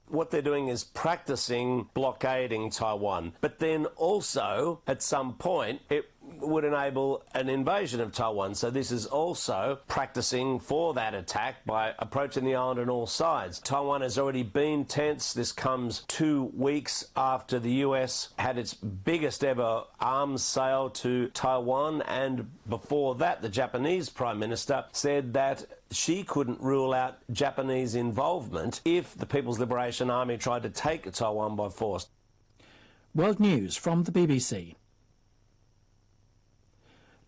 What they're doing is practicing blockading Taiwan. But then also, at some point, it would enable an invasion of Taiwan. So this is also practicing for that attack by approaching the island on all sides. Taiwan has already been tense. This comes 2 weeks after the US had its biggest ever arms sale to Taiwan, and before that the Japanese Prime Minister said that she couldn't rule out Japanese involvement if the People's Liberation Army tried to take Taiwan by force. World News from the BBC.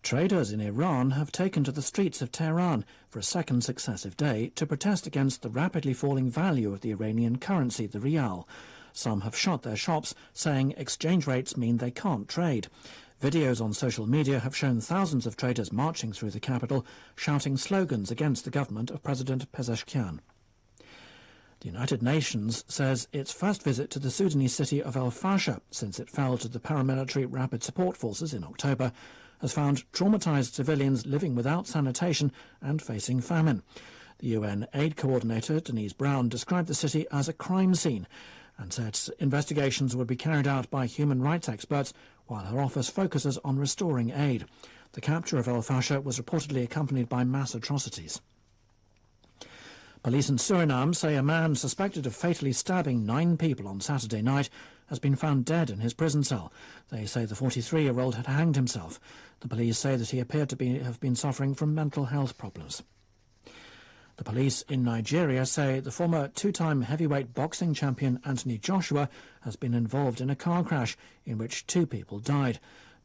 Traders in Iran have taken to the streets of Tehran for a second successive day to protest against the rapidly falling value of the Iranian currency, the rial. Some have shut their shops, saying exchange rates mean they can't trade. Videos on social media have shown thousands of traders marching through the capital, shouting slogans against the government of President Pezeshkian. The United Nations says its first visit to the Sudanese city of El Fasher, since it fell to the paramilitary Rapid Support Forces in October, has found traumatized civilians living without sanitation and facing famine. The UN aid coordinator, Denise Brown, described the city as a crime scene and said investigations would be carried out by human rights experts while her office focuses on restoring aid. The capture of El Fasher was reportedly accompanied by mass atrocities. Police in Suriname say a man suspected of fatally stabbing 9 people on Saturday night has been found dead in his prison cell. They say the 43-year-old had hanged himself. The police say that he appeared to have been suffering from mental health problems. The police in Nigeria say the former 2-time heavyweight boxing champion Anthony Joshua has been involved in a car crash in which 2 people died.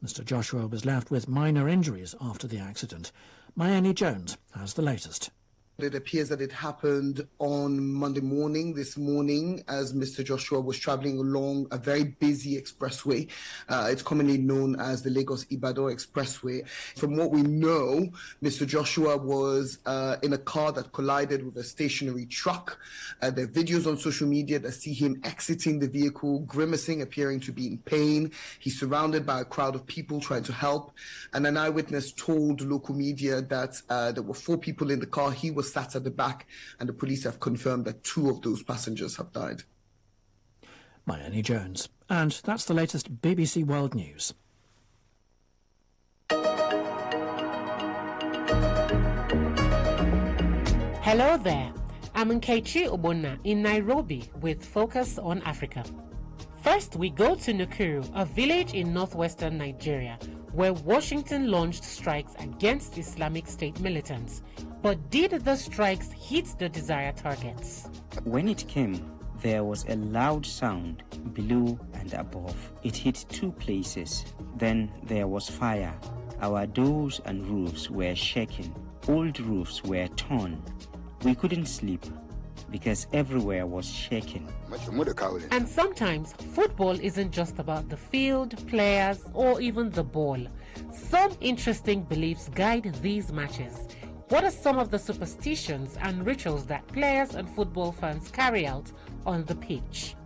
Mr. Joshua was left with minor injuries after the accident. Mayeni Jones has the latest. It appears that it happened on Monday morning, this morning, as Mr. Joshua was traveling along a very busy expressway. It's commonly known as the Lagos-Ibadan Expressway. From what we know, Mr. Joshua was in a car that collided with a stationary truck. There are videos on social media that see him exiting the vehicle, grimacing, appearing to be in pain. He's surrounded by a crowd of people trying to help. And an eyewitness told local media that there were 4 people in the car. He was sat at the back, and the police have confirmed that 2 of those passengers have died. Mayeni Jones. And that's the latest BBC World News. Hello there. I'm Nkechi Obona in Nairobi with Focus on Africa. First, we go to Nakuru, a village in northwestern Nigeria, where Washington launched strikes against Islamic State militants. But did the strikes hit the desired targets? When it came, there was a loud sound below and above. It hit 2 places. Then there was fire. Our doors and roofs were shaken. Old roofs were torn. We couldn't sleep because everywhere was shaken. And sometimes football isn't just about the field, players, or even the ball. Some interesting beliefs guide these matches. What are some of the superstitions and rituals that players and football fans carry out on the pitch?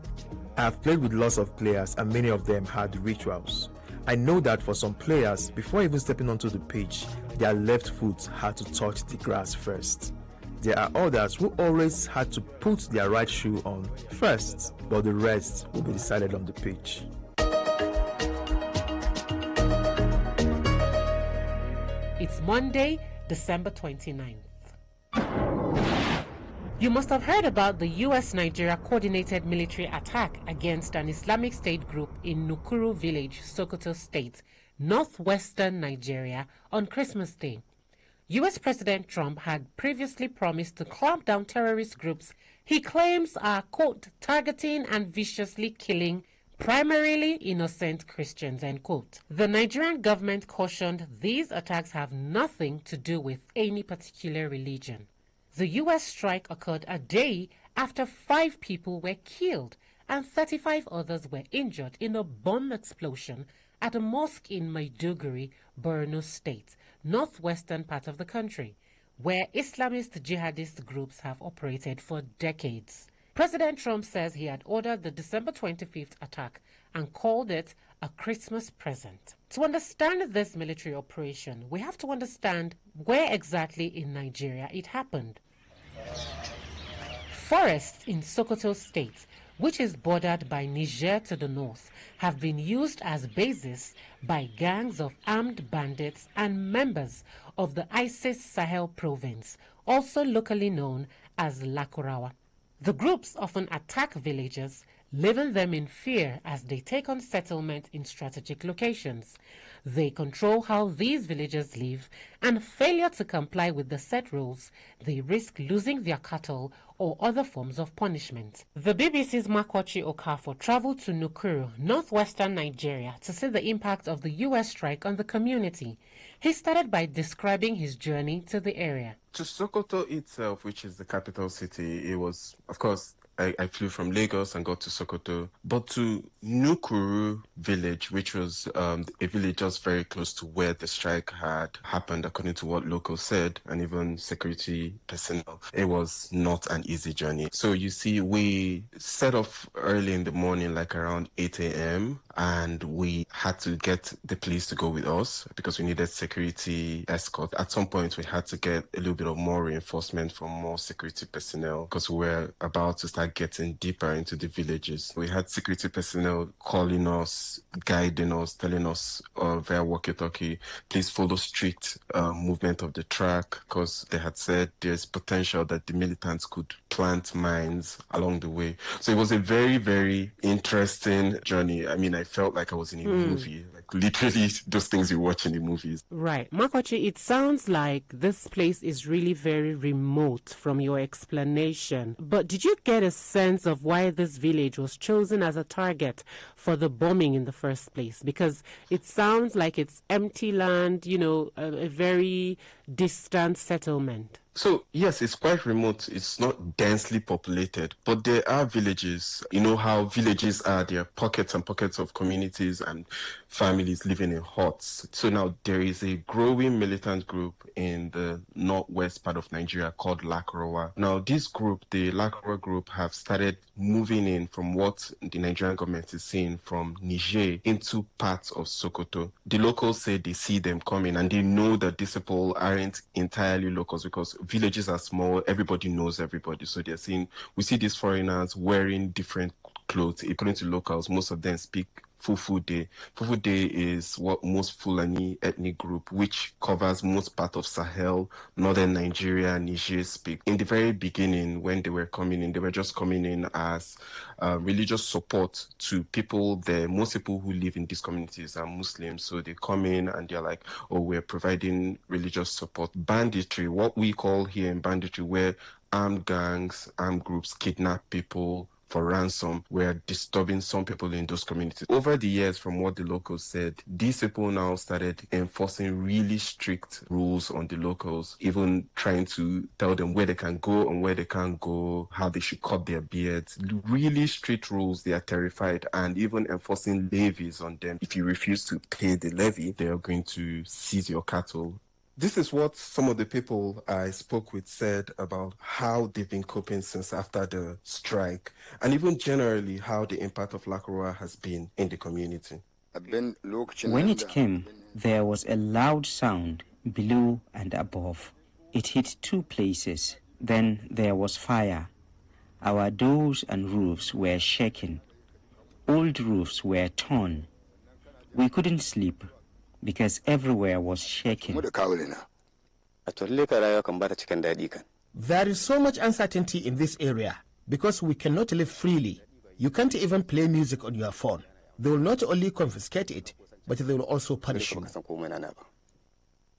I've played with lots of players and many of them had rituals. I know that for some players, before even stepping onto the pitch, their left foot had to touch the grass first. There are others who always had to put their right shoe on first, but the rest will be decided on the pitch. It's Monday, December 29th. You must have heard about the US-Nigeria coordinated military attack against an Islamic State group in Nukuru village, Sokoto State, northwestern Nigeria, on Christmas Day. US President Trump had previously promised to clamp down terrorist groups he claims are, quote, targeting and viciously killing primarily innocent Christians, end quote. The Nigerian government cautioned these attacks have nothing to do with any particular religion. The US strike occurred a day after 5 people were killed and 35 others were injured in a bomb explosion at a mosque in Maiduguri, Borno State, northwestern part of the country, where Islamist jihadist groups have operated for decades. President Trump says he had ordered the December 25th attack and called it a Christmas present. To understand this military operation, we have to understand where exactly in Nigeria it happened. Forests in Sokoto State, which is bordered by Niger to the north, have been used as bases by gangs of armed bandits and members of the ISIS Sahel province, also locally known as Lakurawa. The groups often attack villages, leaving them in fear as they take on settlement in strategic locations. They control how these villagers live, and failure to comply with the set rules, they risk losing their cattle or other forms of punishment. The BBC's Makwachi Okafor traveled to Nukuru, northwestern Nigeria, to see the impact of the U.S. strike on the community. He started by describing his journey to the area. To Sokoto itself, which is the capital city, it was, of course, I flew from Lagos and got to Sokoto, but to Nukuru village, which was a village just very close to where the strike had happened, according to what locals said, and even security personnel, it was not an easy journey. So you see, we set off early in the morning, like around 8 a.m., and we had to get the police to go with us because we needed security escort. At some point, we had to get a little bit of more reinforcement from more security personnel because we were about to start getting deeper into the villages. We had security personnel calling us, guiding us, telling us via walkie-talkie, please follow strict movement of the track, because they had said there's potential that the militants could plant mines along the way. So it was a very, very interesting journey. I mean, I felt like I was in a movie, like literally those things you watch in the movies. Right. Makwachi, it sounds like this place is really very remote from your explanation. But did you get a sense of why this village was chosen as a target for the bombing in the first place? Because it sounds like it's empty land, you know, a very distant settlement. So, yes, it's quite remote. It's not densely populated, but there are villages. You know how villages are, there are pockets and pockets of communities and families living in huts. So now there is a growing militant group in the northwest part of Nigeria called Lakurawa. Now, this group, the Lakurawa group, have started moving in from what the Nigerian government is seeing from Niger into parts of Sokoto. The locals say they see them coming and they know that these people aren't entirely locals because villages are small, everybody knows everybody. So they're saying, we see these foreigners wearing different clothes. According to locals, most of them speak Fufude. Fufude is what most Fulani ethnic group, which covers most part of Sahel, northern Nigeria, Niger speak. In the very beginning, when they were coming in, they were just coming in as religious support to people there. Most people who live in these communities are Muslims, so they come in and they're like, oh, we're providing religious support. Banditry, what we call here in banditry, where armed gangs, armed groups kidnap people for ransom, were disturbing some people in those communities. Over the years, from what the locals said, these people now started enforcing really strict rules on the locals, even trying to tell them where they can go and where they can't go, how they should cut their beards. Really strict rules. They are terrified, and even enforcing levies on them. If you refuse to pay the levy, they are going to seize your cattle. This is what some of the people I spoke with said about how they've been coping since after the strike, and even generally how the impact of Lakurawa has been in the community. When it came, there was a loud sound below and above. It hit two places. Then there was fire. Our doors and roofs were shaken. Old roofs were torn. We couldn't sleep because everywhere was shaking. There is so much uncertainty in this area because we cannot live freely. You can't even play music on your phone. They will not only confiscate it, but they will also punish you.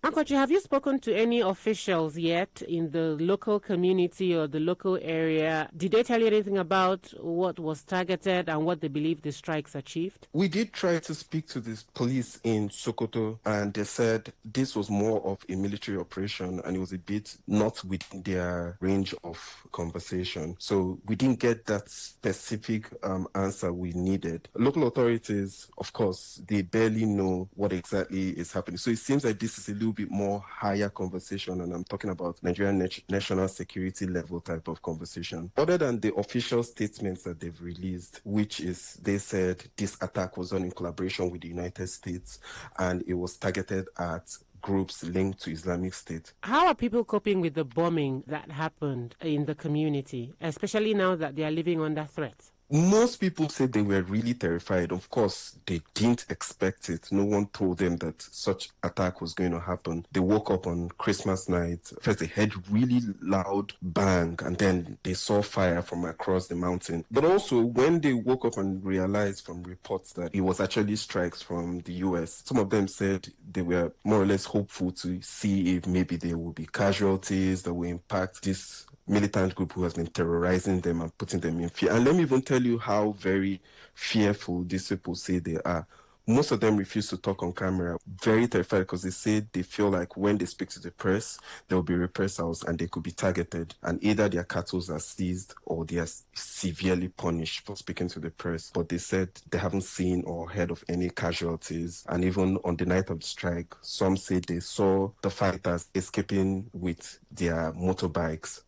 Akwachi, have you spoken to any officials yet in the local community or the local area? Did they tell you anything about what was targeted and what they believe the strikes achieved? We did try to speak to the police in Sokoto, and they said this was more of a military operation and it was a bit not within their range of conversation. So we didn't get that specific answer we needed. Local authorities, of course, they barely know what exactly is happening. So it seems like this is a little bit more higher conversation, and I'm talking about Nigerian national security level type of conversation. Other than the official statements that they've released, which is they said this attack was done in collaboration with the United States and it was targeted at groups linked to Islamic State. How are people coping with the bombing that happened in the community, especially now that they are living under threat? Most people said they were really terrified. Of course, they didn't expect it. No one told them that such attack was going to happen. They woke up on Christmas night. First, they heard really loud bang, and then they saw fire from across the mountain. But also, when they woke up and realized from reports that it was actually strikes from the US, some of them said they were more or less hopeful to see if maybe there will be casualties that will impact this militant group who has been terrorizing them and putting them in fear. And let me even tell you how very fearful these people say they are. Most of them refuse to talk on camera, very terrified, because they say they feel like when they speak to the press, there will be reprisals and they could be targeted. And either their cattle are seized or they are severely punished for speaking to the press. But they said they haven't seen or heard of any casualties. And even on the night of the strike, some say they saw the fighters escaping with their motorbikes.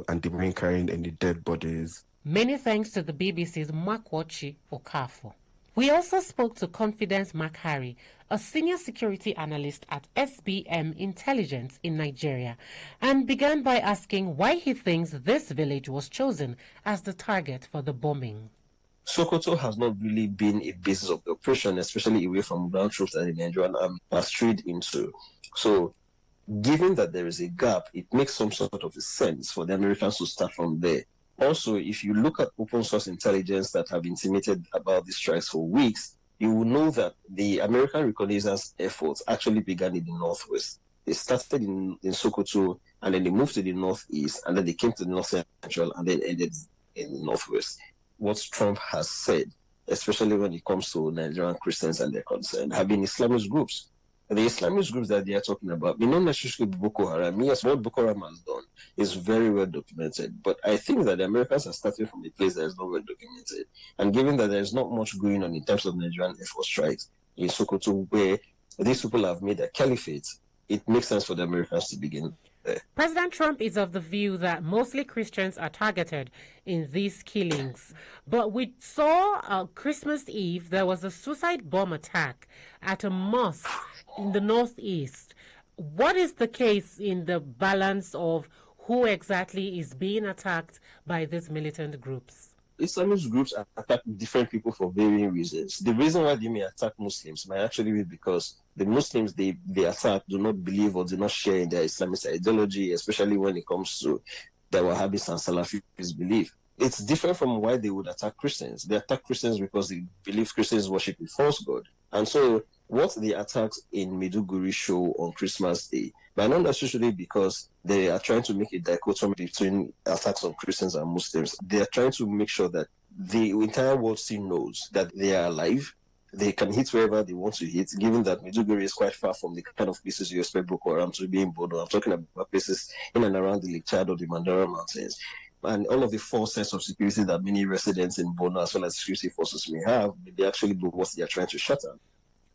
And they weren't carrying any dead bodies. Many thanks to the BBC's Makwachi Okafor. We also spoke to Confidence Makhari, a senior security analyst at SBM Intelligence in Nigeria, and began by asking why he thinks this village was chosen as the target for the bombing. Sokoto has not really been a basis of the operation, especially away from ground troops that the Nigerian army has strayed into. So, given that there is a gap, it makes some sort of a sense for the Americans to start from there. Also, if you look at open source intelligence that have intimated about these strikes for weeks, you will know that the American reconnaissance efforts actually began in the northwest. They started in Sokoto, and then they moved to the northeast, and then they came to the north central, and then ended in the northwest. What Trump has said, especially when it comes to Nigerian Christians and their concern, have been Islamist groups. The Islamist groups that they are talking about may not necessarily be Boko Haram. Yes, what Boko Haram has done is very well documented. But I think that the Americans are starting from a place that is not well documented. And given that there is not much going on in terms of Nigerian Air Force strikes in Sokoto, where these people have made a caliphate, it makes sense for the Americans to begin there. President Trump is of the view that mostly Christians are targeted in these killings. But we saw Christmas Eve, there was a suicide bomb attack at a mosque in the northeast. What is the case in the balance of who exactly is being attacked by these militant groups? Islamist groups attack different people for varying reasons. The reason why they may attack Muslims might actually be because the Muslims they attack do not believe or do not share in their Islamist ideology, especially when it comes to their Wahhabis and Salafis belief. It's different from why they would attack Christians. They attack Christians because they believe Christians worship a false god. And so what the attacks in Maiduguri show on Christmas Day, but not necessarily because they are trying to make a dichotomy between attacks on Christians and Muslims. They are trying to make sure that the entire world still knows that they are alive. They can hit wherever they want to hit, given that Maiduguri is quite far from the kind of places you expect Boko Haram to be in Bodo. I'm talking about places in and around the Lake Chad or the Mandara Mountains. And all of the false sense of security that many residents in Bono as well as security forces may have, they actually do what they are trying to shut down.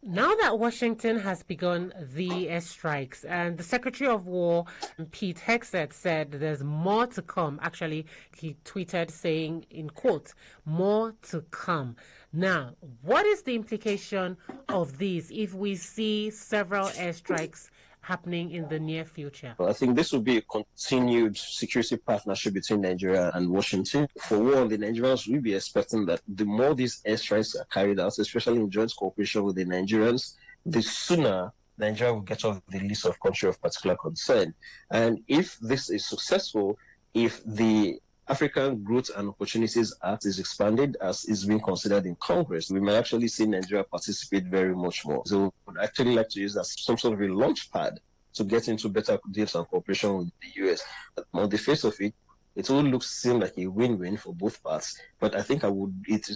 Now that Washington has begun the airstrikes, and the Secretary of War, Pete Hegseth, said there's more to come. Actually, he tweeted saying, in quote, more to come. Now, what is the implication of these if we see several airstrikes happening in the near future? I think this will be a continued security partnership between Nigeria and Washington. For one, the Nigerians will be expecting that the more these airstrikes are carried out, especially in joint cooperation with the Nigerians, the sooner Nigeria will get off the list of countries of particular concern. And if this is successful, if the African Growth and Opportunities Act is expanded as is being considered in Congress, we may actually see Nigeria participate very much more. So we would actually like to use that as some sort of a launch pad to get into better deals and cooperation with the US. But on the face of it, it all seem like a win-win for both parts. But I think it will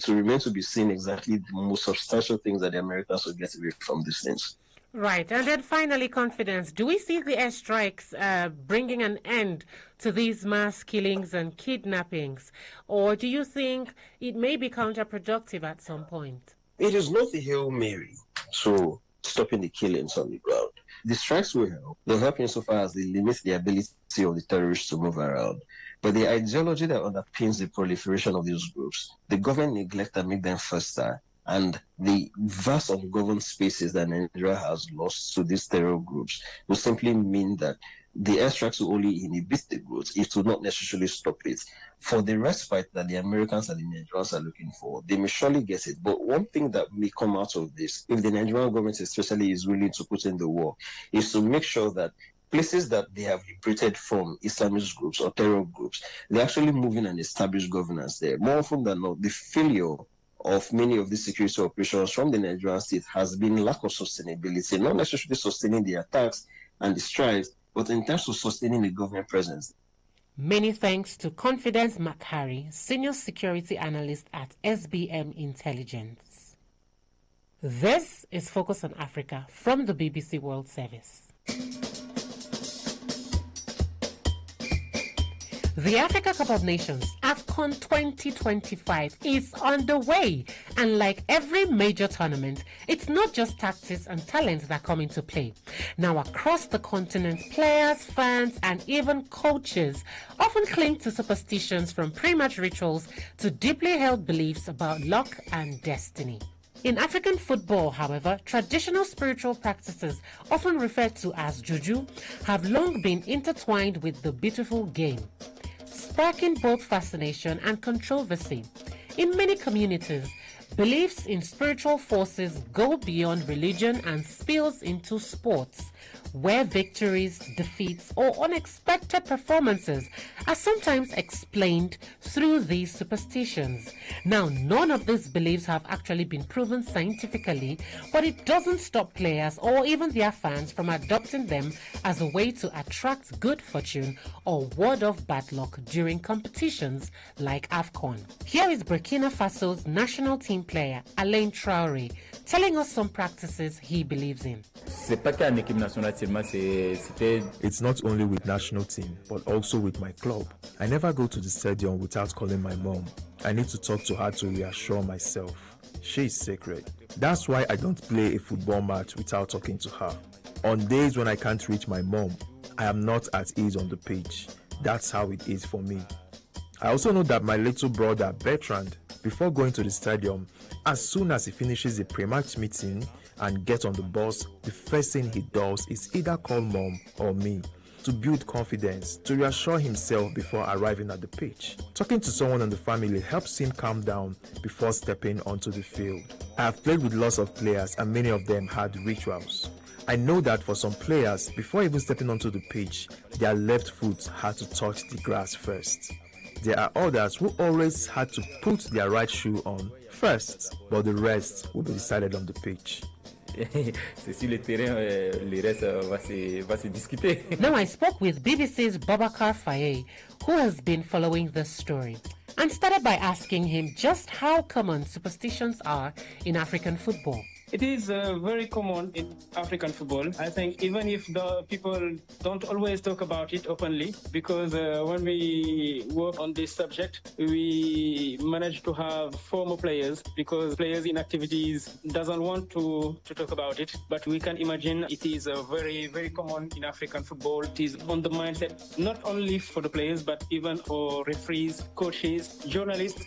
remain to be seen exactly the most substantial things that the Americans will get away from these things. Right. And then finally, Confidence. Do we see the airstrikes bringing an end to these mass killings and kidnappings? Or do you think it may be counterproductive at some point? It is not a Hail Mary, so stopping the killings on the ground. The strikes will help. They'll help insofar as they limit the ability of the terrorists to move around. But the ideology that underpins the proliferation of these groups, the government neglect and make them faster, And the vast ungoverned spaces that Nigeria has lost to these terror groups will simply mean that the airstrikes will only inhibit the growth. It will not necessarily stop it. For the respite that the Americans and the Nigerians are looking for, they may surely get it. But one thing that may come out of this, if the Nigerian government especially is willing to put in the work, is to make sure that places that they have liberated from Islamist groups or terror groups, they actually move in and establish governance there. More often than not, the failure of many of these security operations from the Nigerian state has been lack of sustainability, not necessarily sustaining the attacks and the strikes, but in terms of sustaining a government presence. Many thanks to Confidence McHarry, Senior Security Analyst at SBM Intelligence. This is Focus on Africa from the BBC World Service. The Africa Cup of Nations, AFCON 2025, is underway. And like every major tournament, it's not just tactics and talent that come into play. Now, across the continent, players, fans, and even coaches often cling to superstitions from pre-match rituals to deeply held beliefs about luck and destiny. In African football, however, traditional spiritual practices, often referred to as juju, have long been intertwined with the beautiful game, sparking both fascination and controversy. In many communities, beliefs in spiritual forces go beyond religion and spills into sports, where victories, defeats, or unexpected performances are sometimes explained through these superstitions. Now, none of these beliefs have actually been proven scientifically, but it doesn't stop players or even their fans from adopting them as a way to attract good fortune or ward off bad luck during competitions like AFCON. Here is Burkina Faso's national team player, Alain Traoré, telling us some practices he believes in. It's not only with national team, but also with my club. I never go to the stadium without calling my mom. I need to talk to her to reassure myself. She is sacred. That's why I don't play a football match without talking to her. On days when I can't reach my mom, I am not at ease on the pitch. That's how it is for me. I also know that my little brother, Bertrand, before going to the stadium, as soon as he finishes the pre-match meeting and gets on the bus, the first thing he does is either call mom or me to build confidence, to reassure himself before arriving at the pitch. Talking to someone in the family helps him calm down before stepping onto the field. I have played with lots of players and many of them had rituals. I know that for some players, before even stepping onto the pitch, their left foot had to touch the grass first. There are others who always had to put their right shoe on first, but the rest will be decided on the pitch. Now I spoke with BBC's Babakar Faye, who has been following this story, and started by asking him just how common superstitions are in African football. It is very common in African football. I think even if the people don't always talk about it openly, because when we work on this subject, we manage to have former players, because players in activities doesn't want to talk about it. But we can imagine it is very, very common in African football. It is on the mindset, not only for the players, but even for referees, coaches, journalists,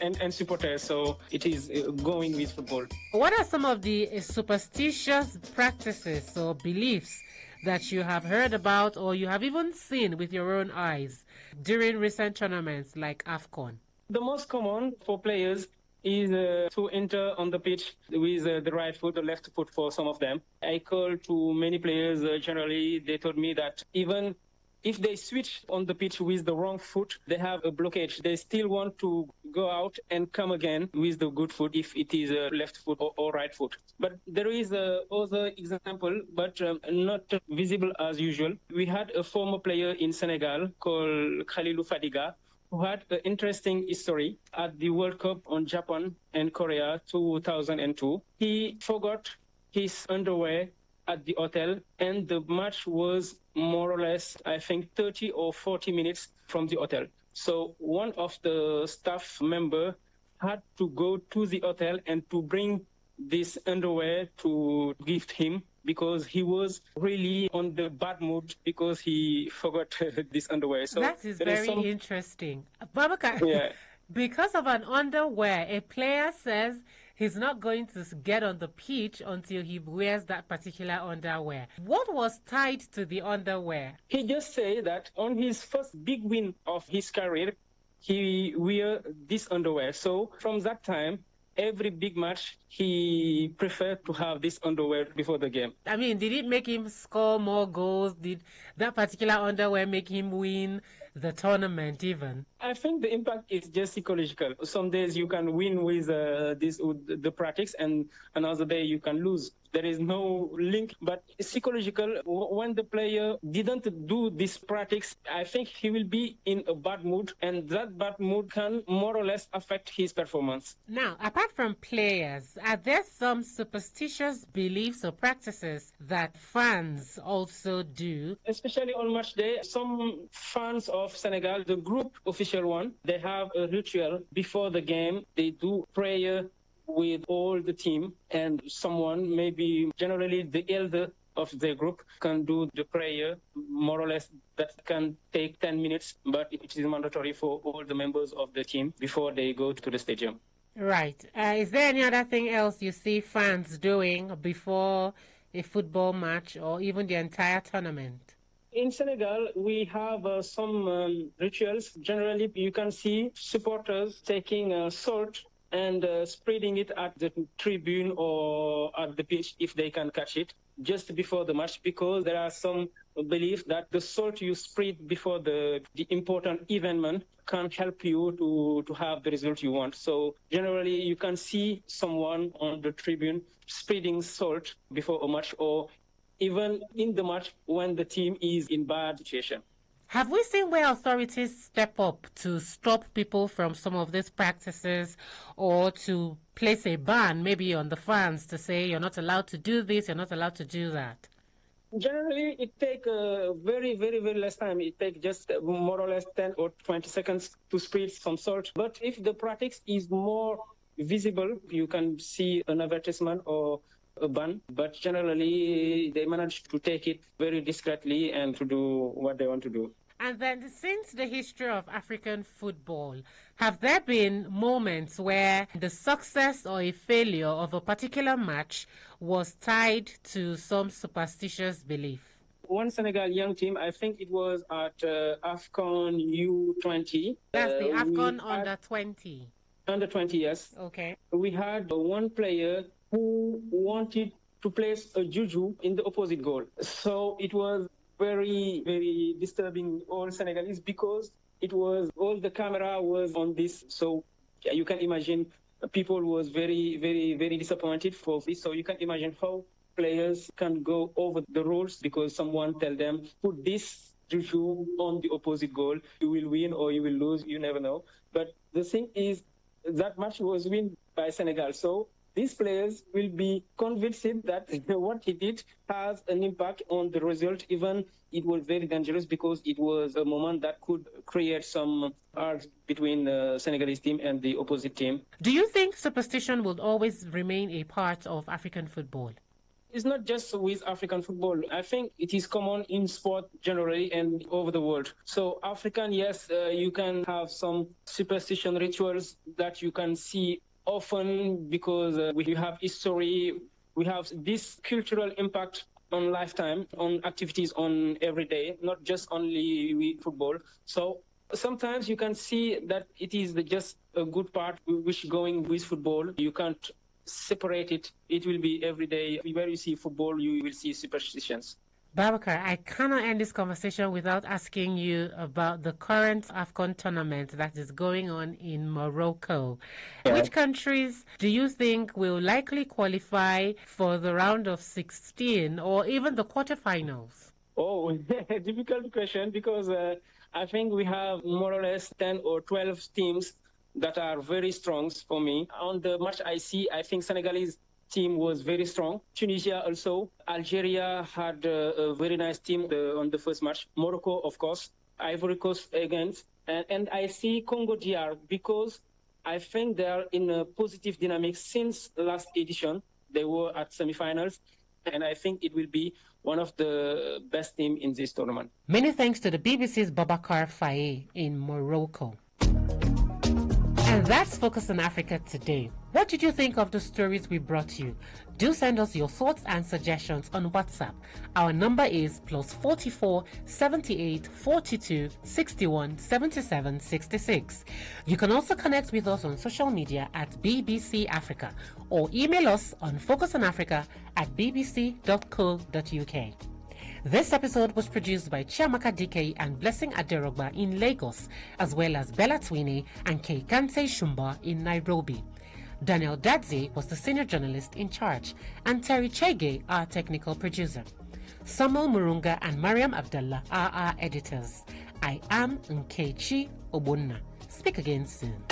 and supporters. So it is going with football. What are some of the superstitious practices or beliefs that you have heard about or you have even seen with your own eyes during recent tournaments like AFCON? The most common for players is to enter on the pitch with the right foot, the left foot for some of them. I called to many players, generally they told me that even if they switch on the pitch with the wrong foot, they have a blockage. They still want to go out and come again with the good foot if it is a left foot or right foot. But there is other example, but not visible as usual. We had a former player in Senegal called Khalilou Fadiga, who had an interesting history at the World Cup on Japan and Korea 2002. He forgot his underwear at the hotel, and the match was more or less, I think, 30 or 40 minutes from the hotel. So one of the staff member had to go to the hotel and to bring this underwear to gift him, because he was really on the bad mood because he forgot this underwear. So that is very interesting. Babakar, yeah. Because of an underwear, a player says he's not going to get on the pitch until he wears that particular underwear. What was tied to the underwear? He just said that on his first big win of his career, he wear this underwear. So from that time, every big match, he preferred to have this underwear before the game. I mean, did it make him score more goals? Did that particular underwear make him win the tournament even? I think the impact is just psychological. Some days you can win with the practice, and another day you can lose. There is no link, but psychological. When the player didn't do this practice, I think he will be in a bad mood, and that bad mood can more or less affect his performance. Now, apart from players, are there some superstitious beliefs or practices that fans also do? Especially on match day, some fans of Senegal, the group official one, they have a ritual before the game. They do prayer with all the team, and someone, maybe generally the elder of the group, can do the prayer, more or less. That can take 10 minutes, but it is mandatory for all the members of the team before they go to the stadium. Right. Is there any other thing else you see fans doing before a football match or even the entire tournament? In Senegal, we have some rituals. Generally, you can see supporters taking salt and spreading it at the tribune or at the pitch if they can catch it just before the match, because there are some belief that the salt you spread before the important event can help you to have the result you want. So generally, you can see someone on the tribune spreading salt before a match, or even in the match when the team is in bad situation. Have we seen where authorities step up to stop people from some of these practices, or to place a ban maybe on the fans to say you're not allowed to do this, you're not allowed to do that? Generally, it takes very, very, very less time. It takes just more or less 10 or 20 seconds to spread some salt. But if the practice is more visible, you can see an advertisement or a ban, but generally they manage to take it very discreetly and to do what they want to do. And then, since the history of African football, have there been moments where the success or a failure of a particular match was tied to some superstitious belief? One Senegal young team, I think it was at AFCON U20. That's the AFCON under 20. Under 20, yes. Okay. We had one player who wanted to place a juju in the opposite goal. So it was very, very disturbing all Senegalese, because it was all the camera was on this. So you can imagine people was very, very, very disappointed for this. So you can imagine how players can go over the rules because someone tell them, put this juju on the opposite goal. You will win or you will lose. You never know. But the thing is, that match was won by Senegal. So these players will be convinced that what he did has an impact on the result. Even it was very dangerous because it was a moment that could create some arcs between the Senegalese team and the opposite team. Do you think superstition will always remain a part of African football? It's not just with African football. I think it is common in sport generally and over the world. So African, yes, you can have some superstition rituals that you can see often because we have history, we have this cultural impact on lifetime, on activities on every day, not just only with football. So sometimes you can see that it is just a good part which going with football. You can't separate it. It will be every day. Where you see football, you will see superstitions. Babakar, I cannot end this conversation without asking you about the current AFCON tournament that is going on in Morocco. Yeah. Which countries do you think will likely qualify for the round of 16 or even the quarterfinals? Oh, difficult question, because I think we have more or less 10 or 12 teams that are very strong for me. On the match I see, I think Senegalese team was very strong. Tunisia also. Algeria had a very nice team on the first match. Morocco, of course. Ivory Coast against. And I see Congo DR because I think they are in a positive dynamic since the last edition. They were at semifinals. And I think it will be one of the best teams in this tournament. Many thanks to the BBC's Babakar Faye in Morocco. And that's Focus on Africa today. What did you think of the stories we brought you? Do send us your thoughts and suggestions on WhatsApp. Our number is +44 78 42 61 77 66. You can also connect with us on social media at BBC Africa or email us on focusonafrica@bbc.co.uk. This episode was produced by Chiamaka DK and Blessing Aderogba in Lagos, as well as Bella Twini and Keikante Shumba in Nairobi. Daniel Dadze was the senior journalist in charge, and Terry Chege, our technical producer. Samuel Murunga and Mariam Abdallah are our editors. I am Nkechi Obunna. Speak again soon.